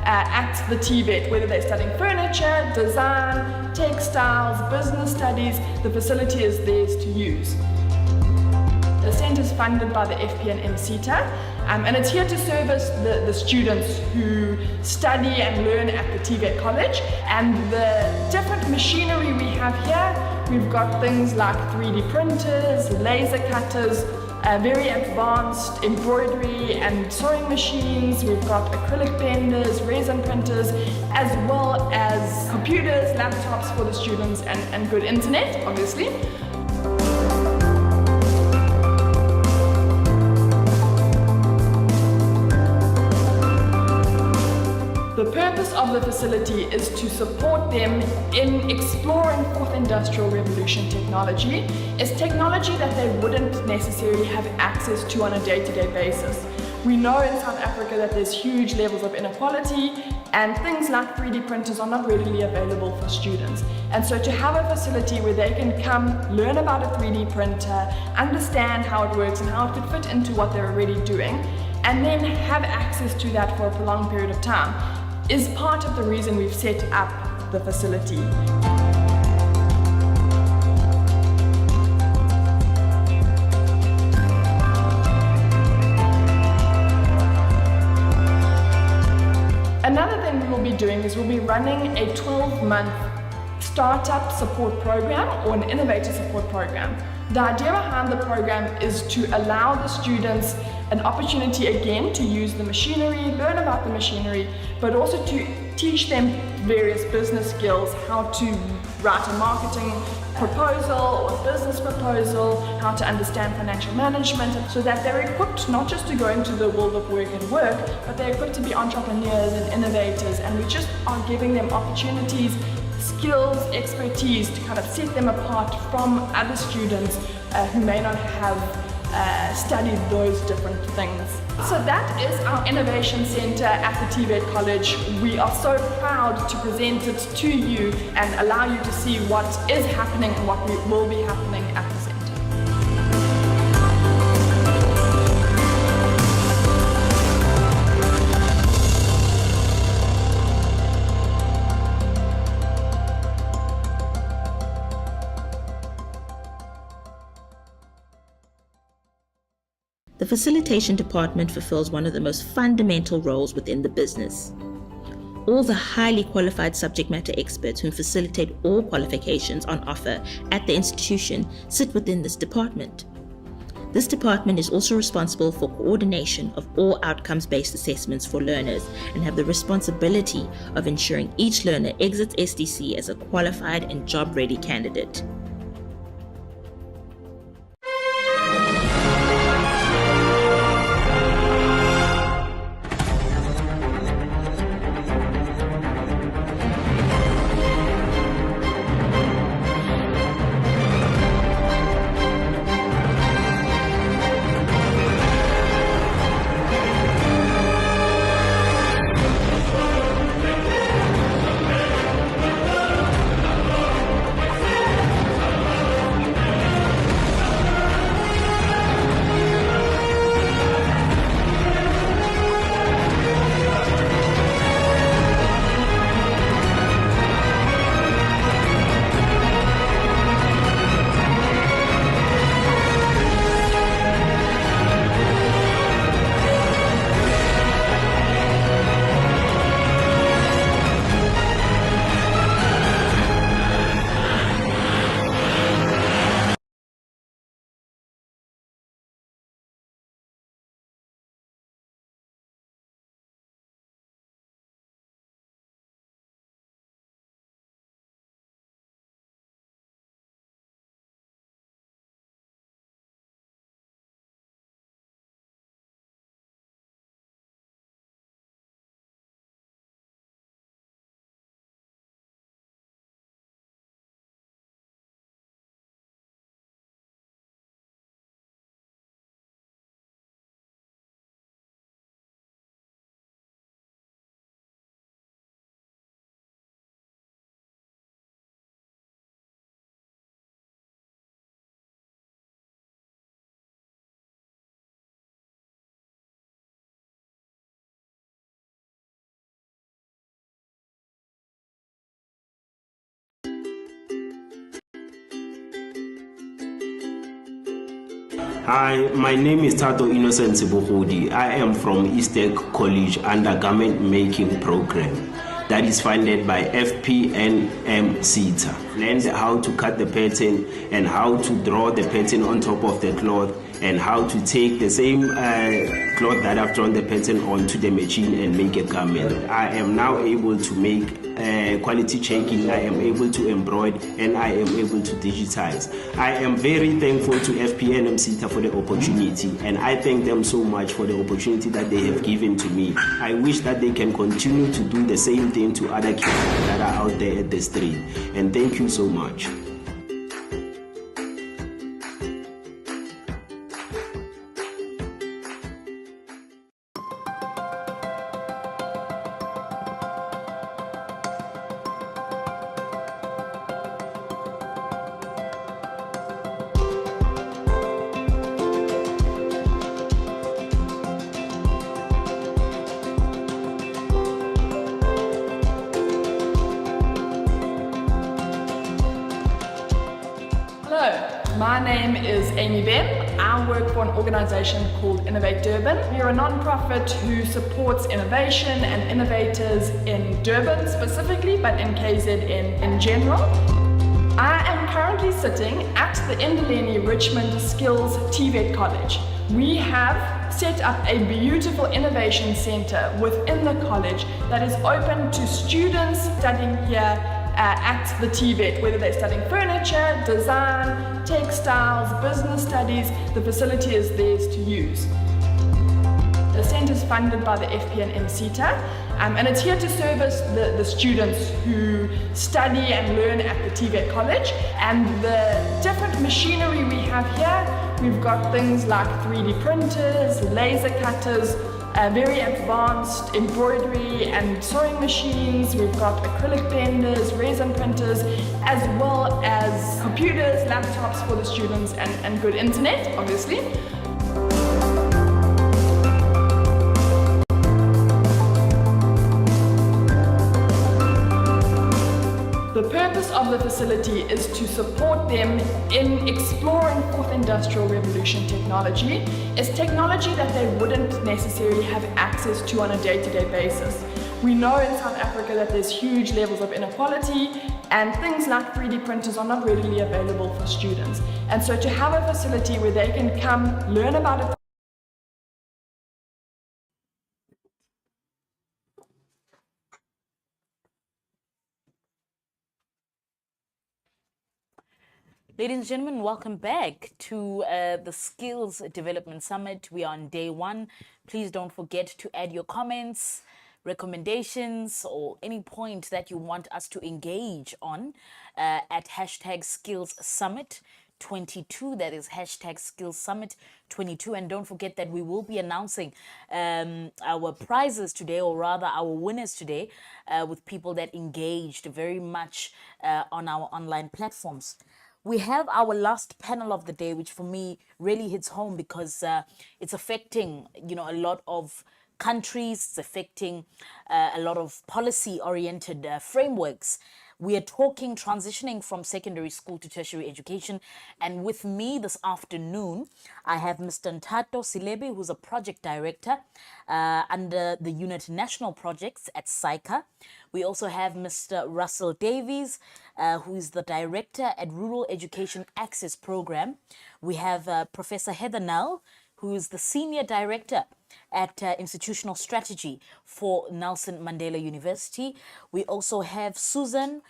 at the TVET, whether they're studying furniture, design, textiles, business studies. The facility is theirs to use. The centre is funded by the FP&M Seta, and it's here to service the students who study and learn at the TVET College. And the different machinery we have here, we've got things like 3D printers, laser cutters, very advanced embroidery and sewing machines. We've got acrylic benders, resin printers, as well as computers, laptops for the students, and good internet, obviously. The purpose of the facility is to support them in exploring fourth industrial revolution technology. It's technology that they wouldn't necessarily have access to on a day-to-day basis. We know in South Africa that there's huge levels of inequality, and things like 3D printers are not readily available for students. And so to have a facility where they can come learn about a 3D printer, understand how it works and how it could fit into what they're already doing, and then have access to that for a prolonged period of time, is part of the reason we've set up the facility. Another thing we will be doing is we'll be running a 12-month startup support program or an innovator support program. The idea behind the program is to allow the students an opportunity again to use the machinery, learn about the machinery, but also to teach them various business skills, how to write a marketing proposal or a business proposal, how to understand financial management, so that they're equipped not just to go into the world of work and work, but they're equipped to be entrepreneurs and innovators, and we just are giving them opportunities, skills, expertise to kind of set them apart from other students who may not have studied those different things. So that is our innovation center at the TVET College. We are so proud to present it to you and allow you to see what is happening and what will be happening at the center. The facilitation department fulfills one of the most fundamental roles within the business. All the highly qualified subject matter experts who facilitate all qualifications on offer at the institution sit within this department. This department is also responsible for coordination of all outcomes-based assessments for learners and have the responsibility of ensuring each learner exits SDC as a qualified and job-ready candidate. Hi, my name is Tato Innocent Sibuhudi. I am from Eastern College Undergarment Making Program that is funded by FP&M Seta. Learned how to cut the pattern and how to draw the pattern on top of the cloth and how to take the same cloth that I've drawn the pattern onto the machine and make a garment. I am now able to make quality checking, I am able to embroider, and I am able to digitize. I am very thankful to FP&M Seta for the opportunity, and I thank them so much for the opportunity that they have given to me. I wish that they can continue to do the same thing to other kids that are out there at the street. And thank you so much. My name is Amy Ben. I work for an organization called Innovate Durban. We're a non-profit who supports innovation and innovators in Durban specifically, but in KZN in general. I am currently sitting at the Indoleni Richmond Skills TVET College. We have set up a beautiful innovation center within the college that is open to students studying here at the TVET, whether they're studying furniture, design, textiles, business studies. The facility is theirs to use. The centre is funded by the FP&M Seta, and it's here to service the students who study and learn at the TVET College. And the different machinery we have here, we've got things like 3D printers, laser cutters, very advanced embroidery and sewing machines. We've got acrylic benders, resin printers, as well as computers, laptops for the students, and good internet, obviously. The purpose of the facility is to support them in exploring fourth industrial revolution technology. It's technology that they wouldn't necessarily have access to on a day-to-day basis. We know in South Africa that there's huge levels of inequality, and things like 3D printers are not readily available for students. And so to have a facility where they can come learn about it. Ladies and gentlemen, welcome back to the Skills Development Summit. We are on day one. Please don't forget to add your comments, recommendations, or any point that you want us to engage on at hashtag Skills Summit 22. That is hashtag Skills Summit 22. And don't forget that we will be announcing our prizes today, or rather our winners today, with people that engaged very much on our online platforms. We have our last panel of the day, which for me really hits home because it's affecting, a lot of countries. It's affecting a lot of policy-oriented frameworks. We are talking transitioning from secondary school to tertiary education. And with me this afternoon, I have Mr. Ntato Silebi, who's a project director under the Unit National Projects at SAICA. We also have Mr. Russell Davies, who is the director at Rural Education Access Program. We have Professor Heather Null, who is the senior director at Institutional Strategy for Nelson Mandela University. We also have Susan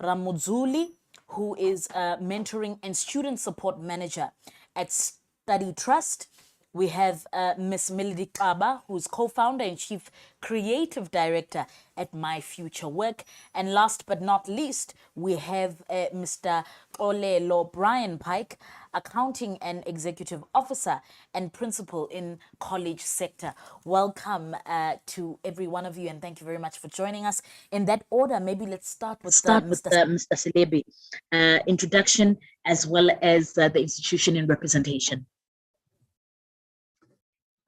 Ramudzuli, who is mentoring and student support manager at Study Trust. We have Ms. Melody Kaba, who's co-founder and chief creative director at My Future Work. And last but not least, we have Mr. Olelo Brian Pike, accounting and executive officer and principal in college sector. Welcome to every one of you, and thank you very much for joining us. In that order, maybe let's start with Mr. Silebi, introduction as well as the institution in representation.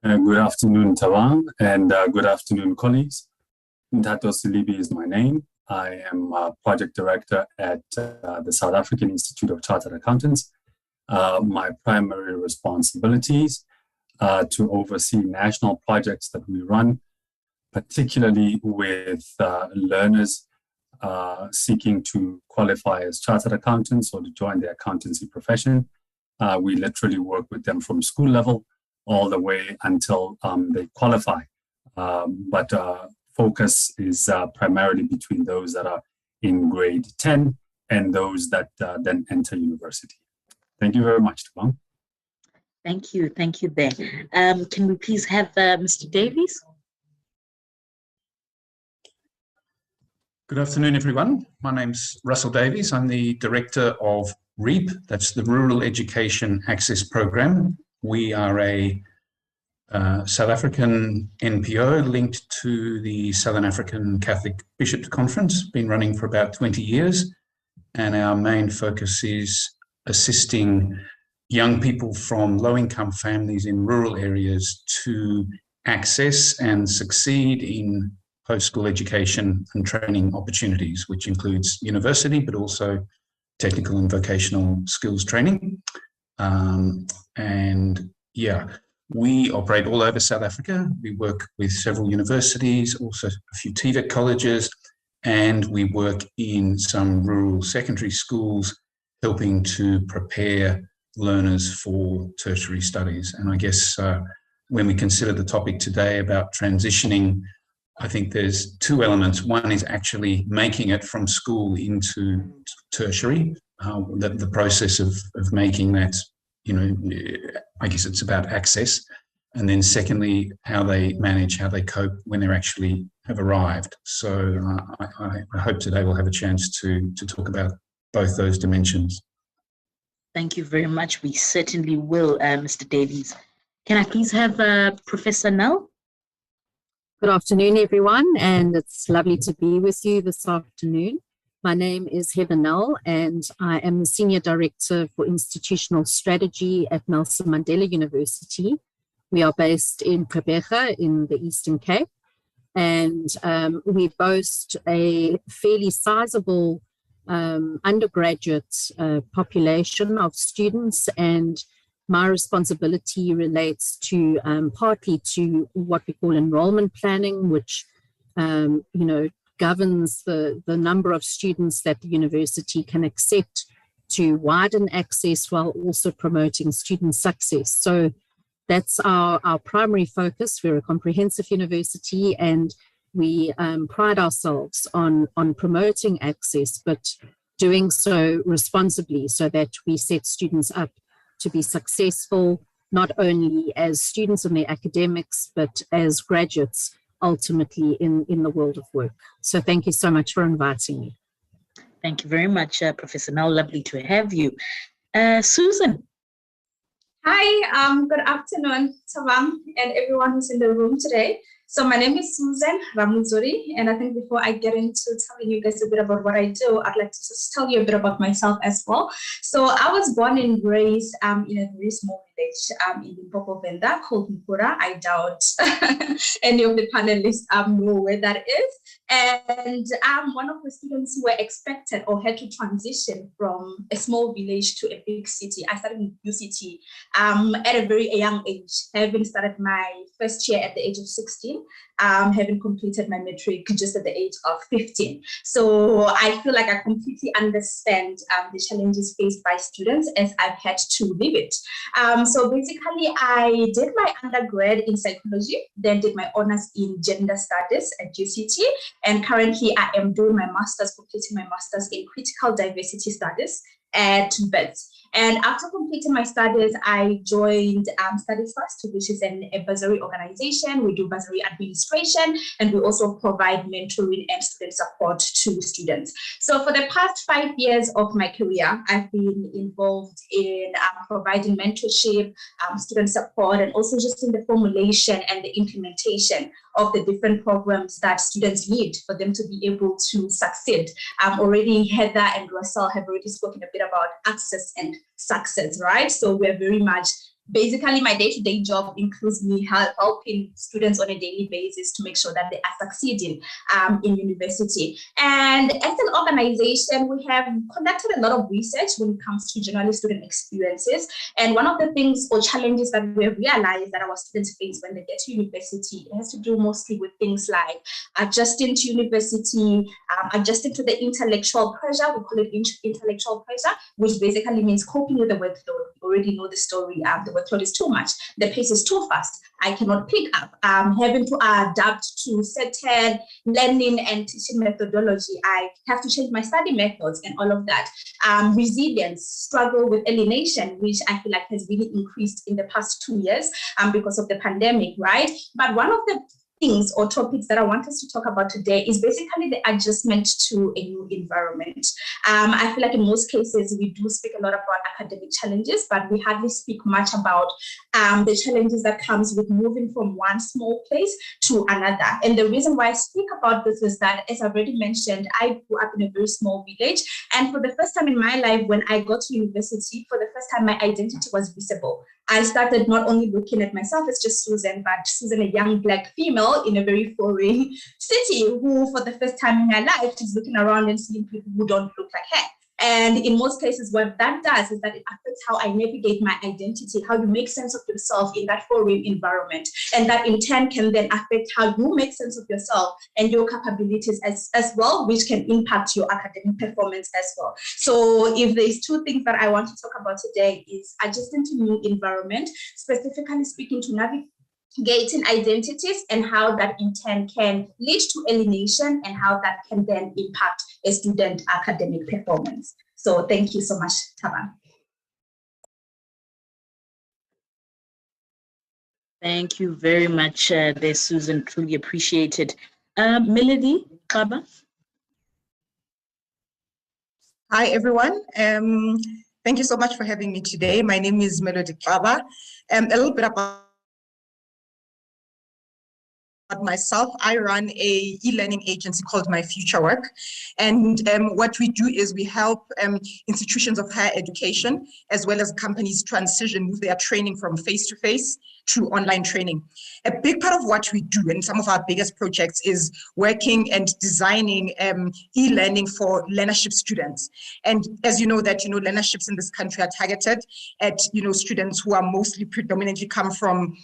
Good afternoon, Tawan, and good afternoon, colleagues. Ntato Silebi is my name. I am a project director at the South African Institute of Chartered Accountants, my primary responsibilities to oversee national projects that we run, particularly with learners seeking to qualify as chartered accountants or to join the accountancy profession. We literally work with them from school level all the way until they qualify. But focus is primarily between those that are in grade 10 and those that then enter university. Thank you very much, Tabang. Thank you, Ben. Can we please have Mr. Davies? Good afternoon, everyone. My name's Russell Davies. I'm the Director of REAP, that's the Rural Education Access Program. We are a South African NPO linked to the Southern African Catholic Bishops' Conference, been running for about 20 years. And our main focus is assisting young people from low-income families in rural areas to access and succeed in post-school education and training opportunities, which includes university, but also technical and vocational skills training. We operate all over South Africa. We work with several universities, also a few TVET colleges, and we work in some rural secondary schools, helping to prepare learners for tertiary studies. And I guess when we consider the topic today about transitioning, I think there's two elements. One is actually making it from school into tertiary, the process of making that, I guess it's about access. And then secondly, how they manage, how they cope when they actually have arrived. So I hope today we'll have a chance to talk about both those dimensions. Thank you very much. We certainly will, Mr. Davies. Can I please have Professor Null? Good afternoon, everyone, and it's lovely to be with you this afternoon. My name is Heather Null, and I am the Senior Director for Institutional Strategy at Nelson Mandela University. We are based in Gqeberha in the Eastern Cape, and we boast a fairly sizable undergraduate population of students, and my responsibility relates to partly to what we call enrollment planning, which governs the number of students that the university can accept to widen access while also promoting student success. So that's our primary focus. We're a comprehensive university, and we pride ourselves on promoting access, but doing so responsibly so that we set students up to be successful, not only as students in their academics, but as graduates ultimately in the world of work. So thank you so much for inviting me. Thank you very much, Professor Null. Lovely to have you. Susan. Hi, good afternoon, Tabang, and everyone who's in the room today. So my name is Susan Ramuzuri, and I think before I get into telling you guys a bit about what I do, I'd like to just tell you a bit about myself as well. So I was born and raised in a very small village in Limpopo Venda called Mpura. I doubt any of the panelists know where that is. And I'm one of the students who were expected or had to transition from a small village to a big city. I started in UCT at a very young age, having started my first year at the age of 16, having completed my matric just at the age of 15. So I feel like I completely understand the challenges faced by students as I've had to live it. So basically, I did my undergrad in psychology, then did my honors in gender studies at UCT. And currently, I am doing my master's, completing my master's in critical diversity studies at BETS. And after completing my studies, I joined Study First, which is a bursary organization. We do bursary administration, and we also provide mentoring and student support to students. So for the past 5 years of my career, I've been involved in providing mentorship, student support, and also just in the formulation and the implementation of the different programs that students need for them to be able to succeed. Already Heather and Russell have already spoken a bit about access and success, right? So we're very much basically, my day-to-day job includes me helping students on a daily basis to make sure that they are succeeding in university. And as an organization, we have conducted a lot of research when it comes to generally student experiences. And one of the things or challenges that we have realized that our students face when they get to university, it has to do mostly with things like adjusting to university, adjusting to the intellectual pressure. We call it intellectual pressure, which basically means coping with the workload. You already know the story. The workload is too much. The pace is too fast. I cannot pick up. Having to adapt to certain learning and teaching methodology. I have to change my study methods and all of that. Resilience, struggle with alienation, which I feel like has really increased in the past 2 years because of the pandemic, right? But one of the things or topics that I want us to talk about today is basically the adjustment to a new environment. I feel like in most cases, we do speak a lot about academic challenges, but we hardly speak much about the challenges that comes with moving from one small place to another. And the reason why I speak about this is that, as I've already mentioned, I grew up in a very small village. And for the first time in my life, when I got to university, for the first time, my identity was visible. I started not only looking at myself as just Susan, but Susan, a young Black female in a very foreign city who, for the first time in her life, is looking around and seeing people who don't look like her. And in most cases, what that does is that it affects how I navigate my identity, how you make sense of yourself in that foreign environment. And that in turn can then affect how you make sense of yourself and your capabilities as well, which can impact your academic performance as well. So if there's two things that I want to talk about today is adjusting to new environment, specifically speaking to navigating identities and how that in turn can lead to alienation and how that can then impact a student academic performance. So thank you so much, Taban. Thank you very much there, Susan. Truly appreciate it. Melody, Kaba. Hi, everyone. Thank you so much for having me today. My name is Melody Kaba. A little bit about myself. I run a e-learning agency called My Future Work. And what we do is we help institutions of higher education as well as companies transition with their training from face-to-face to online training. A big part of what we do and some of our biggest projects is working and designing e-learning for learnership students. And as you know that, learnerships in this country are targeted at, students who are mostly predominantly come from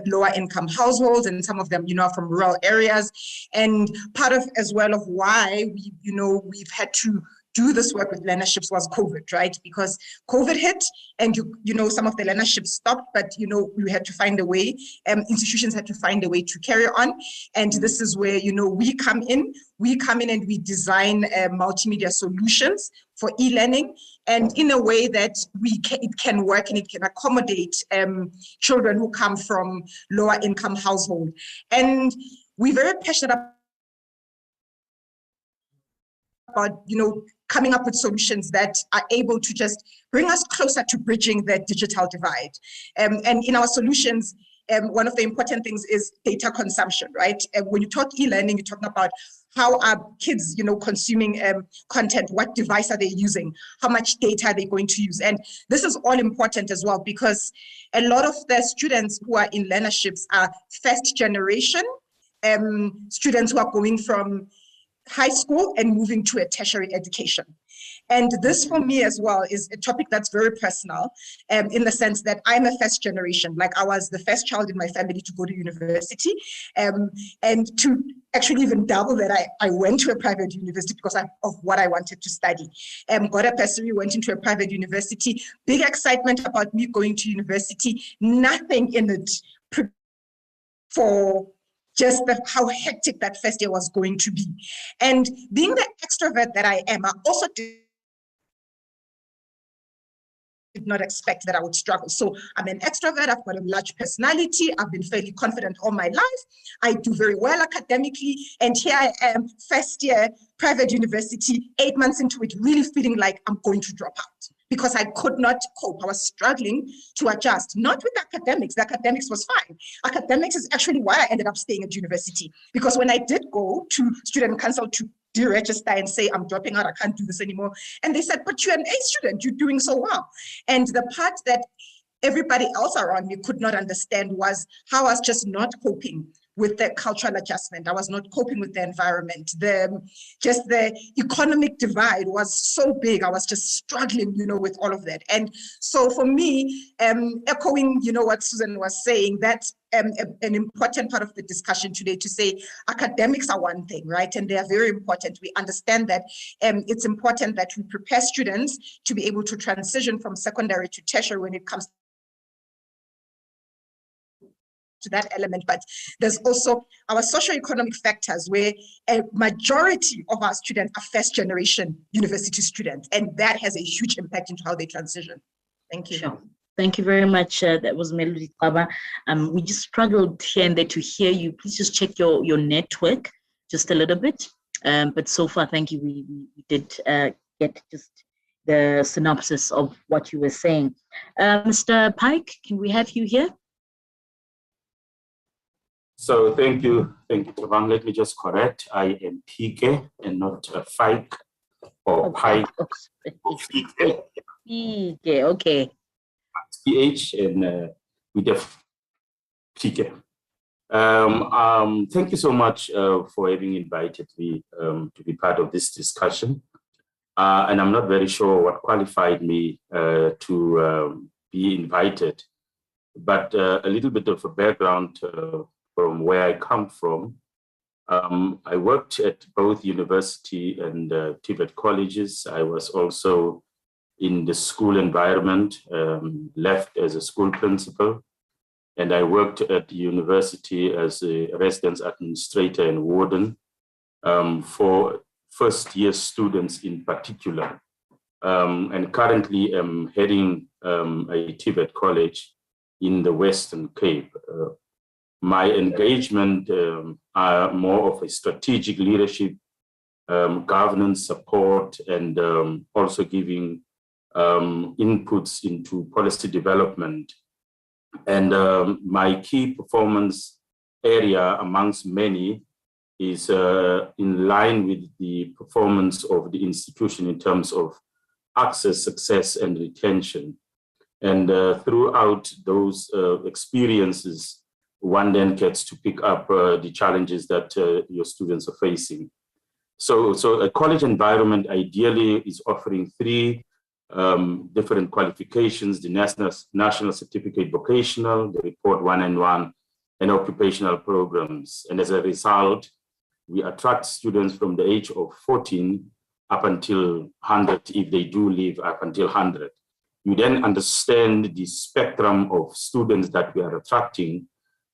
lower income households, and some of them, are from rural areas. And part of as well of why we've had to do this work with learnerships was COVID, right? Because COVID hit and some of the learnerships stopped, but we had to find a way, institutions had to find a way to carry on. And this is where, we come in and we design multimedia solutions for e-learning, and in a way that it can work and it can accommodate children who come from lower income households. And we're very passionate about, coming up with solutions that are able to just bring us closer to bridging the digital divide. And in our solutions, one of the important things is data consumption, right? When you talk e-learning, you're talking about how are kids, consuming content, what device are they using, how much data are they going to use? And this is all important as well, because a lot of the students who are in learnerships are first generation students who are going from high school and moving to a tertiary education. And this for me as well is a topic that's very personal in the sense that I'm a first generation, like I was the first child in my family to go to university, and to actually even double that I went to a private university because of what I wanted to study. Got a bursary, went into a private university, big excitement about me going to university, nothing in it for just how hectic that first year was going to be. And being the extrovert that I am, I also did not expect that I would struggle. So I'm an extrovert, I've got a large personality, I've been fairly confident all my life, I do very well academically, and here I am, first year, private university, 8 months into it, really feeling like I'm going to drop out, because I could not cope. I was struggling to adjust, not with academics. The academics was fine. Academics is actually why I ended up staying at university, because when I did go to student council to deregister and say, I'm dropping out, I can't do this anymore. And they said, but you're an A student, you're doing so well. And the part that everybody else around me could not understand was how I was just not coping with the cultural adjustment. I was not coping with the environment. Just the economic divide was so big. I was just struggling, with all of that. And so for me, echoing, what Susan was saying, that's an important part of the discussion today, to say academics are one thing, right? And they are very important. We understand that it's important that we prepare students to be able to transition from secondary to tertiary when it comes to that element, but there's also our socioeconomic factors where a majority of our students are first generation university students, and that has a huge impact into how they transition. Thank you. Sure. Thank you very much. That was Melody Kaba. We just struggled here and there to hear you. Please just check your network just a little bit. But so far, thank you. We did get just the synopsis of what you were saying. Mr. Pike, can we have you here? So thank you, Tabang. Let me just correct. I am PK and not Fike or Pike. PK, okay. PH and with the PK. Thank you so much for having invited me to be part of this discussion. And I'm not very sure what qualified me to be invited, but a little bit of a background from where I come from. I worked at both university and TVET colleges. I was also in the school environment, left as a school principal, and I worked at the university as a residence administrator and warden for first-year students in particular. And currently I'm heading a TVET college in the Western Cape. My engagement are more of a strategic leadership, governance support, and also giving inputs into policy development. And my key performance area amongst many is in line with the performance of the institution in terms of access, success, and retention. And throughout those experiences, one then gets to pick up the challenges that your students are facing. So a college environment ideally is offering three different qualifications: the National Certificate Vocational, the Report 1N1, and occupational programs. And as a result, we attract students from the age of 14 up until 100, if they do live up until 100. You then understand the spectrum of students that we are attracting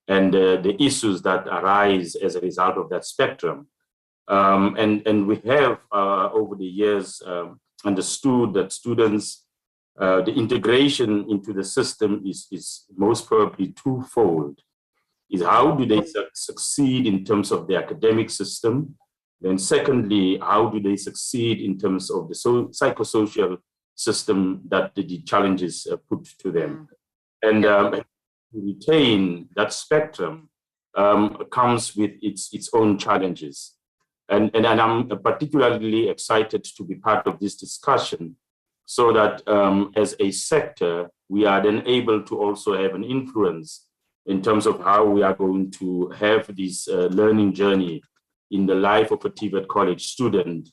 and the issues that arise as a result of that spectrum. And we have, over the years, understood that students, the integration into the system is most probably twofold. Is how do they succeed in terms of the academic system? Then secondly, how do they succeed in terms of the psychosocial system that the challenges put to them? And retain that spectrum comes with its own challenges. And I'm particularly excited to be part of this discussion so that as a sector, we are then able to also have an influence in terms of how we are going to have this learning journey in the life of a TVET college student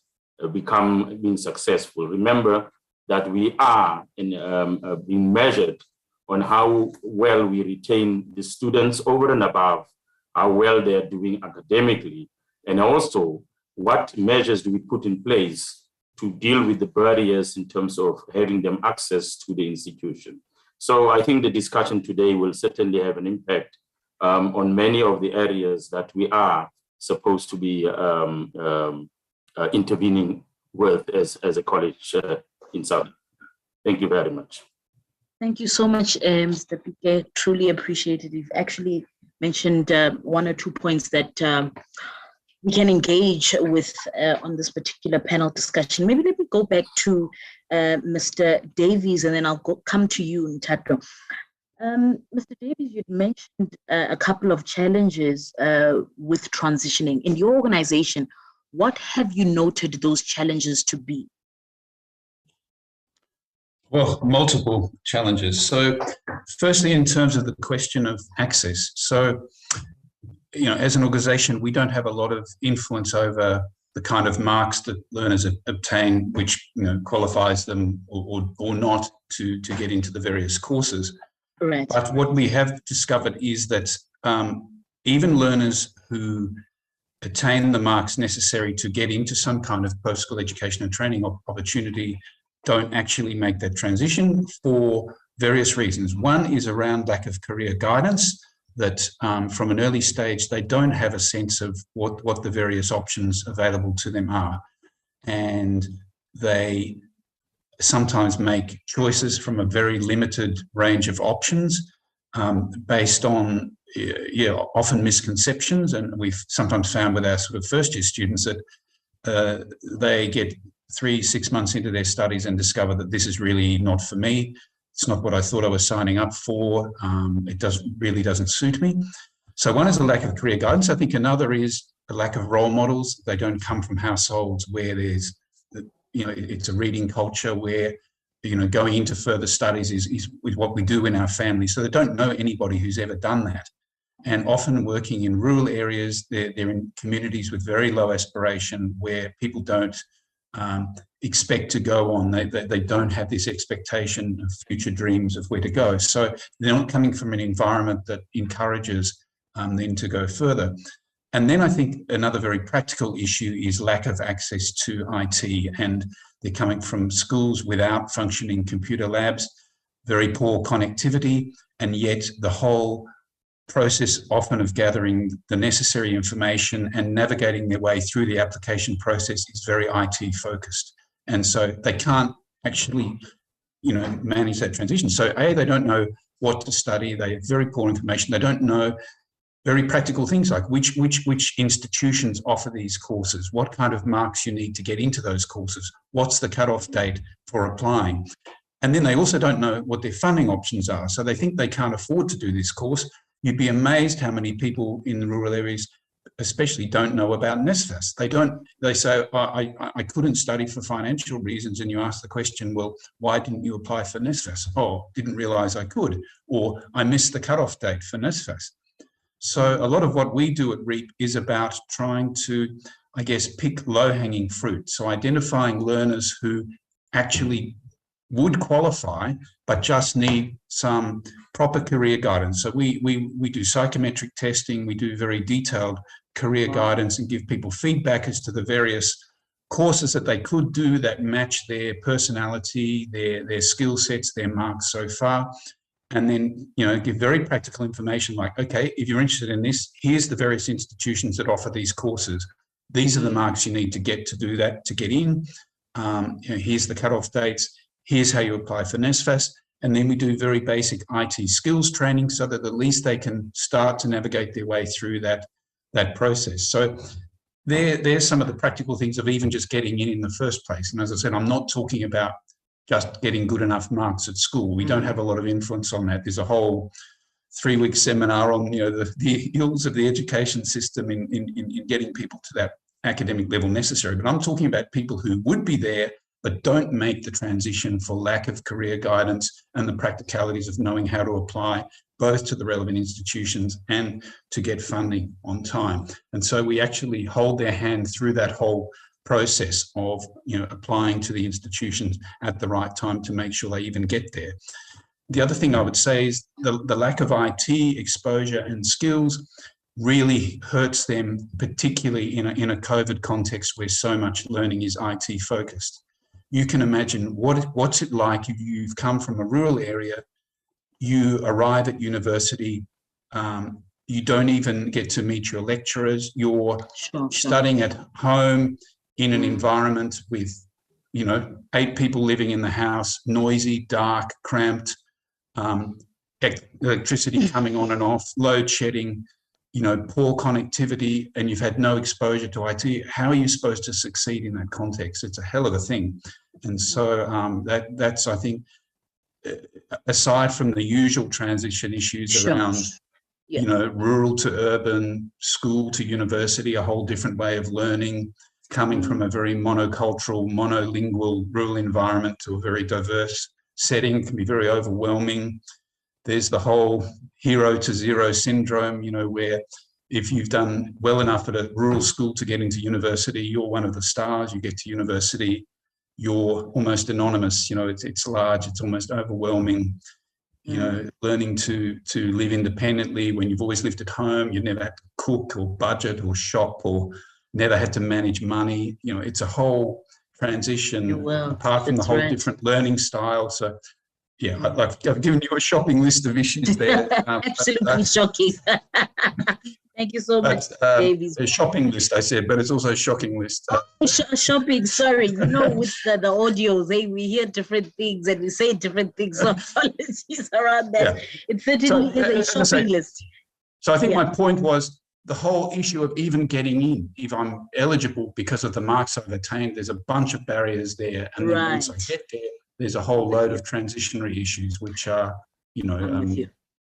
being successful. Remember that we are being measured on how well we retain the students over and above how well they are doing academically, and also what measures do we put in place to deal with the barriers in terms of having them access to the institution. So I think the discussion today will certainly have an impact on many of the areas that we are supposed to be intervening with as a college in South Africa. Thank you very much. Thank you so much, Mr. Pike. Truly appreciate it. You've actually mentioned one or two points that we can engage with on this particular panel discussion. Maybe let me go back to Mr. Davies, and then I'll come to you, Ntato. Mr. Davies, you'd mentioned a couple of challenges with transitioning. In your organization, what have you noted those challenges to be? Well, multiple challenges. So firstly, in terms of the question of access. So, as an organization, we don't have a lot of influence over the kind of marks that learners obtain, which qualifies them or not to get into the various courses. Right. But what we have discovered is that even learners who attain the marks necessary to get into some kind of post-school education and training opportunity don't actually make that transition for various reasons. One is around lack of career guidance, that from an early stage, they don't have a sense of what the various options available to them are. And they sometimes make choices from a very limited range of options based on, often misconceptions. And we've sometimes found with our sort of first-year students that they get 3-6 months into their studies and discover that this is really not for me. It's not what I thought I was signing up for. It really doesn't suit me. So one is a lack of career guidance. I think another is a lack of role models. They don't come from households where there's, it's a reading culture where, going into further studies is what we do in our family. So they don't know anybody who's ever done that. And often working in rural areas, they're in communities with very low aspiration where people don't expect to go on. They don't have this expectation of future dreams of where to go. So they're not coming from an environment that encourages them to go further. And then I think another very practical issue is lack of access to IT. And they're coming from schools without functioning computer labs, very poor connectivity, and yet the whole process often of gathering the necessary information and navigating their way through the application process is very IT focused. And so they can't actually, manage that transition. So they don't know what to study. They have very poor information. They don't know very practical things like which institutions offer these courses, what kind of marks you need to get into those courses, what's the cutoff date for applying. And then they also don't know what their funding options are. So they think they can't afford to do this course. You'd be amazed how many people in the rural areas especially don't know about NSFAS. They say, I couldn't study for financial reasons. And you ask the question, well, why didn't you apply for NSFAS? Oh, didn't realize I could. Or I missed the cutoff date for NSFAS. So a lot of what we do at REAP is about trying to, pick low-hanging fruit. So identifying learners who actually would qualify, but just need some proper career guidance. So we do psychometric testing, we do very detailed career guidance and give people feedback as to the various courses that they could do that match their personality, their skill sets, their marks so far. And then, give very practical information like, okay, if you're interested in this, here's the various institutions that offer these courses. These are the marks you need to get to do that, to get in. Here's the cutoff dates. Here's how you apply for NSFAS. And then we do very basic IT skills training so that at least they can start to navigate their way through that process. So there's some of the practical things of even just getting in the first place. And as I said, I'm not talking about just getting good enough marks at school. We don't have a lot of influence on that. There's a whole 3-week seminar on the ills of the education system in getting people to that academic level necessary. But I'm talking about people who would be there but don't make the transition for lack of career guidance and the practicalities of knowing how to apply both to the relevant institutions and to get funding on time. And so we actually hold their hand through that whole process of applying to the institutions at the right time to make sure they even get there. The other thing I would say is the lack of IT exposure and skills really hurts them, particularly in a COVID context where so much learning is IT focused. You can imagine what's it like if you've come from a rural area, you arrive at university, you don't even get to meet your lecturers, you're studying at home in an environment with 8 people living in the house, noisy, dark, cramped, electricity coming on and off, load shedding, poor connectivity, and you've had no exposure to IT. How are you supposed to succeed in that context? It's a hell of a thing. And so that's, I think, aside from the usual transition issues around, rural to urban, school to university, a whole different way of learning, coming from a very monocultural, monolingual rural environment to a very diverse setting can be very overwhelming. There's the whole hero to zero syndrome, you know, where if you've done well enough at a rural school to get into university, you're one of the stars. You get to university, you're almost anonymous. You know, it's large, it's almost overwhelming. You know, learning to live independently when you've always lived at home, you've never had to cook or budget or shop or never had to manage money. You know, it's a whole transition apart from the whole different learning style. So, yeah, I've given you a shopping list of issues there. Absolutely shocking. Thank you so much, Davies. A shopping list, I said, but it's also a shocking list. Shopping, sorry. You know, with the audios, we hear different things and we say different things. So apologies around that. Yeah. It certainly is a shopping list. So I think my point was the whole issue of even getting in, if I'm eligible because of the marks I've attained, there's a bunch of barriers there. And then once I get there, there's a whole load of transitionary issues, which are, you know,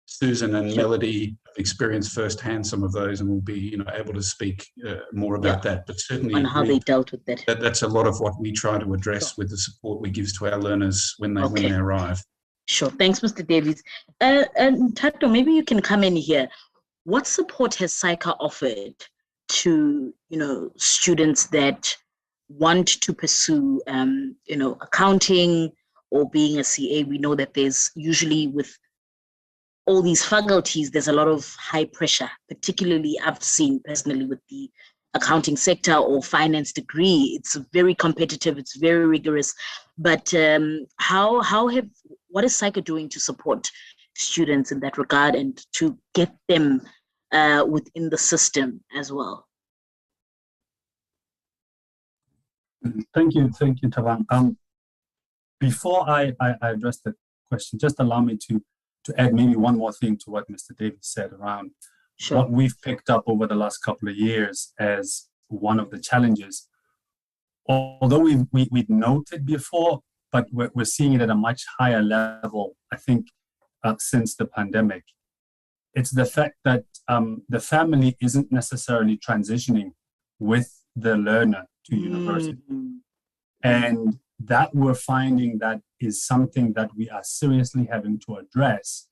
Susan and Melody have experienced firsthand some of those and will be, you know, able to speak more about that. But certainly on how they dealt with that. That's a lot of what we try to address with the support we give to our learners when they arrive. Sure. Thanks, Mr. Davies. And Tato, maybe you can come in here. What support has SAICA offered to, you know, students that want to pursue, you know, accounting or being a CA? We know that there's usually with all these faculties, there's a lot of high pressure, particularly I've seen personally with the accounting sector or finance degree. It's very competitive, it's very rigorous. But what is SAICA doing to support students in that regard and to get them within the system as well? Thank you, Thabang. Before I address the question, just allow me to add maybe one more thing to what Mr. Davies said around what we've picked up over the last couple of years as one of the challenges. Although we'd noted before, but we're seeing it at a much higher level, I think, since the pandemic. It's the fact that the family isn't necessarily transitioning with the learner to university. And that we're finding that is something that we are seriously having to address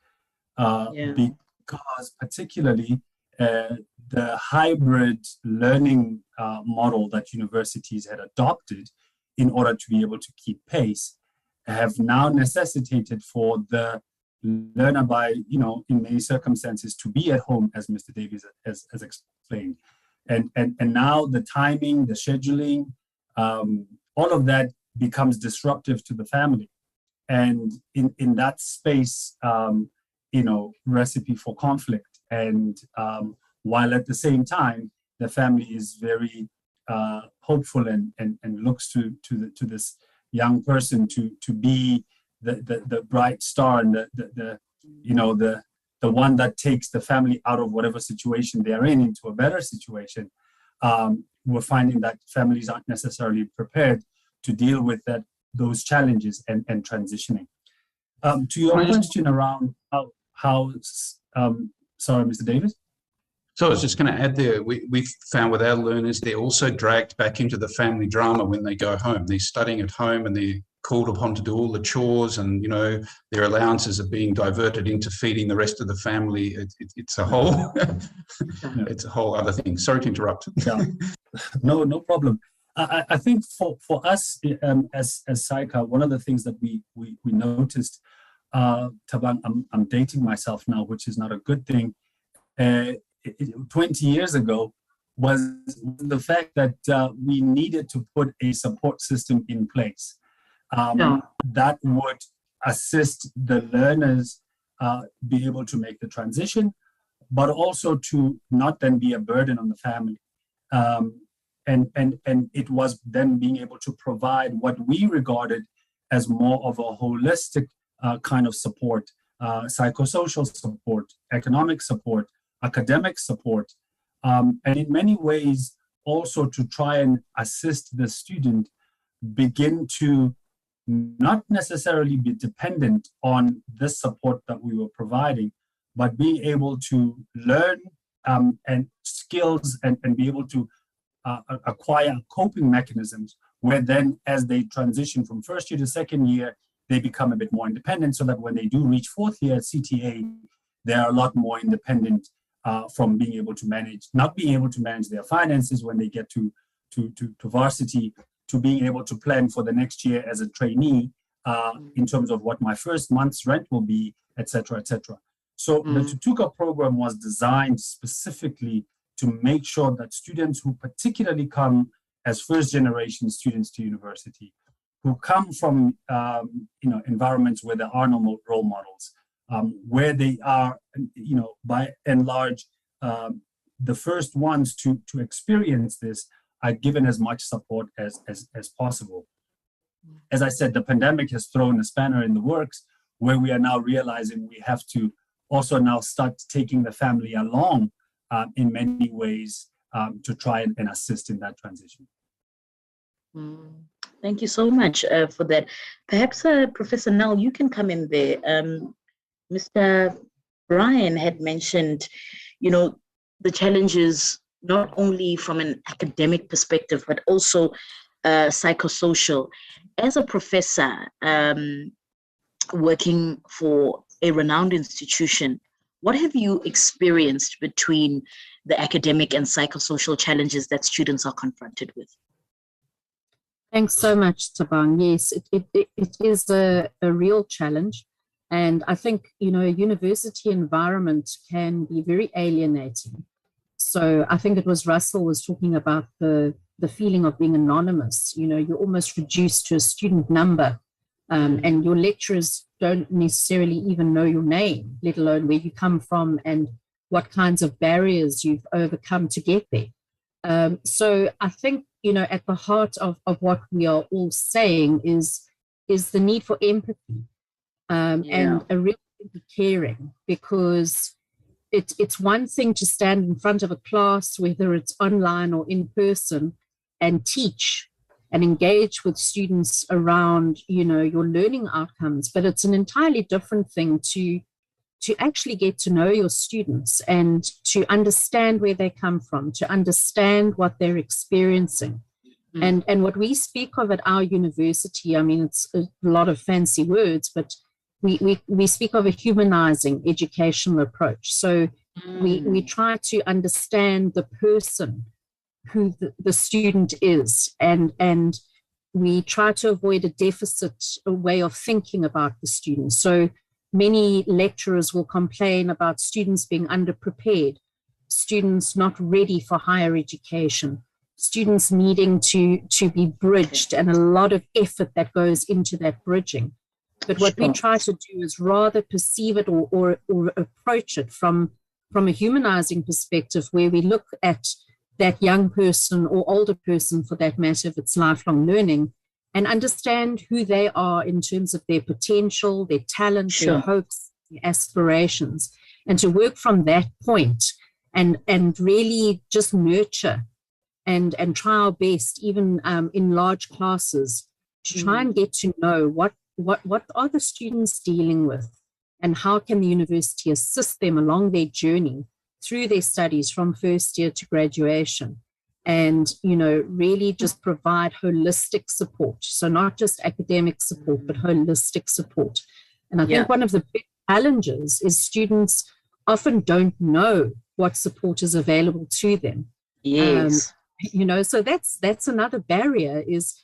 because particularly the hybrid learning model that universities had adopted in order to be able to keep pace have now necessitated for the learner by, you know, in many circumstances to be at home, as Mr. Davies has explained. And now the timing, the scheduling, all of that becomes disruptive to the family. And in that space, you know, recipe for conflict. And while at the same time, the family is very hopeful and looks to this young person to be the bright star and the one that takes the family out of whatever situation they're in into a better situation. We're finding that families aren't necessarily prepared to deal with those challenges and transitioning. To your question around how sorry, Mr. Davis? So I was just going to add there, we've found with our learners, they're also dragged back into the family drama when they go home. They're studying at home and they're called upon to do all the chores, and, you know, their allowances are being diverted into feeding the rest of the family. It's a whole, it's a whole other thing. Sorry to interrupt. Yeah. No problem. I think for us as SAICA, one of the things that we noticed, Thabang, I'm dating myself now, which is not a good thing. 20 years ago was the fact that we needed to put a support system in place that would assist the learners be able to make the transition, but also to not then be a burden on the family. And it was then being able to provide what we regarded as more of a holistic kind of support, psychosocial support, economic support, academic support, and in many ways also to try and assist the student begin to not necessarily be dependent on this support that we were providing, but being able to learn and skills and be able to acquire coping mechanisms where then as they transition from first year to second year, they become a bit more independent, so that when they do reach fourth year at CTA, they are a lot more independent from being able to manage, not being able to manage their finances when they get to varsity, to being able to plan for the next year as a trainee in terms of what my first month's rent will be, etc., etc. So the Tutuka program was designed specifically to make sure that students who particularly come as first-generation students to university, who come from environments where there are no role models, where they are, by and large, the first ones to experience this, are given as much support as possible. As I said, the pandemic has thrown a spanner in the works, where we are now realizing we have to also now start taking the family along in many ways to try and assist in that transition. Thank you so much for that. Perhaps Professor Nell, you can come in there. Mr. Brian had mentioned, the challenges not only from an academic perspective, but also psychosocial. As a professor working for a renowned institution, what have you experienced between the academic and psychosocial challenges that students are confronted with? Thanks so much, Tabang. Yes, it is a real challenge. And I think, a university environment can be very alienating. So I think it was Russell was talking about the feeling of being anonymous. You're almost reduced to a student number, and your lecturers don't necessarily even know your name, let alone where you come from and what kinds of barriers you've overcome to get there. So I think, at the heart of what we are all saying is the need for empathy and a real caring, because it's one thing to stand in front of a class, whether it's online or in person, and teach and engage with students around, your learning outcomes. But it's an entirely different thing to actually get to know your students and to understand where they come from, to understand what they're experiencing. And what we speak of at our university, I mean, it's a lot of fancy words, but we speak of a humanizing educational approach. So we try to understand the person who the student is, and we try to avoid a deficit way of thinking about the student. So many lecturers will complain about students being underprepared, students not ready for higher education, students needing to be bridged, and a lot of effort that goes into that bridging. But what we try to do is rather perceive it or approach it from a humanizing perspective, where we look at that young person or older person, for that matter, if it's lifelong learning, and understand who they are in terms of their potential, their talent, their hopes, their aspirations, and to work from that point and really just nurture and try our best, even in large classes, to try and get to know what are the students dealing with, and how can the university assist them along their journey through their studies from first year to graduation, and really just provide holistic support. So not just academic support, but holistic support. And I think one of the big challenges is students often don't know what support is available to them. Yes. So that's another barrier, is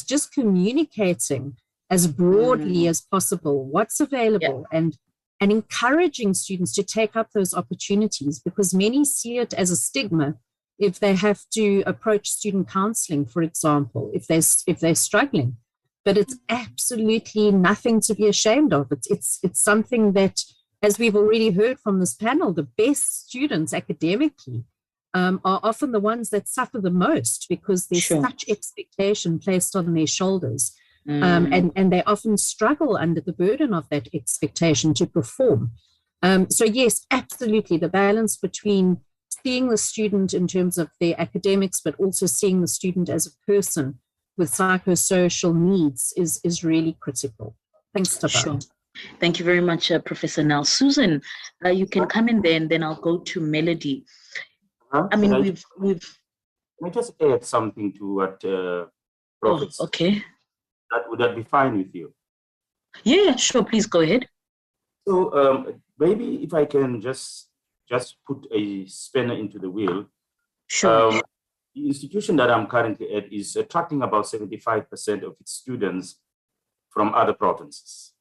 just communicating as broadly as possible what's available, and encouraging students to take up those opportunities, because many see it as a stigma if they have to approach student counseling, for example, if they're struggling. But it's absolutely nothing to be ashamed of. It's something that, as we've already heard from this panel, the best students academically are often the ones that suffer the most, because there's such expectation placed on their shoulders. And they often struggle under the burden of that expectation to perform. So yes, absolutely, the balance between seeing the student in terms of their academics, but also seeing the student as a person with psychosocial needs is really critical. Thanks, Tabang. Sure. Thank you very much, Professor Nell. Susan, you can come in there, and then I'll go to Melody. I mean, we've. Can I just add something to what Professor? Okay. Would that be fine with you? Yeah, sure. Please go ahead. So maybe if I can just put a spanner into the wheel. Sure. The institution that I'm currently at is attracting about 75% of its students from other provinces,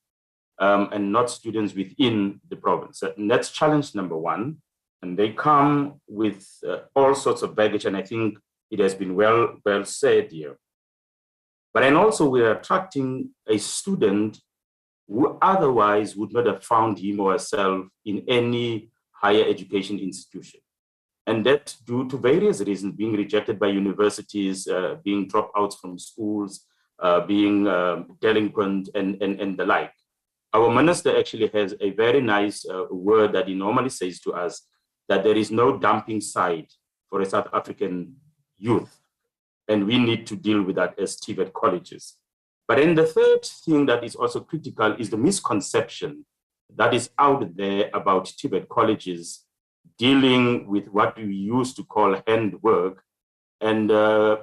and not students within the province. And that's challenge number one. And they come with all sorts of baggage, and I think it has been well said here. But then also we're attracting a student who otherwise would not have found him or herself in any higher education institution. And that due to various reasons, being rejected by universities, being dropouts from schools, being delinquent and the like. Our minister actually has a very nice word that he normally says to us, that there is no dumping site for a South African youth. And we need to deal with that as TVET colleges. But then the third thing that is also critical is the misconception that is out there about TVET colleges dealing with what we used to call handwork. And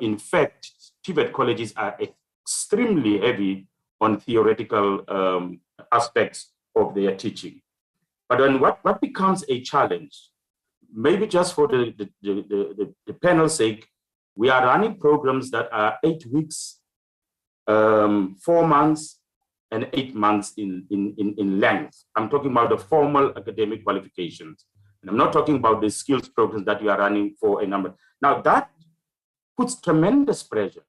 in fact, TVET colleges are extremely heavy on theoretical aspects of their teaching. But then what becomes a challenge, maybe just for the panel's sake, we are running programs that are 8 weeks, 4 months, and 8 months in length. I'm talking about the formal academic qualifications. And I'm not talking about the skills programs that we are running for a number. Now that puts tremendous pressure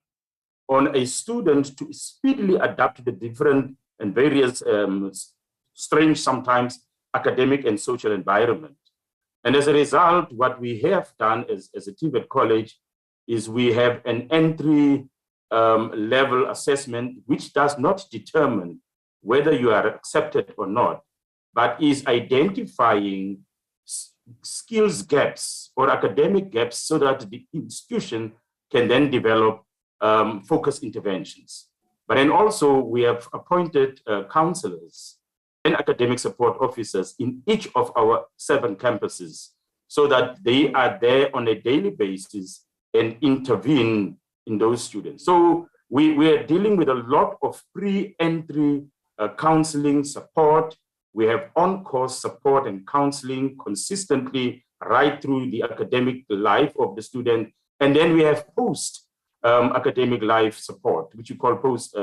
on a student to speedily adapt to the different and various strange sometimes academic and social environment. And as a result, what we have done as a TVET college is we have an entry level assessment, which does not determine whether you are accepted or not, but is identifying skills gaps or academic gaps so that the institution can then develop focused interventions. But then also we have appointed counselors and academic support officers in each of our 7 campuses so that they are there on a daily basis and intervene in those students. So we are dealing with a lot of pre-entry counseling support. We have on-course support and counseling consistently right through the academic life of the student. And then we have post-academic life support, which we call post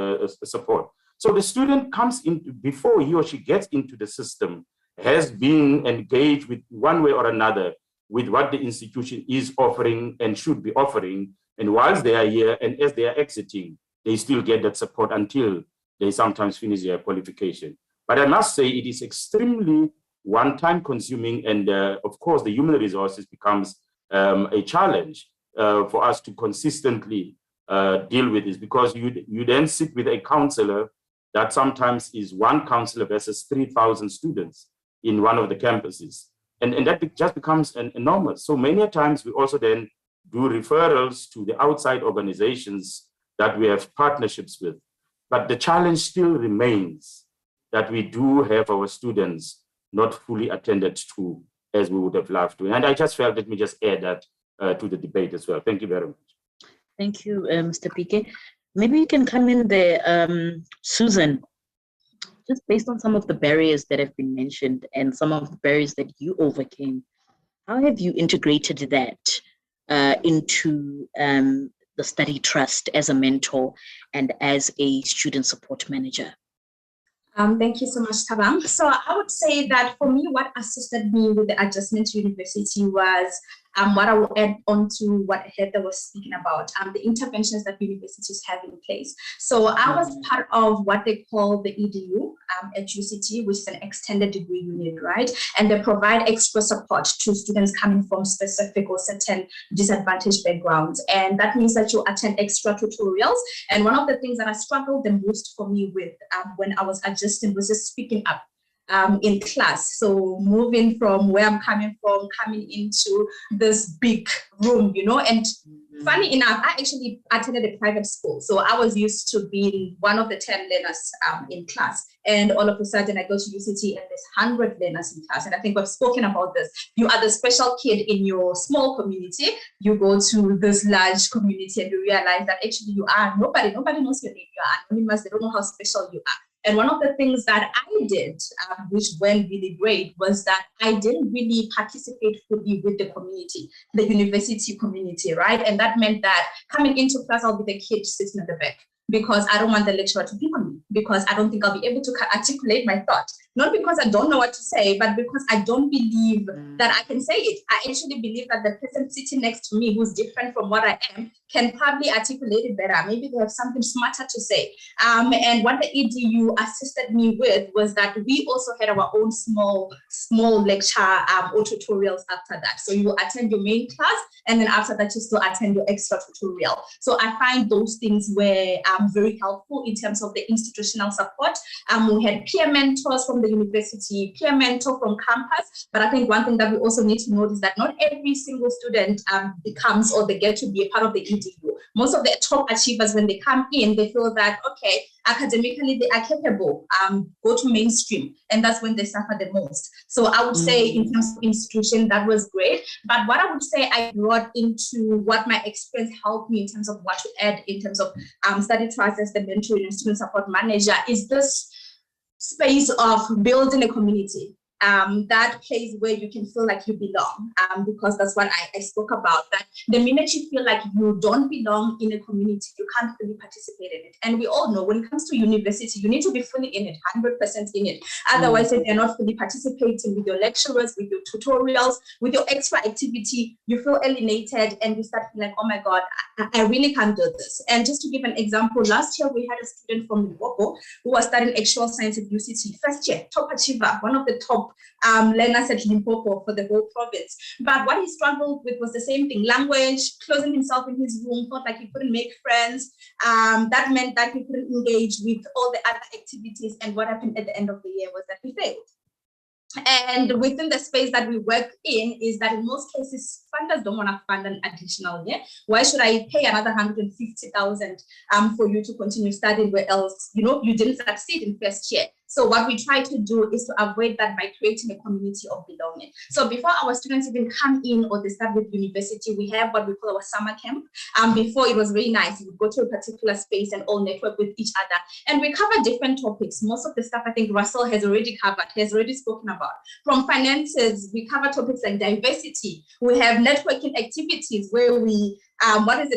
support. So the student comes in before he or she gets into the system, has been engaged with one way or another with what the institution is offering and should be offering. And whilst they are here and as they are exiting, they still get that support until they sometimes finish their qualification. But I must say it is extremely one-time consuming, and of course the human resources becomes a challenge for us to consistently deal with this, because you then sit with a counselor that sometimes is one counselor versus 3,000 students in one of the campuses. And that just becomes enormous. So many times we also then do referrals to the outside organizations that we have partnerships with. But the challenge still remains that we do have our students not fully attended to as we would have loved to. And I just felt, let me just add that to the debate as well. Thank you very much. Thank you, Mr. Pike. Maybe you can come in there, Susan, just based on some of the barriers that have been mentioned and some of the barriers that you overcame. How have you integrated that into the study trust as a mentor and as a student support manager? Thank you so much, Thabang. So I would say that for me, what assisted me with the adjustment to university was what I will add on to what Heather was speaking about, the interventions that universities have in place. So I was part of what they call the EDU at UCT, which is an extended degree unit, right? And they provide extra support to students coming from specific or certain disadvantaged backgrounds. And that means that you attend extra tutorials. And one of the things that I struggled the most for me with when I was adjusting was just speaking up in class. So moving from where I'm coming from, coming into this big room, you know, and funny enough, I actually attended a private school. So I was used to being one of the 10 learners in class. And all of a sudden I go to UCT and there's 100 learners in class. And I think we've spoken about this. You are the special kid in your small community. You go to this large community and you realize that actually you are nobody knows your name. You are anonymous. They don't know how special you are. And one of the things that I did, which went really great, was that I didn't really participate fully with the community, the university community, right? And that meant that coming into class, I'll be the kid sitting at the back, because I don't want the lecturer to pick on me, because I don't think I'll be able to articulate my thought. Not because I don't know what to say, but because I don't believe that I can say it. I actually believe that the person sitting next to me, who's different from what I am, can probably articulate it better. Maybe they have something smarter to say. And what the EDU assisted me with was that we also had our own small lecture or tutorials after that. So you attend your main class, and then after that, you still attend your extra tutorial. So I find those things were very helpful in terms of the institutional support. We had peer mentors from the university, peer mentor from campus. But I think one thing that we also need to note is that not every single student becomes, or they get to be a part of the EDU. Most of the top achievers, when they come in, they feel that, okay, academically they are capable, go to mainstream, and that's when they suffer the most. So I would say in terms of institution, that was great. But what I would say I brought into what my experience helped me in terms of what to add in terms of study trust as the mentoring and student support manager is this space of building a community. That place where you can feel like you belong, because that's what I spoke about, that the minute you feel like you don't belong in a community, you can't fully participate in it. And we all know when it comes to university, you need to be fully in it, 100% in it. Otherwise, if you're not fully participating with your lecturers, with your tutorials, with your extra activity, you feel alienated and you start feeling like, oh my God, I really can't do this. And just to give an example, last year we had a student from Limpopo who was studying actual science at UCT, first year, top achiever, one of the top learners at Limpopo for the whole province. But what he struggled with was the same thing: language, closing himself in his room, felt like he couldn't make friends. That meant that he couldn't engage with all the other activities. And what happened at the end of the year was that he failed. And within the space that we work in is that in most cases, funders don't want to fund an additional year. Why should I pay another 150,000 for you to continue studying where else, you didn't succeed in first year? So what we try to do is to avoid that by creating a community of belonging. So before our students even come in or they start with university, we have what we call our summer camp. Before it was very nice. We would go to a particular space and all network with each other. And we cover different topics. Most of the stuff I think Russell has already covered, has already spoken about. From finances, we cover topics like diversity. We have networking activities where we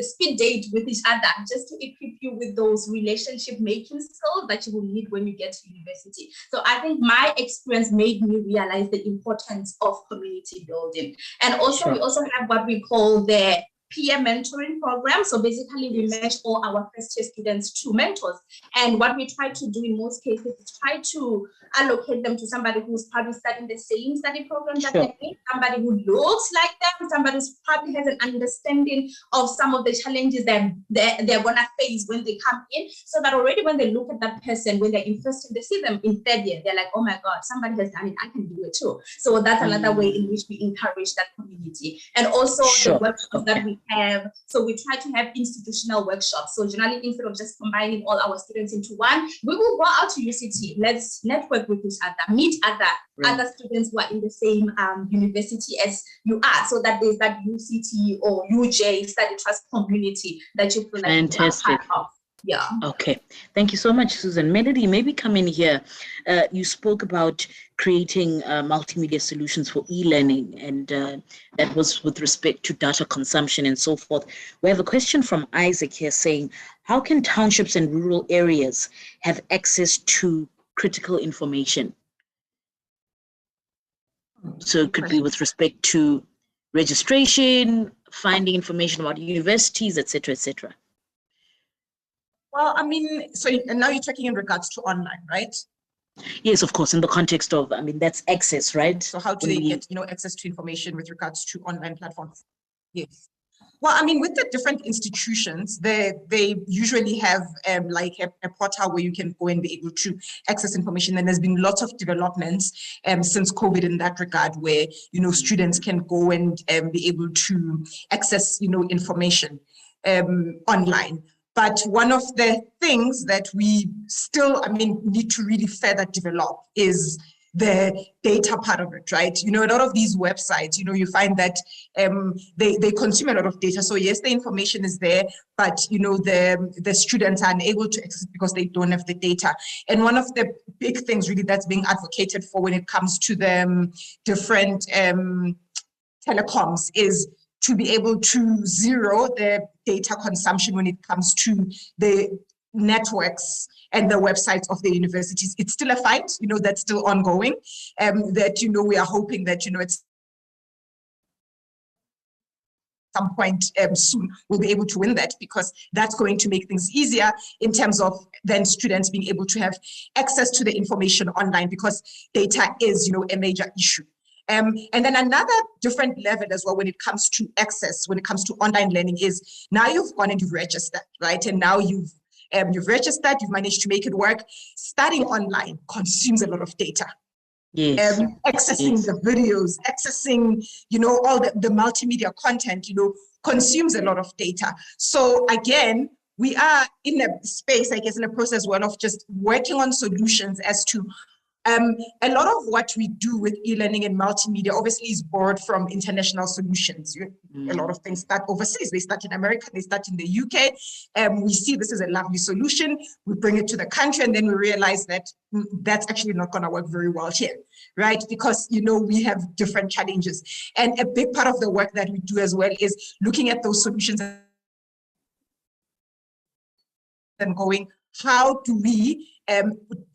speed date with each other, just to equip you with those relationship making skills that you will need when you get to university. So I think my experience made me realize the importance of community building. And also, we also have what we call the peer mentoring program. So basically we match all our first year students to mentors. And what we try to do in most cases is try to allocate them to somebody who's probably studying the same study program that they're in, somebody who looks like them, somebody who probably has an understanding of some of the challenges that they're gonna face when they come in, so that already when they look at that person, when they're in first year, they see them in third year, they're like, oh my God, somebody has done it, I can do it too. So that's another way in which we encourage that community. And also the workshops that we have, so we try to have institutional workshops. So generally, instead of just combining all our students into one, we will go out to UCT, let's network with each other, meet other students who are in the same university as you are, so that there's that UCT or UJ study trust community that you feel like fantastic. You are part of. Yeah. Okay. Thank you so much, Susan. Melody, maybe come in here. You spoke about creating multimedia solutions for e-learning, and that was with respect to data consumption and so forth. We have a question from Isaac here saying, how can townships and rural areas have access to critical information? So it could be with respect to registration, finding information about universities, etc., etc. Well, I mean, so now you're talking in regards to online, right? Yes, of course, in the context of, I mean, that's access, right? So how do they get, access to information with regards to online platforms? Yes. Well, I mean, with the different institutions, they usually have like a portal where you can go and be able to access information. And there's been lots of developments since COVID in that regard, where, students can go and be able to access, information online. But one of the things that we still, need to really further develop is the data part of it, right? You know, a lot of these websites, you know, you find that they consume a lot of data. So yes, the information is there, but you know, the students are unable to access because they don't have the data. And one of the big things really that's being advocated for when it comes to the different telecoms is to be able to zero the data consumption when it comes to the networks and the websites of the universities. It's still a fight, you know, that's still ongoing, that, you know, we are hoping that, you know, it's some point soon we'll be able to win that, because that's going to make things easier in terms of then students being able to have access to the information online, because data is, you know, a major issue. And then another different level as well when it comes to access, when it comes to online learning, is now you've gone and you've registered, right? And now you've registered, you've managed to make it work. Studying online consumes a lot of data. Yes. Accessing the videos, accessing, you know, all the multimedia content, you know, consumes a lot of data. So again, we are in a space, I guess, in a process where of just working on solutions as to a lot of what we do with e-learning and multimedia obviously is borrowed from international solutions. A lot of things start overseas. They start in America, they start in the UK. We see this as a lovely solution. We bring it to the country, and then we realize that that's actually not going to work very well here, right? Because, you know, we have different challenges. And a big part of the work that we do as well is looking at those solutions and going, how do we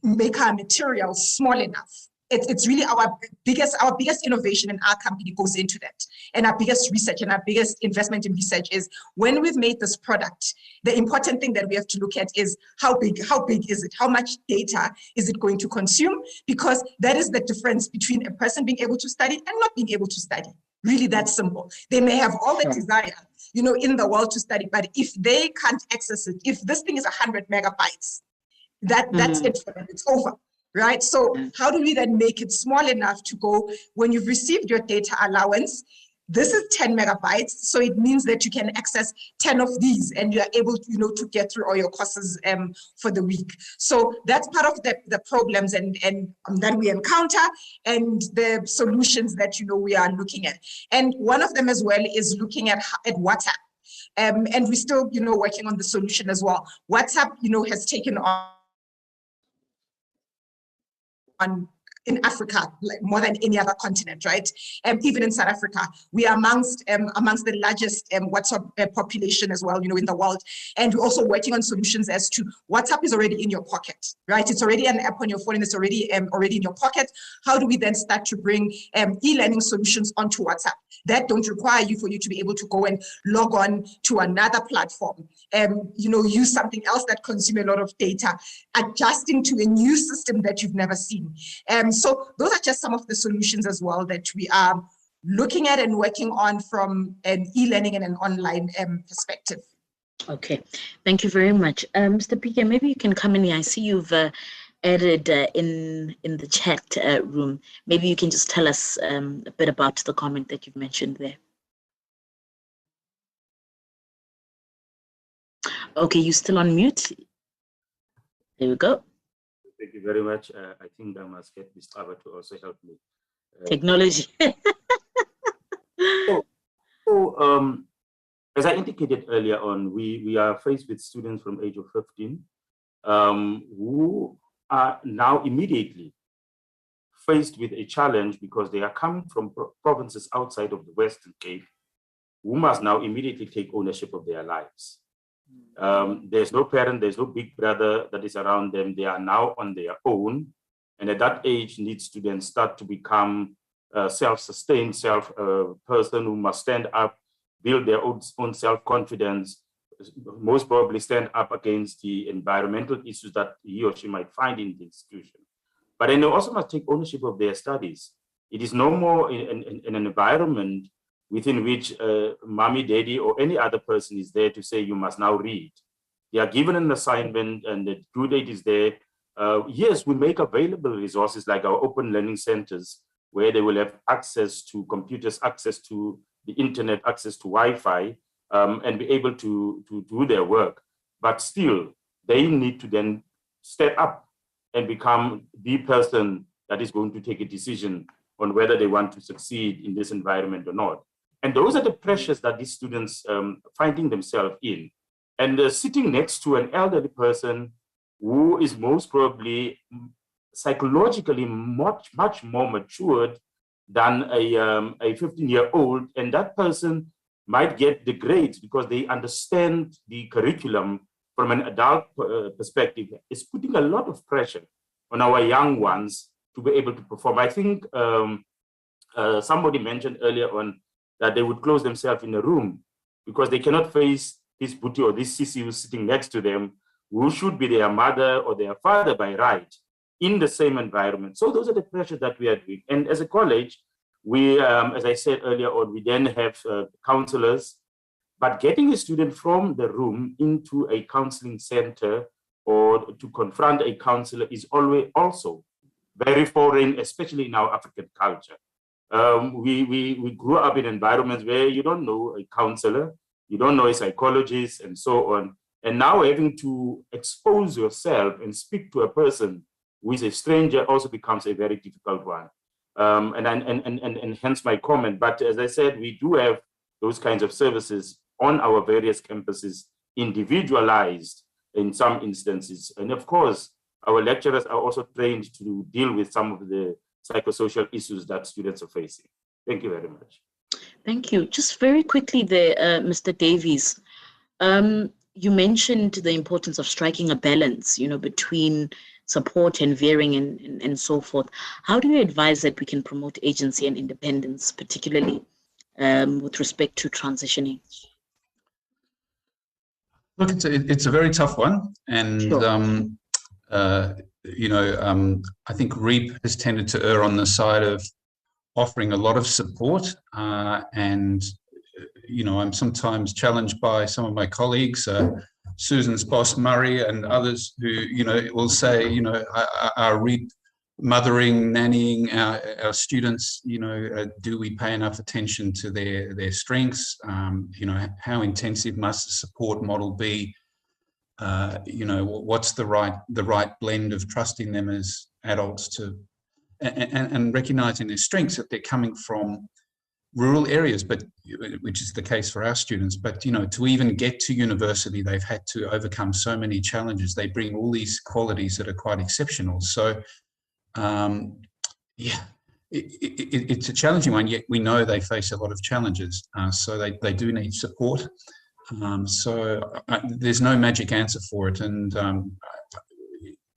make our material small enough? It's really our biggest innovation in our company goes into that. And our biggest research and our biggest investment in research is when we've made this product, the important thing that we have to look at is how big is it? How much data is it going to consume? Because that is the difference between a person being able to study and not being able to study. Really that simple. They may have all the desire, you know, in the world to study, but if they can't access it, if this thing is 100 megabytes, that's it for them, it's over, right? So how do we then make it small enough to go, when you've received your data allowance, this is 10 megabytes, so it means that you can access 10 of these and you are able to, you know, to get through all your courses for the week. So that's part of the problems and that we encounter and the solutions that, you know, we are looking at. And one of them as well is looking at WhatsApp. And we're still, you know, working on the solution as well. WhatsApp, you know, has taken on in Africa, like more than any other continent, right? Even in South Africa, we are amongst the largest WhatsApp population as well, you know, in the world. And we're also working on solutions as to WhatsApp is already in your pocket, right? It's already an app on your phone and it's already in your pocket. How do we then start to bring e-learning solutions onto WhatsApp that don't require you for you to be able to go and log on to another platform, you know, use something else that consumes a lot of data, adjusting to a new system that you've never seen. So those are just some of the solutions as well that we are looking at and working on from an e-learning and an online perspective. Okay, thank you very much. Mr. PK, maybe you can come in here. I see you've added in the chat room. Maybe you can just tell us a bit about the comment that you've mentioned there. Okay, you're still on mute. There we go. Thank you very much. I think I must get this cover to also help me. Technology. So, as I indicated earlier on, we are faced with students from age of 15 who are now immediately faced with a challenge because they are coming from provinces outside of the Western Cape, who must now immediately take ownership of their lives. There's no parent, there's no big brother that is around them. They are now on their own. And at that age, needs to then start to become self-sustained person who must stand up, build their own self-confidence, most probably stand up against the environmental issues that he or she might find in the institution. But then they also must take ownership of their studies. It is no more in an environment within which mommy, daddy, or any other person is there to say, you must now read. They are given an assignment and the due date is there. Yes, we make available resources like our open learning centers, where they will have access to computers, access to the internet, access to Wi-Fi, and be able to do their work. But still, they need to then step up and become the person that is going to take a decision on whether they want to succeed in this environment or not. And those are the pressures that these students finding themselves in. And sitting next to an elderly person who is most probably psychologically much more matured than a 15-year-old, and that person might get the grades because they understand the curriculum from an adult perspective. It's putting a lot of pressure on our young ones to be able to perform. I think somebody mentioned earlier on that they would close themselves in a room because they cannot face this Buti or this Sisi who's sitting next to them, who should be their mother or their father by right, in the same environment. So those are the pressures that we are doing. And as a college, we, as I said earlier on, we then have counselors, but getting a student from the room into a counseling center or to confront a counselor is always also very foreign, especially in our African culture. We grew up in environments where you don't know a counselor, you don't know a psychologist, and so on. And now having to expose yourself and speak to a person who is a stranger also becomes a very difficult one. And hence my comment. But as I said, we do have those kinds of services on our various campuses, individualized in some instances. And of course, our lecturers are also trained to deal with some of the psychosocial issues that students are facing. Thank you very much. Thank you. Just very quickly there, Mr. Davies, you mentioned the importance of striking a balance, between support and veering and so forth. How do you advise that we can promote agency and independence, particularly with respect to transitioning? Look, it's a very tough one, and sure. I think REAP has tended to err on the side of offering a lot of support, and I'm sometimes challenged by some of my colleagues, Susan's boss Murray and others, who will say, are REAP mothering, nannying our students? Do we pay enough attention to their strengths? How intensive must the support model be? What's the right blend of trusting them as adults to and recognizing their strengths, that they're coming from rural areas, but which is the case for our students. But to even get to university, they've had to overcome so many challenges. They bring all these qualities that are quite exceptional. So it's a challenging one, yet we know they face a lot of challenges. So they do need support. There's no magic answer for it. And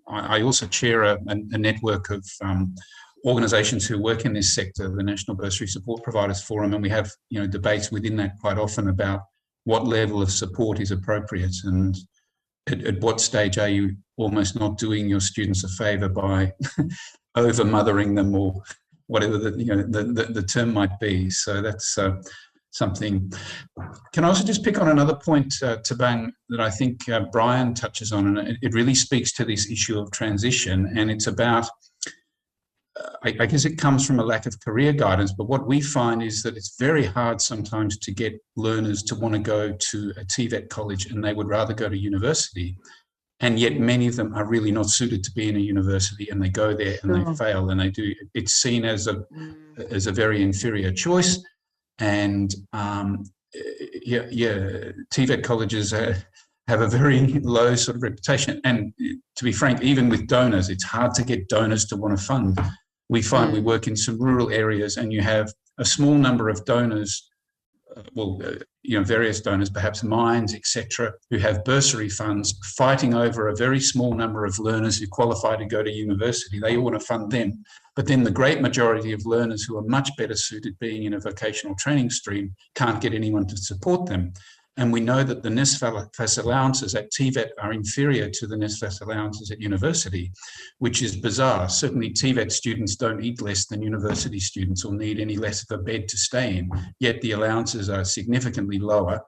I also chair a network of organisations who work in this sector, the National Bursary Support Providers Forum, and we have debates within that quite often about what level of support is appropriate, and at what stage are you almost not doing your students a favour by over mothering them, or whatever the term might be. So that's something. Can I also just pick on another point, Tabang, that I think Brian touches on, and it really speaks to this issue of transition, and it's about, I guess it comes from a lack of career guidance, but what we find is that it's very hard sometimes to get learners to want to go to a TVET college, and they would rather go to university. And yet many of them are really not suited to be in a university, and they go there and they fail, and it's seen as a very inferior choice. And TVET colleges have a very low sort of reputation. And to be frank, even with donors, it's hard to get donors to want to fund. We find we work in some rural areas, and you have a small number of donors, various donors, perhaps mines, etc., who have bursary funds fighting over a very small number of learners who qualify to go to university. They all want to fund them. But then the great majority of learners who are much better suited being in a vocational training stream can't get anyone to support them. And we know that the NSFAS allowances at TVET are inferior to the NSFAS allowances at university, which is bizarre. Certainly TVET students don't eat less than university students or need any less of a bed to stay in, yet the allowances are significantly lower,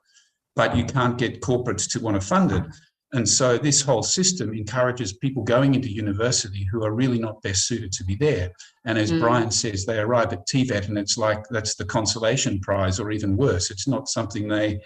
but you can't get corporates to want to fund it. And so this whole system encourages people going into university who are really not best suited to be there. And as Brian says, they arrive at TVET and it's like that's the consolation prize, or even worse. It's not something they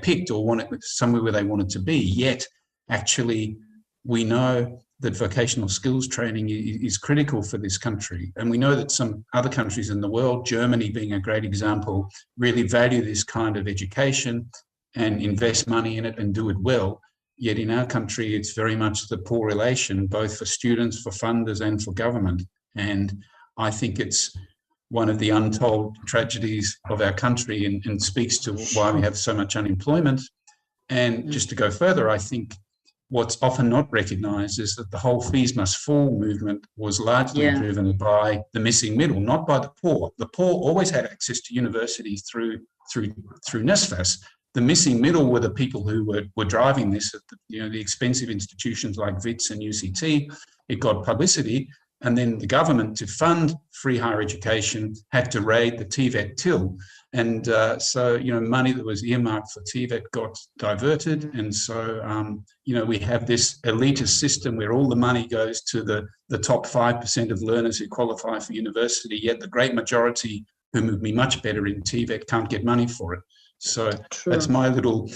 picked or wanted, somewhere where they wanted to be. Yet, actually, we know that vocational skills training is critical for this country. And we know that some other countries in the world, Germany being a great example, really value this kind of education and invest money in it and do it well. Yet in our country, it's very much the poor relation, both for students, for funders, and for government. And I think it's one of the untold tragedies of our country, and speaks to why we have so much unemployment. And just to go further, I think what's often not recognised is that the whole fees must fall movement was largely driven by the missing middle, not by the poor. The poor always had access to universities through NSFAS. The missing middle were the people who were driving this at the expensive institutions like WITS and UCT. It got publicity, and then the government, to fund free higher education, had to raid the TVET till. And so, money that was earmarked for TVET got diverted. And so, we have this elitist system where all the money goes to the top 5% of learners who qualify for university, yet the great majority who would be much better in TVET can't get money for it. So that's my little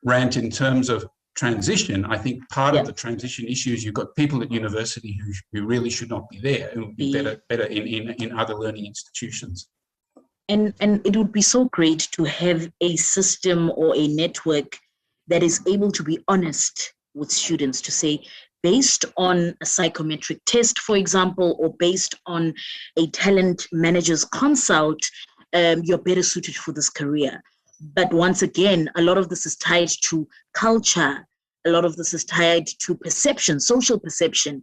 rant in terms of transition. I think part of the transition issues, you've got people at university who really should not be there, who would be better in other learning institutions. And it would be so great to have a system or a network that is able to be honest with students, to say, based on a psychometric test, for example, or based on a talent manager's consult, you're better suited for this career. But once again, a lot of this is tied to culture. A lot of this is tied to perception, social perception.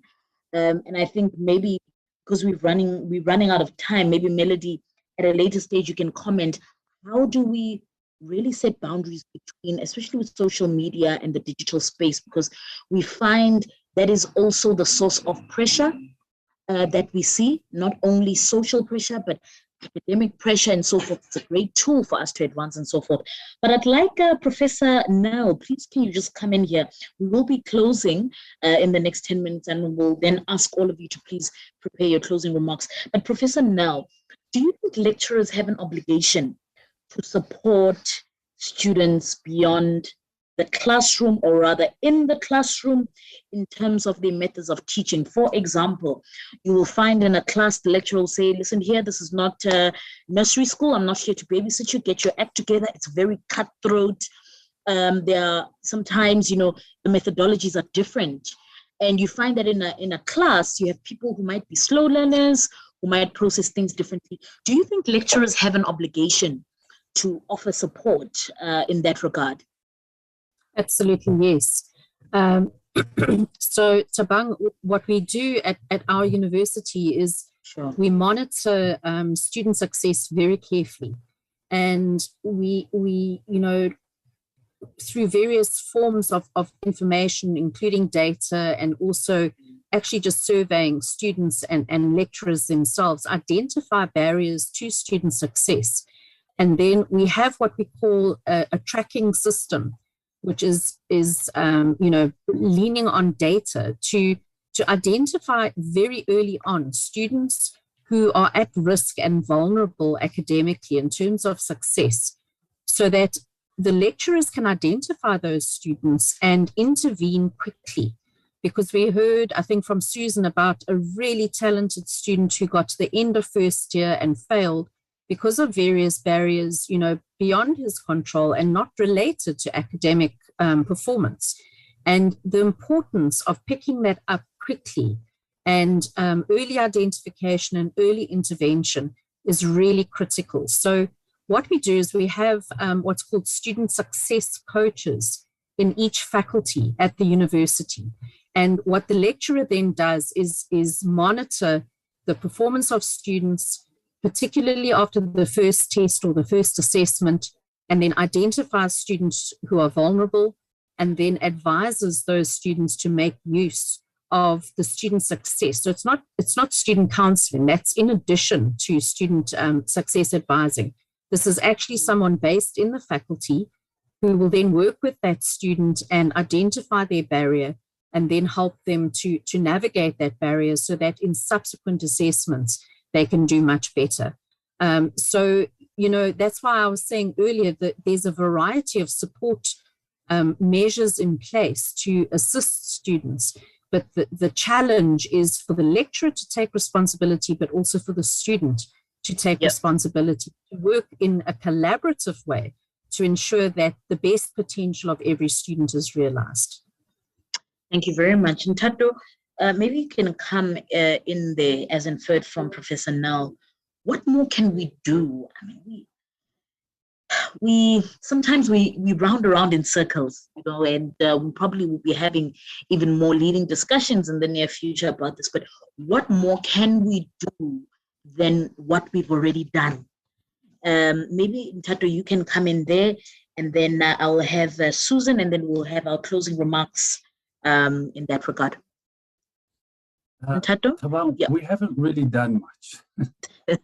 And I think maybe because we're running out of time, maybe Melody, at a later stage, you can comment, how do we really set boundaries between, especially with social media and the digital space, because we find that is also the source of pressure that we see, not only social pressure, but academic pressure and so forth. It's a great tool for us to advance and so forth. But I'd like Professor Nell, please can you just come in here? We will be closing in the next 10 minutes, and we'll then ask all of you to please prepare your closing remarks. But Professor Nell, do you think lecturers have an obligation to support students beyond the classroom, or rather in the classroom, in terms of their methods of teaching? For example, you will find in a class, the lecturer will say, listen here, this is not nursery school. I'm not here to babysit you. Get your act together. It's very cutthroat. There are sometimes, the methodologies are different. And you find that in a class, you have people who might be slow learners, who might process things differently. Do you think lecturers have an obligation to offer support in that regard? Absolutely, yes. So, Tabang, what we do at our university is we monitor student success very carefully. And we through various forms of information, including data, and also actually just surveying students and lecturers themselves, identify barriers to student success. And then we have what we call a tracking system, which is leaning on data to identify very early on students who are at risk and vulnerable academically in terms of success, so that the lecturers can identify those students and intervene quickly. Because we heard, I think, from Susan about a really talented student who got to the end of first year and failed because of various barriers, beyond his control and not related to academic performance. And the importance of picking that up quickly and early identification and early intervention is really critical. So what we do is we have what's called student success coaches in each faculty at the university. And what the lecturer then does is monitor the performance of students, particularly after the first test or the first assessment, and then identifies students who are vulnerable, and then advises those students to make use of the student success. So it's not student counseling. That's in addition to student success advising. This is actually someone based in the faculty who will then work with that student and identify their barrier, and then help them to navigate that barrier so that in subsequent assessments, they can do much better. So, that's why I was saying earlier that there's a variety of support measures in place to assist students. But the challenge is for the lecturer to take responsibility, but also for the student to take responsibility, to work in a collaborative way to ensure that the best potential of every student is realized. Thank you very much. And Tato, maybe you can come in there as inferred from Professor Nell. What more can we do? I mean, we sometimes we round around in circles, you know, and we probably will be having even more leading discussions in the near future about this. But what more can we do than what we've already done? Maybe Tato, you can come in there, and then I'll have Susan, and then we'll have our closing remarks in that regard. Tato? We haven't really done much.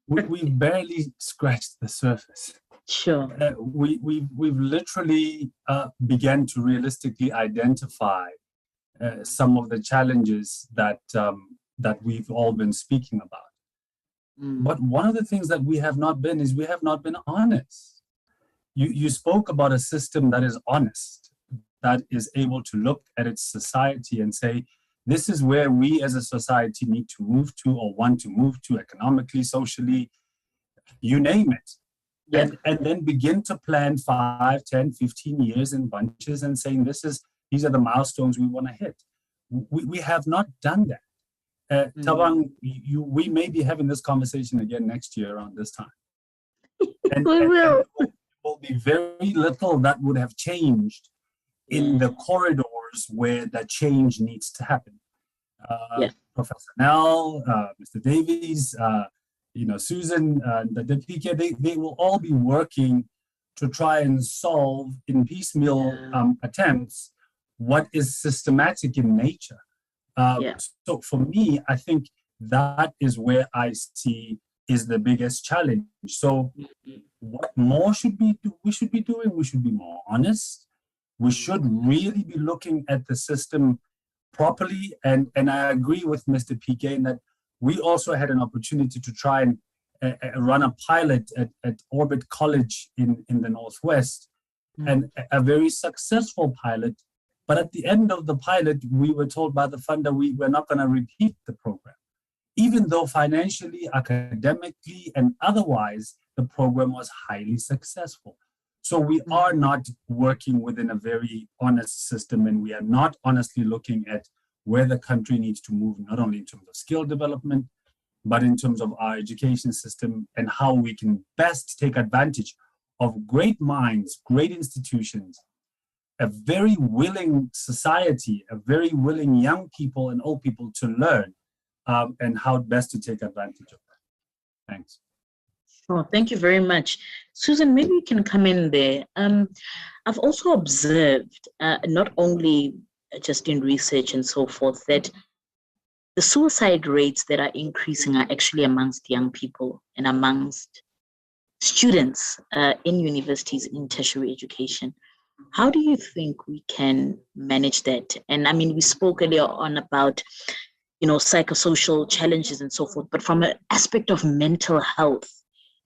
We've barely scratched the surface. Sure. We've literally began to realistically identify some of the challenges that we've all been speaking about. But one of the things that we have not been is we have not been honest. You spoke about a system that is honest, that is able to look at its society and say, this is where we as a society need to move to or want to move to economically, socially, you name it. Yeah. And then begin to plan 5, 10, 15 years in bunches and saying, these are the milestones we want to hit. We have not done that. Thabang, we may be having this conversation again next year around this time. And, we will. And there will be very little that would have changed in the corridors where that change needs to happen. Professor Nell, Mr. Davies, Susan, the PK, they will all be working to try and solve in piecemeal attempts what is systematic in nature. So for me, I think that is where I see is the biggest challenge. So what more should we be doing? We should be more honest. We should really be looking at the system properly. And I agree with Mr. PK in that we also had an opportunity to try and run a pilot at Orbit College in the Northwest, and a very successful pilot. But at the end of the pilot, we were told by the funder we're not going to repeat the program, even though financially, academically, and otherwise, the program was highly successful. So we are not working within a very honest system, and we are not honestly looking at where the country needs to move, not only in terms of skill development, but in terms of our education system and how we can best take advantage of great minds, great institutions, a very willing society, a very willing young people and old people to learn, and how best to take advantage of that. Thanks. Sure, thank you very much. Susan, maybe you can come in there. I've also observed, not only just in research and so forth, that the suicide rates that are increasing are actually amongst young people and amongst students in universities in tertiary education. How do you think we can manage that? And I mean, we spoke earlier on about, psychosocial challenges and so forth, but from an aspect of mental health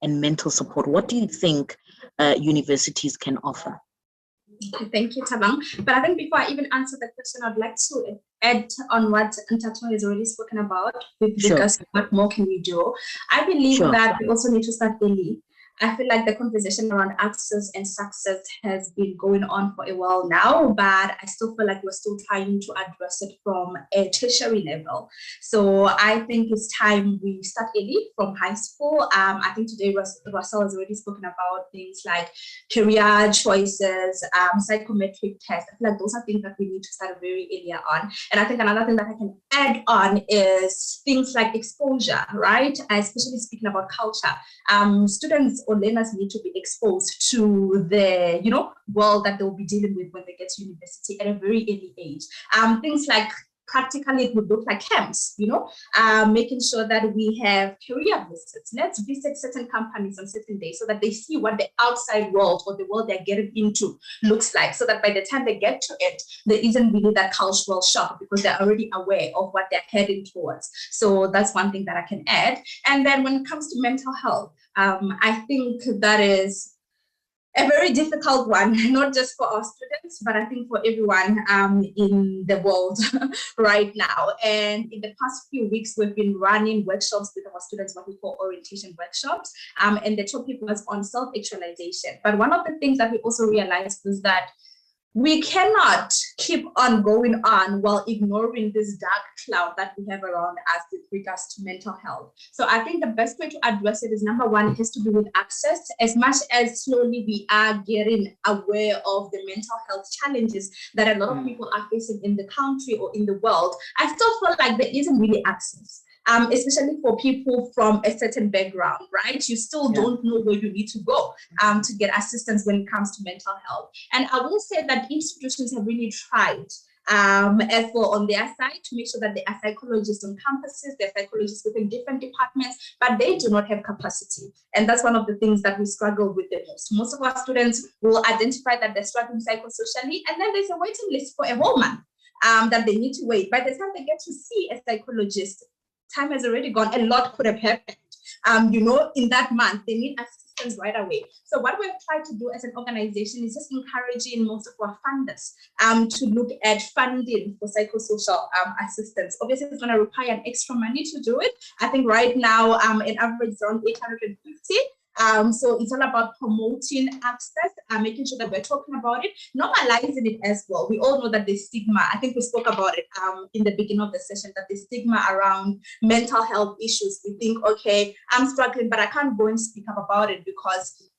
and mental support, what do you think universities can offer? Thank you, Thabang. But I think before I even answer the question, I'd like to add on what Ntato has already spoken about with regards to what more can we do. I believe that we also need to start early. I feel like the conversation around access and success has been going on for a while now, but I still feel like we're still trying to address it from a tertiary level. So I think it's time we start early from high school. I think today Russell has already spoken about things like career choices, psychometric tests. I feel like those are things that we need to start very earlier on. And I think another thing that I can add on is things like exposure, right? Especially speaking about culture. Students or learners need to be exposed to the, world that they'll be dealing with when they get to university at a very early age. Things like practically it would look like camps, making sure that we have career visits. Let's visit certain companies on certain days so that they see what the outside world or the world they're getting into looks like, so that by the time they get to it, there isn't really that cultural shock because they're already aware of what they're heading towards. So that's one thing that I can add. And then when it comes to mental health, I think that is a very difficult one, not just for our students, but I think for everyone in the world right now. And in the past few weeks, we've been running workshops with our students, what we call orientation workshops. And the topic was on self-actualization. But one of the things that we also realized was that we cannot keep on going on while ignoring this dark cloud that we have around us with regards to mental health. So I think the best way to address it is, number one, it has to do with access. As much as slowly we are getting aware of the mental health challenges that a lot of people are facing in the country or in the world, I still feel like there isn't really access. Especially for people from a certain background, right? You still don't know where you need to go to get assistance when it comes to mental health. And I will say that institutions have really tried as well on their side to make sure that there are psychologists on campuses, there are psychologists within different departments, but they do not have capacity. And that's one of the things that we struggle with the most. Most of our students will identify that they're struggling psychosocially, and then there's a waiting list for a whole month that they need to wait. By the time they get to see a psychologist, time has already gone. A lot could have happened, in that month. They need assistance right away. So what we've tried to do as an organization is just encouraging most of our funders to look at funding for psychosocial assistance. Obviously, it's going to require an extra money to do it. I think right now, an average is around 850. So it's all about promoting access, making sure that we're talking about it, normalizing it as well. We all know that the stigma, I think we spoke about it in the beginning of the session, that the stigma around mental health issues, we think, okay, I'm struggling, but I can't go and speak up about it because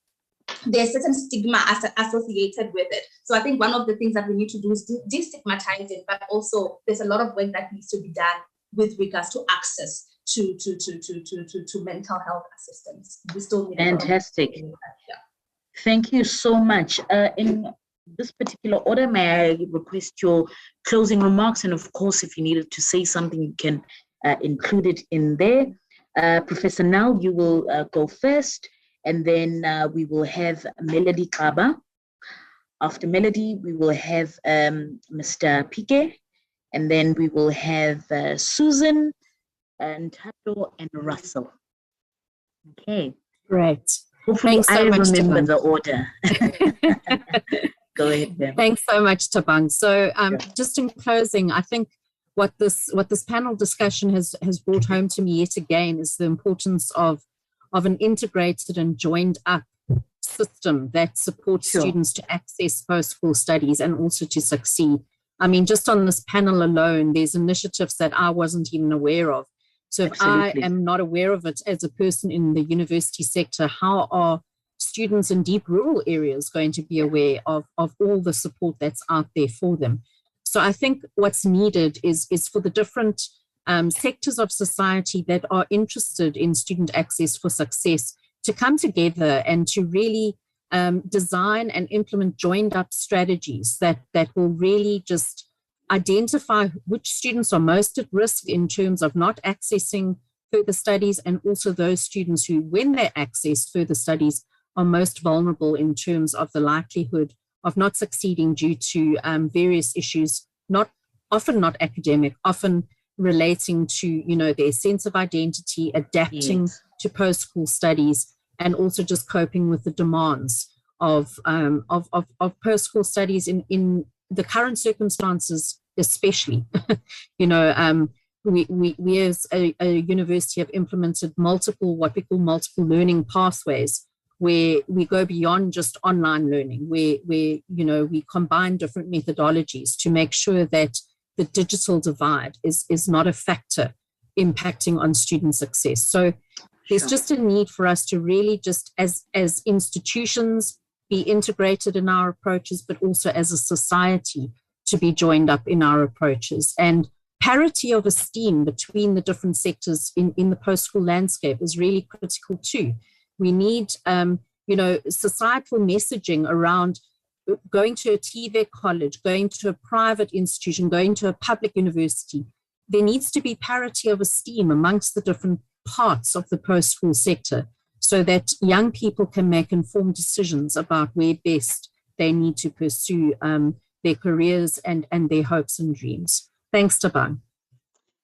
there's certain stigma associated with it. So I think one of the things that we need to do is destigmatize it, but also there's a lot of work that needs to be done with regards to access to mental health assistance. We still need fantastic. Thank you so much. In this particular order, may I request your closing remarks? And of course, if you needed to say something, you can include it in there. Professor Nell, you will go first, and then we will have Melody Kaba. After Melody, we will have Mr. Pique, and then we will have Susan, and Tato, and Russell. Okay. Great. Hopefully Thanks so much, remember Tabang. the order. Go ahead, Ben. Thanks so much, Tabang. So just in closing, I think what this panel discussion has brought home to me yet again is the importance of an integrated and joined up system that supports students to access post-school studies and also to succeed. I mean, just on this panel alone, there's initiatives that I wasn't even aware of. So if I am not aware of it as a person in the university sector, how are students in deep rural areas going to be aware of all the support that's out there for them? So I think what's needed is for the different sectors of society that are interested in student access for success to come together and to really design and implement joined up strategies that will really just identify which students are most at risk in terms of not accessing further studies, and also those students who, when they access further studies, are most vulnerable in terms of the likelihood of not succeeding due to various issues, often not academic, often relating to their sense of identity, adapting to post-school studies, and also just coping with the demands of post-school studies in the current circumstances, especially. We as a university have implemented what we call multiple learning pathways, where we go beyond just online learning, where we combine different methodologies to make sure that the digital divide is not a factor impacting on student success. So there's just a need for us to really just as institutions be integrated in our approaches, but also as a society to be joined up in our approaches. And parity of esteem between the different sectors in the post-school landscape is really critical too. We need, societal messaging around going to a TVET college, going to a private institution, going to a public university. There needs to be parity of esteem amongst the different parts of the post-school sector, so that young people can make informed decisions about where best they need to pursue their careers and their hopes and dreams. Thanks, Tabang.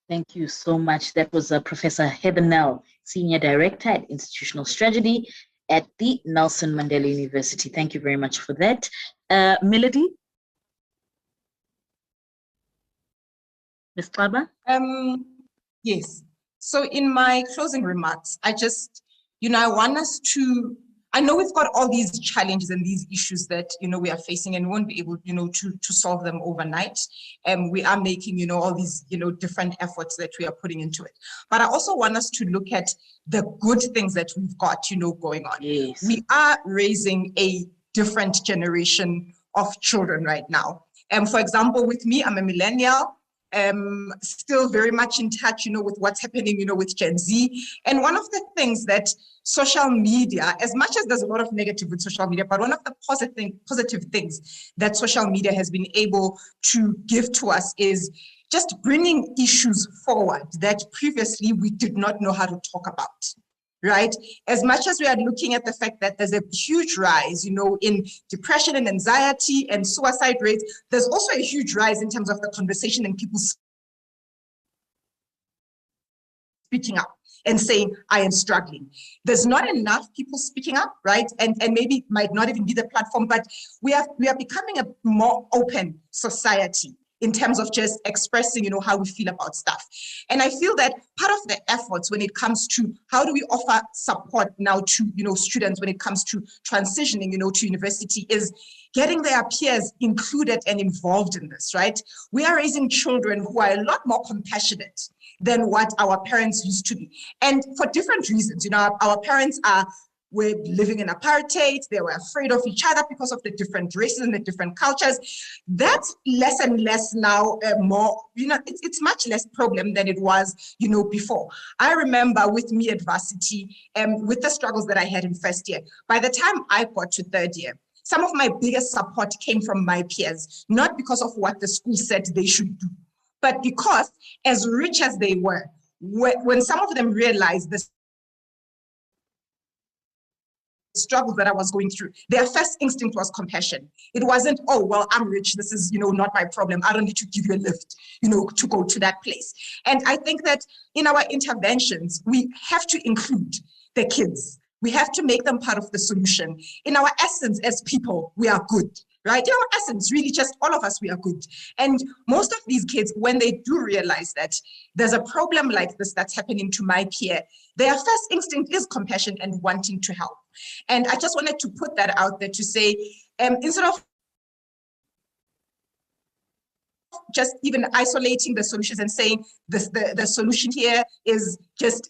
Thank you so much. That was Professor Heather Nell, Senior Director at Institutional Strategy, at the Nelson Mandela University. Thank you very much for that. Melody? Ms. Klaba? Yes. So in my closing remarks, I want us to, I know we've got all these challenges and these issues that, we are facing, and we won't be able, to solve them overnight. We are making, all these, different efforts that we are putting into it. But I also want us to look at the good things that we've got, going on. Yes. We are raising a different generation of children right now. For example, with me, I'm a millennial. Still very much in touch, with what's happening, with Gen Z. And one of the things that social media, as much as there's a lot of negative with social media, but one of the positive things that social media has been able to give to us is just bringing issues forward that previously we did not know how to talk about. Right? As much as we are looking at the fact that there's a huge rise, in depression and anxiety and suicide rates, there's also a huge rise in terms of the conversation and people speaking up and saying, I am struggling. There's not enough people speaking up, right? And maybe it might not even be the platform, but we are becoming a more open society in terms of just expressing, how we feel about stuff. And I feel that part of the efforts when it comes to how do we offer support now to, students when it comes to transitioning, to university is getting their peers included and involved in this, right? We are raising children who are a lot more compassionate than what our parents used to be. And for different reasons, our parents were living in apartheid, they were afraid of each other because of the different races and the different cultures. That's less and less now, more, it's much less problem than it was, before. I remember with me at varsity, with the struggles that I had in first year, by the time I got to third year, some of my biggest support came from my peers, not because of what the school said they should do, but because as rich as they were, when some of them realized this struggles that I was going through, their first instinct was compassion. It wasn't, oh, well, I'm rich, this is, not my problem, I don't need to give you a lift, to go to that place. And I think that in our interventions, we have to include the kids. We have to make them part of the solution. In our essence as people, we are good, right? In our essence, really just all of us, we are good. And most of these kids, when they do realize that there's a problem like this that's happening to my peer, their first instinct is compassion and wanting to help. And I just wanted to put that out there to say, instead of just even isolating the solutions and saying the solution here is just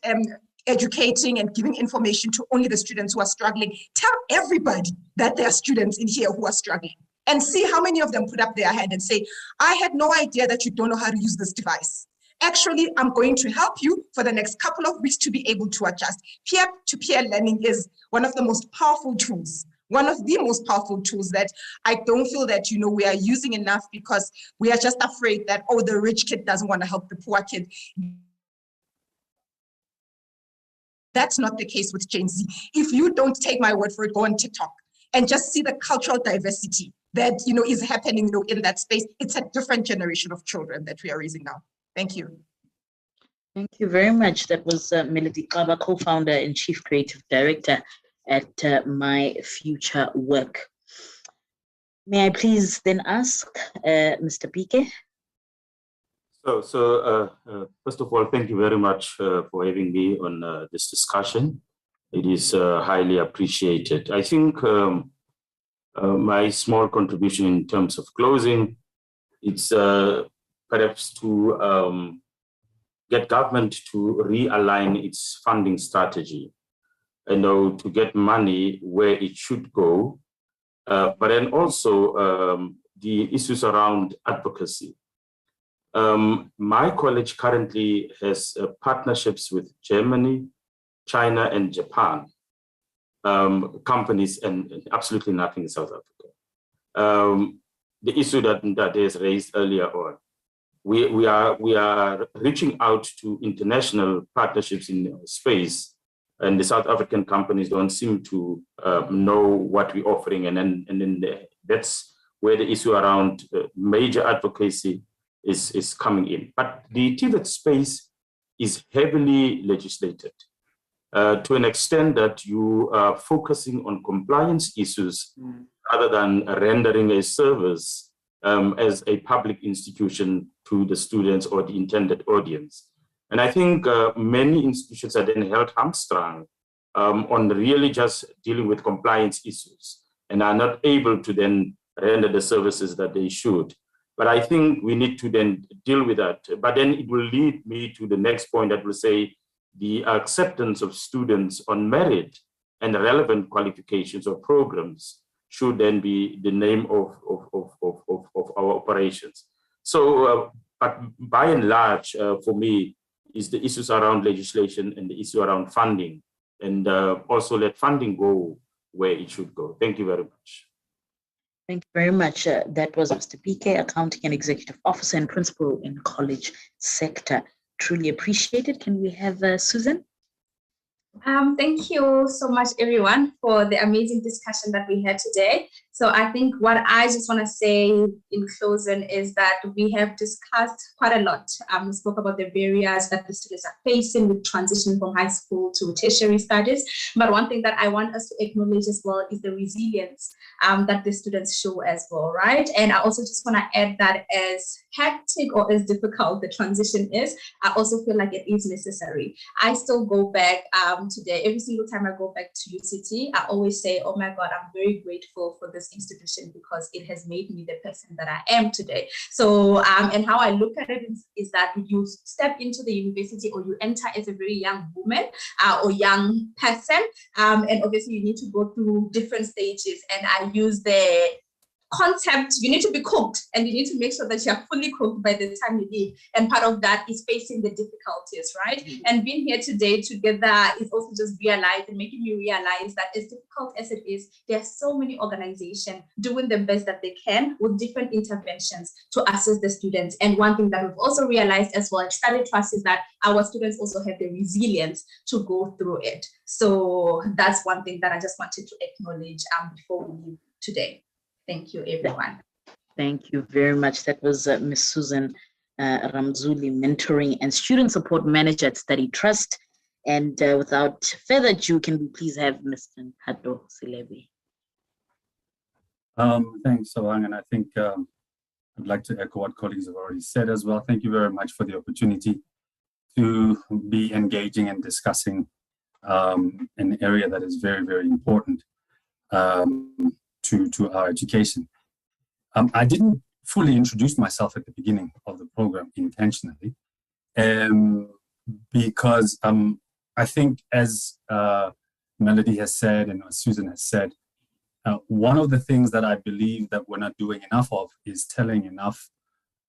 educating and giving information to only the students who are struggling, tell everybody that there are students in here who are struggling and see how many of them put up their hand and say, I had no idea that you don't know how to use this device. Actually, I'm going to help you for the next couple of weeks to be able to adjust. Peer-to-peer learning is one of the most powerful tools, one of the most powerful tools that I don't feel that, we are using enough because we are just afraid that, oh, the rich kid doesn't want to help the poor kid. That's not the case with Gen Z. If you don't take my word for it, go on TikTok and just see the cultural diversity that, is happening, in that space. It's a different generation of children that we are raising now. Thank you. Thank you very much. That was Melody Kaba, co-founder and chief creative director at My Future Work. May I please then ask Mr. Pike? So first of all, thank you very much for having me on this discussion. It is highly appreciated. I think my small contribution in terms of closing, it's perhaps to get government to realign its funding strategy, to get money where it should go, but then also the issues around advocacy. My college currently has partnerships with Germany, China, and Japan, companies, and absolutely nothing in South Africa. The issue that is raised earlier on, we are reaching out to international partnerships in space, and the South African companies don't seem to know what we're offering, and then that's where the issue around major advocacy is coming in. But the TVET space is heavily legislated. to an extent that you are focusing on compliance issues rather than rendering a service as a public institution to the students or the intended audience. And I think many institutions are then held hamstrung on really just dealing with compliance issues and are not able to then render the services that they should. But I think we need to then deal with that. But then it will lead me to the next point that will say the acceptance of students on merit and relevant qualifications or programs should then be the name of our operations. So, but by and large, for me, is the issues around legislation and the issue around funding, and also let funding go where it should go. Thank you very much. Thank you very much. That was Mr. PK, Accounting and Executive Officer and Principal in College Sector. Truly appreciate it. Can we have Susan? Thank you so much, everyone, for the amazing discussion that we had today. So I think what I just want to say in closing is that we have discussed quite a lot. We spoke about the barriers that the students are facing with transition from high school to tertiary studies. But one thing that I want us to acknowledge as well is the resilience that the students show as well, right? And I also just want to add that as hectic or as difficult the transition is, I also feel like it is necessary. I still go back today, every single time I go back to UCT, I always say, oh my God, I'm very grateful for this institution because it has made me the person that I am today. So, and how I look at it is that you step into the university or you enter as a very young woman or young person, and obviously you need to go through different stages. And I use the concept, you need to be cooked and you need to make sure that you're fully cooked by the time you leave. And part of that is facing the difficulties, right? And being here today together is also just making me realize that as difficult as it is, there are so many organizations doing the best that they can with different interventions to assist the students. And one thing that we've also realized as well at Study Trust is that our students also have the resilience to go through it. So that's one thing that I just wanted to acknowledge before we leave today. Thank you, everyone. Thank you very much. That was Ms. Susan Ramzuli, Mentoring and Student Support Manager at Study Trust. And without further ado, can we please have Mr. Hado Silebi? Thanks, Solang, and I think I'd like to echo what colleagues have already said as well. Thank you very much for the opportunity to be engaging and discussing an area that is very, very important to our education. I didn't fully introduce myself at the beginning of the program intentionally, because I think as Melody has said and Susan has said, one of the things that I believe that we're not doing enough of is telling enough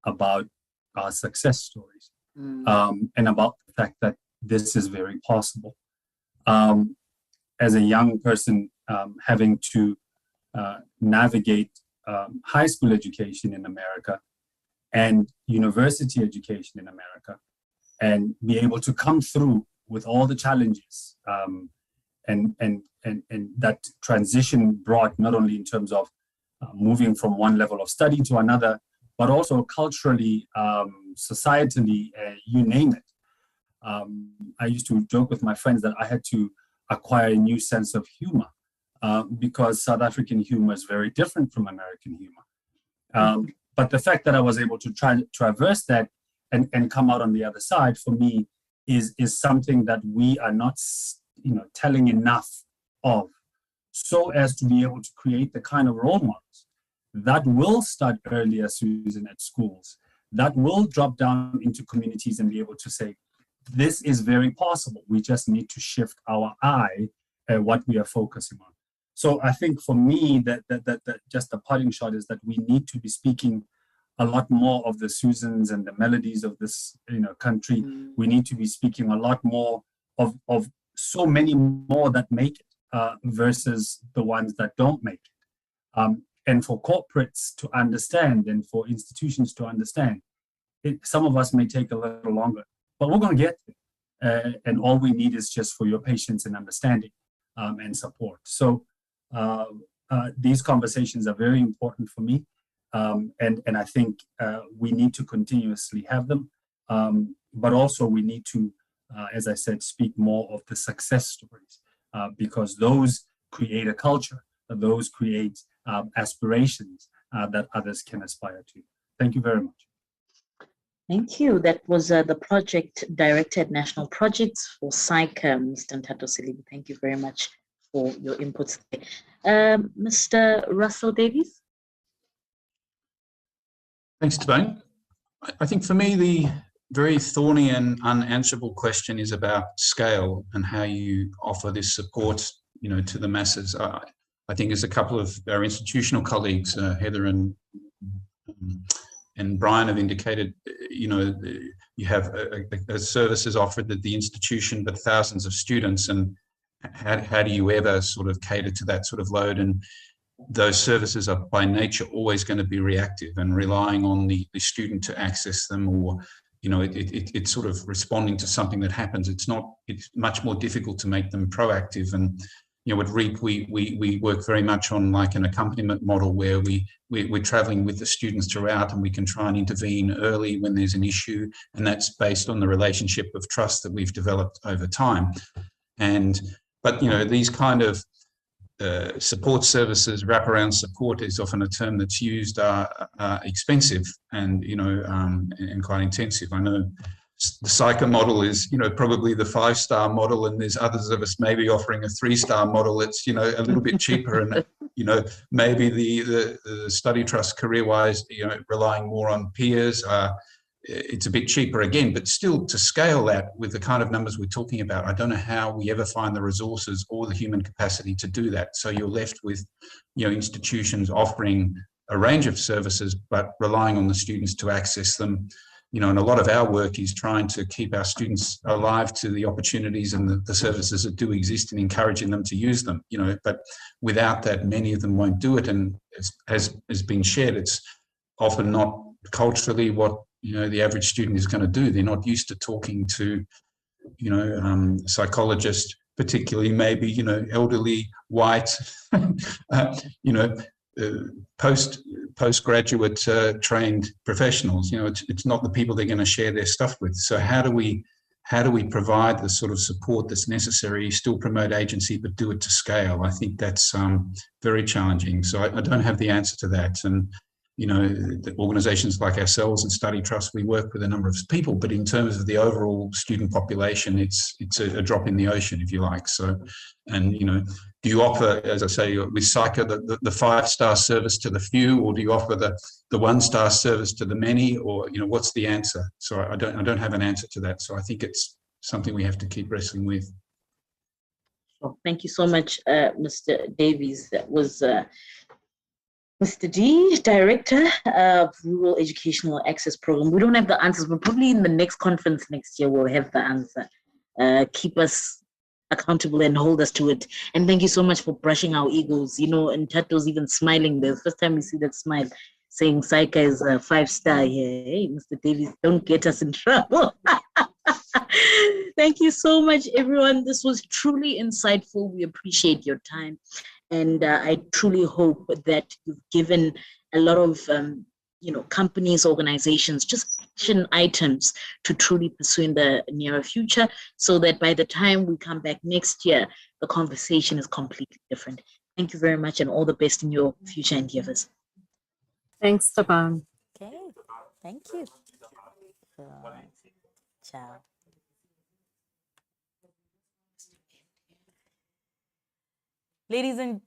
about our success stories and about the fact that this is very possible. As a young person having to navigate high school education in America and university education in America and be able to come through with all the challenges and that transition brought, not only in terms of moving from one level of study to another, but also culturally, societally, you name it. I used to joke with my friends that I had to acquire a new sense of humor because South African humor is very different from American humor. But the fact that I was able to traverse that and come out on the other side, for me, is something that we are not telling enough of, so as to be able to create the kind of role models that will start earlier, Susan, at schools, that will drop down into communities and be able to say, this is very possible. We just need to shift our eye at what we are focusing on. So I think for me, that just the parting shot is that we need to be speaking a lot more of the Susans and the Melodies of this country. We need to be speaking a lot more of so many more that make it versus the ones that don't make it. And for corporates to understand and for institutions to understand, some of us may take a little longer, but we're going to get there. And all we need is just for your patience and understanding and support. So these conversations are very important for me. And I think we need to continuously have them, but also we need to as I said, speak more of the success stories, because those create a culture, those create aspirations that others can aspire to. Thank you very much. Thank you. That was the project director at National Projects for SAICA, Mr. Ntato Silibi. Thank you very much for your inputs there. Mr. Russell Davies? Thanks, Tabane. I think for me, the very thorny and unanswerable question is about scale and how you offer this support, to the masses. I think as a couple of our institutional colleagues, Heather and Brian have indicated, you have a services offered at the institution, but thousands of students, and how do you ever sort of cater to that sort of load? And those services are by nature always going to be reactive and relying on the student to access them, or it's sort of responding to something that happens. It's much more difficult to make them proactive. And at REAP, we work very much on like an accompaniment model where we're traveling with the students throughout, and we can try and intervene early when there's an issue, and that's based on the relationship of trust that we've developed over time. But these kind of support services, wraparound support is often a term that's used, are expensive and quite intensive. I know the SAICA model is probably the 5-star model, and there's others of us maybe offering a 3-star model. It's a little bit cheaper, and maybe the study trust career-wise, relying more on peers. It's a bit cheaper again, but still to scale that with the kind of numbers we're talking about, I don't know how we ever find the resources or the human capacity to do that. So you're left with, institutions offering a range of services, but relying on the students to access them. And a lot of our work is trying to keep our students alive to the opportunities and the services that do exist and encouraging them to use them, but without that, many of them won't do it. And as has been shared, it's often not culturally what the average student is going to do. They're not used to talking to, psychologists, particularly maybe, elderly, white, postgraduate trained professionals. It's not the people they're going to share their stuff with. So how do we provide the sort of support that's necessary, still promote agency, but do it to scale? I think that's very challenging. So I don't have the answer to that. And the organizations like ourselves and Study Trust, we work with a number of people, but in terms of the overall student population, it's a drop in the ocean, if you like. So, and do you offer, as I say, with SAICA, the 5-star service to the few, or do you offer the 1-star service to the many, or what's the answer? So I don't have an answer to that. So I think it's something we have to keep wrestling with. Well, thank you so much, Mr. Davies. That was Mr. D, Director of Rural Educational Access Program. We don't have the answers, but probably in the next conference next year, we'll have the answer. Keep us accountable and hold us to it. And thank you so much for brushing our egos. And Tato's even smiling there. First time we see that smile, saying SAICA is a 5-star here. Hey, Mr. Davies, don't get us in trouble. Thank you so much, everyone. This was truly insightful. We appreciate your time. And I truly hope that you've given a lot of, companies, organizations, just action items to truly pursue in the nearer future, so that by the time we come back next year, the conversation is completely different. Thank you very much, and all the best in your future endeavors. Thanks, Taban. Okay, thank you. Ciao. Ladies and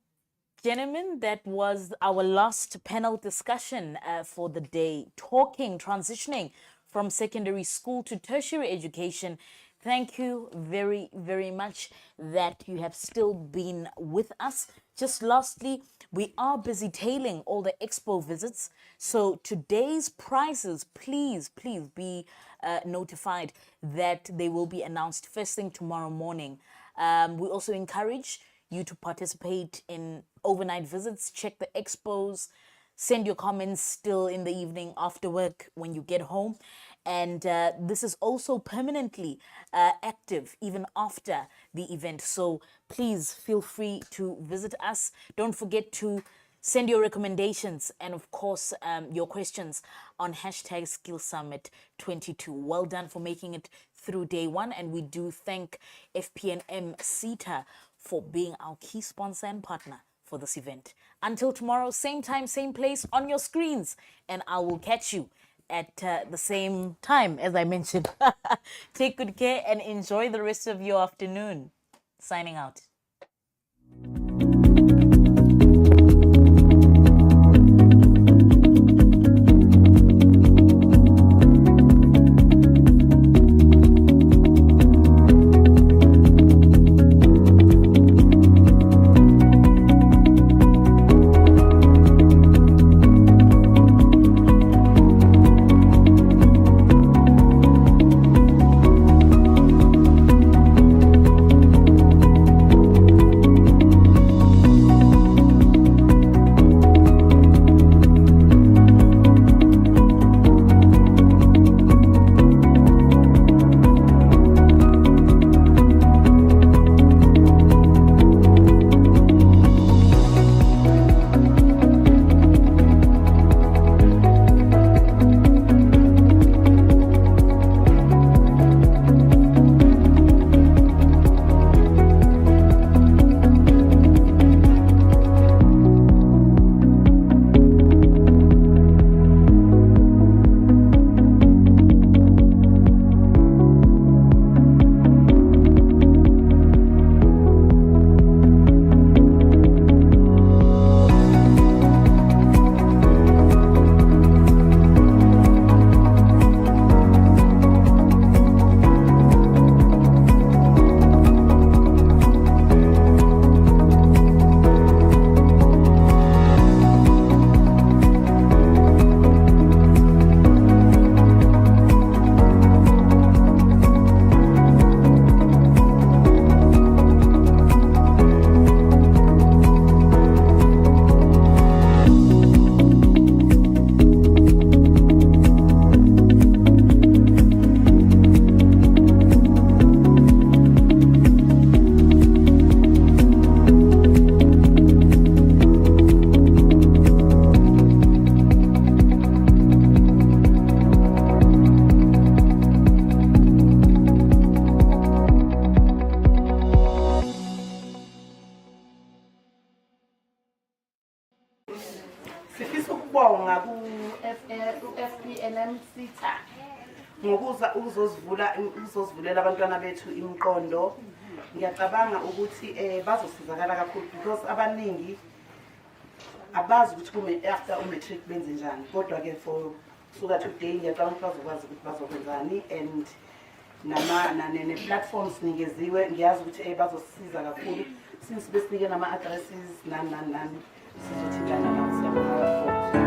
gentlemen, that was our last panel discussion for the day, transitioning from secondary school to tertiary education. Thank you very, very much that you have still been with us. Just lastly, we are busy tailing all the expo visits. So today's prizes, please be notified that they will be announced first thing tomorrow morning. We also encourage you to participate in overnight visits, check the expos, send your comments still in the evening after work when you get home. And this is also permanently active even after the event. So please feel free to visit us. Don't forget to send your recommendations and of course your questions on #SkillSummit22. Well done for making it through day one, and we do thank FP&M Seta for being our key sponsor and partner for this event. Until tomorrow, same time, same place on your screens, and I will catch you at the same time as I mentioned. Take good care and enjoy the rest of your afternoon. Signing out. Sifisa FP&M Seta ngokuza uzosivulela abantwana bethu imiqondo. Ngiyacabanga ukuthi bazosizakala kakhulu because abaningi abazi ukuthi kume after matric benze njani, kodwa ke for suka today ngiyacabanga bazokwazi ukuthi bazokwenzani, and ne platforms ningeziwe ngiyazi ukuthi bazosisiza kakhulu since besinike nama addresses nani sizothintana nabo.